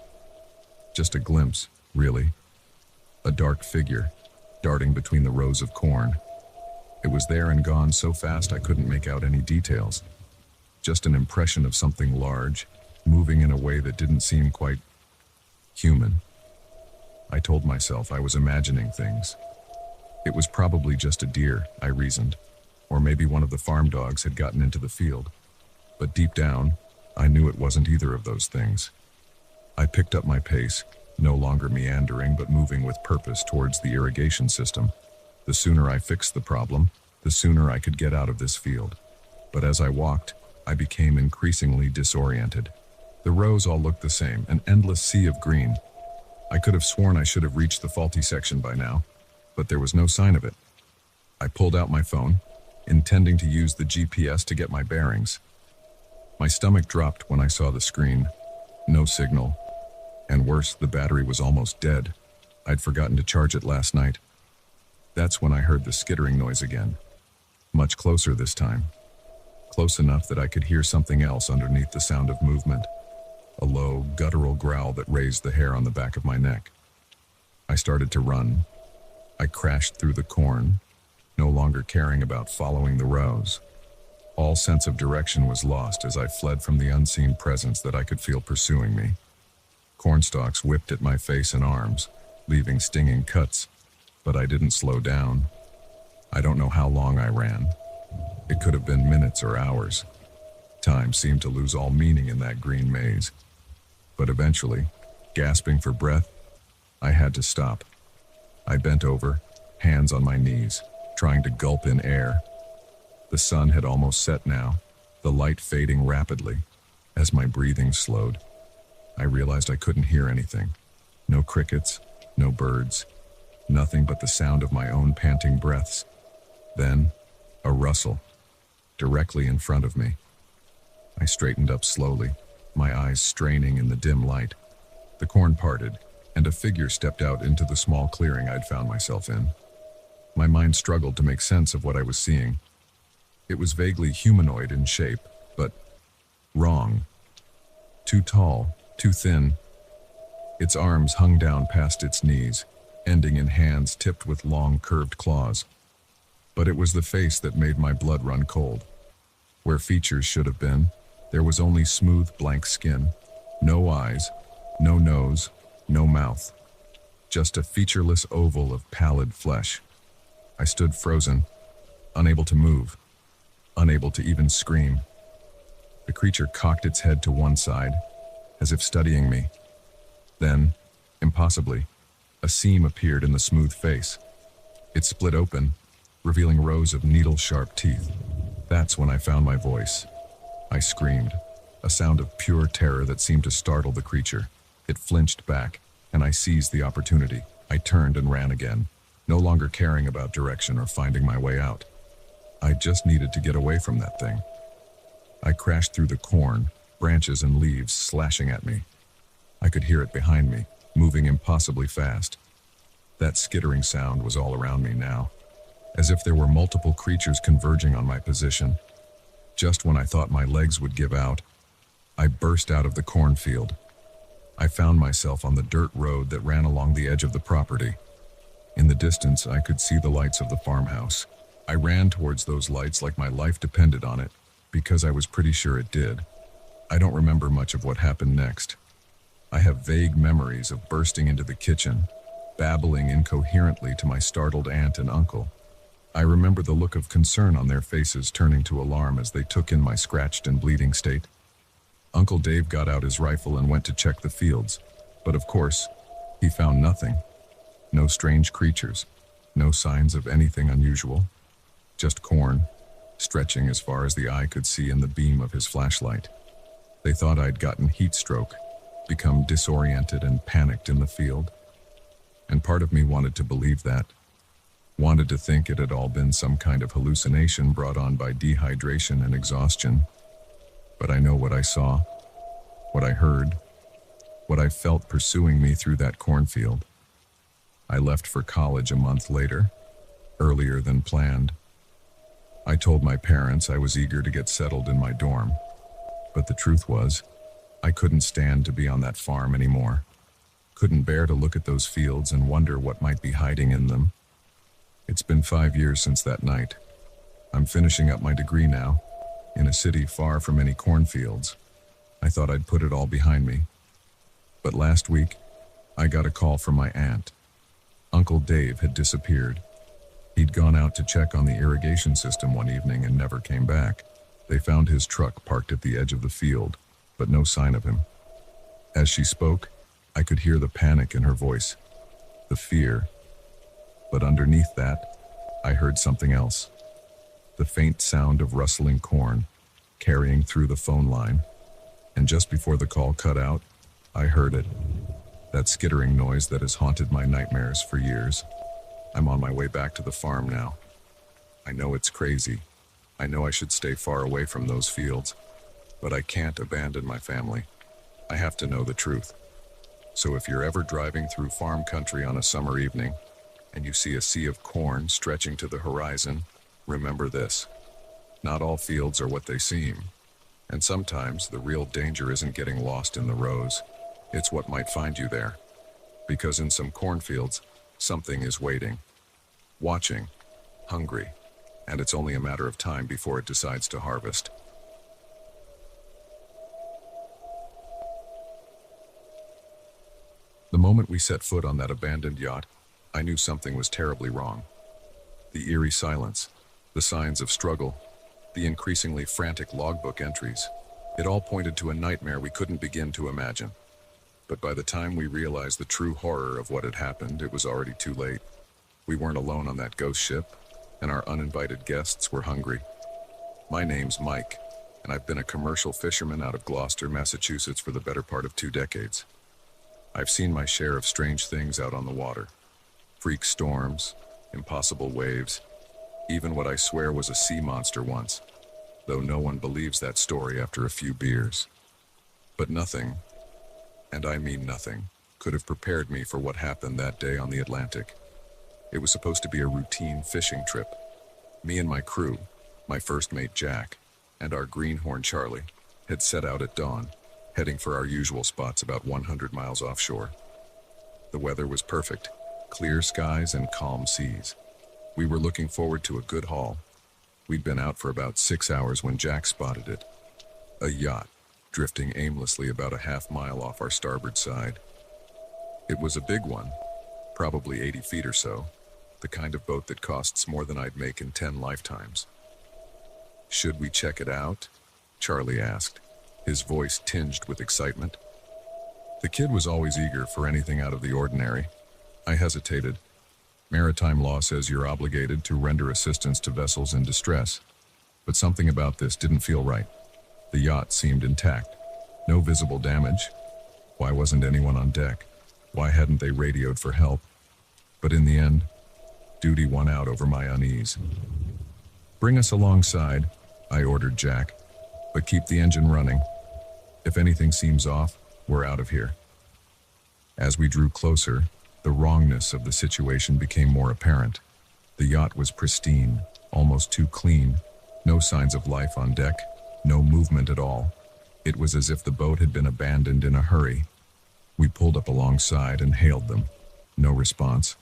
Speaker 1: Just a glimpse, really. A dark figure, darting between the rows of corn. It was there and gone so fast I couldn't make out any details. Just an impression of something large, moving in a way that didn't seem quite human. I told myself I was imagining things. It was probably just a deer, I reasoned, or maybe one of the farm dogs had gotten into the field. But deep down, I knew it wasn't either of those things. I picked up my pace, no longer meandering but moving with purpose towards the irrigation system. The sooner I fixed the problem, the sooner I could get out of this field. But as I walked, I became increasingly disoriented. The rows all looked the same, an endless sea of green. I could have sworn I should have reached the faulty section by now, but there was no sign of it. I pulled out my phone, intending to use the GPS to get my bearings. My stomach dropped when I saw the screen. No signal. And worse, the battery was almost dead. I'd forgotten to charge it last night. That's when I heard the skittering noise again. Much closer this time. Close enough that I could hear something else underneath the sound of movement. A low, guttural growl that raised the hair on the back of my neck. I started to run. I crashed through the corn, no longer caring about following the rows. All sense of direction was lost as I fled from the unseen presence that I could feel pursuing me. Cornstalks whipped at my face and arms, leaving stinging cuts, but I didn't slow down. I don't know how long I ran. It could have been minutes or hours. Time seemed to lose all meaning in that green maze. But eventually, gasping for breath, I had to stop. I bent over, hands on my knees, trying to gulp in air. The sun had almost set now, the light fading rapidly. As my breathing slowed, I realized I couldn't hear anything. No crickets, no birds, nothing but the sound of my own panting breaths. Then, a rustle, directly in front of me. I straightened up slowly, my eyes straining in the dim light. The corn parted, and a figure stepped out into the small clearing I'd found myself in. My mind struggled to make sense of what I was seeing. It was vaguely humanoid in shape, but wrong. Too tall, too thin. Its arms hung down past its knees, ending in hands tipped with long, curved claws. But it was the face that made my blood run cold. Where features should have been, there was only smooth, blank skin. No eyes, no nose, no mouth. Just a featureless oval of pallid flesh. I stood frozen, unable to move, unable to even scream. The creature cocked its head to one side, as if studying me. Then, impossibly, a seam appeared in the smooth face. It split open, revealing rows of needle-sharp teeth. That's when I found my voice. I screamed, a sound of pure terror that seemed to startle the creature. It flinched back, and I seized the opportunity. I turned and ran again, no longer caring about direction or finding my way out. I just needed to get away from that thing. I crashed through the corn, branches and leaves slashing at me. I could hear it behind me, moving impossibly fast. That skittering sound was all around me now, as if there were multiple creatures converging on my position. Just when I thought my legs would give out, I burst out of the cornfield. I found myself on the dirt road that ran along the edge of the property. In the distance, I could see the lights of the farmhouse. I ran towards those lights like my life depended on it, because I was pretty sure it did. I don't remember much of what happened next. I have vague memories of bursting into the kitchen, babbling incoherently to my startled aunt and uncle. I remember the look of concern on their faces turning to alarm as they took in my scratched and bleeding state. Uncle Dave got out his rifle and went to check the fields, but of course, he found nothing. No strange creatures, no signs of anything unusual, just corn, stretching as far as the eye could see in the beam of his flashlight. They thought I'd gotten heat stroke, become disoriented and panicked in the field. And part of me wanted to believe that, wanted to think it had all been some kind of hallucination brought on by dehydration and exhaustion. But I know what I saw, what I heard, what I felt pursuing me through that cornfield. I left for college a month later, earlier than planned. I told my parents I was eager to get settled in my dorm, but the truth was, I couldn't stand to be on that farm anymore. Couldn't bear to look at those fields and wonder what might be hiding in them. It's been 5 years since that night. I'm finishing up my degree now, in a city far from any cornfields. I thought I'd put it all behind me. But last week, I got a call from my aunt. Uncle Dave had disappeared. He'd gone out to check on the irrigation system one evening and never came back. They found his truck parked at the edge of the field, but no sign of him. As she spoke, I could hear the panic in her voice, the fear. But underneath that, I heard something else. The faint sound of rustling corn, carrying through the phone line. And just before the call cut out, I heard it. That skittering noise that has haunted my nightmares for years. I'm on my way back to the farm now. I know it's crazy. I know I should stay far away from those fields, but I can't abandon my family. I have to know the truth. So if you're ever driving through farm country on a summer evening, and you see a sea of corn stretching to the horizon, remember this. Not all fields are what they seem. And sometimes the real danger isn't getting lost in the rows. It's what might find you there. Because in some cornfields, something is waiting, watching, hungry, and it's only a matter of time before it decides to harvest. The moment we set foot on that abandoned yacht, I knew something was terribly wrong. The eerie silence, the signs of struggle, the increasingly frantic logbook entries, it all pointed to a nightmare we couldn't begin to imagine. But by the time we realized the true horror of what had happened, it was already too late. We weren't alone on that ghost ship, and our uninvited guests were hungry. My name's Mike, and I've been a commercial fisherman out of Gloucester, Massachusetts for the better part of 2 decades. I've seen my share of strange things out on the water. Freak storms, impossible waves, even what I swear was a sea monster once, though no one believes that story after a few beers. But nothing, and I mean nothing, could have prepared me for what happened that day on the Atlantic. It was supposed to be a routine fishing trip. Me and my crew, my first mate Jack, and our greenhorn Charlie, had set out at dawn, heading for our usual spots about 100 miles offshore. The weather was perfect, clear skies and calm seas. We were looking forward to a good haul. We'd been out for about 6 hours when Jack spotted it. A yacht, drifting aimlessly about a half-mile off our starboard side. It was a big one, probably 80 feet or so, the kind of boat that costs more than I'd make in 10 lifetimes. "Should we check it out?" Charlie asked, his voice tinged with excitement. The kid was always eager for anything out of the ordinary. I hesitated. Maritime law says you're obligated to render assistance to vessels in distress, but something about this didn't feel right. The yacht seemed intact. No visible damage. Why wasn't anyone on deck? Why hadn't they radioed for help? But in the end, duty won out over my unease. "Bring us alongside," I ordered Jack, "but keep the engine running. If anything seems off, we're out of here." As we drew closer, the wrongness of the situation became more apparent. The yacht was pristine, almost too clean. No signs of life on deck, no movement at all. It was as if the boat had been abandoned in a hurry. We pulled up alongside and hailed them. No response.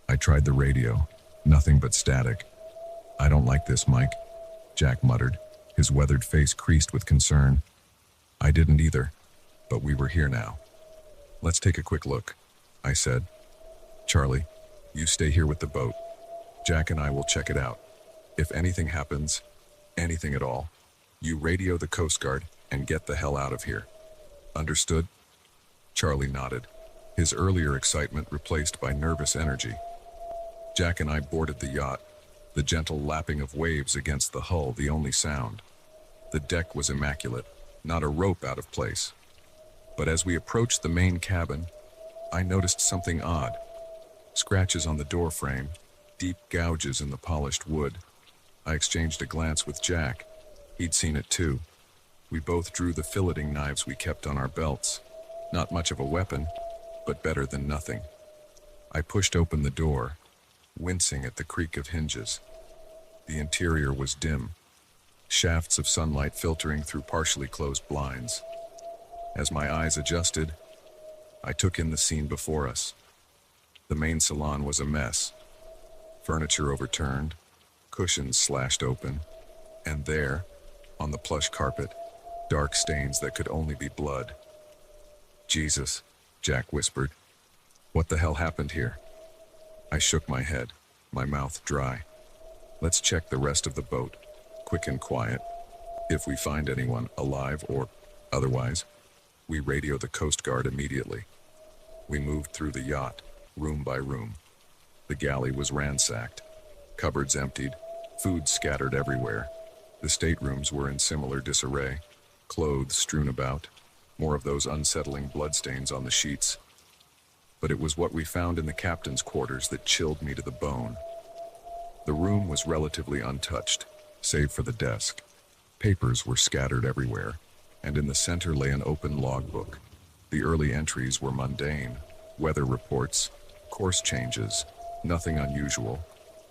Speaker 1: I tried the radio. Nothing but static. "I don't like this, Mike," Jack muttered, his weathered face creased with concern. I didn't either, but we were here now. "Let's take a quick look," I said. "Charlie, you stay here with the boat. Jack and I will check it out. If anything happens, anything at all, you radio the Coast Guard and get the hell out of here. Understood?" Charlie nodded, his earlier excitement replaced by nervous energy. Jack and I boarded the yacht, the gentle lapping of waves against the hull the only sound. The deck was immaculate, not a rope out of place. But as we approached the main cabin, I noticed something odd. Scratches on the door frame, deep gouges in the polished wood. I exchanged a glance with Jack. He'd seen it too. We both drew the filleting knives we kept on our belts. Not much of a weapon, but better than nothing. I pushed open the door. wincing at the creak of hinges. The interior was dim, shafts of sunlight filtering through partially closed blinds. As my eyes adjusted, I took in the scene before us. The main salon was a mess. Furniture overturned, cushions slashed open, and there, on the plush carpet, dark stains that could only be blood. "Jesus," Jack whispered. "What the hell happened here?" I shook my head, my mouth dry. "Let's check the rest of the boat, quick and quiet. If we find anyone alive or otherwise, we radio the Coast Guard immediately." We moved through the yacht, room by room. The galley was ransacked, cupboards emptied, food scattered everywhere. The staterooms were in similar disarray, clothes strewn about, more of those unsettling bloodstains on the sheets. But it was what we found in the captain's quarters that chilled me to the bone. The room was relatively untouched, save for the desk. Papers were scattered everywhere, and in the center lay an open logbook. The early entries were mundane, weather reports, course changes, nothing unusual.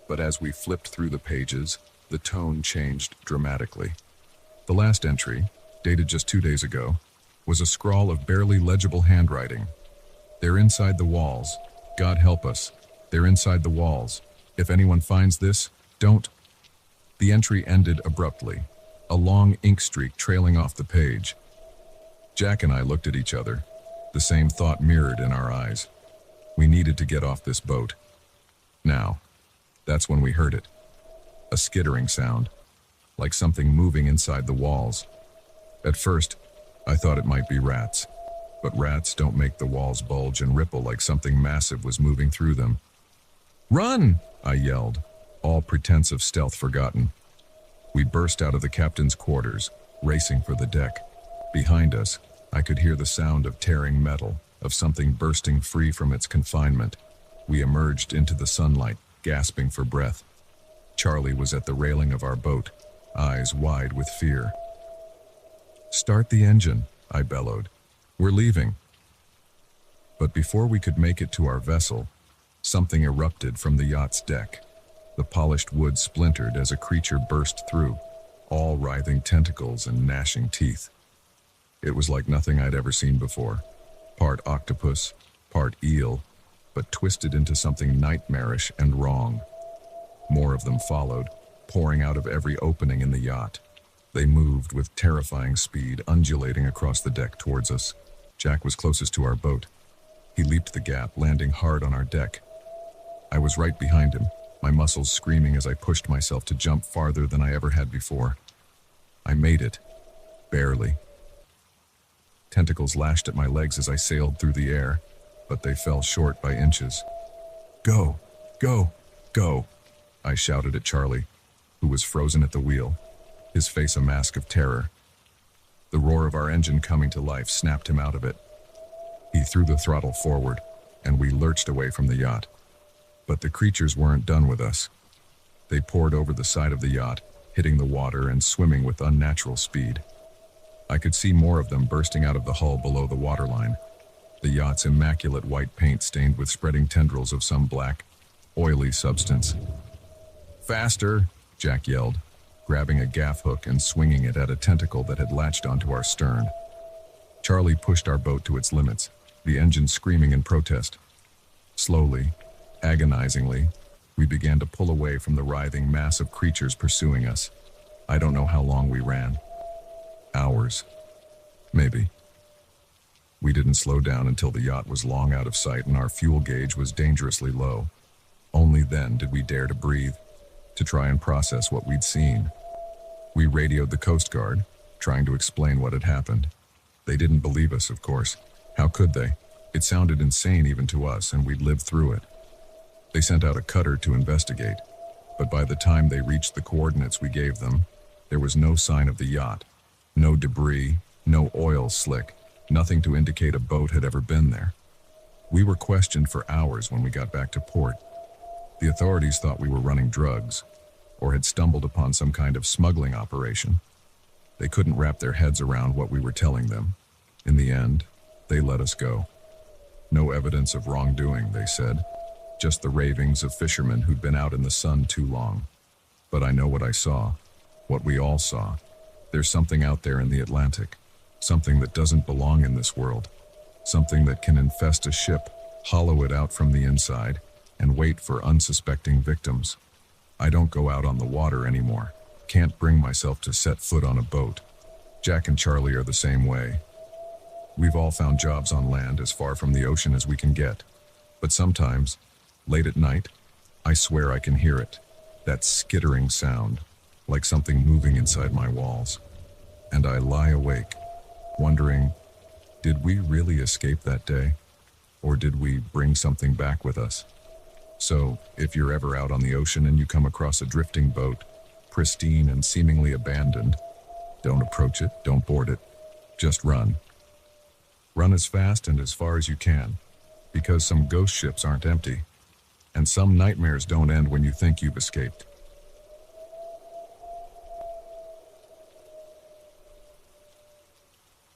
Speaker 1: But as we flipped through the pages, the tone changed dramatically. The last entry, dated just 2 days ago, was a scrawl of barely legible handwriting. "They're inside the walls. God help us. They're inside the walls. If anyone finds this, don't..." The entry ended abruptly, a long ink streak trailing off the page. Jack and I looked at each other, the same thought mirrored in our eyes. We needed to get off this boat. Now, that's when we heard it. A skittering sound, like something moving inside the walls. At first, I thought it might be rats, but rats don't make the walls bulge and ripple like something massive was moving through them. "Run!" I yelled, all pretense of stealth forgotten. We burst out of the captain's quarters, racing for the deck. Behind us, I could hear the sound of tearing metal, of something bursting free from its confinement. We emerged into the sunlight, gasping for breath. Charlie was at the railing of our boat, eyes wide with fear. "Start the engine," I bellowed. "We're leaving." But before we could make it to our vessel, something erupted from the yacht's deck. The polished wood splintered as a creature burst through, all writhing tentacles and gnashing teeth. It was like nothing I'd ever seen before. Part octopus, part eel, but twisted into something nightmarish and wrong. More of them followed, pouring out of every opening in the yacht. They moved with terrifying speed, undulating across the deck towards us. Jack was closest to our boat. He leaped the gap, landing hard on our deck. I was right behind him, my muscles screaming as I pushed myself to jump farther than I ever had before. I made it. Barely. Tentacles lashed at my legs as I sailed through the air, but they fell short by inches. "Go! Go! Go!" I shouted at Charlie, who was frozen at the wheel, his face a mask of terror. The roar of our engine coming to life snapped him out of it. He threw the throttle forward, and we lurched away from the yacht. But the creatures weren't done with us. They poured over the side of the yacht, hitting the water and swimming with unnatural speed. I could see more of them bursting out of the hull below the waterline, the yacht's immaculate white paint stained with spreading tendrils of some black, oily substance. "Faster!" Jack yelled, grabbing a gaff hook and swinging it at a tentacle that had latched onto our stern. Charlie pushed our boat to its limits, the engine screaming in protest. Slowly, agonizingly, we began to pull away from the writhing mass of creatures pursuing us. I don't know how long we ran. Hours. Maybe. We didn't slow down until the yacht was long out of sight and our fuel gauge was dangerously low. Only then did we dare to breathe, to try and process what we'd seen. We radioed the Coast Guard, trying to explain what had happened. They didn't believe us, of course. How could they? It sounded insane even to us, and we'd lived through it. They sent out a cutter to investigate, but by the time they reached the coordinates we gave them, there was no sign of the yacht. No debris, no oil slick, nothing to indicate a boat had ever been there. We were questioned for hours when we got back to port. The authorities thought we were running drugs, or had stumbled upon some kind of smuggling operation. They couldn't wrap their heads around what we were telling them. In the end, they let us go. No evidence of wrongdoing, they said. just the ravings of fishermen who'd been out in the sun too long. But I know what I saw, what we all saw. There's something out there in the Atlantic, something that doesn't belong in this world, something that can infest a ship, hollow it out from the inside, and wait for unsuspecting victims. I don't go out on the water anymore, can't bring myself to set foot on a boat. Jack and Charlie are the same way. We've all found jobs on land as far from the ocean as we can get. But sometimes, late at night, I swear I can hear it. That skittering sound, like something moving inside my walls. And I lie awake, wondering, did we really escape that day? Or did we bring something back with us? So, if you're ever out on the ocean and you come across a drifting boat, pristine and seemingly abandoned, don't approach it, don't board it, just run. Run as fast and as far as you can, because some ghost ships aren't empty, and some nightmares don't end when you think you've escaped.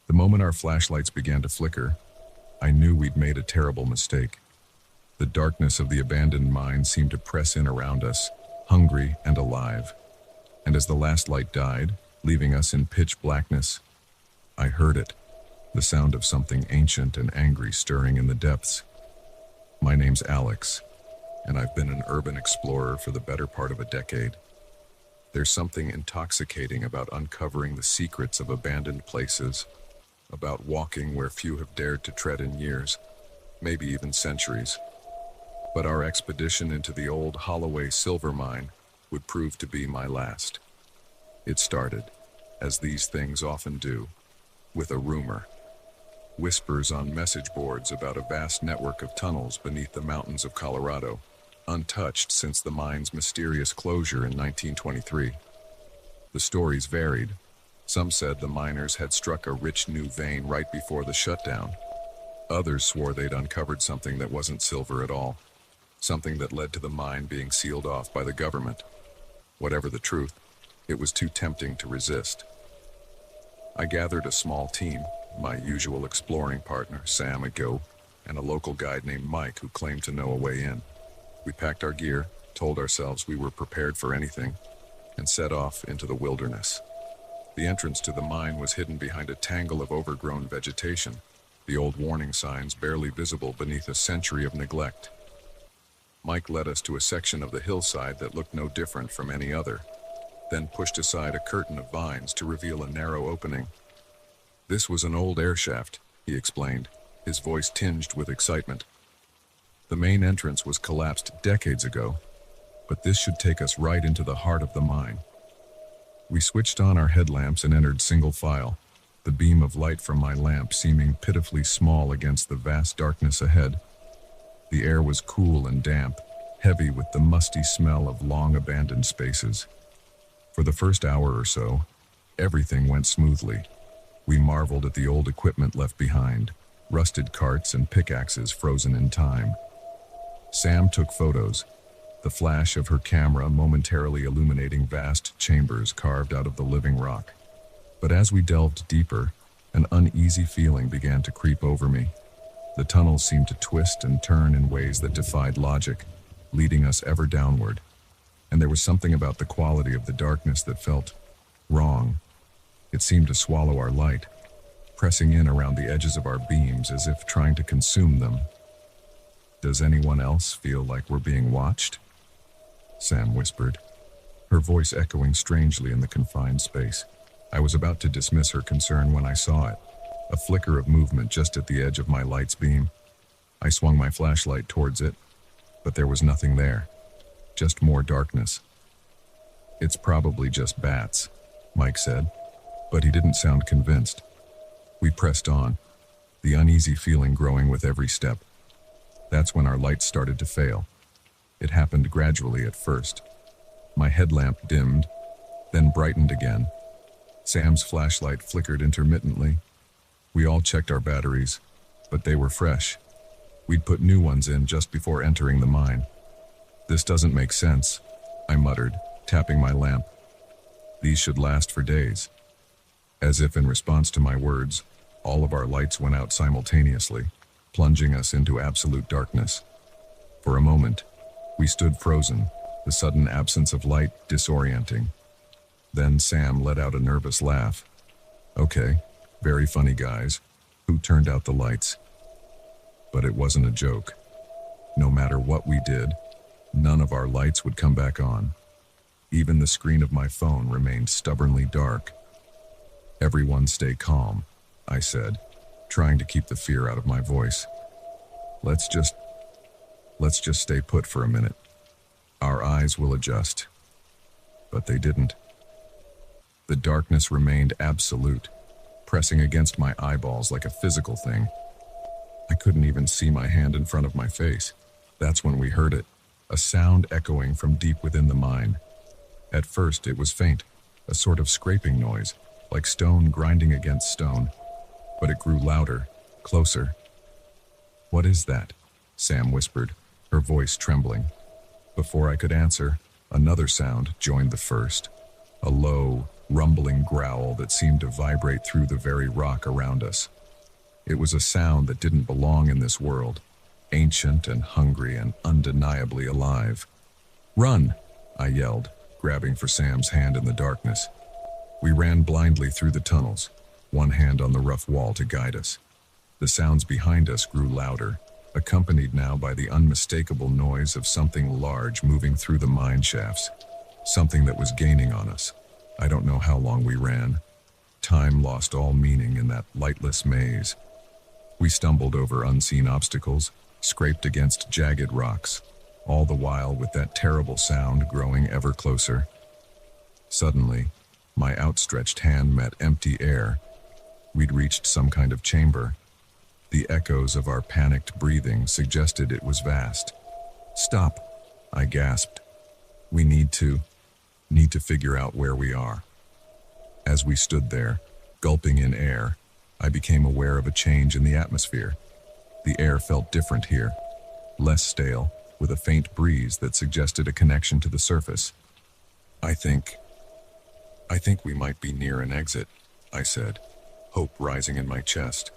Speaker 1: The moment our flashlights began to flicker, I knew we'd made a terrible mistake. The darkness of the abandoned mine seemed to press in around us, hungry and alive. And as the last light died, leaving us in pitch blackness, I heard it. The sound of something ancient and angry stirring in the depths. My name's Alex, and I've been an urban explorer for the better part of a decade. There's something intoxicating about uncovering the secrets of abandoned places, about walking where few have dared to tread in years, maybe even centuries. But our expedition into the old Holloway silver mine would prove to be my last. It started, as these things often do, with a rumor. Whispers on message boards about a vast network of tunnels beneath the mountains of Colorado, untouched since the mine's mysterious closure in 1923. The stories varied. Some said the miners had struck a rich new vein right before the shutdown. Others swore they'd uncovered something that wasn't silver at all, something that led to the mine being sealed off by the government. Whatever the truth, it was too tempting to resist. I gathered a small team, my usual exploring partner, Sam, a go, and a local guide named Mike who claimed to know a way in. We packed our gear, told ourselves we were prepared for anything, and set off into the wilderness. The entrance to the mine was hidden behind a tangle of overgrown vegetation, the old warning signs barely visible beneath a century of neglect. Mike led us to a section of the hillside that looked no different from any other, then pushed aside a curtain of vines to reveal a narrow opening. This was an old air shaft, he explained, his voice tinged with excitement. The main entrance was collapsed decades ago, but this should take us right into the heart of the mine. We switched on our headlamps and entered single file, the beam of light from my lamp seeming pitifully small against the vast darkness ahead. The air was cool and damp, heavy with the musty smell of long-abandoned spaces. For the first hour or so, everything went smoothly. We marveled at the old equipment left behind, rusted carts and pickaxes frozen in time. Sam took photos, the flash of her camera momentarily illuminating vast chambers carved out of the living rock. But as we delved deeper, an uneasy feeling began to creep over me. The tunnels seemed to twist and turn in ways that defied logic, leading us ever downward. And there was something about the quality of the darkness that felt wrong. It seemed to swallow our light, pressing in around the edges of our beams as if trying to consume them. "Does anyone else feel like we're being watched?" Sam whispered, her voice echoing strangely in the confined space. I was about to dismiss her concern when I saw it, a flicker of movement just at the edge of my light's beam. I swung my flashlight towards it, but there was nothing there, just more darkness. "It's probably just bats," Mike said, but he didn't sound convinced. We pressed on, the uneasy feeling growing with every step. That's when our lights started to fail. It happened gradually at first. My headlamp dimmed, then brightened again. Sam's flashlight flickered intermittently. We all checked our batteries, but they were fresh. We'd put new ones in just before entering the mine. "This doesn't make sense," I muttered, tapping my lamp. "These should last for days." As if in response to my words, all of our lights went out simultaneously, plunging us into absolute darkness. For a moment, we stood frozen, the sudden absence of light disorienting. Then Sam let out a nervous laugh. "Okay, very funny guys. Who turned out the lights?" But it wasn't a joke. No matter what we did, none of our lights would come back on. Even the screen of my phone remained stubbornly dark. "Everyone stay calm," I said, trying to keep the fear out of my voice. Let's just stay put for a minute. Our eyes will adjust." But they didn't. The darkness remained absolute, pressing against my eyeballs like a physical thing. I couldn't even see my hand in front of my face. That's when we heard it, a sound echoing from deep within the mine. At first it was faint, a sort of scraping noise, like stone grinding against stone. But it grew louder, closer. "What is that?" Sam whispered, her voice trembling. Before I could answer, another sound joined the first, a low, rumbling growl that seemed to vibrate through the very rock around us. It was a sound that didn't belong in this world, ancient and hungry and undeniably alive. "Run!" I yelled, grabbing for Sam's hand in the darkness. We ran blindly through the tunnels, one hand on the rough wall to guide us. The sounds behind us grew louder, accompanied now by the unmistakable noise of something large moving through the mine shafts, something that was gaining on us. I don't know how long we ran. Time lost all meaning in that lightless maze. We stumbled over unseen obstacles, scraped against jagged rocks, all the while with that terrible sound growing ever closer. Suddenly, my outstretched hand met empty air. We'd reached some kind of chamber. The echoes of our panicked breathing suggested it was vast. "Stop," I gasped. "We need to figure out where we are." As we stood there, gulping in air, I became aware of a change in the atmosphere. The air felt different here, less stale, with a faint breeze that suggested a connection to the surface. I think we might be near an exit," I said, hope rising in my chest.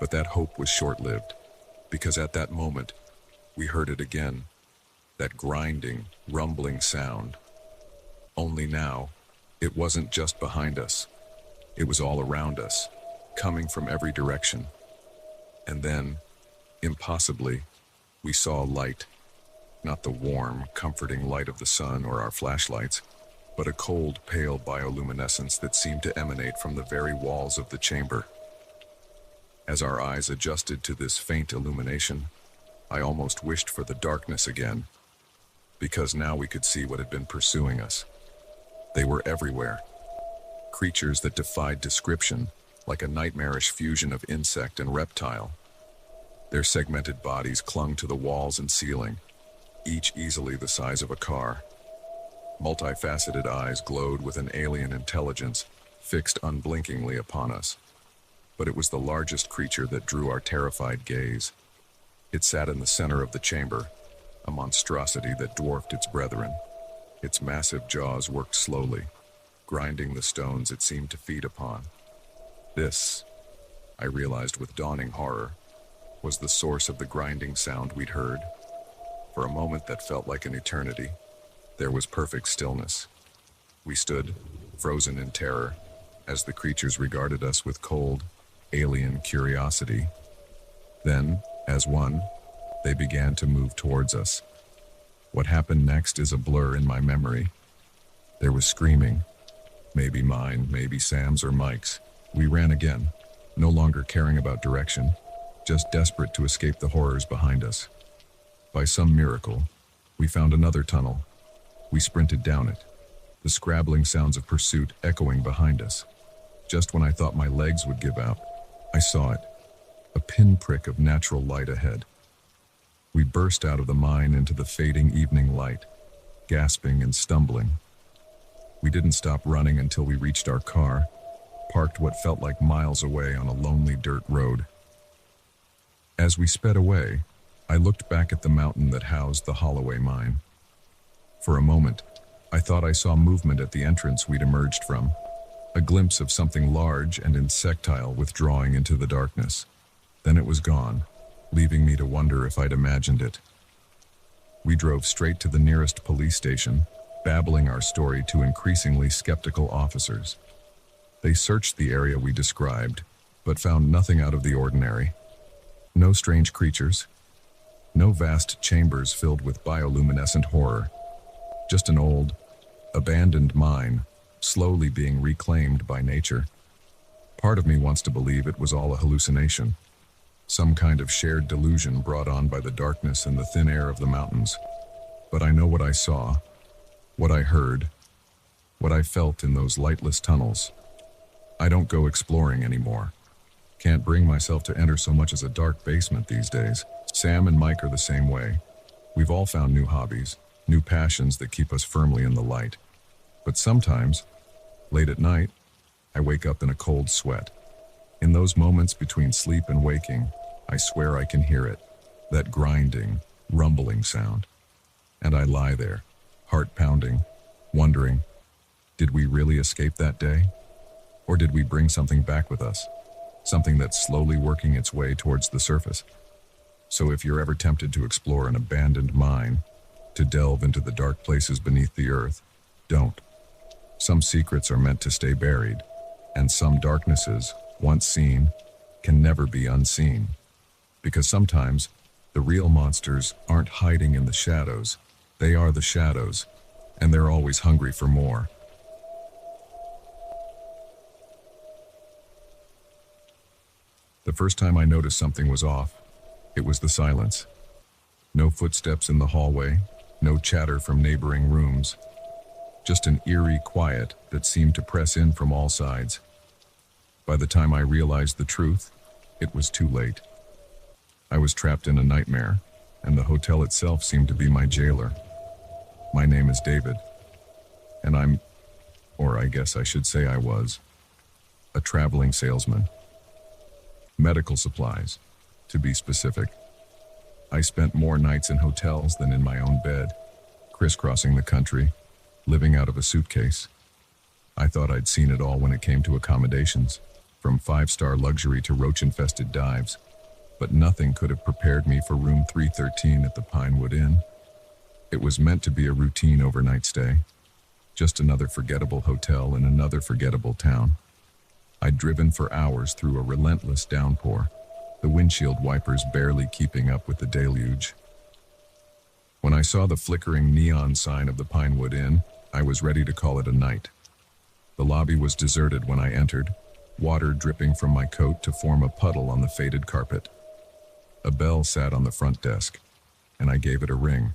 Speaker 1: But that hope was short-lived, because at that moment, we heard it again, that grinding, rumbling sound. Only now, it wasn't just behind us. It was all around us, coming from every direction. And then, impossibly, we saw light. Not the warm, comforting light of the sun or our flashlights, but a cold, pale bioluminescence that seemed to emanate from the very walls of the chamber. As our eyes adjusted to this faint illumination, I almost wished for the darkness again, because now we could see what had been pursuing us. They were everywhere. Creatures that defied description, like a nightmarish fusion of insect and reptile. Their segmented bodies clung to the walls and ceiling, each easily the size of a car. Multifaceted eyes glowed with an alien intelligence, fixed unblinkingly upon us. But it was the largest creature that drew our terrified gaze. It sat in the center of the chamber, a monstrosity that dwarfed its brethren. Its massive jaws worked slowly, grinding the stones it seemed to feed upon. This, I realized with dawning horror, was the source of the grinding sound we'd heard. For a moment that felt like an eternity, there was perfect stillness. We stood, frozen in terror, as the creatures regarded us with cold, alien curiosity. Then, as one, they began to move towards us. What happened next is a blur in my memory. There was screaming, maybe mine, maybe Sam's or Mike's. We ran again, no longer caring about direction, just desperate to escape the horrors behind us. By some miracle, we found another tunnel. We sprinted down it, the scrabbling sounds of pursuit echoing behind us. Just when I thought my legs would give out, I saw it, a pinprick of natural light ahead. We burst out of the mine into the fading evening light, gasping and stumbling. We didn't stop running until we reached our car, parked what felt like miles away on a lonely dirt road. As we sped away, I looked back at the mountain that housed the Holloway mine. For a moment, I thought I saw movement at the entrance we'd emerged from, a glimpse of something large and insectile withdrawing into the darkness. Then it was gone, leaving me to wonder if I'd imagined it. We drove straight to the nearest police station, babbling our story to increasingly skeptical officers. They searched the area we described, but found nothing out of the ordinary. No strange creatures. No vast chambers filled with bioluminescent horror. Just an old, abandoned mine, slowly being reclaimed by nature. Part of me wants to believe it was all a hallucination. Some kind of shared delusion brought on by the darkness and the thin air of the mountains. But I know what I saw, what I heard, what I felt in those lightless tunnels. I don't go exploring anymore. Can't bring myself to enter so much as a dark basement these days. Sam and Mike are the same way. We've all found new hobbies, new passions that keep us firmly in the light. But sometimes, late at night, I wake up in a cold sweat. In those moments between sleep and waking, I swear I can hear it, that grinding, rumbling sound. And I lie there, heart pounding, wondering, did we really escape that day? Or did we bring something back with us? Something that's slowly working its way towards the surface. So if you're ever tempted to explore an abandoned mine, to delve into the dark places beneath the earth, don't. Some secrets are meant to stay buried, and some darknesses, once seen, can never be unseen. Because sometimes, the real monsters aren't hiding in the shadows, they are the shadows, and they're always hungry for more. The first time I noticed something was off, it was the silence. No footsteps in the hallway, no chatter from neighboring rooms. Just an eerie quiet that seemed to press in from all sides. By the time I realized the truth, it was too late. I was trapped in a nightmare, and the hotel itself seemed to be my jailer. My name is David, and or I guess I should say I was, a traveling salesman. Medical supplies, to be specific. I spent more nights in hotels than in my own bed, crisscrossing the country, living out of a suitcase. I thought I'd seen it all when it came to accommodations, from five-star luxury to roach-infested dives, but nothing could have prepared me for room 313 at the Pinewood Inn. It was meant to be a routine overnight stay, just another forgettable hotel in another forgettable town. I'd driven for hours through a relentless downpour, the windshield wipers barely keeping up with the deluge. When I saw the flickering neon sign of the Pinewood Inn, I was ready to call it a night. The lobby was deserted when I entered, water dripping from my coat to form a puddle on the faded carpet. A bell sat on the front desk, and I gave it a ring.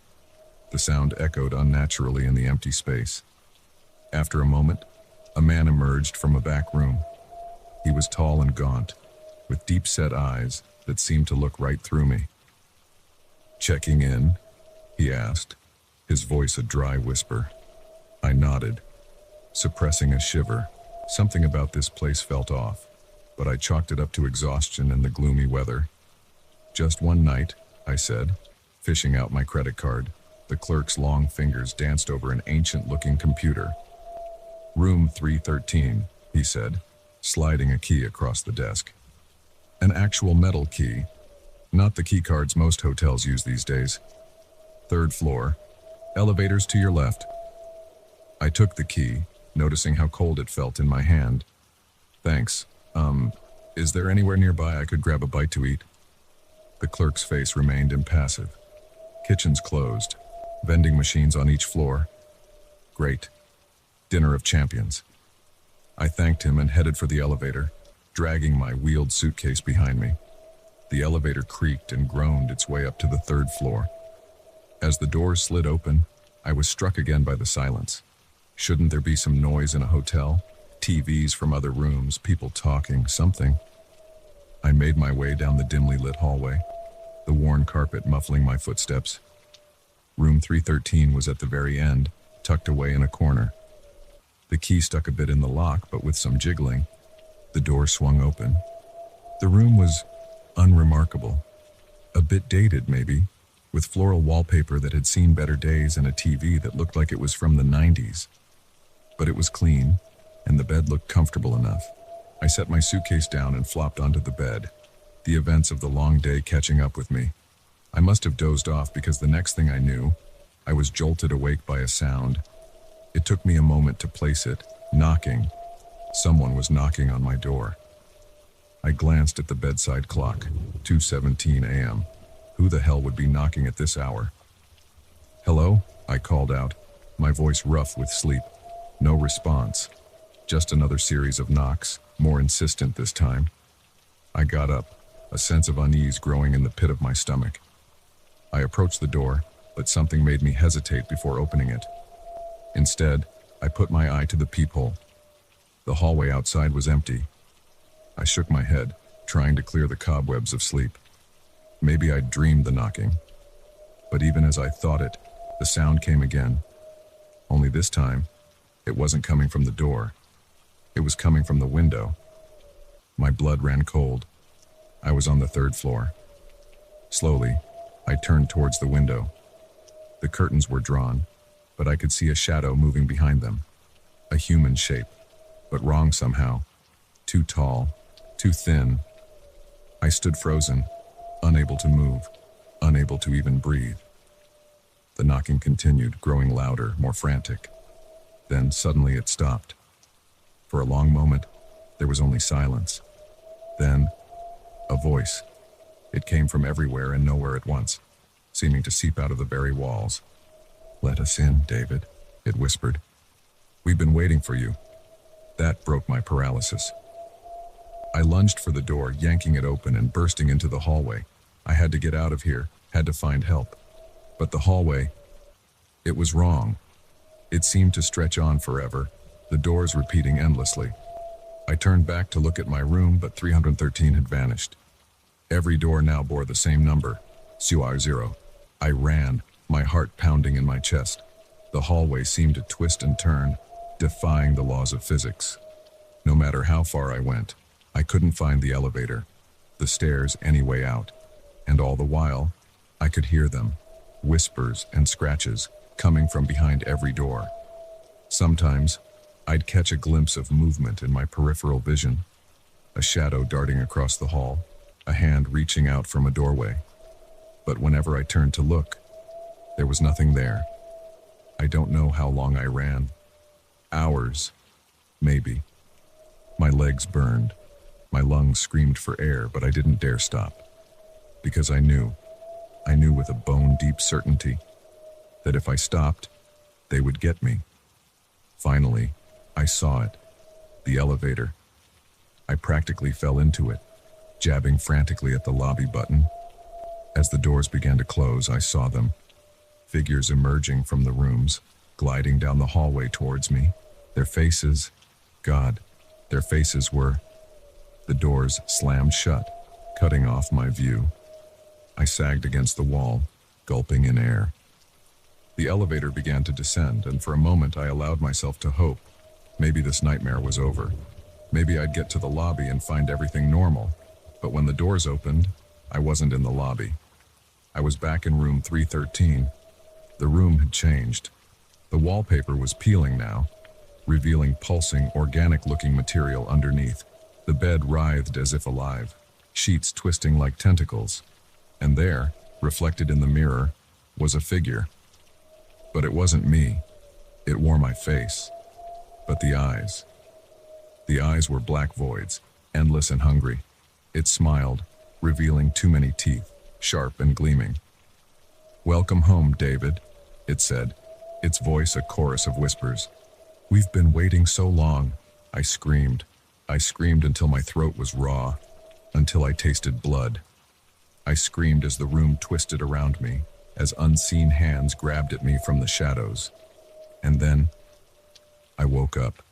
Speaker 1: The sound echoed unnaturally in the empty space. After a moment, a man emerged from a back room. He was tall and gaunt, with deep-set eyes that seemed to look right through me. "Checking in?" he asked, his voice a dry whisper. I nodded, suppressing a shiver. Something about this place felt off, but I chalked it up to exhaustion and the gloomy weather. "Just one night," I said, fishing out my credit card. The clerk's long fingers danced over an ancient-looking computer. "Room 313, he said, sliding a key across the desk. An actual metal key, not the key cards most hotels use these days. "Third floor, elevators to your left." I took the key, noticing how cold it felt in my hand. "Thanks. Is there anywhere nearby I could grab a bite to eat?" The clerk's face remained impassive. Kitchens closed, vending machines on each floor. Great. Dinner of champions. I thanked him and headed for the elevator, dragging my wheeled suitcase behind me. The elevator creaked and groaned its way up to the third floor. As the doors slid open, I was struck again by the silence. Shouldn't there be some noise in a hotel? TVs from other rooms, people talking, something. I made my way down the dimly lit hallway, the worn carpet muffling my footsteps. Room 313 was at the very end, tucked away in a corner. The key stuck a bit in the lock, but with some jiggling, the door swung open. The room was unremarkable. A bit dated, maybe, with floral wallpaper that had seen better days and a TV that looked like it was from the 90s. But it was clean, and the bed looked comfortable enough. I set my suitcase down and flopped onto the bed, the events of the long day catching up with me. I must have dozed off because the next thing I knew, I was jolted awake by a sound. It took me a moment to place it. Knocking. Someone was knocking on my door. I glanced at the bedside clock. 2:17 a.m. Who the hell would be knocking at this hour? "Hello?" I called out, my voice rough with sleep. No response. Just another series of knocks, more insistent this time. I got up, a sense of unease growing in the pit of my stomach. I approached the door, but something made me hesitate before opening it. Instead, I put my eye to the peephole. The hallway outside was empty. I shook my head, trying to clear the cobwebs of sleep. Maybe I'd dreamed the knocking. But even as I thought it, the sound came again. Only this time, it wasn't coming from the door. It was coming from the window. My blood ran cold. I was on the 3rd floor. Slowly, I turned towards the window. The curtains were drawn, but I could see a shadow moving behind them. A human shape, but wrong somehow. Too tall, too thin. I stood frozen, unable to move, unable to even breathe. The knocking continued, growing louder, more frantic. Then suddenly it stopped. For a long moment, there was only silence. Then, a voice. It came from everywhere and nowhere at once, seeming to seep out of the very walls. "Let us in, David," it whispered. "We've been waiting for you." That broke my paralysis. I lunged for the door, yanking it open and bursting into the hallway. I had to get out of here, had to find help. But the hallway, it was wrong. It seemed to stretch on forever, the doors repeating endlessly. I turned back to look at my room, but 313 had vanished. Every door now bore the same number, CR0. I ran, my heart pounding in my chest. The hallway seemed to twist and turn, defying the laws of physics. No matter how far I went, I couldn't find the elevator, the stairs, any way out. And all the while, I could hear them, whispers and scratches, coming from behind every door. Sometimes, I'd catch a glimpse of movement in my peripheral vision, a shadow darting across the hall, a hand reaching out from a doorway. But whenever I turned to look, there was nothing there. I don't know how long I ran. Hours, maybe. My legs burned. My lungs screamed for air, but I didn't dare stop. Because I knew with a bone-deep certainty, that if I stopped, they would get me. Finally, I saw it. The elevator. I practically fell into it, jabbing frantically at the lobby button. As the doors began to close, I saw them. Figures emerging from the rooms, gliding down the hallway towards me. Their faces, God, their faces were... The doors slammed shut, cutting off my view. I sagged against the wall, gulping in air. The elevator began to descend, and for a moment I allowed myself to hope. Maybe this nightmare was over. Maybe I'd get to the lobby and find everything normal. But when the doors opened, I wasn't in the lobby. I was back in room 313. The room had changed. The wallpaper was peeling now, revealing pulsing, organic-looking material underneath. The bed writhed as if alive, sheets twisting like tentacles. And there, reflected in the mirror, was a figure. But it wasn't me. It wore my face. But the eyes. The eyes were black voids, endless and hungry. It smiled, revealing too many teeth, sharp and gleaming. "Welcome home, David," it said, its voice a chorus of whispers. "We've been waiting so long," I screamed. I screamed until my throat was raw, until I tasted blood. I screamed as the room twisted around me, as unseen hands grabbed at me from the shadows. And then, I woke up.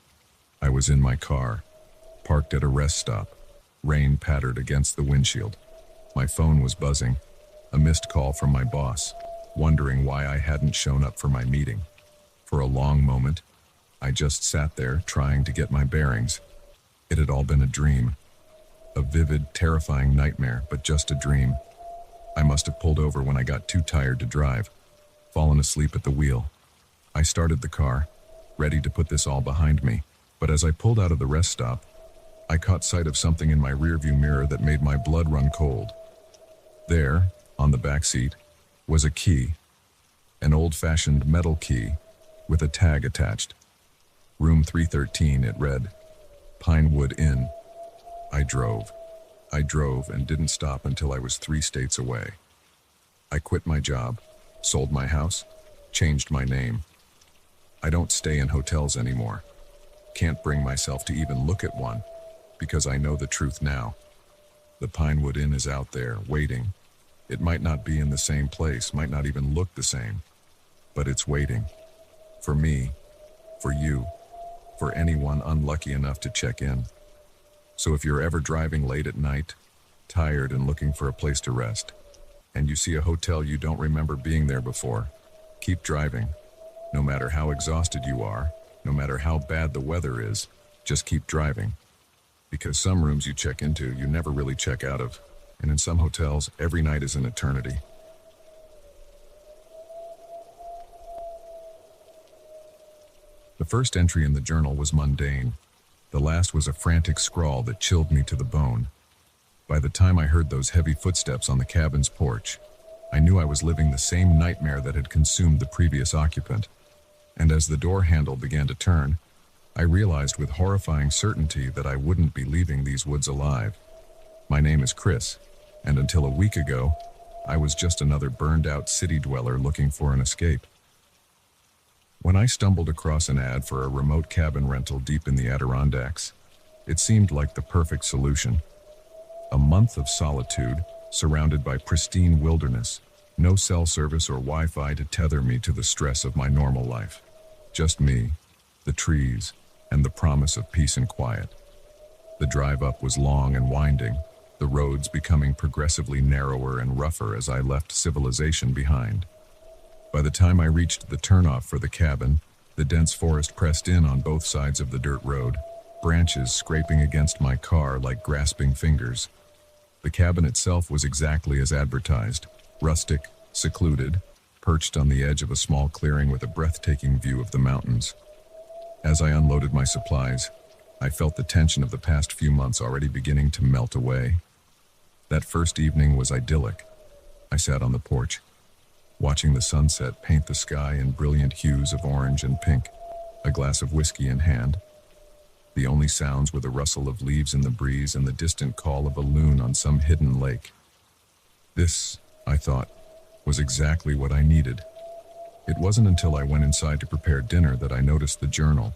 Speaker 1: I was in my car, parked at a rest stop. Rain pattered against the windshield. My phone was buzzing, a missed call from my boss, wondering why I hadn't shown up for my meeting. For a long moment, I just sat there trying to get my bearings. It had all been a dream. A vivid, terrifying nightmare, but just a dream. I must have pulled over when I got too tired to drive, fallen asleep at the wheel. I started the car, ready to put this all behind me, but as I pulled out of the rest stop, I caught sight of something in my rearview mirror that made my blood run cold. There, On the back seat was a key, an old-fashioned metal key with a tag attached. Room 313, it read. Pinewood Inn. I drove and didn't stop until I was 3 states away. I quit my job, sold my house, changed my name. I don't stay in hotels anymore. Can't bring myself to even look at one, because I know the truth now. The Pinewood Inn is out there, waiting. It might not be in the same place, might not even look the same, but it's waiting. For me, for you, for anyone unlucky enough to check in. So if you're ever driving late at night, tired and looking for a place to rest, and you see a hotel you don't remember being there before, keep driving. No matter how exhausted you are, no matter how bad the weather is, just keep driving. Because some rooms you check into, you never really check out of. And in some hotels, every night is an eternity. The first entry in the journal was mundane. The last was a frantic scrawl that chilled me to the bone. By the time I heard those heavy footsteps on the cabin's porch, I knew I was living the same nightmare that had consumed the previous occupant. And as the door handle began to turn, I realized with horrifying certainty that I wouldn't be leaving these woods alive. My name is Chris, and until a week ago, I was just another burned-out city dweller looking for an escape. When I stumbled across an ad for a remote cabin rental deep in the Adirondacks, it seemed like the perfect solution. A month of solitude, surrounded by pristine wilderness, no cell service or Wi-Fi to tether me to the stress of my normal life. Just me, the trees, and the promise of peace and quiet. The drive up was long and winding, the roads becoming progressively narrower and rougher as I left civilization behind. By the time I reached the turnoff for the cabin, the dense forest pressed in on both sides of the dirt road, branches scraping against my car like grasping fingers. The cabin itself was exactly as advertised, rustic, secluded, perched on the edge of a small clearing with a breathtaking view of the mountains. As I unloaded my supplies, I felt the tension of the past few months already beginning to melt away. That first evening was idyllic. I sat on the porch, watching the sunset paint the sky in brilliant hues of orange and pink, a glass of whiskey in hand. The only sounds were the rustle of leaves in the breeze and the distant call of a loon on some hidden lake. This, I thought, was exactly what I needed. It wasn't until I went inside to prepare dinner that I noticed the journal.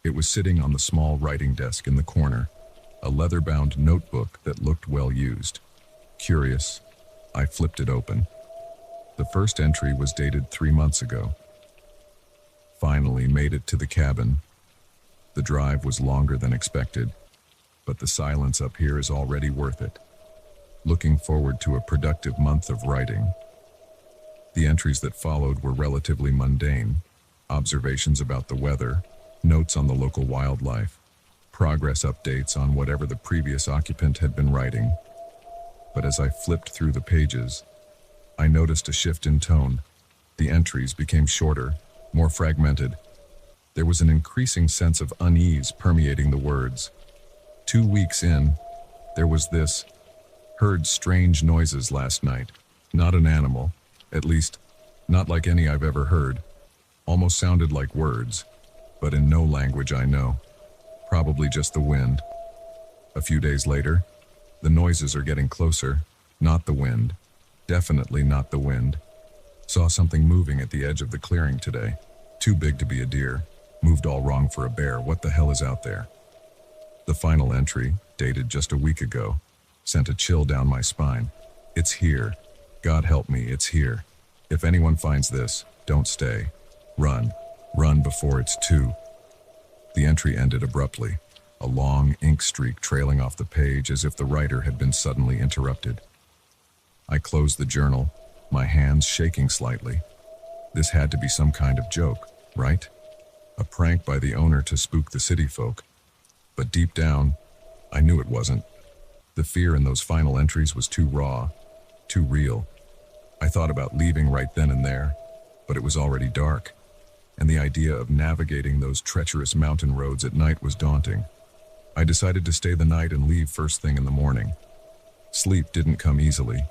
Speaker 1: It was sitting on the small writing desk in the corner, a leather-bound notebook that looked well used. Curious, I flipped it open. The first entry was dated 3 months ago. Finally made it to the cabin. The drive was longer than expected, but the silence up here is already worth it. Looking forward to a productive month of writing. The entries that followed were relatively mundane. Observations about the weather, notes on the local wildlife, progress updates on whatever the previous occupant had been writing. But as I flipped through the pages, I noticed a shift in tone. The entries became shorter, more fragmented. There was an increasing sense of unease permeating the words. 2 weeks in, there was this: heard strange noises last night. Not an animal, at least, not like any I've ever heard. Almost sounded like words, but in no language I know. Probably just the wind. A few days later, the noises are getting closer. Not the wind. Definitely not the wind. Saw something moving at the edge of the clearing today. Too big to be a deer. Moved all wrong for a bear. What the hell is out there? The final entry, dated just a week ago, sent a chill down my spine. It's here. God help me, it's here. If anyone finds this, don't stay. Run. Run before it's too. The entry ended abruptly, a long ink streak trailing off the page as if the writer had been suddenly interrupted. I closed the journal, my hands shaking slightly. This had to be some kind of joke, right? A prank by the owner to spook the city folk. But deep down, I knew it wasn't. The fear in those final entries was too raw, too real. I thought about leaving right then and there, but it was already dark, and the idea of navigating those treacherous mountain roads at night was daunting. I decided to stay the night and leave first thing in the morning. Sleep didn't come easily.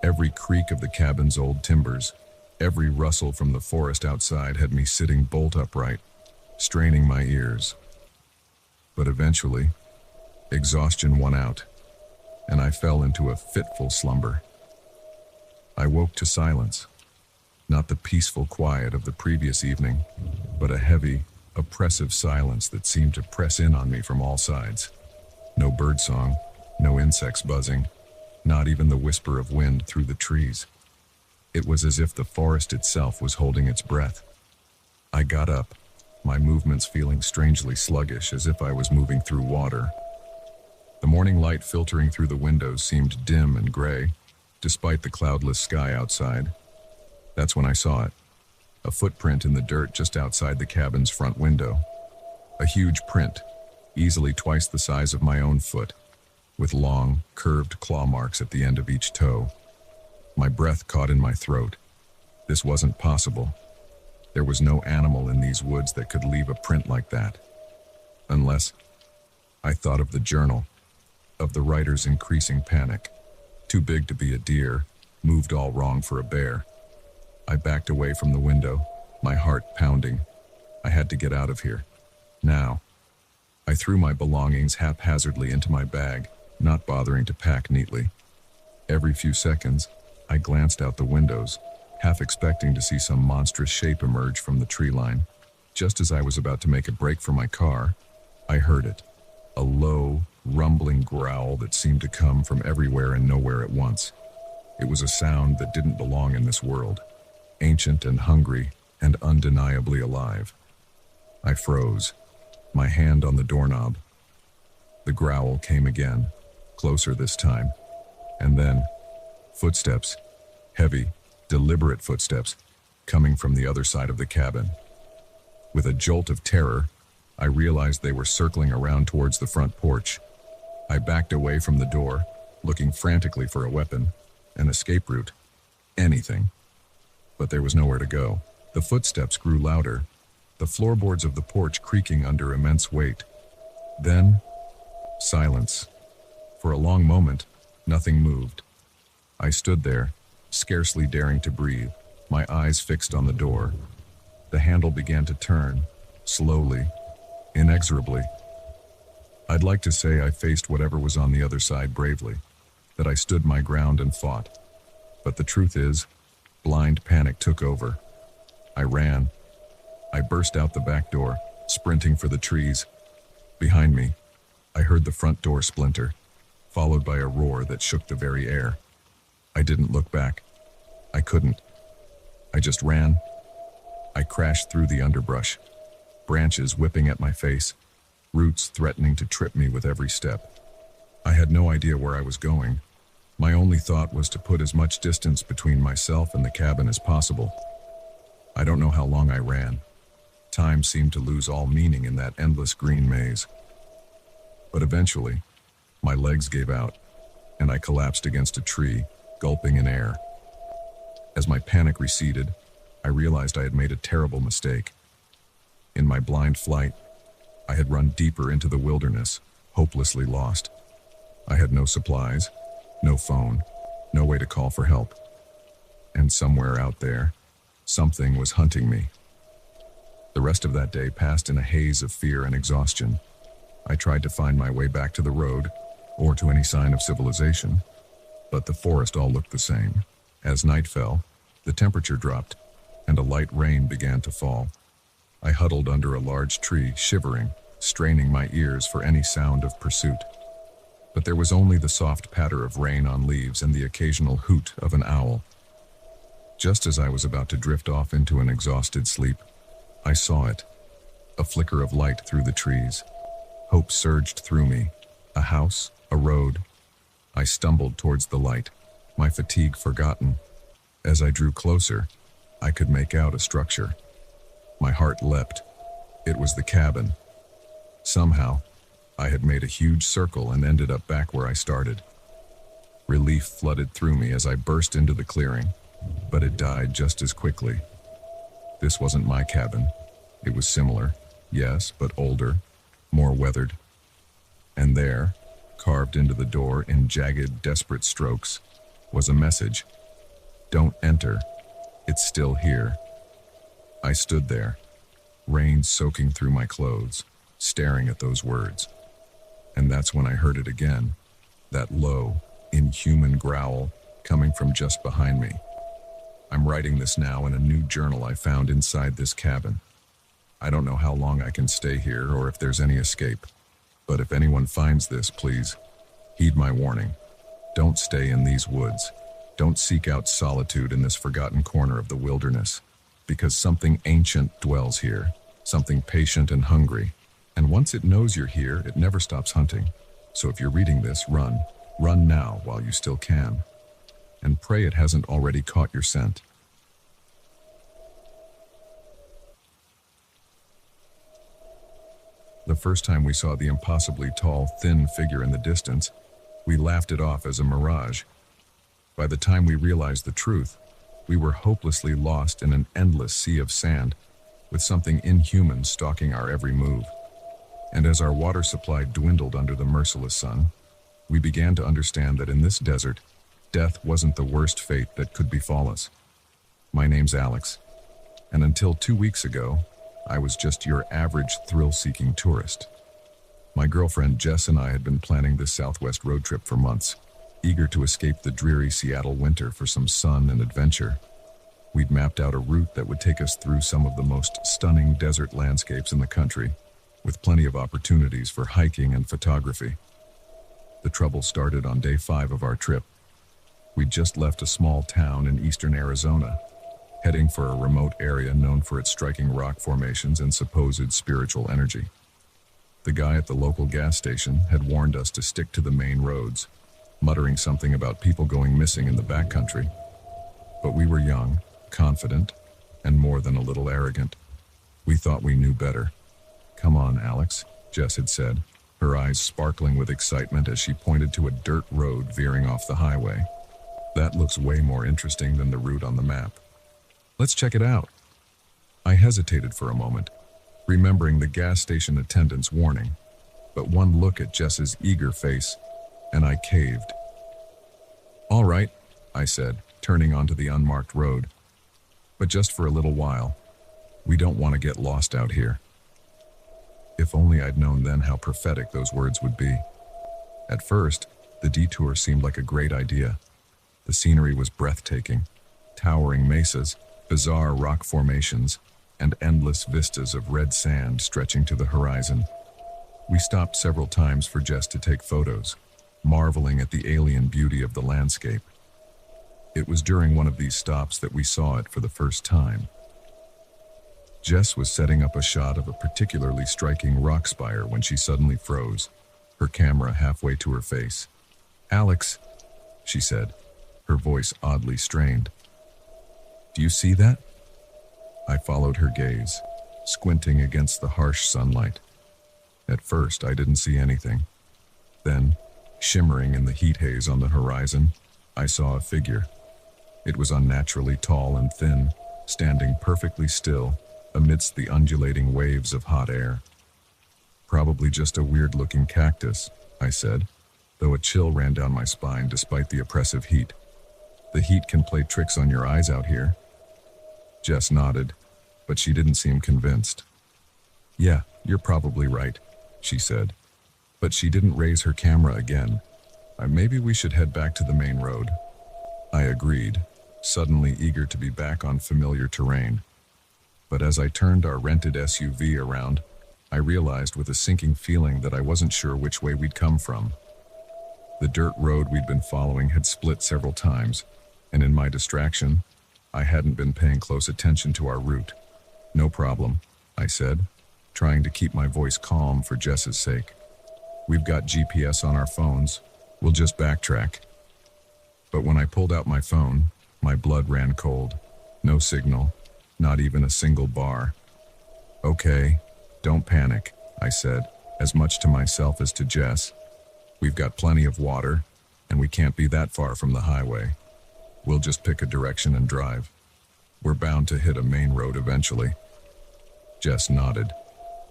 Speaker 1: Every creak of the cabin's old timbers, every rustle from the forest outside had me sitting bolt upright, straining my ears. But eventually, exhaustion won out, and I fell into a fitful slumber. I woke to silence, not the peaceful quiet of the previous evening, but a heavy, oppressive silence that seemed to press in on me from all sides. No birdsong, no insects buzzing, not even the whisper of wind through the trees. It was as if the forest itself was holding its breath. I got up, my movements feeling strangely sluggish, as if I was moving through water. The morning light filtering through the windows seemed dim and gray, despite the cloudless sky outside. That's when I saw it. A footprint in the dirt just outside the cabin's front window. A huge print, easily twice the size of my own foot, with long, curved claw marks at the end of each toe. My breath caught in my throat. This wasn't possible. There was no animal in these woods that could leave a print like that. Unless I thought of the journal, of the writer's increasing panic. Too big to be a deer, moved all wrong for a bear. I backed away from the window, my heart pounding. I had to get out of here. Now. I threw my belongings haphazardly into my bag, not bothering to pack neatly. Every few seconds, I glanced out the windows, half expecting to see some monstrous shape emerge from the tree line. Just as I was about to make a break for my car, I heard it. A low, rumbling growl that seemed to come from everywhere and nowhere at once. It was a sound that didn't belong in this world, ancient and hungry and undeniably alive. I froze, my hand on the doorknob. The growl came again, closer this time, and then footsteps, heavy, deliberate footsteps, coming from the other side of the cabin. With a jolt of terror, I realized they were circling around towards the front porch. I backed away from the door, looking frantically for a weapon, an escape route, anything. But there was nowhere to go. The footsteps grew louder, the floorboards of the porch creaking under immense weight. Then, silence. For a long moment, nothing moved. I stood there, scarcely daring to breathe, my eyes fixed on the door. The handle began to turn, slowly, inexorably. I'd like to say I faced whatever was on the other side bravely, that I stood my ground and fought. But the truth is, blind panic took over. I ran. I burst out the back door, sprinting for the trees. Behind me, I heard the front door splinter, followed by a roar that shook the very air. I didn't look back. I couldn't. I just ran. I crashed through the underbrush, branches whipping at my face, roots threatening to trip me with every step. I had no idea where I was going. My only thought was to put as much distance between myself and the cabin as possible. I don't know how long I ran. Time seemed to lose all meaning in that endless green maze. But eventually, my legs gave out, and I collapsed against a tree, gulping in air. As my panic receded, I realized I had made a terrible mistake. In my blind flight, I had run deeper into the wilderness, hopelessly lost. I had no supplies, no phone, no way to call for help. And somewhere out there, something was hunting me. The rest of that day passed in a haze of fear and exhaustion. I tried to find my way back to the road, or to any sign of civilization, but the forest all looked the same. As night fell, the temperature dropped, and a light rain began to fall. I huddled under a large tree, shivering, straining my ears for any sound of pursuit. But there was only the soft patter of rain on leaves and the occasional hoot of an owl. Just as I was about to drift off into an exhausted sleep, I saw it, a flicker of light through the trees. Hope surged through me. A house, a road. I stumbled towards the light, my fatigue forgotten. As I drew closer, I could make out a structure. My heart leapt. It was the cabin. Somehow, I had made a huge circle and ended up back where I started. Relief flooded through me as I burst into the clearing, but it died just as quickly. This wasn't my cabin. It was similar, yes, but older, more weathered. And there, carved into the door in jagged, desperate strokes, was a message. Don't enter. It's still here. I stood there, rain soaking through my clothes, staring at those words. And that's when I heard it again, that low, inhuman growl coming from just behind me. I'm writing this now in a new journal I found inside this cabin. I don't know how long I can stay here or if there's any escape. But if anyone finds this, please, heed my warning. Don't stay in these woods. Don't seek out solitude in this forgotten corner of the wilderness. Because something ancient dwells here, something patient and hungry. And once it knows you're here, it never stops hunting. So if you're reading this, run. Run now while you still can. And pray it hasn't already caught your scent. The first time we saw the impossibly tall, thin figure in the distance, we laughed it off as a mirage. By the time we realized the truth, we were hopelessly lost in an endless sea of sand, with something inhuman stalking our every move. And as our water supply dwindled under the merciless sun, we began to understand that in this desert, death wasn't the worst fate that could befall us. My name's Alex, and until 2 weeks ago, I was just your average thrill-seeking tourist. My girlfriend Jess and I had been planning this Southwest road trip for months, eager to escape the dreary Seattle winter for some sun and adventure. We'd mapped out a route that would take us through some of the most stunning desert landscapes in the country, with plenty of opportunities for hiking and photography. The trouble started on day 5 of our trip. We'd just left a small town in eastern Arizona, heading for a remote area known for its striking rock formations and supposed spiritual energy. The guy at the local gas station had warned us to stick to the main roads, muttering something about people going missing in the backcountry. But we were young, confident, and more than a little arrogant. We thought we knew better. "Come on, Alex," Jess had said, her eyes sparkling with excitement as she pointed to a dirt road veering off the highway. "That looks way more interesting than the route on the map. Let's check it out." I hesitated for a moment, remembering the gas station attendant's warning, but one look at Jess's eager face, and I caved. "All right," I said, turning onto the unmarked road. "But just for a little while. We don't want to get lost out here." If only I'd known then how prophetic those words would be. At first, the detour seemed like a great idea. The scenery was breathtaking. Towering mesas, bizarre rock formations, and endless vistas of red sand stretching to the horizon. We stopped several times for Jess to take photos, marveling at the alien beauty of the landscape. It was during one of these stops that we saw it for the first time. Jess was setting up a shot of a particularly striking rock spire when she suddenly froze, her camera halfway to her face. "Alex," she said, her voice oddly strained. "Do you see that?" I followed her gaze, squinting against the harsh sunlight. At first, I didn't see anything. Then, shimmering in the heat haze on the horizon, I saw a figure. It was unnaturally tall and thin, standing perfectly still amidst the undulating waves of hot air. "Probably just a weird-looking cactus," I said, though a chill ran down my spine despite the oppressive heat. "The heat can play tricks on your eyes out here." Jess nodded, but she didn't seem convinced. "Yeah, you're probably right," she said. But she didn't raise her camera again. Maybe we should head back to the main road." I agreed, suddenly eager to be back on familiar terrain. But as I turned our rented SUV around, I realized with a sinking feeling that I wasn't sure which way we'd come from. The dirt road we'd been following had split several times, and in my distraction, I hadn't been paying close attention to our route. "No problem," I said, trying to keep my voice calm for Jess's sake. "We've got GPS on our phones. We'll just backtrack." But when I pulled out my phone, my blood ran cold. No signal, not even a single bar. "Okay, don't panic," I said, as much to myself as to Jess. "We've got plenty of water, and we can't be that far from the highway. We'll just pick a direction and drive. We're bound to hit a main road eventually." Jess nodded,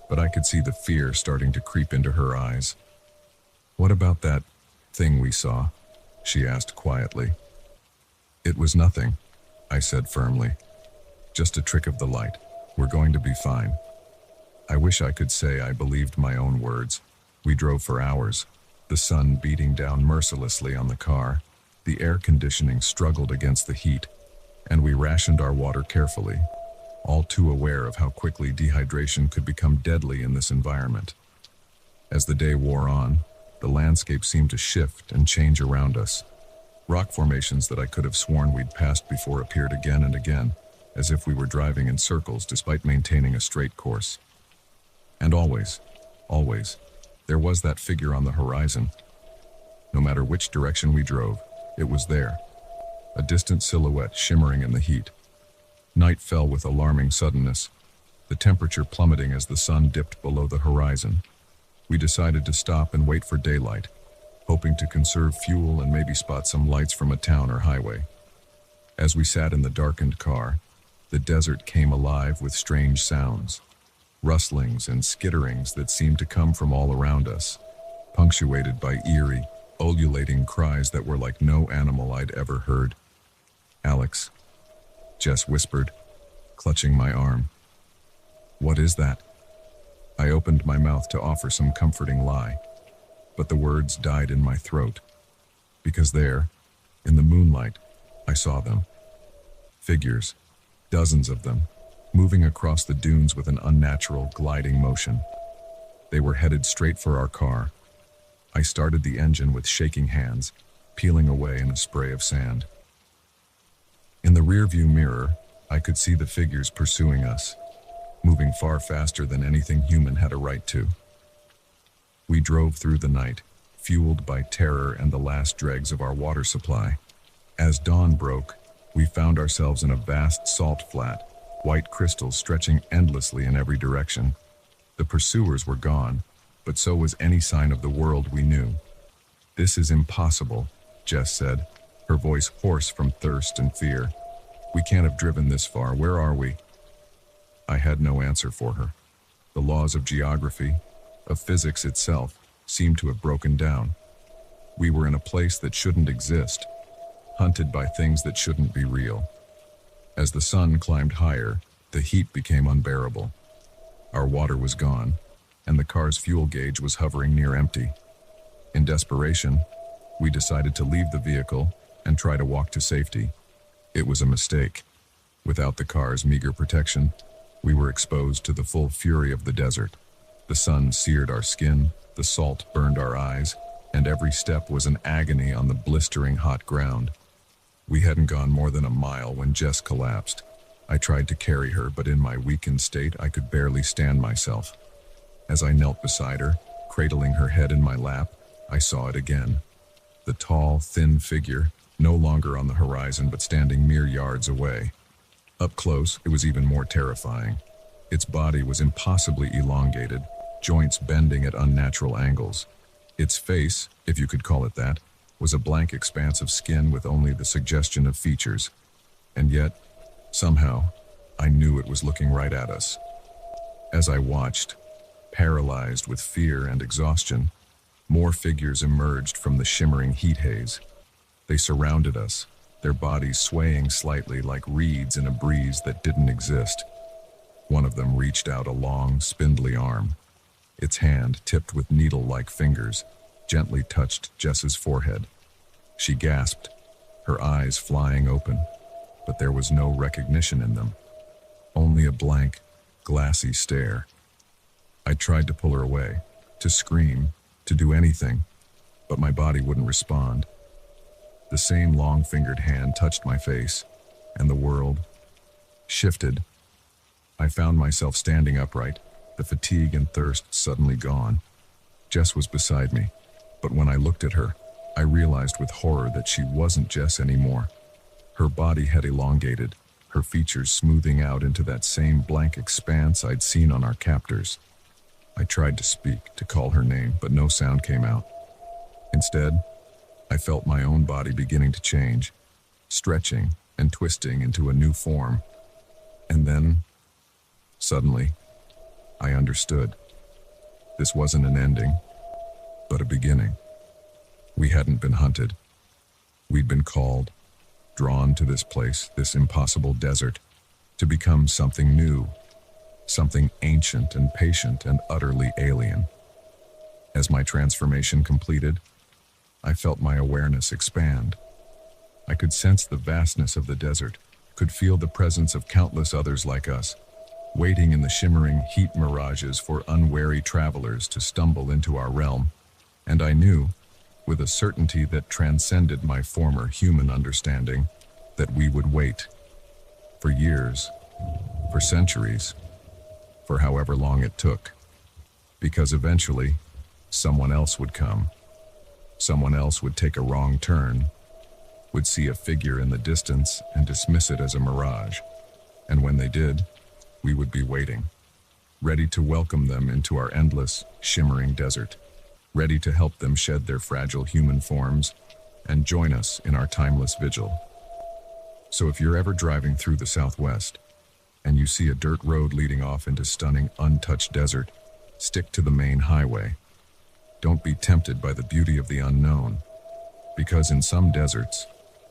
Speaker 1: but I could see the fear starting to creep into her eyes. "What about that thing we saw?" she asked quietly. It was nothing, I said firmly. Just a trick of the light. We're going to be fine. I wish I could say I believed my own words. We drove for hours, the sun beating down mercilessly on the car. The air conditioning struggled against the heat, and we rationed our water carefully, all too aware of how quickly dehydration could become deadly in this environment. As the day wore on, the landscape seemed to shift and change around us. Rock formations that I could have sworn we'd passed before appeared again and again, as if we were driving in circles despite maintaining a straight course. And always, there was that figure on the horizon. No matter which direction we drove, it was there, a distant silhouette shimmering in the heat. Night fell with alarming suddenness, the temperature plummeting as the sun dipped below the horizon. We decided to stop and wait for daylight, hoping to conserve fuel and maybe spot some lights from a town or highway. As we sat in the darkened car, the desert came alive with strange sounds, rustlings and skitterings that seemed to come from all around us, punctuated by eerie, ululating cries that were like no animal I'd ever heard. "Alex," Jess whispered, clutching my arm. "What is that?" I opened my mouth to offer some comforting lie, but the words died in my throat, because there, in the moonlight, I saw them. Figures, dozens of them, moving across the dunes with an unnatural, gliding motion. They were headed straight for our car. I started the engine with shaking hands, peeling away in a spray of sand. In the rearview mirror, I could see the figures pursuing us, moving far faster than anything human had a right to. We drove through the night, fueled by terror and the last dregs of our water supply. As dawn broke, we found ourselves in a vast salt flat, white crystals stretching endlessly in every direction. The pursuers were gone, but so was any sign of the world we knew. "This is impossible," Jess said, her voice hoarse from thirst and fear. "We can't have driven this far. Where are we?" I had no answer for her. The laws of geography, of physics itself, seemed to have broken down. We were in a place that shouldn't exist, hunted by things that shouldn't be real. As the sun climbed higher, the heat became unbearable. Our water was gone, and the car's fuel gauge was hovering near empty. In desperation, we decided to leave the vehicle and try to walk to safety. It was a mistake. Without the car's meager protection, we were exposed to the full fury of the desert. The sun seared our skin, the salt burned our eyes, and every step was an agony on the blistering hot ground. We hadn't gone more than a mile when Jess collapsed. I tried to carry her, but in my weakened state, I could barely stand myself. As I knelt beside her, cradling her head in my lap, I saw it again. The tall, thin figure, no longer on the horizon but standing mere yards away. Up close, it was even more terrifying. Its body was impossibly elongated, joints bending at unnatural angles. Its face, if you could call it that, was a blank expanse of skin with only the suggestion of features. And yet, somehow, I knew it was looking right at us. As I watched, paralyzed with fear and exhaustion, more figures emerged from the shimmering heat haze. They surrounded us, their bodies swaying slightly like reeds in a breeze that didn't exist. One of them reached out a long, spindly arm. Its hand, tipped with needle-like fingers, gently touched Jess's forehead. She gasped, her eyes flying open, but there was no recognition in them. Only a blank, glassy stare. I tried to pull her away, to scream, to do anything, but my body wouldn't respond. The same long-fingered hand touched my face, and the world shifted. I found myself standing upright, the fatigue and thirst suddenly gone. Jess was beside me, but when I looked at her, I realized with horror that she wasn't Jess anymore. Her body had elongated, her features smoothing out into that same blank expanse I'd seen on our captors. I tried to speak, to call her name, but no sound came out. Instead, I felt my own body beginning to change, stretching and twisting into a new form. And then, suddenly, I understood. This wasn't an ending, but a beginning. We hadn't been hunted. We'd been called, drawn to this place, this impossible desert, to become something new, something ancient and patient and utterly alien. As my transformation completed, I felt my awareness expand. I could sense the vastness of the desert, could feel the presence of countless others like us, waiting in the shimmering heat mirages for unwary travelers to stumble into our realm, and I knew, with a certainty that transcended my former human understanding, that we would wait. For years, for centuries, for however long it took. Because eventually, someone else would come. Someone else would take a wrong turn, would see a figure in the distance and dismiss it as a mirage. And when they did, we would be waiting, ready to welcome them into our endless, shimmering desert, ready to help them shed their fragile human forms and join us in our timeless vigil. So if you're ever driving through the Southwest and you see a dirt road leading off into stunning, untouched desert, stick to the main highway. Don't be tempted by the beauty of the unknown, because in some deserts,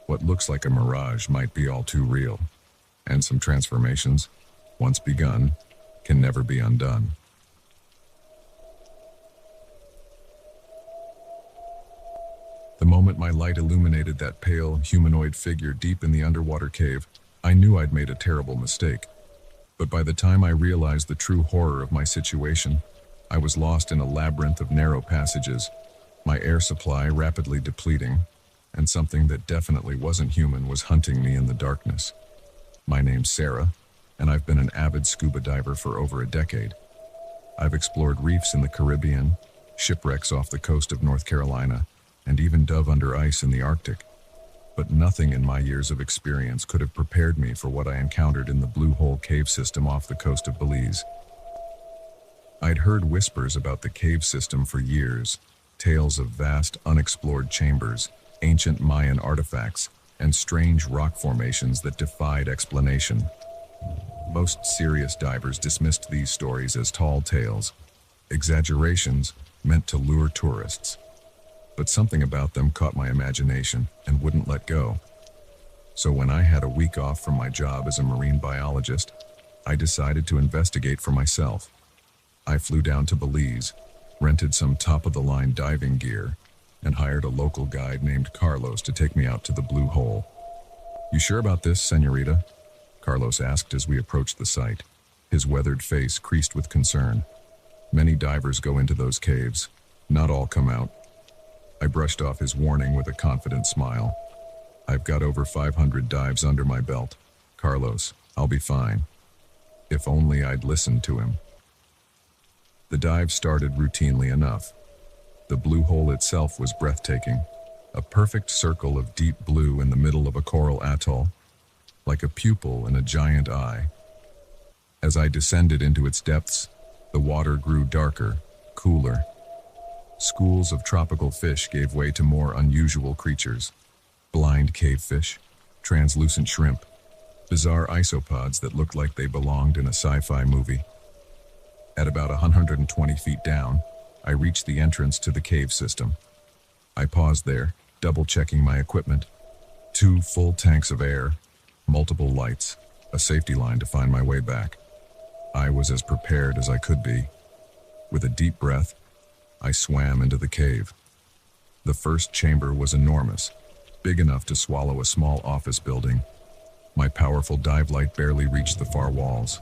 Speaker 1: what looks like a mirage might be all too real, and some transformations, once begun, can never be undone. The moment my light illuminated that pale, humanoid figure deep in the underwater cave, I knew I'd made a terrible mistake. But by the time I realized the true horror of my situation, I was lost in a labyrinth of narrow passages, my air supply rapidly depleting, and something that definitely wasn't human was hunting me in the darkness. My name's Sarah, and I've been an avid scuba diver for over a decade. I've explored reefs in the Caribbean, shipwrecks off the coast of North Carolina, and even dove under ice in the Arctic. But nothing in my years of experience could have prepared me for what I encountered in the Blue Hole cave system off the coast of Belize. I'd heard whispers about the cave system for years, tales of vast, unexplored chambers, ancient Mayan artifacts, and strange rock formations that defied explanation. Most serious divers dismissed these stories as tall tales, exaggerations meant to lure tourists. But something about them caught my imagination and wouldn't let go. So when I had a week off from my job as a marine biologist, I decided to investigate for myself. I flew down to Belize, rented some top-of-the-line diving gear, and hired a local guide named Carlos to take me out to the Blue Hole. "You sure about this, señorita?" Carlos asked as we approached the site, his weathered face creased with concern. "Many divers go into those caves. Not all come out." I brushed off his warning with a confident smile. "I've got over 500 dives under my belt. Carlos, I'll be fine." If only I'd listened to him. The dive started routinely enough. The Blue Hole itself was breathtaking, a perfect circle of deep blue in the middle of a coral atoll, like a pupil in a giant eye. As I descended into its depths, the water grew darker, cooler. Schools of tropical fish gave way to more unusual creatures. Blind cavefish, translucent shrimp, bizarre isopods that looked like they belonged in a sci-fi movie. At about 120 feet down, I reached the entrance to the cave system. I paused there, double-checking my equipment. 2 full tanks of air, multiple lights, a safety line to find my way back. I was as prepared as I could be. With a deep breath, I swam into the cave. The first chamber was enormous, big enough to swallow a small office building. My powerful dive light barely reached the far walls.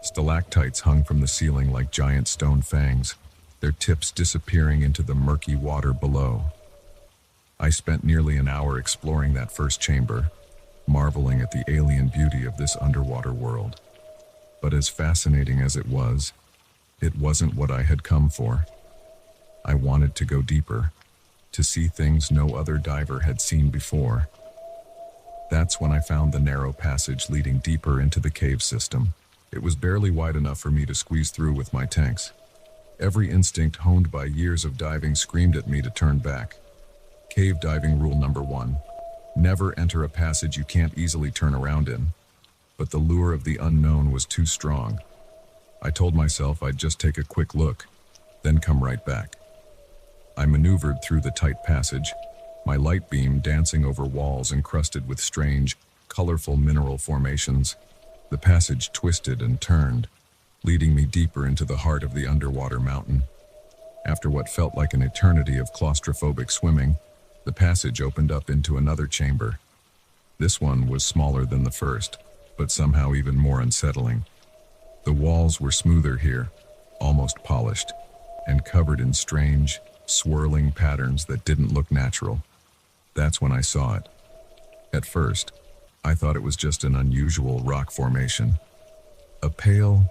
Speaker 1: Stalactites hung from the ceiling like giant stone fangs, their tips disappearing into the murky water below. I spent nearly an hour exploring that first chamber, marveling at the alien beauty of this underwater world. But as fascinating as it wasn't what I had come for. I wanted to go deeper, to see things no other diver had seen before. That's when I found the narrow passage leading deeper into the cave system. It was barely wide enough for me to squeeze through with my tanks. Every instinct honed by years of diving screamed at me to turn back. Cave diving rule number 1. Never enter a passage you can't easily turn around in. But the lure of the unknown was too strong. I told myself I'd just take a quick look, then come right back. I maneuvered through the tight passage, my light beam dancing over walls encrusted with strange, colorful mineral formations. The passage twisted and turned, leading me deeper into the heart of the underwater mountain. After what felt like an eternity of claustrophobic swimming, the passage opened up into another chamber. This one was smaller than the first, but somehow even more unsettling. The walls were smoother here, almost polished, and covered in strange, swirling patterns that didn't look natural. That's when I saw it. At first, I thought it was just an unusual rock formation. A pale,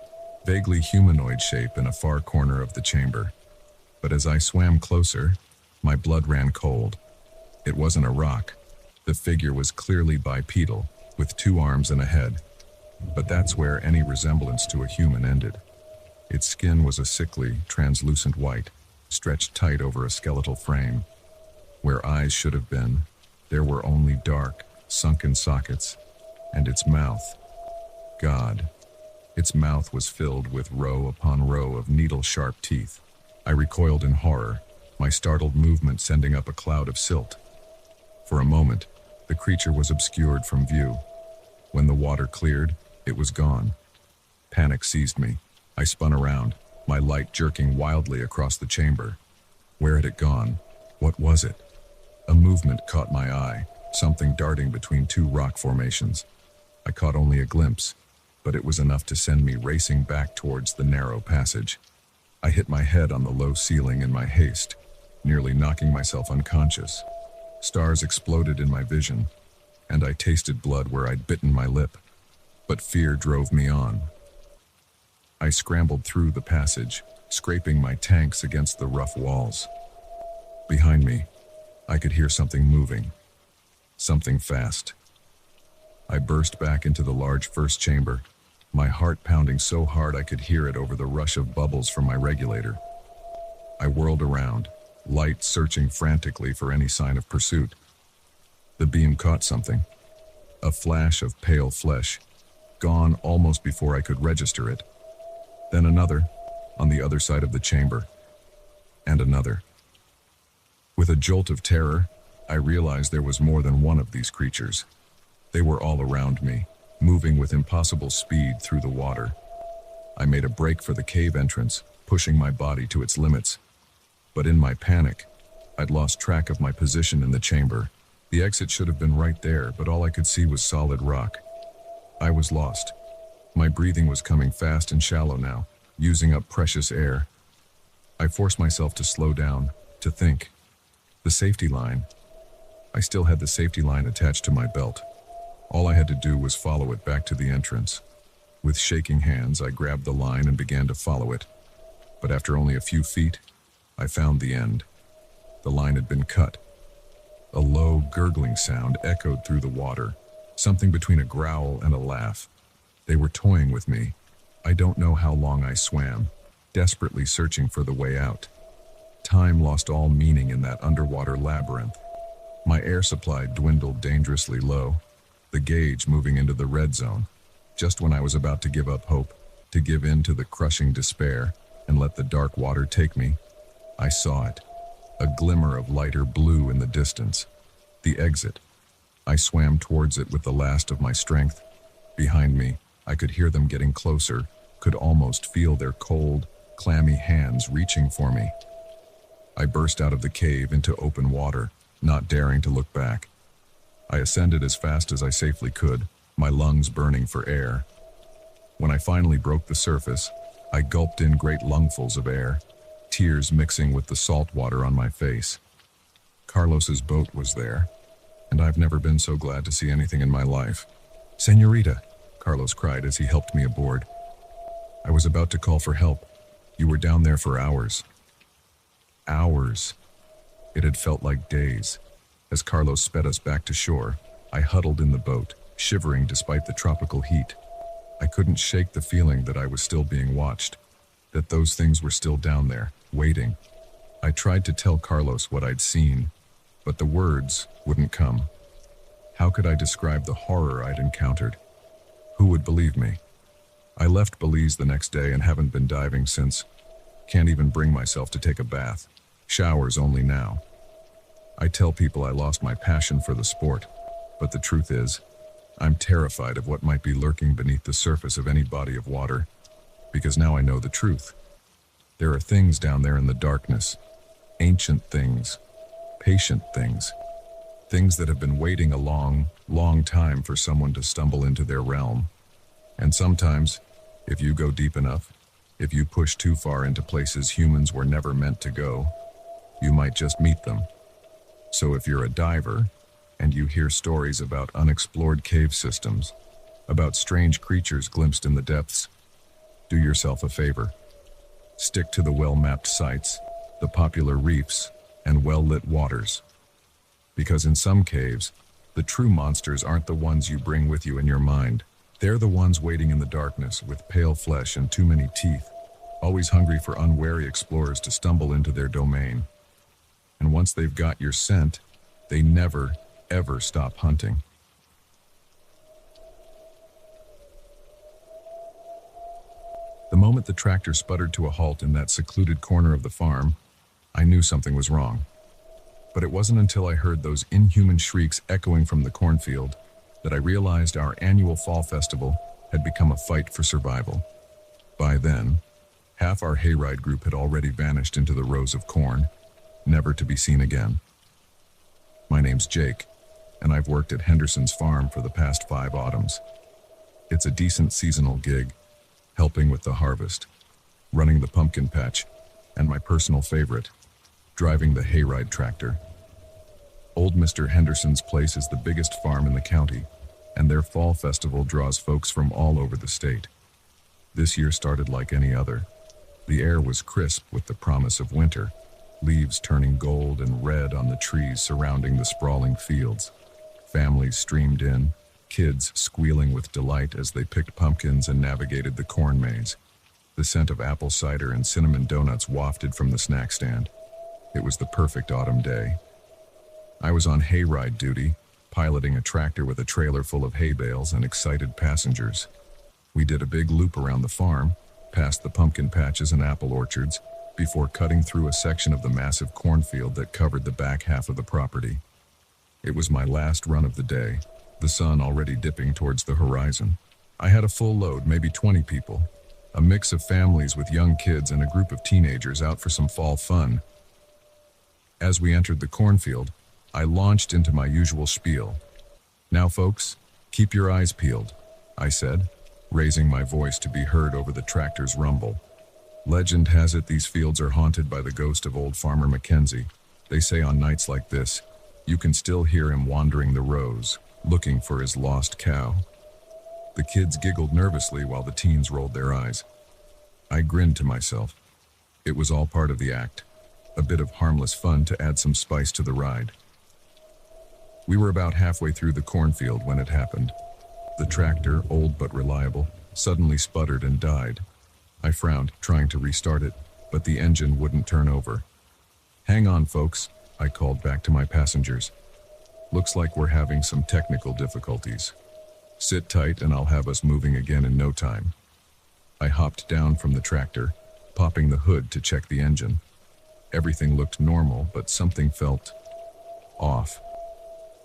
Speaker 1: vaguely humanoid shape in a far corner of the chamber. But as I swam closer, my blood ran cold. It wasn't a rock. The figure was clearly bipedal, with 2 arms and a head. But that's where any resemblance to a human ended. Its skin was a sickly, translucent white, stretched tight over a skeletal frame. Where eyes should have been, there were only dark, sunken sockets, and its mouth. God. Its mouth was filled with row upon row of needle-sharp teeth. I recoiled in horror, my startled movement sending up a cloud of silt. For a moment, the creature was obscured from view. When the water cleared, it was gone. Panic seized me. I spun around, my light jerking wildly across the chamber. Where had it gone? What was it? A movement caught my eye, something darting between 2 rock formations. I caught only a glimpse, but it was enough to send me racing back towards the narrow passage. I hit my head on the low ceiling in my haste, nearly knocking myself unconscious. Stars exploded in my vision, and I tasted blood where I'd bitten my lip. But fear drove me on. I scrambled through the passage, scraping my tanks against the rough walls. Behind me, I could hear something moving. Something fast. I burst back into the large first chamber, my heart pounding so hard I could hear it over the rush of bubbles from my regulator. I whirled around, light searching frantically for any sign of pursuit. The beam caught something. A flash of pale flesh, gone almost before I could register it. Then another, on the other side of the chamber. And another. With a jolt of terror, I realized there was more than one of these creatures. They were all around me, moving with impossible speed through the water. I made a break for the cave entrance, pushing my body to its limits. But in my panic, I'd lost track of my position in the chamber. The exit should have been right there, but all I could see was solid rock. I was lost. My breathing was coming fast and shallow now, using up precious air. I forced myself to slow down, to think. The safety line. I still had the safety line attached to my belt. All I had to do was follow it back to the entrance. With shaking hands, I grabbed the line and began to follow it. But after only a few feet, I found the end. The line had been cut. A low, gurgling sound echoed through the water, something between a growl and a laugh. They were toying with me. I don't know how long I swam, desperately searching for the way out. Time lost all meaning in that underwater labyrinth. My air supply dwindled dangerously low, the gauge moving into the red zone. Just when I was about to give up hope, to give in to the crushing despair, and let the dark water take me, I saw it. A glimmer of lighter blue in the distance. The exit. I swam towards it with the last of my strength. Behind me, I could hear them getting closer, could almost feel their cold, clammy hands reaching for me. I burst out of the cave into open water, not daring to look back. I ascended as fast as I safely could, my lungs burning for air. When I finally broke the surface, I gulped in great lungfuls of air, tears mixing with the salt water on my face. Carlos's boat was there, and I've never been so glad to see anything in my life. "Señorita," Carlos cried as he helped me aboard. "I was about to call for help. You were down there for hours." Hours. It had felt like days. As Carlos sped us back to shore, I huddled in the boat, shivering despite the tropical heat. I couldn't shake the feeling that I was still being watched, that those things were still down there, waiting. I tried to tell Carlos what I'd seen, but the words wouldn't come. How could I describe the horror I'd encountered? Who would believe me? I left Belize the next day and haven't been diving since. Can't even bring myself to take a bath. Showers only now. I tell people I lost my passion for the sport, but the truth is, I'm terrified of what might be lurking beneath the surface of any body of water, because now I know the truth. There are things down there in the darkness, ancient things, patient things, things that have been waiting a long, long time for someone to stumble into their realm. And sometimes, if you go deep enough, if you push too far into places humans were never meant to go, you might just meet them. So if you're a diver, and you hear stories about unexplored cave systems, about strange creatures glimpsed in the depths, do yourself a favor. Stick to the well-mapped sites, the popular reefs, and well-lit waters. Because in some caves, the true monsters aren't the ones you bring with you in your mind. They're the ones waiting in the darkness with pale flesh and too many teeth, always hungry for unwary explorers to stumble into their domain. And once they've got your scent, they never, ever stop hunting. The moment the tractor sputtered to a halt in that secluded corner of the farm, I knew something was wrong. But it wasn't until I heard those inhuman shrieks echoing from the cornfield that I realized our annual fall festival had become a fight for survival. By then, half our hayride group had already vanished into the rows of corn, never to be seen again. My name's Jake, and I've worked at Henderson's farm for the past 5 autumns. It's a decent seasonal gig, helping with the harvest, running the pumpkin patch, and my personal favorite, driving the hayride tractor. Old Mr. Henderson's place is the biggest farm in the county, and their fall festival draws folks from all over the state. This year started like any other. The air was crisp with the promise of winter, leaves turning gold and red on the trees surrounding the sprawling fields. Families streamed in, kids squealing with delight as they picked pumpkins and navigated the corn maze. The scent of apple cider and cinnamon donuts wafted from the snack stand. It was the perfect autumn day. I was on hayride duty, piloting a tractor with a trailer full of hay bales and excited passengers. We did a big loop around the farm, past the pumpkin patches and apple orchards, before cutting through a section of the massive cornfield that covered the back half of the property. It was my last run of the day, the sun already dipping towards the horizon. I had a full load, maybe 20 people, a mix of families with young kids and a group of teenagers out for some fall fun. As we entered the cornfield, I launched into my usual spiel. "Now folks, keep your eyes peeled," I said, raising my voice to be heard over the tractor's rumble. Legend has it these fields are haunted by the ghost of old Farmer Mackenzie. They say on nights like this, you can still hear him wandering the rows, looking for his lost cow. The kids giggled nervously while the teens rolled their eyes. I grinned to myself. It was all part of the act, a bit of harmless fun to add some spice to the ride. We were about halfway through the cornfield when it happened. The tractor, old but reliable, suddenly sputtered and died. I frowned, trying to restart it, but the engine wouldn't turn over. "Hang on, folks," I called back to my passengers. "Looks like we're having some technical difficulties. Sit tight and I'll have us moving again in no time." I hopped down from the tractor, popping the hood to check the engine. Everything looked normal, but something felt off.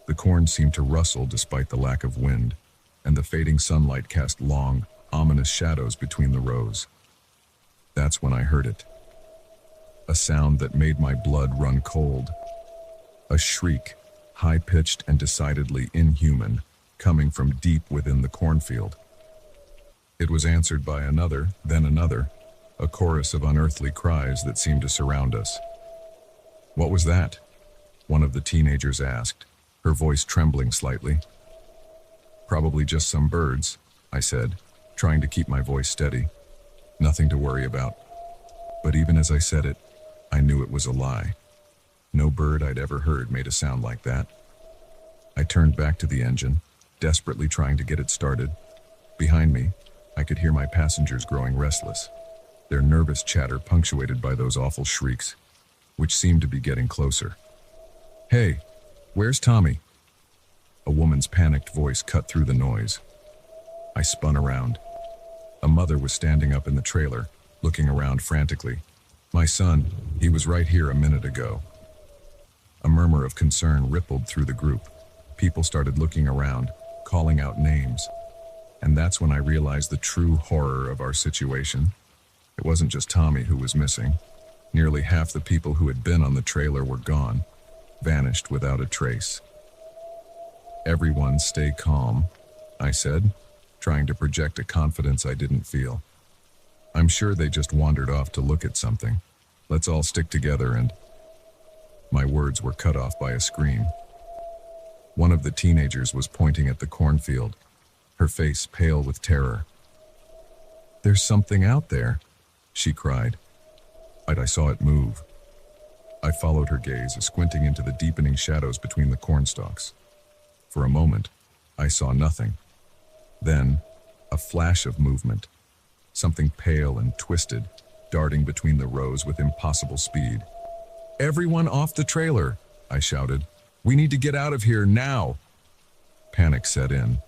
Speaker 1: The corn seemed to rustle despite the lack of wind, and the fading sunlight cast long, ominous shadows between the rows. That's when I heard it. A sound that made my blood run cold. A shriek, high-pitched and decidedly inhuman, coming from deep within the cornfield. It was answered by another, then another, a chorus of unearthly cries that seemed to surround us. "What was that?" one of the teenagers asked, her voice trembling slightly. "Probably just some birds," I said, trying to keep my voice steady. "Nothing to worry about." But even as I said it, I knew it was a lie. No bird I'd ever heard made a sound like that. I turned back to the engine, desperately trying to get it started. Behind me, I could hear my passengers growing restless, their nervous chatter punctuated by those awful shrieks, which seemed to be getting closer. "Hey, where's Tommy?" A woman's panicked voice cut through the noise. I spun around. A mother was standing up in the trailer, looking around frantically. "My son, he was right here a minute ago." A murmur of concern rippled through the group. People started looking around, calling out names. And that's when I realized the true horror of our situation. It wasn't just Tommy who was missing. Nearly half the people who had been on the trailer were gone, vanished without a trace. "Everyone stay calm," I said, trying to project a confidence I didn't feel. "I'm sure they just wandered off to look at something. Let's all stick together and—" My words were cut off by a scream. One of the teenagers was pointing at the cornfield, her face pale with terror. "There's something out there," she cried. I saw it move. I followed her gaze, squinting into the deepening shadows between the cornstalks. For a moment, I saw nothing. Then, a flash of movement. Something pale and twisted, darting between the rows with impossible speed. "Everyone off the trailer!" I shouted. "We need to get out of here now!" Panic set in.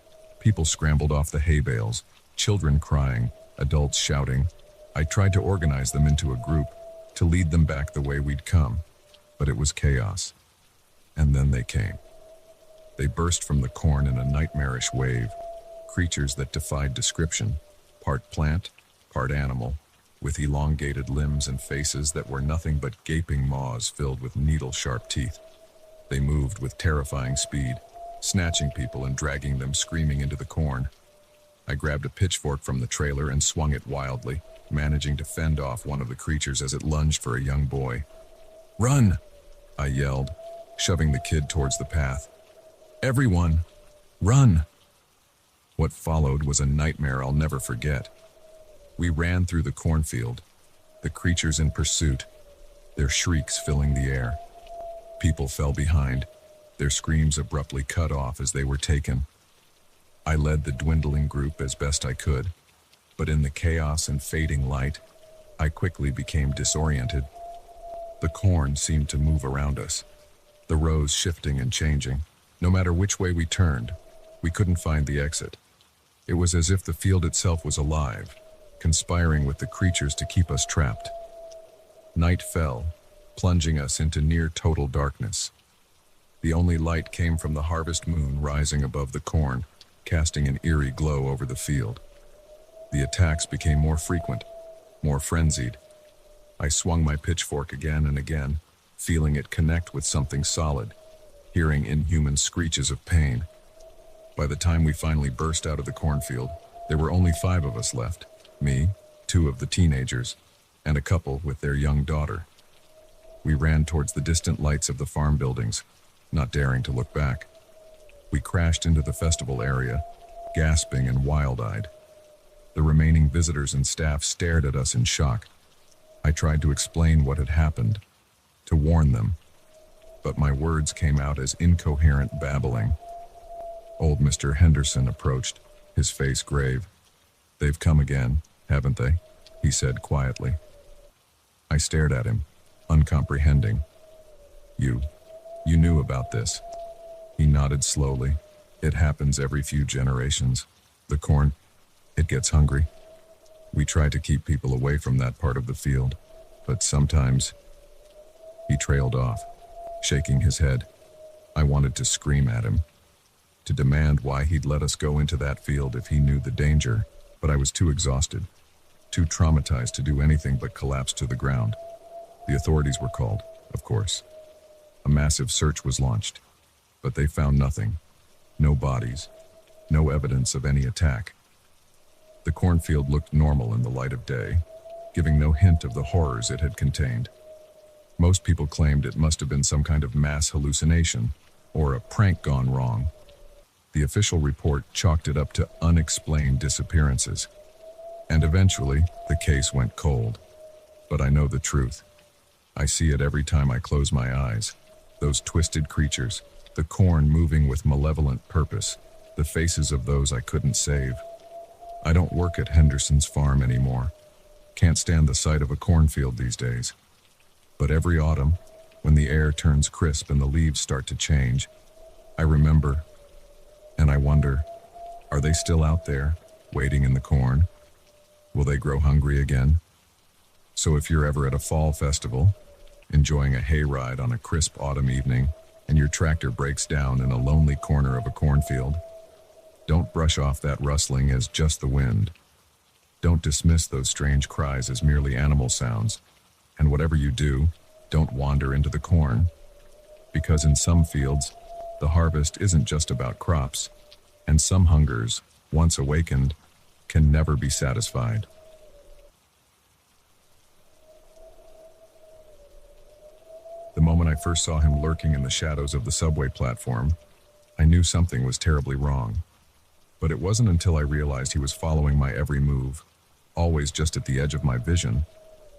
Speaker 1: People scrambled off the hay bales, children crying, adults shouting. I tried to organize them into a group, to lead them back the way we'd come, but it was chaos. And then they came. They burst from the corn in a nightmarish wave, creatures that defied description, part plant, part animal, with elongated limbs and faces that were nothing but gaping maws filled with needle-sharp teeth. They moved with terrifying speed, snatching people and dragging them screaming into the corn. I grabbed a pitchfork from the trailer and swung it wildly, managing to fend off one of the creatures as it lunged for a young boy. "Run!" I yelled, shoving the kid towards the path. "Everyone, run!" What followed was a nightmare I'll never forget. We ran through the cornfield, the creatures in pursuit, their shrieks filling the air. People fell behind, their screams abruptly cut off as they were taken. I led the dwindling group as best I could, but in the chaos and fading light, I quickly became disoriented. The corn seemed to move around us, the rows shifting and changing. No matter which way we turned, we couldn't find the exit. It was as if the field itself was alive, conspiring with the creatures to keep us trapped. Night fell, plunging us into near total darkness. The only light came from the harvest moon rising above the corn, casting an eerie glow over the field. The attacks became more frequent, more frenzied. I swung my pitchfork again and again, feeling it connect with something solid, hearing inhuman screeches of pain. By the time we finally burst out of the cornfield, there were only 5 of us left. Me, 2 of the teenagers, and a couple with their young daughter. We ran towards the distant lights of the farm buildings, not daring to look back. We crashed into the festival area, gasping and wild-eyed. The remaining visitors and staff stared at us in shock. I tried to explain what had happened, to warn them, but my words came out as incoherent babbling. Old Mr. Henderson approached, his face grave. "They've come again, haven't they?" he said quietly. I stared at him, uncomprehending. You knew about this." He nodded slowly. "It happens every few generations. The corn, it gets hungry. We try to keep people away from that part of the field, but sometimes—" He trailed off, shaking his head. I wanted to scream at him, to demand why he'd let us go into that field if he knew the danger, but I was too exhausted, too traumatized to do anything but collapse to the ground. The authorities were called, of course. A massive search was launched, but they found nothing. No bodies, no evidence of any attack. The cornfield looked normal in the light of day, giving no hint of the horrors it had contained. Most people claimed it must have been some kind of mass hallucination, or a prank gone wrong. The official report chalked it up to unexplained disappearances. And eventually, the case went cold. But I know the truth. I see it every time I close my eyes. Those twisted creatures, the corn moving with malevolent purpose, the faces of those I couldn't save. I don't work at Henderson's farm anymore. Can't stand the sight of a cornfield these days. But every autumn, when the air turns crisp and the leaves start to change, I remember, and I wonder, are they still out there, waiting in the corn? Will they grow hungry again? So if you're ever at a fall festival, enjoying a hayride on a crisp autumn evening, and your tractor breaks down in a lonely corner of a cornfield? Don't brush off that rustling as just the wind. Don't dismiss those strange cries as merely animal sounds. And whatever you do, don't wander into the corn. Because in some fields, the harvest isn't just about crops, and some hungers, once awakened, can never be satisfied. The moment I first saw him lurking in the shadows of the subway platform, I knew something was terribly wrong. But it wasn't until I realized he was following my every move, always just at the edge of my vision,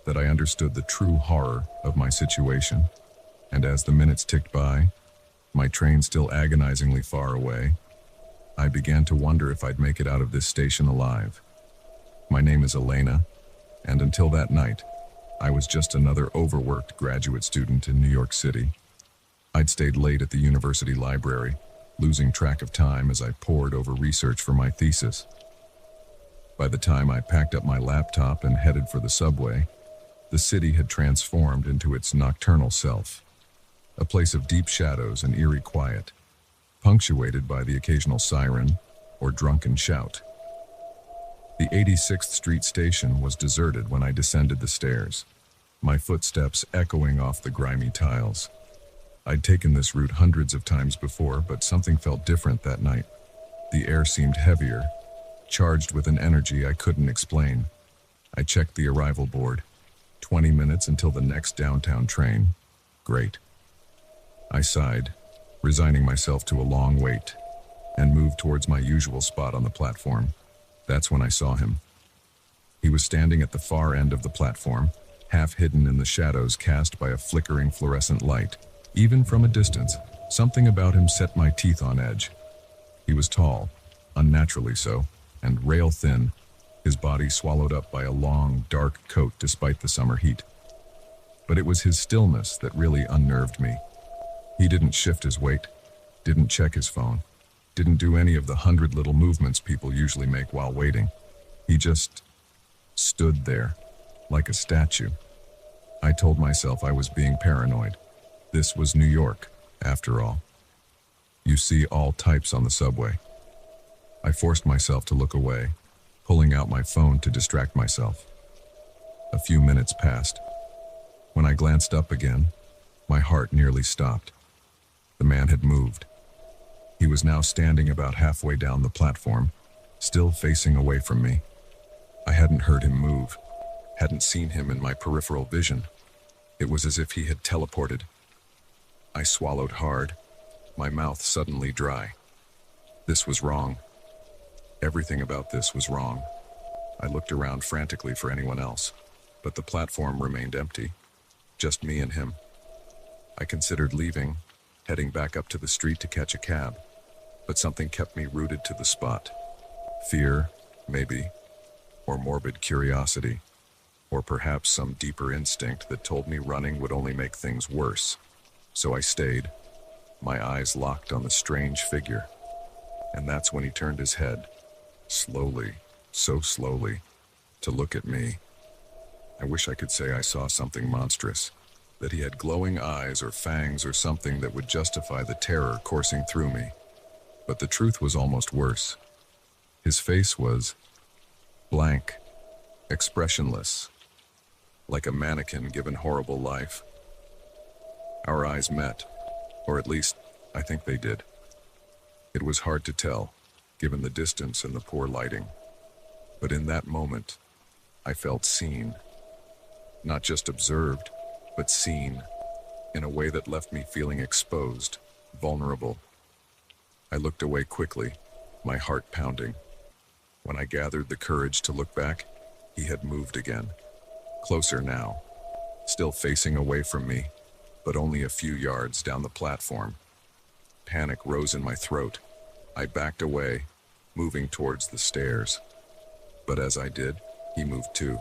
Speaker 1: that I understood the true horror of my situation. And as the minutes ticked by, my train still agonizingly far away, I began to wonder if I'd make it out of this station alive. My name is Elena, and until that night, I was just another overworked graduate student in New York City. I'd stayed late at the university library, losing track of time as I pored over research for my thesis. By the time I packed up my laptop and headed for the subway, the city had transformed into its nocturnal self, a place of deep shadows and eerie quiet, punctuated by the occasional siren or drunken shout. The 86th Street station was deserted when I descended the stairs, my footsteps echoing off the grimy tiles. I'd taken this route hundreds of times before, but something felt different that night. The air seemed heavier, charged with an energy I couldn't explain. I checked the arrival board. 20 minutes until the next downtown train. Great. I sighed, resigning myself to a long wait, and moved towards my usual spot on the platform. That's when I saw him. He was standing at the far end of the platform, half hidden in the shadows cast by a flickering fluorescent light. Even from a distance, something about him set my teeth on edge. He was tall, unnaturally so, and rail-thin, his body swallowed up by a long, dark coat despite the summer heat. But it was his stillness that really unnerved me. He didn't shift his weight, didn't check his phone, didn't do any of the 100 little movements people usually make while waiting. He just stood there, like a statue. I told myself I was being paranoid. This was New York, after all. You see all types on the subway. I forced myself to look away, pulling out my phone to distract myself. A few minutes passed. When I glanced up again, my heart nearly stopped. The man had moved. He was now standing about halfway down the platform, still facing away from me. I hadn't heard him move, hadn't seen him in my peripheral vision. It was as if he had teleported. I swallowed hard, my mouth suddenly dry. This was wrong. Everything about this was wrong. I looked around frantically for anyone else, but the platform remained empty. Just me and him. I considered leaving, heading back up to the street to catch a cab, but something kept me rooted to the spot. Fear, maybe, or morbid curiosity, or perhaps some deeper instinct that told me running would only make things worse. So I stayed, my eyes locked on the strange figure. And that's when he turned his head, slowly, so slowly, to look at me. I wish I could say I saw something monstrous, that he had glowing eyes or fangs or something that would justify the terror coursing through me. But the truth was almost worse. His face was blank, expressionless, like a mannequin given horrible life. Our eyes met, or at least, I think they did. It was hard to tell, given the distance and the poor lighting. But in that moment, I felt seen. Not just observed, but seen, in a way that left me feeling exposed, vulnerable. I looked away quickly, my heart pounding. When I gathered the courage to look back, he had moved again. Closer now, still facing away from me, but only a few yards down the platform. Panic rose in my throat. I backed away, moving towards the stairs. But as I did, he moved too,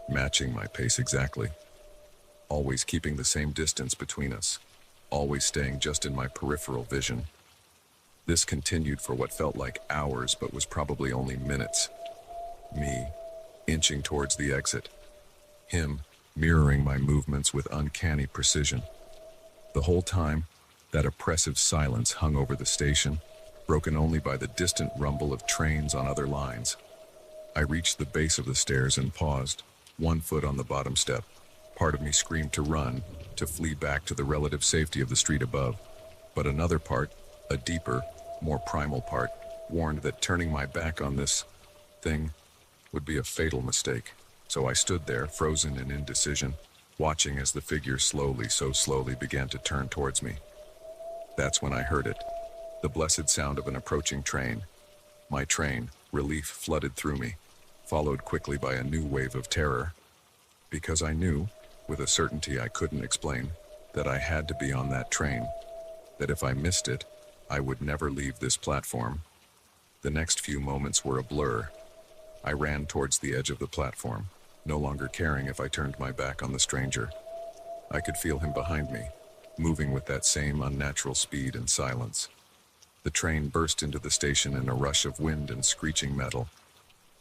Speaker 1: matching my pace exactly. Always keeping the same distance between us, always staying just in my peripheral vision. This continued for what felt like hours, but was probably only minutes. Me, inching towards the exit. Him, mirroring my movements with uncanny precision. The whole time, that oppressive silence hung over the station, broken only by the distant rumble of trains on other lines. I reached the base of the stairs and paused, one foot on the bottom step. Part of me screamed to run, to flee back to the relative safety of the street above. But another part, a deeper, more primal part, warned that turning my back on this thing would be a fatal mistake. So I stood there, frozen in indecision, watching as the figure slowly, so slowly began to turn towards me. That's when I heard it, the blessed sound of an approaching train. My train, relief flooded through me, followed quickly by a new wave of terror. Because I knew, with a certainty I couldn't explain, that I had to be on that train, that if I missed it, I would never leave this platform. The next few moments were a blur. I ran towards the edge of the platform, no longer caring if I turned my back on the stranger. I could feel him behind me, moving with that same unnatural speed and silence. The train burst into the station in a rush of wind and screeching metal.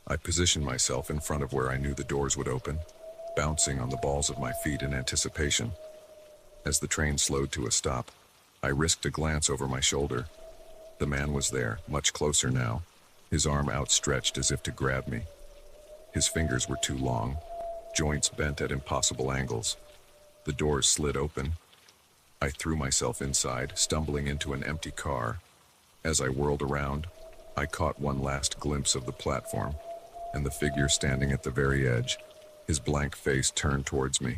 Speaker 1: I positioned myself in front of where I knew the doors would open, bouncing on the balls of my feet in anticipation. As the train slowed to a stop, I risked a glance over my shoulder. The man was there, much closer now, his arm outstretched as if to grab me. His fingers were too long, joints bent at impossible angles. The doors slid open. I threw myself inside, stumbling into an empty car. As I whirled around, I caught one last glimpse of the platform, and the figure standing at the very edge, his blank face turned towards me.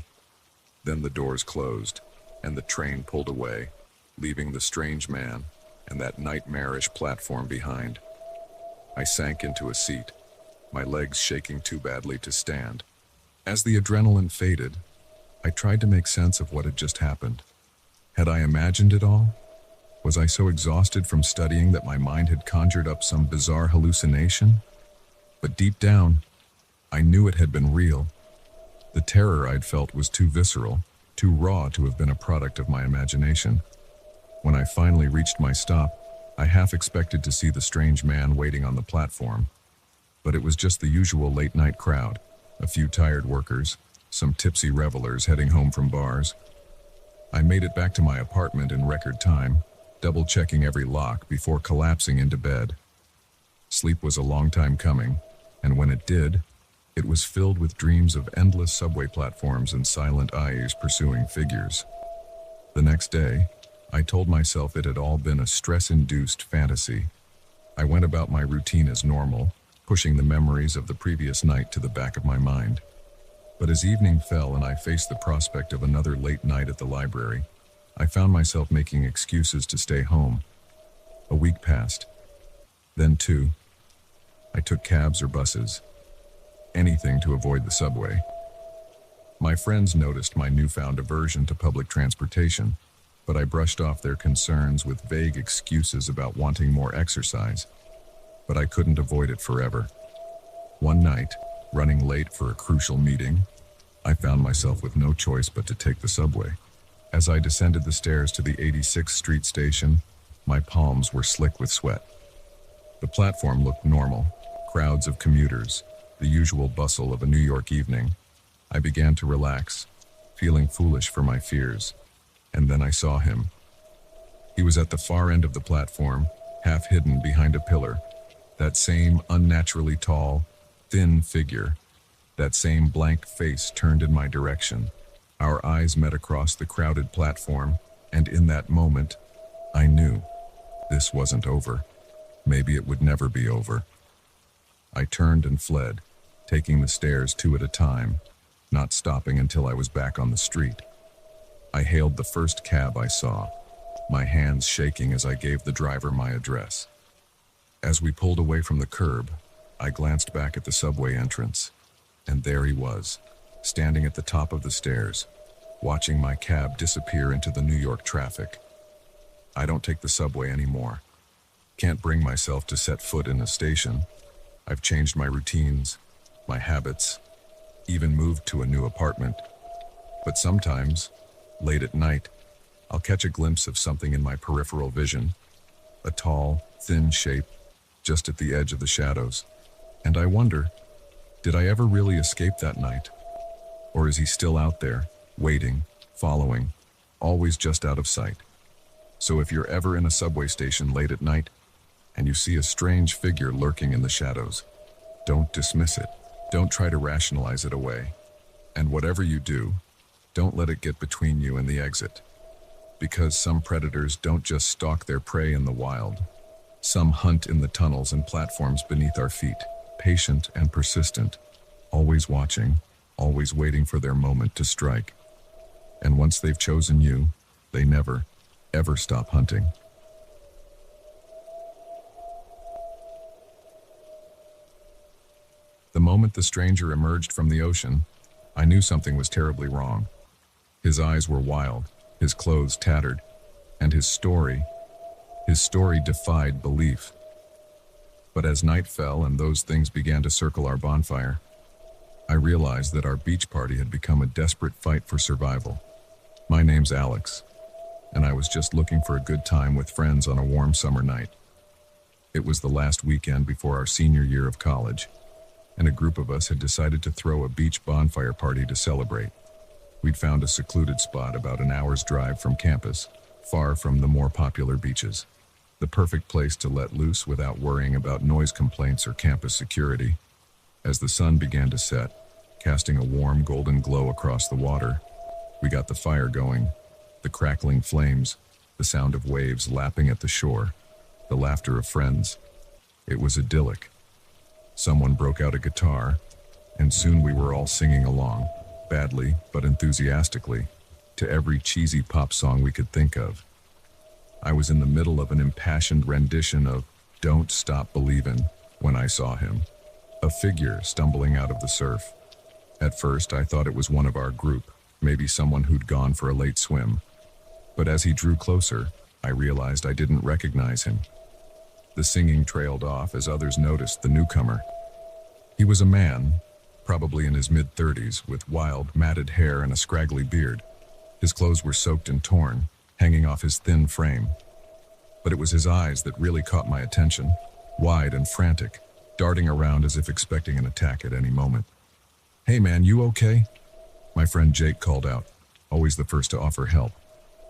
Speaker 1: Then the doors closed, and the train pulled away, leaving the strange man and that nightmarish platform behind. I sank into a seat, my legs shaking too badly to stand. As the adrenaline faded, I tried to make sense of what had just happened. Had I imagined it all? Was I so exhausted from studying that my mind had conjured up some bizarre hallucination? But deep down, I knew it had been real. The terror I'd felt was too visceral, too raw to have been a product of my imagination. When I finally reached my stop, I half expected to see the strange man waiting on the platform. But it was just the usual late-night crowd, a few tired workers, some tipsy revelers heading home from bars. I made it back to my apartment in record time, double-checking every lock before collapsing into bed. Sleep was a long time coming, and when it did, it was filled with dreams of endless subway platforms and silent eyes pursuing figures. The next day, I told myself it had all been a stress-induced fantasy. I went about my routine as normal, pushing the memories of the previous night to the back of my mind. But as evening fell and I faced the prospect of another late night at the library, I found myself making excuses to stay home. A week passed. Then two. I took cabs or buses. Anything to avoid the subway. My friends noticed my newfound aversion to public transportation, but I brushed off their concerns with vague excuses about wanting more exercise. But I couldn't avoid it forever. One night, running late for a crucial meeting, I found myself with no choice but to take the subway. As I descended the stairs to the 86th Street station, my palms were slick with sweat. The platform looked normal, crowds of commuters, the usual bustle of a New York evening. I began to relax, feeling foolish for my fears. And then I saw him. He was at the far end of the platform, half hidden behind a pillar. That same unnaturally tall, thin figure. That same blank face turned in my direction. Our eyes met across the crowded platform, and in that moment, I knew this wasn't over. Maybe it would never be over. I turned and fled, taking the stairs two at a time, not stopping until I was back on the street. I hailed the first cab I saw, my hands shaking as I gave the driver my address. As we pulled away from the curb, I glanced back at the subway entrance, and there he was, standing at the top of the stairs, watching my cab disappear into the New York traffic. I don't take the subway anymore. Can't bring myself to set foot in a station. I've changed my routines, my habits, even moved to a new apartment. But sometimes, late at night, I'll catch a glimpse of something in my peripheral vision, a tall, thin shape just at the edge of the shadows. And I wonder, did I ever really escape that night? Or Or is he still out there, waiting, following, always just out of sight? So if you're ever in a subway station late at night and you see a strange figure lurking in the shadows, don't dismiss it. Don't try to rationalize it away. And whatever you do, don't let it get between you and the exit. Because some predators don't just stalk their prey in the wild. Some hunt in the tunnels and platforms beneath our feet, patient and persistent, always watching, always waiting for their moment to strike. And once they've chosen you, they never, ever stop hunting. The moment the stranger emerged from the ocean, I knew something was terribly wrong. His eyes were wild, his clothes tattered, and his story defied belief. But as night fell and those things began to circle our bonfire, I realized that our beach party had become a desperate fight for survival. My name's Alex, and I was just looking for a good time with friends on a warm summer night. It was the last weekend before our senior year of college, and a group of us had decided to throw a beach bonfire party to celebrate. We'd found a secluded spot about an hour's drive from campus, far from the more popular beaches. The perfect place to let loose without worrying about noise complaints or campus security. As the sun began to set, casting a warm golden glow across the water, we got the fire going, the crackling flames, the sound of waves lapping at the shore, the laughter of friends. It was idyllic. Someone broke out a guitar, and soon we were all singing along, badly but enthusiastically, to every cheesy pop song we could think of. I was in the middle of an impassioned rendition of "Don't Stop Believin'" when I saw him, a figure stumbling out of the surf. At first, I thought it was one of our group, maybe someone who'd gone for a late swim. But as he drew closer, I realized I didn't recognize him. The singing trailed off as others noticed the newcomer. He was a man, probably in his mid-30s, with wild, matted hair and a scraggly beard. His clothes were soaked and torn, hanging off his thin frame. But it was his eyes that really caught my attention, wide and frantic, darting around as if expecting an attack at any moment. "Hey man, you okay?" My friend Jake called out, always the first to offer help.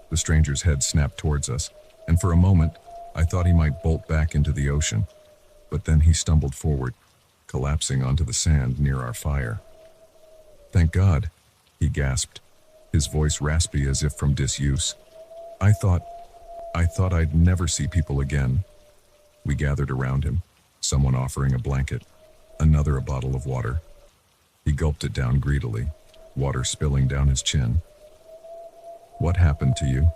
Speaker 1: The stranger's head snapped towards us, and for a moment, I thought he might bolt back into the ocean. But then he stumbled forward, collapsing onto the sand near our fire. "Thank God," he gasped, his voice raspy as if from disuse. I thought I'd never see people again." We gathered around him, someone offering a blanket, another a bottle of water. He gulped it down greedily, water spilling down his chin. "What happened to you?"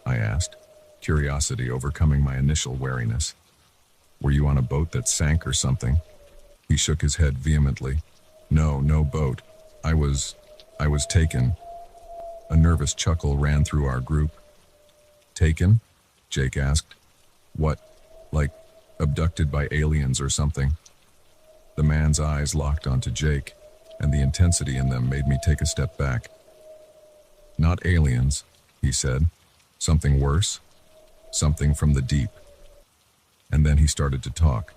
Speaker 1: I asked, curiosity overcoming my initial wariness. "Were you on a boat that sank or something?" He shook his head vehemently. No boat. I was taken." A nervous chuckle ran through our group. "Taken?" Jake asked. "What, like abducted by aliens or something?" The man's eyes locked onto Jake, and the intensity in them made me take a step back. "Not aliens," he said. "Something worse. Something from the deep." And then he started to talk.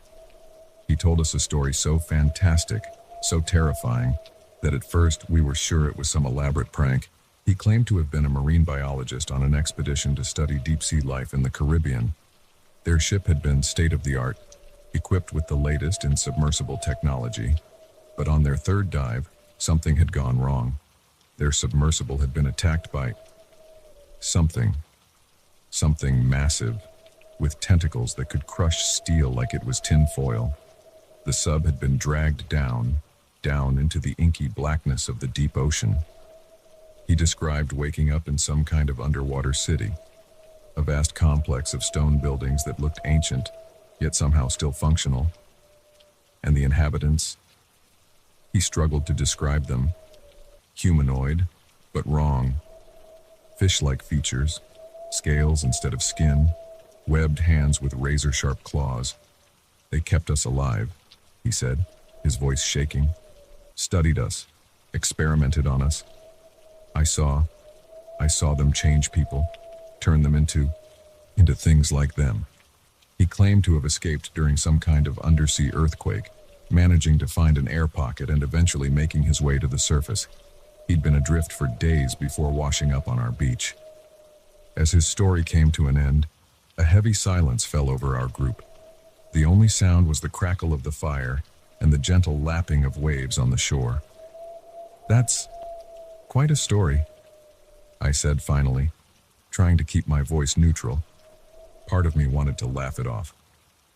Speaker 1: He told us a story so fantastic, so terrifying, that at first we were sure it was some elaborate prank. He claimed to have been a marine biologist on an expedition to study deep-sea life in the Caribbean. Their ship had been state-of-the-art, equipped with the latest in submersible technology. But on their third dive, something had gone wrong. Their submersible had been attacked by something massive, with tentacles that could crush steel like it was tin foil. The sub had been dragged down into the inky blackness of the deep ocean. He described waking up in some kind of underwater city, a vast complex of stone buildings that looked ancient, yet somehow still functional. And the inhabitants? He struggled to describe them. Humanoid, but wrong. Fish-like features, scales instead of skin, webbed hands with razor-sharp claws. "They kept us alive," he said, his voice shaking. "Studied us, experimented on us. I saw them change people, turn them into things like them." He claimed to have escaped during some kind of undersea earthquake, managing to find an air pocket and eventually making his way to the surface. He'd been adrift for days before washing up on our beach. As his story came to an end, a heavy silence fell over our group. The only sound was the crackle of the fire and the gentle lapping of waves on the shore. "That's quite a story," I said finally, trying to keep my voice neutral. Part of me wanted to laugh it off,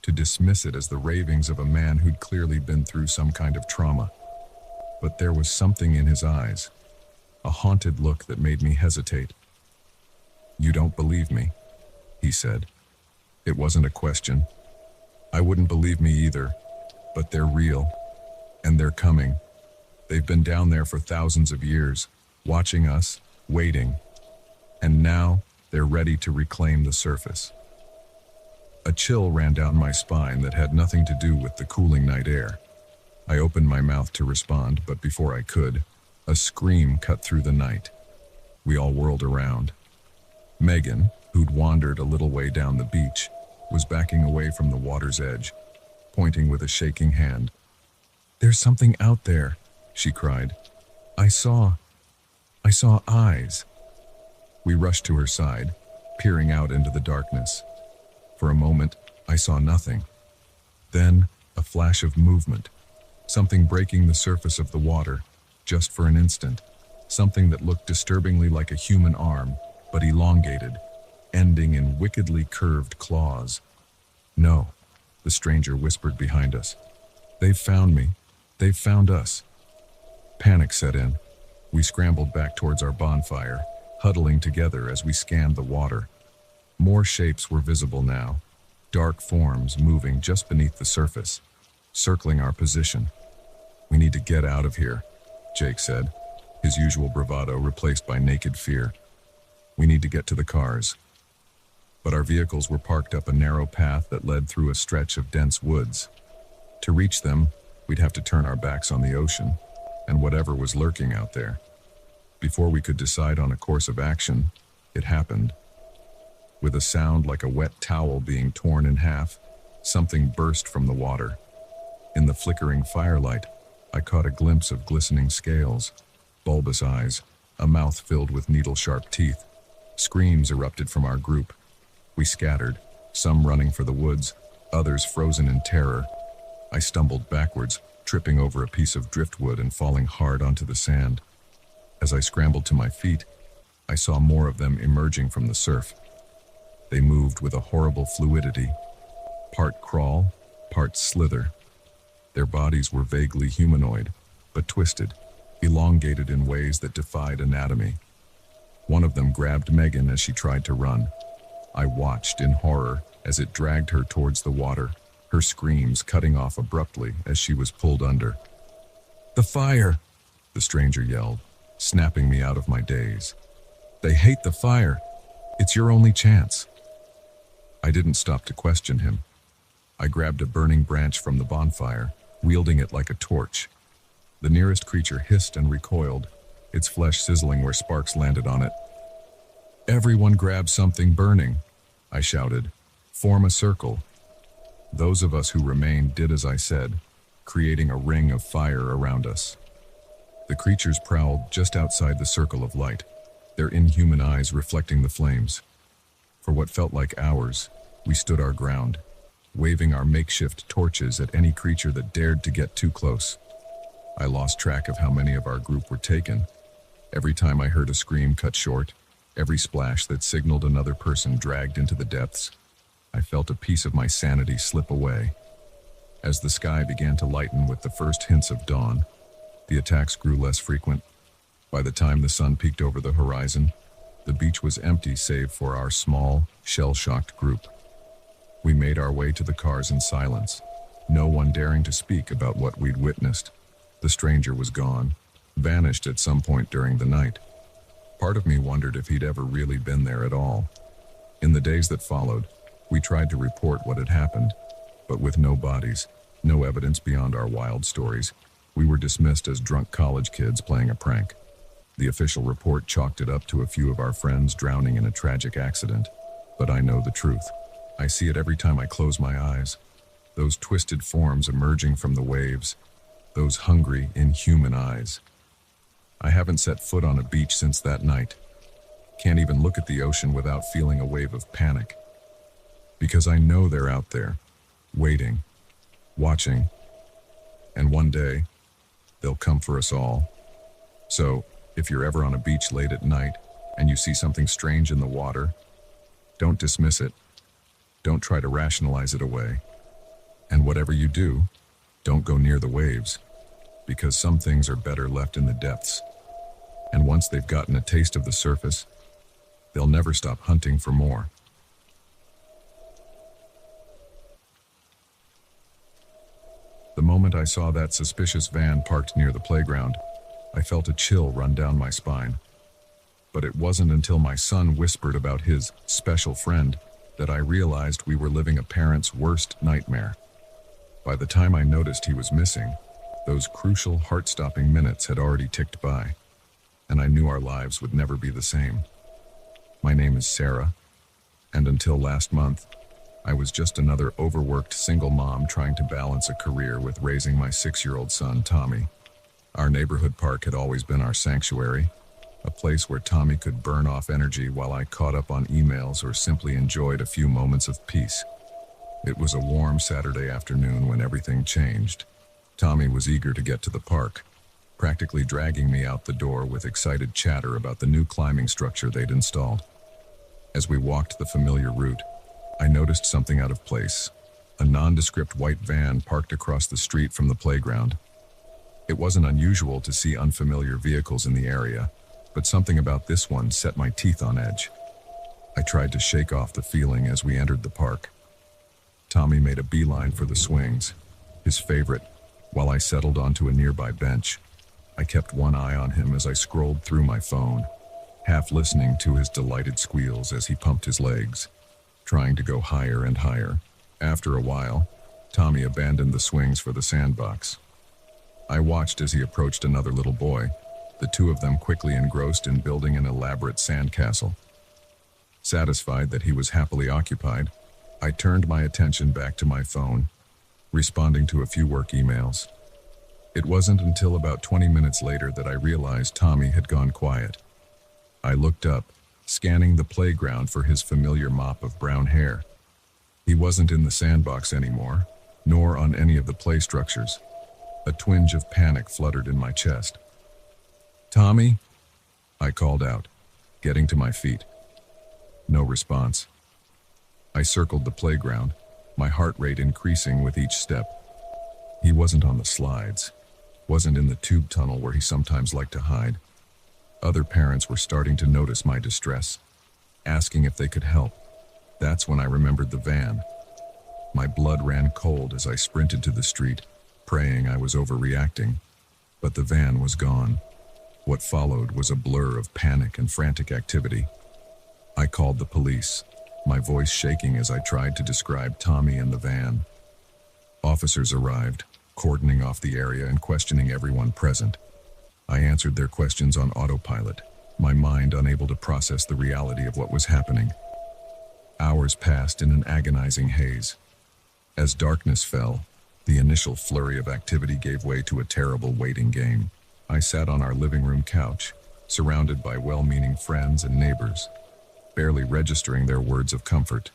Speaker 1: to dismiss it as the ravings of a man who'd clearly been through some kind of trauma. But there was something in his eyes, a haunted look that made me hesitate. "You don't believe me," he said. It wasn't a question. I wouldn't believe me either, but they're real, and they're coming. They've been down there for thousands of years, watching us, waiting, and now they're ready to reclaim the surface. A chill ran down my spine that had nothing to do with the cooling night air. I opened my mouth to respond, but before I could, a scream cut through the night. We all whirled around. Megan, who'd wandered a little way down the beach, was backing away from the water's edge, pointing with a shaking hand. "There's something out there," she cried. I saw eyes." We rushed to her side, peering out into the darkness. For a moment, I saw nothing. Then, a flash of movement. Something breaking the surface of the water, just for an instant. Something that looked disturbingly like a human arm, but elongated, ending in wickedly curved claws. "No," the stranger whispered behind us. "They've found me. They've found us." Panic set in. We scrambled back towards our bonfire, huddling together as we scanned the water. More shapes were visible now, dark forms moving just beneath the surface, circling our position. "We need to get out of here," Jake said, his usual bravado replaced by naked fear. "We need to get to the cars." But our vehicles were parked up a narrow path that led through a stretch of dense woods. To reach them, we'd have to turn our backs on the ocean, and whatever was lurking out there. Before we could decide on a course of action, it happened. With a sound like a wet towel being torn in half, something burst from the water. In the flickering firelight, I caught a glimpse of glistening scales, bulbous eyes, a mouth filled with needle-sharp teeth. Screams erupted from our group. We scattered, some running for the woods, others frozen in terror. I stumbled backwards, tripping over a piece of driftwood and falling hard onto the sand. As I scrambled to my feet, I saw more of them emerging from the surf. They moved with a horrible fluidity, part crawl, part slither. Their bodies were vaguely humanoid, but twisted, elongated in ways that defied anatomy. One of them grabbed Megan as she tried to run. I watched in horror as it dragged her towards the water, her screams cutting off abruptly as she was pulled under. "The fire!" the stranger yelled, snapping me out of my daze. "They hate the fire. It's your only chance." I didn't stop to question him. I grabbed a burning branch from the bonfire, wielding it like a torch. The nearest creature hissed and recoiled, its flesh sizzling where sparks landed on it. "Everyone grab something burning," I shouted. "Form a circle." Those of us who remained did as I said, creating a ring of fire around us. The creatures prowled just outside the circle of light, their inhuman eyes reflecting the flames. For what felt like hours, we stood our ground, waving our makeshift torches at any creature that dared to get too close. I lost track of how many of our group were taken. Every time I heard a scream cut short, every splash that signaled another person dragged into the depths, I felt a piece of my sanity slip away. As the sky began to lighten with the first hints of dawn, the attacks grew less frequent. By the time the sun peeked over the horizon, the beach was empty save for our small, shell-shocked group. We made our way to the cars in silence, no one daring to speak about what we'd witnessed. The stranger was gone, vanished at some point during the night. Part of me wondered if he'd ever really been there at all. In the days that followed, we tried to report what had happened, but with no bodies, no evidence beyond our wild stories, we were dismissed as drunk college kids playing a prank. The official report chalked it up to a few of our friends drowning in a tragic accident. But I know the truth. I see it every time I close my eyes. Those twisted forms emerging from the waves. Those hungry, inhuman eyes. I haven't set foot on a beach since that night. Can't even look at the ocean without feeling a wave of panic. Because I know they're out there, waiting, watching, and one day, they'll come for us all. So, if you're ever on a beach late at night and you see something strange in the water, don't dismiss it. Don't try to rationalize it away. And whatever you do, don't go near the waves, because some things are better left in the depths. And once they've gotten a taste of the surface, they'll never stop hunting for more. The moment I saw that suspicious van parked near the playground, I felt a chill run down my spine. But it wasn't until my son whispered about his special friend that I realized we were living a parent's worst nightmare. By the time I noticed he was missing, those crucial heart-stopping minutes had already ticked by, and I knew our lives would never be the same. My name is Sarah, and until last month, I was just another overworked single mom trying to balance a career with raising my 6-year-old son, Tommy. Our neighborhood park had always been our sanctuary, a place where Tommy could burn off energy while I caught up on emails or simply enjoyed a few moments of peace. It was a warm Saturday afternoon when everything changed. Tommy was eager to get to the park, practically dragging me out the door with excited chatter about the new climbing structure they'd installed. As we walked the familiar route, I noticed something out of place, a nondescript white van parked across the street from the playground. It wasn't unusual to see unfamiliar vehicles in the area, but something about this one set my teeth on edge. I tried to shake off the feeling as we entered the park. Tommy made a beeline for the swings, his favorite, while I settled onto a nearby bench. I kept one eye on him as I scrolled through my phone, half listening to his delighted squeals as he pumped his legs, trying to go higher and higher. After a while, Tommy abandoned the swings for the sandbox. I watched as he approached another little boy, the two of them quickly engrossed in building an elaborate sandcastle. Satisfied that he was happily occupied, I turned my attention back to my phone, responding to a few work emails. It wasn't until about 20 minutes later that I realized Tommy had gone quiet. I looked up, scanning the playground for his familiar mop of brown hair. He wasn't in the sandbox anymore, nor on any of the play structures. A twinge of panic fluttered in my chest. "Tommy?" I called out, getting to my feet. No response. I circled the playground, my heart rate increasing with each step. He wasn't on the slides, wasn't in the tube tunnel where he sometimes liked to hide. Other parents were starting to notice my distress, asking if they could help. That's when I remembered the van. My blood ran cold as I sprinted to the street, praying I was overreacting. But the van was gone. What followed was a blur of panic and frantic activity. I called the police, my voice shaking as I tried to describe Tommy and the van. Officers arrived, cordoning off the area and questioning everyone present. I answered their questions on autopilot, my mind unable to process the reality of what was happening. Hours passed in an agonizing haze. As darkness fell, the initial flurry of activity gave way to a terrible waiting game. I sat on our living room couch, surrounded by well-meaning friends and neighbors, barely registering their words of comfort.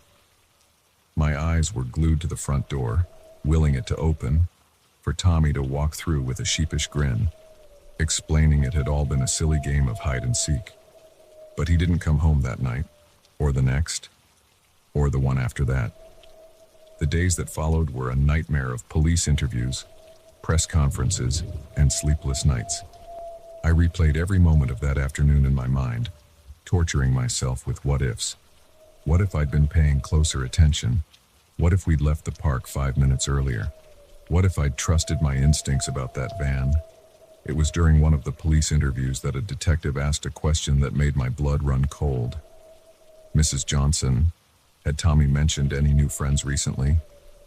Speaker 1: My eyes were glued to the front door, willing it to open, for Tommy to walk through with a sheepish grin, explaining it had all been a silly game of hide and seek. But he didn't come home that night, or the next, or the one after that. The days that followed were a nightmare of police interviews, press conferences, and sleepless nights. I replayed every moment of that afternoon in my mind, torturing myself with what-ifs. What if I'd been paying closer attention? What if we'd left the park 5 minutes earlier? What if I'd trusted my instincts about that van? It was during one of the police interviews that a detective asked a question that made my blood run cold. "Mrs. Johnson, had Tommy mentioned any new friends recently?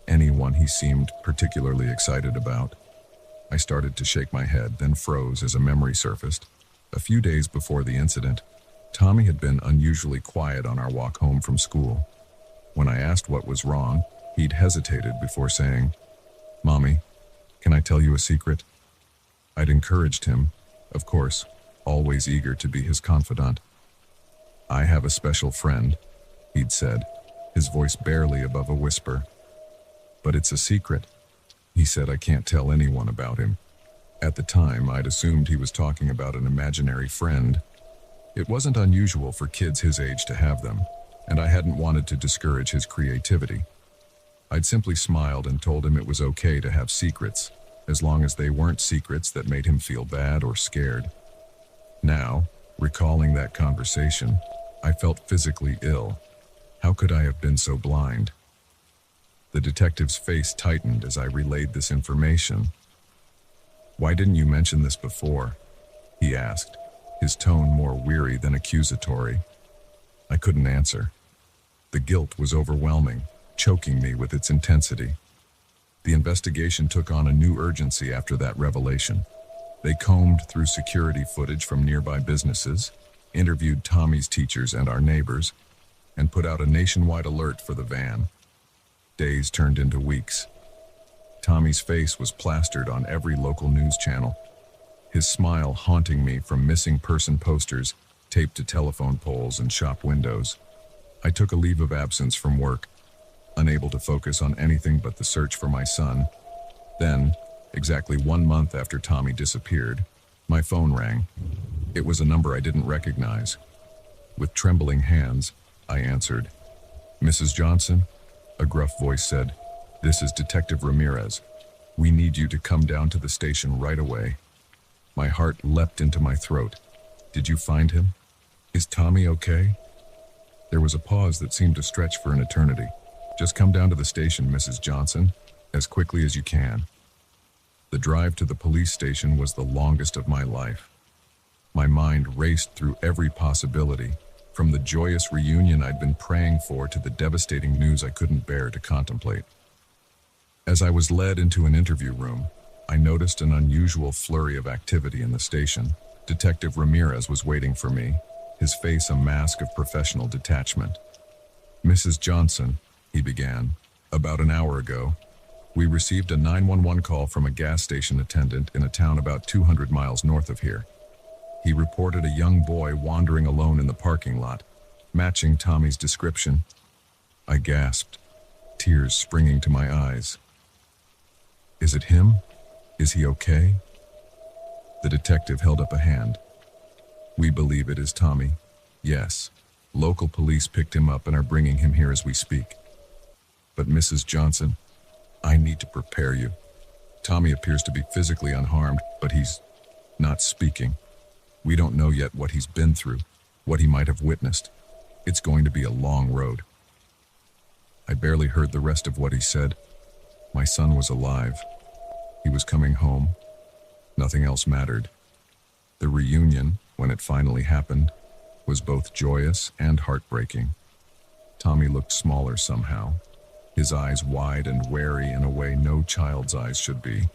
Speaker 1: Anyone he seemed particularly excited about?" I started to shake my head, then froze as a memory surfaced. A few days before the incident, Tommy had been unusually quiet on our walk home from school. When I asked what was wrong, he'd hesitated before saying, "Mommy, can I tell you a secret?" I'd encouraged him, of course, always eager to be his confidant. "I have a special friend," he'd said, his voice barely above a whisper. "But it's a secret." He said I can't tell anyone about him. At the time, I'd assumed he was talking about an imaginary friend. It wasn't unusual for kids his age to have them, and I hadn't wanted to discourage his creativity. I'd simply smiled and told him it was okay to have secrets, as long as they weren't secrets that made him feel bad or scared. Now, recalling that conversation, I felt physically ill. How could I have been so blind? The detective's face tightened as I relayed this information. "Why didn't you mention this before?" he asked, his tone more weary than accusatory. I couldn't answer. The guilt was overwhelming, choking me with its intensity. The investigation took on a new urgency after that revelation. They combed through security footage from nearby businesses, interviewed Tommy's teachers and our neighbors, and put out a nationwide alert for the van. Days turned into weeks. Tommy's face was plastered on every local news channel, his smile haunting me from missing person posters taped to telephone poles and shop windows. I took a leave of absence from work, unable to focus on anything but the search for my son. Then, exactly 1 month after Tommy disappeared, my phone rang. It was a number I didn't recognize. With trembling hands, I answered. "Mrs. Johnson?" A gruff voice said. "This is Detective Ramirez. We need you to come down to the station right away." My heart leapt into my throat. "Did you find him? Is Tommy okay?" There was a pause that seemed to stretch for an eternity. "Just come down to the station, Mrs. Johnson, as quickly as you can." The drive to the police station was the longest of my life. My mind raced through every possibility, from the joyous reunion I'd been praying for to the devastating news I couldn't bear to contemplate. As I was led into an interview room, I noticed an unusual flurry of activity in the station. Detective Ramirez was waiting for me, his face a mask of professional detachment. "Mrs. Johnson," he began, "about an hour ago, we received a 911 call from a gas station attendant in a town about 200 miles north of here. He reported a young boy wandering alone in the parking lot, matching Tommy's description." I gasped, tears springing to my eyes. "Is it him? Is he okay?" The detective held up a hand. "We believe it is Tommy. Yes. Local police picked him up and are bringing him here as we speak. But Mrs. Johnson, I need to prepare you. Tommy appears to be physically unharmed, but he's not speaking. We don't know yet what he's been through, what he might have witnessed. It's going to be a long road." I barely heard the rest of what he said. My son was alive. He was coming home. Nothing else mattered. The reunion, when it finally happened, was both joyous and heartbreaking. Tommy looked smaller somehow, his eyes wide and wary in a way no child's eyes should be.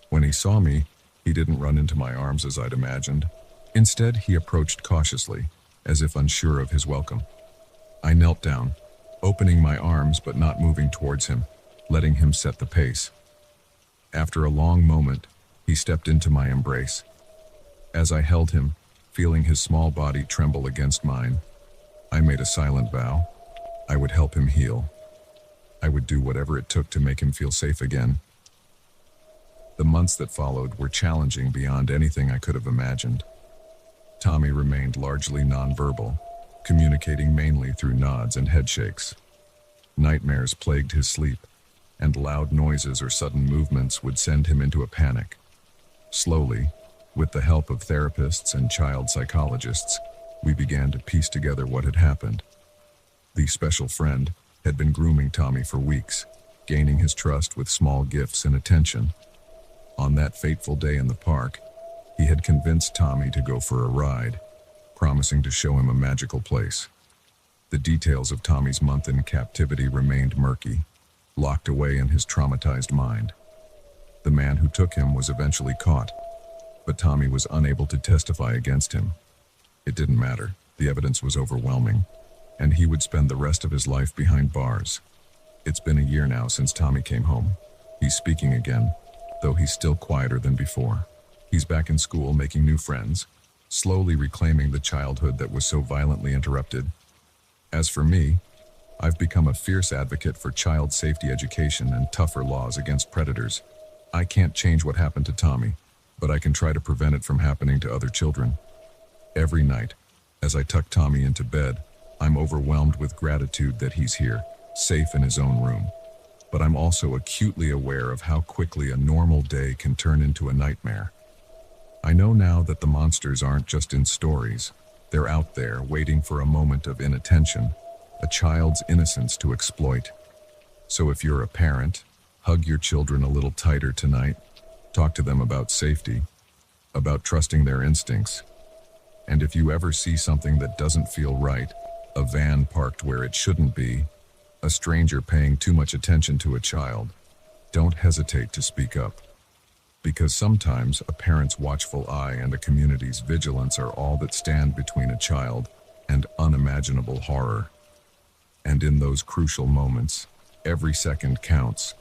Speaker 1: When he saw me, he didn't run into my arms as I'd imagined. Instead, he approached cautiously, as if unsure of his welcome. I knelt down, opening my arms but not moving towards him, letting him set the pace. After a long moment, he stepped into my embrace. As I held him, feeling his small body tremble against mine, I made a silent vow. I would help him heal. I would do whatever it took to make him feel safe again. The months that followed were challenging beyond anything I could have imagined. Tommy remained largely nonverbal, communicating mainly through nods and headshakes. Nightmares plagued his sleep, and loud noises or sudden movements would send him into a panic. Slowly, with the help of therapists and child psychologists, we began to piece together what had happened. The special friend had been grooming Tommy for weeks, gaining his trust with small gifts and attention. On that fateful day in the park, he had convinced Tommy to go for a ride, promising to show him a magical place. The details of Tommy's month in captivity remained murky, locked away in his traumatized mind. The man who took him was eventually caught, but Tommy was unable to testify against him. It didn't matter. The evidence was overwhelming, and he would spend the rest of his life behind bars. It's been a year now since Tommy came home. He's speaking again, though he's still quieter than before. He's back in school making new friends, slowly reclaiming the childhood that was so violently interrupted. As for me, I've become a fierce advocate for child safety education and tougher laws against predators. I can't change what happened to Tommy, but I can try to prevent it from happening to other children. Every night, as I tuck Tommy into bed, I'm overwhelmed with gratitude that he's here, safe in his own room. But I'm also acutely aware of how quickly a normal day can turn into a nightmare. I know now that the monsters aren't just in stories. They're out there waiting for a moment of inattention, a child's innocence to exploit. So if you're a parent, hug your children a little tighter tonight. Talk to them about safety, about trusting their instincts. And if you ever see something that doesn't feel right, a van parked where it shouldn't be, a stranger paying too much attention to a child, don't hesitate to speak up. Because sometimes a parent's watchful eye and a community's vigilance are all that stand between a child and unimaginable horror. And in those crucial moments, every second counts.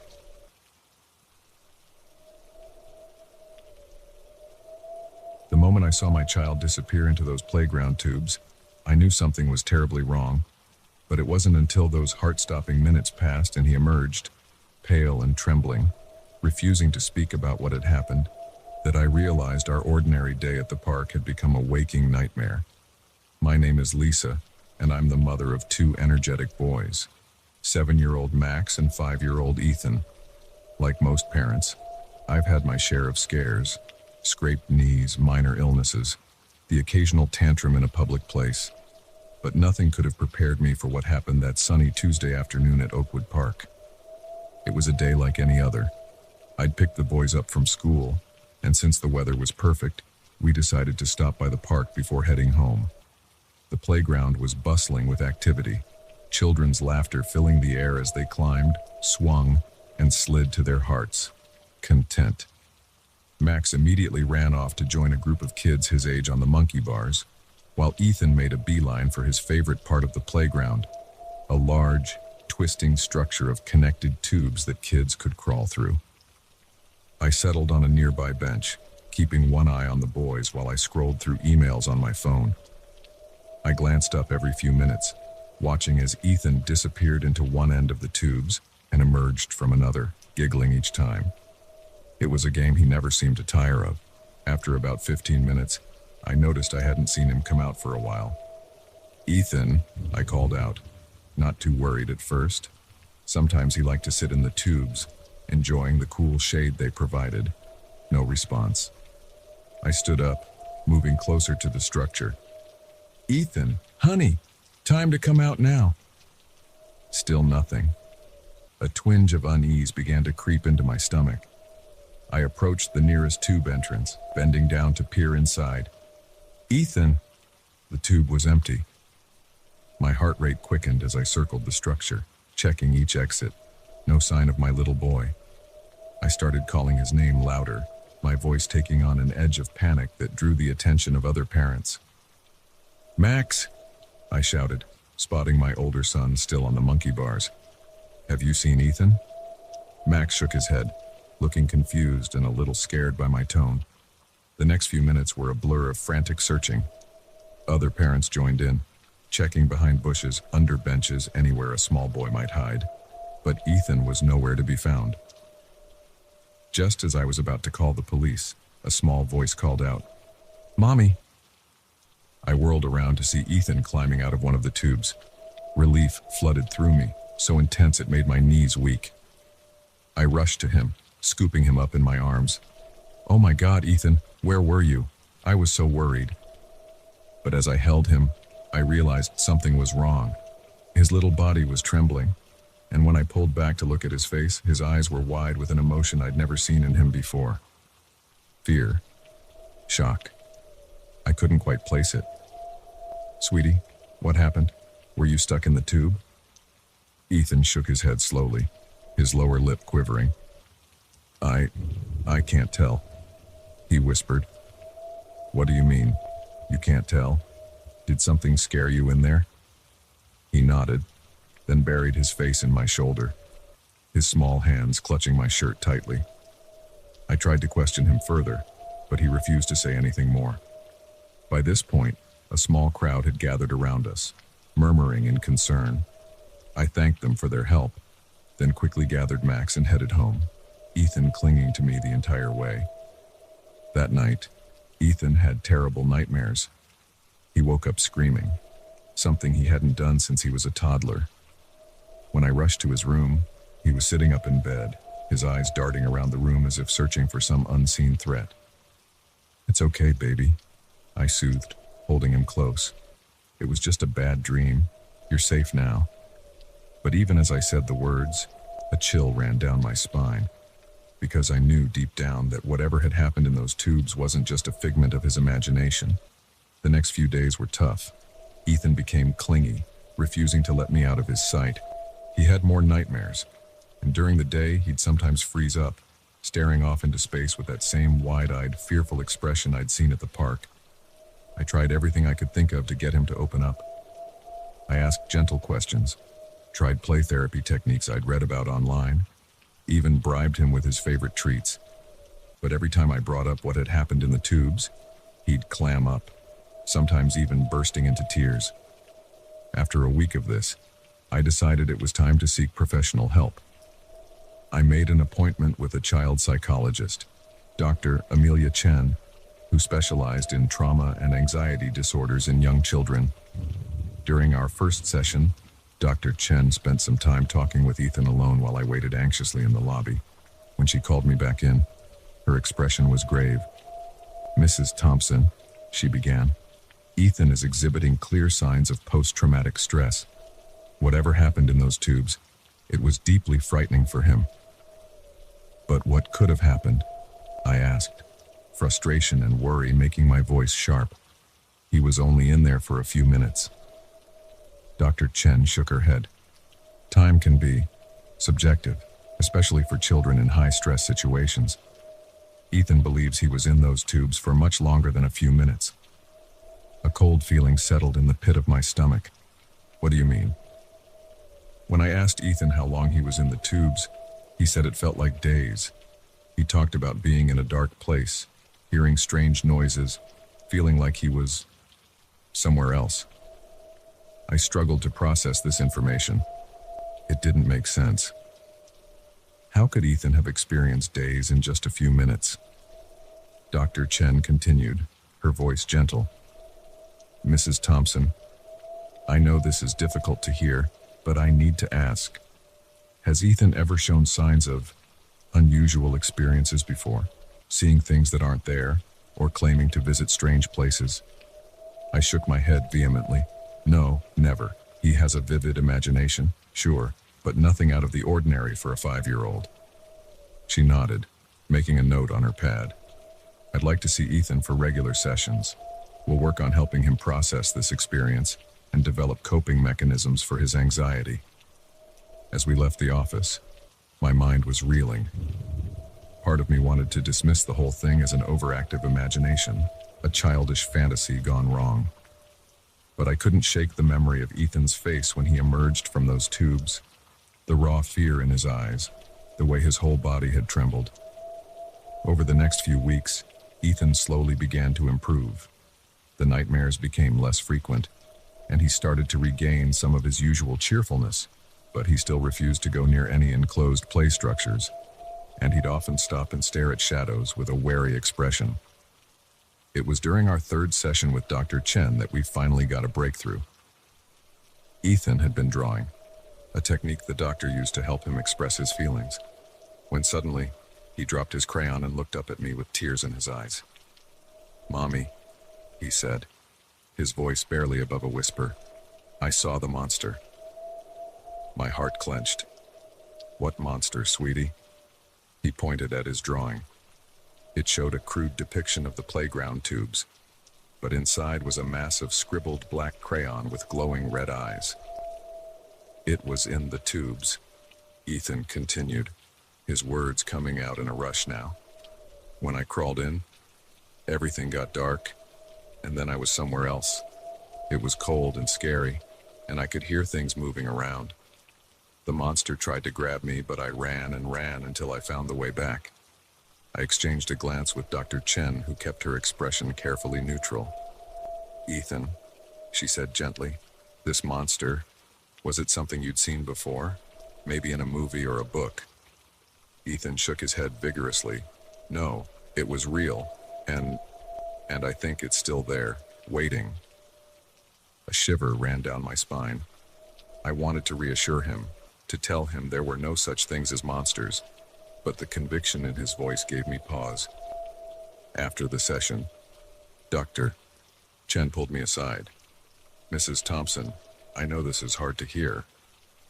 Speaker 1: The moment I saw my child disappear into those playground tubes, I knew something was terribly wrong. But it wasn't until those heart-stopping minutes passed and he emerged, pale and trembling, refusing to speak about what had happened, that I realized our ordinary day at the park had become a waking nightmare. My name is Lisa, and I'm the mother of two energetic boys, 7-year-old Max and 5-year-old Ethan. Like most parents, I've had my share of scares, scraped knees, minor illnesses, the occasional tantrum in a public place. But nothing could have prepared me for what happened that sunny Tuesday afternoon at Oakwood Park. It was a day like any other. I'd picked the boys up from school, and since the weather was perfect, we decided to stop by the park before heading home. The playground was bustling with activity, children's laughter filling the air as they climbed, swung, and slid to their hearts' content. Max immediately ran off to join a group of kids his age on the monkey bars, while Ethan made a beeline for his favorite part of the playground, a large, twisting structure of connected tubes that kids could crawl through. I settled on a nearby bench, keeping one eye on the boys while I scrolled through emails on my phone. I glanced up every few minutes, watching as Ethan disappeared into one end of the tubes and emerged from another, giggling each time. It was a game he never seemed to tire of. After about 15 minutes, I noticed I hadn't seen him come out for a while. "Ethan," I called out, not too worried at first. Sometimes he liked to sit in the tubes, enjoying the cool shade they provided. No response. I stood up, moving closer to the structure. "Ethan, honey, time to come out now." Still nothing. A twinge of unease began to creep into my stomach. I approached the nearest tube entrance, bending down to peer inside. "Ethan!" The tube was empty. My heart rate quickened as I circled the structure, checking each exit. No sign of my little boy. I started calling his name louder, my voice taking on an edge of panic that drew the attention of other parents. "Max!" I shouted, spotting my older son still on the monkey bars. "Have you seen Ethan?" Max shook his head, looking confused and a little scared by my tone. The next few minutes were a blur of frantic searching. Other parents joined in, checking behind bushes, under benches, anywhere a small boy might hide. But Ethan was nowhere to be found. Just as I was about to call the police, a small voice called out, "Mommy!" I whirled around to see Ethan climbing out of one of the tubes. Relief flooded through me, so intense it made my knees weak. I rushed to him, scooping him up in my arms. "Oh my God, Ethan, where were you? I was so worried." But as I held him, I realized something was wrong. His little body was trembling, and when I pulled back to look at his face, his eyes were wide with an emotion I'd never seen in him before. Fear. Shock. I couldn't quite place it. "Sweetie, what happened? Were you stuck in the tube?" Ethan shook his head slowly, his lower lip quivering. I can't tell," he whispered. "What do you mean? You can't tell? Did something scare you in there?" He nodded, then buried his face in my shoulder, his small hands clutching my shirt tightly. I tried to question him further, but he refused to say anything more. By this point, a small crowd had gathered around us, murmuring in concern. I thanked them for their help, then quickly gathered Max and headed home, Ethan clinging to me the entire way. That night, Ethan had terrible nightmares. He woke up screaming, something he hadn't done since he was a toddler. When I rushed to his room, he was sitting up in bed, his eyes darting around the room as if searching for some unseen threat. "It's okay, baby," I soothed, holding him close. "It was just a bad dream. You're safe now." But even as I said the words, a chill ran down my spine, because I knew deep down that whatever had happened in those tubes wasn't just a figment of his imagination. The next few days were tough. Ethan became clingy, refusing to let me out of his sight. He had more nightmares, and during the day he'd sometimes freeze up, staring off into space with that same wide-eyed, fearful expression I'd seen at the park. I tried everything I could think of to get him to open up. I asked gentle questions, tried play therapy techniques I'd read about online, even bribed him with his favorite treats. But every time I brought up what had happened in the tubes, he'd clam up, sometimes even bursting into tears. After a week of this, I decided it was time to seek professional help. I made an appointment with a child psychologist, Dr. Amelia Chen, who specialized in trauma and anxiety disorders in young children. During our first session, Dr. Chen spent some time talking with Ethan alone while I waited anxiously in the lobby. When she called me back in, her expression was grave. "Mrs. Thompson," she began, "Ethan is exhibiting clear signs of post-traumatic stress. Whatever happened in those tubes, it was deeply frightening for him." "But what could have happened?" I asked, frustration and worry making my voice sharp. "He was only in there for a few minutes." Dr. Chen shook her head. "Time can be subjective, especially for children in high-stress situations. Ethan believes he was in those tubes for much longer than a few minutes." A cold feeling settled in the pit of my stomach. "What do you mean?" When I asked Ethan how long he was in the tubes, he said it felt like days. He talked about being in a dark place, hearing strange noises, feeling like he was somewhere else. I struggled to process this information. It didn't make sense. How could Ethan have experienced days in just a few minutes? Dr. Chen continued, her voice gentle. "Mrs. Thompson, I know this is difficult to hear, but I need to ask. Has Ethan ever shown signs of unusual experiences before? Seeing things that aren't there, or claiming to visit strange places?" I shook my head vehemently. "No, never. He has a vivid imagination, sure, but nothing out of the ordinary for a 5-year-old. She nodded, making a note on her pad. "I'd like to see Ethan for regular sessions. We'll work on helping him process this experience and develop coping mechanisms for his anxiety." As we left the office, my mind was reeling. Part of me wanted to dismiss the whole thing as an overactive imagination, a childish fantasy gone wrong. But I couldn't shake the memory of Ethan's face when he emerged from those tubes, the raw fear in his eyes, the way his whole body had trembled. Over the next few weeks, Ethan slowly began to improve. The nightmares became less frequent, and he started to regain some of his usual cheerfulness, but he still refused to go near any enclosed play structures, and he'd often stop and stare at shadows with a wary expression. It was during our third session with Dr. Chen that we finally got a breakthrough. Ethan had been drawing, a technique the doctor used to help him express his feelings, when suddenly he dropped his crayon and looked up at me with tears in his eyes. "Mommy," he said, his voice barely above a whisper, "I saw the monster." My heart clenched. "What monster, sweetie?" He pointed at his drawing. It showed a crude depiction of the playground tubes, but inside was a massive scribbled black crayon with glowing red eyes. "It was in the tubes," Ethan continued, his words coming out in a rush now. "When I crawled in, everything got dark, and then I was somewhere else. It was cold and scary, and I could hear things moving around. The monster tried to grab me, but I ran and ran until I found the way back." I exchanged a glance with Dr. Chen, who kept her expression carefully neutral. Ethan, she said gently, this monster, was it something you'd seen before? Maybe in a movie or a book? Ethan shook his head vigorously. No, it was real, and I think it's still there, waiting. A shiver ran down my spine. I wanted to reassure him, to tell him there were no such things as monsters, but the conviction in his voice gave me pause. After the session, Dr. Chen pulled me aside. Mrs. Thompson, I know this is hard to hear,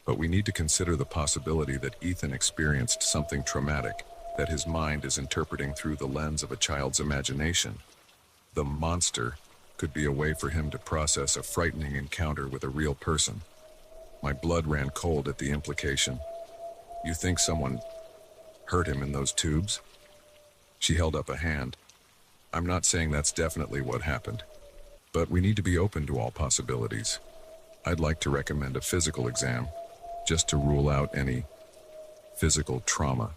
Speaker 1: but we need to consider the possibility that Ethan experienced something traumatic that his mind is interpreting through the lens of a child's imagination. The monster could be a way for him to process a frightening encounter with a real person. My blood ran cold at the implication. You think someone hurt him in those tubes? She held up a hand. I'm not saying that's definitely what happened, but we need to be open to all possibilities. I'd like to recommend a physical exam, just to rule out any physical trauma.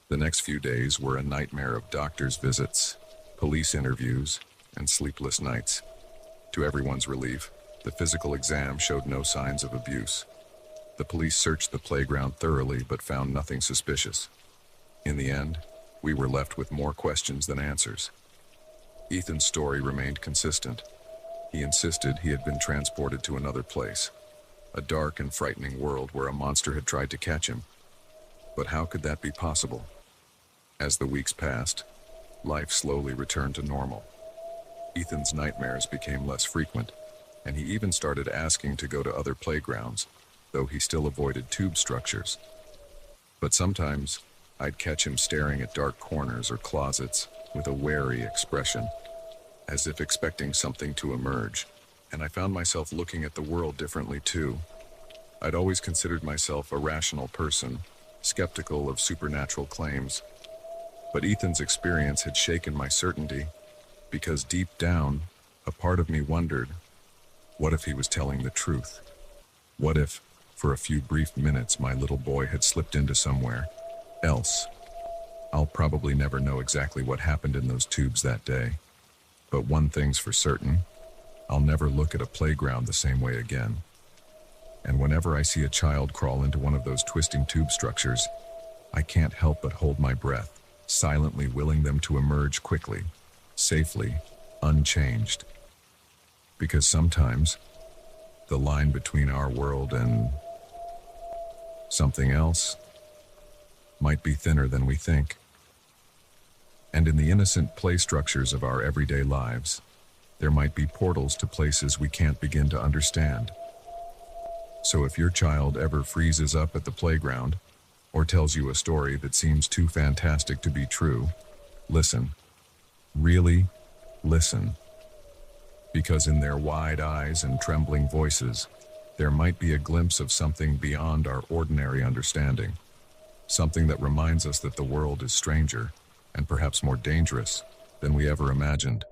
Speaker 1: The next few days were a nightmare of doctor's visits, police interviews, and sleepless nights. To everyone's relief, the physical exam showed no signs of abuse. The police searched the playground thoroughly but found nothing suspicious. In the end, we were left with more questions than answers. Ethan's story remained consistent. He insisted he had been transported to another place, a dark and frightening world where a monster had tried to catch him. But how could that be possible? As the weeks passed, life slowly returned to normal. Ethan's nightmares became less frequent, and he even started asking to go to other playgrounds, though he still avoided tube structures. But sometimes, I'd catch him staring at dark corners or closets with a wary expression, as if expecting something to emerge, and I found myself looking at the world differently too. I'd always considered myself a rational person, skeptical of supernatural claims, but Ethan's experience had shaken my certainty, because deep down, a part of me wondered, what if he was telling the truth? What if, for a few brief minutes, my little boy had slipped into somewhere else? I'll probably never know exactly what happened in those tubes that day, but one thing's for certain, I'll never look at a playground the same way again. And whenever I see a child crawl into one of those twisting tube structures, I can't help but hold my breath, silently willing them to emerge quickly, safely, unchanged. Because sometimes, the line between our world and something else might be thinner than we think. And in the innocent play structures of our everyday lives, there might be portals to places we can't begin to understand. So if your child ever freezes up at the playground, or tells you a story that seems too fantastic to be true, listen. Really listen. Because in their wide eyes and trembling voices, there might be a glimpse of something beyond our ordinary understanding. Something that reminds us that the world is stranger, and perhaps more dangerous, than we ever imagined.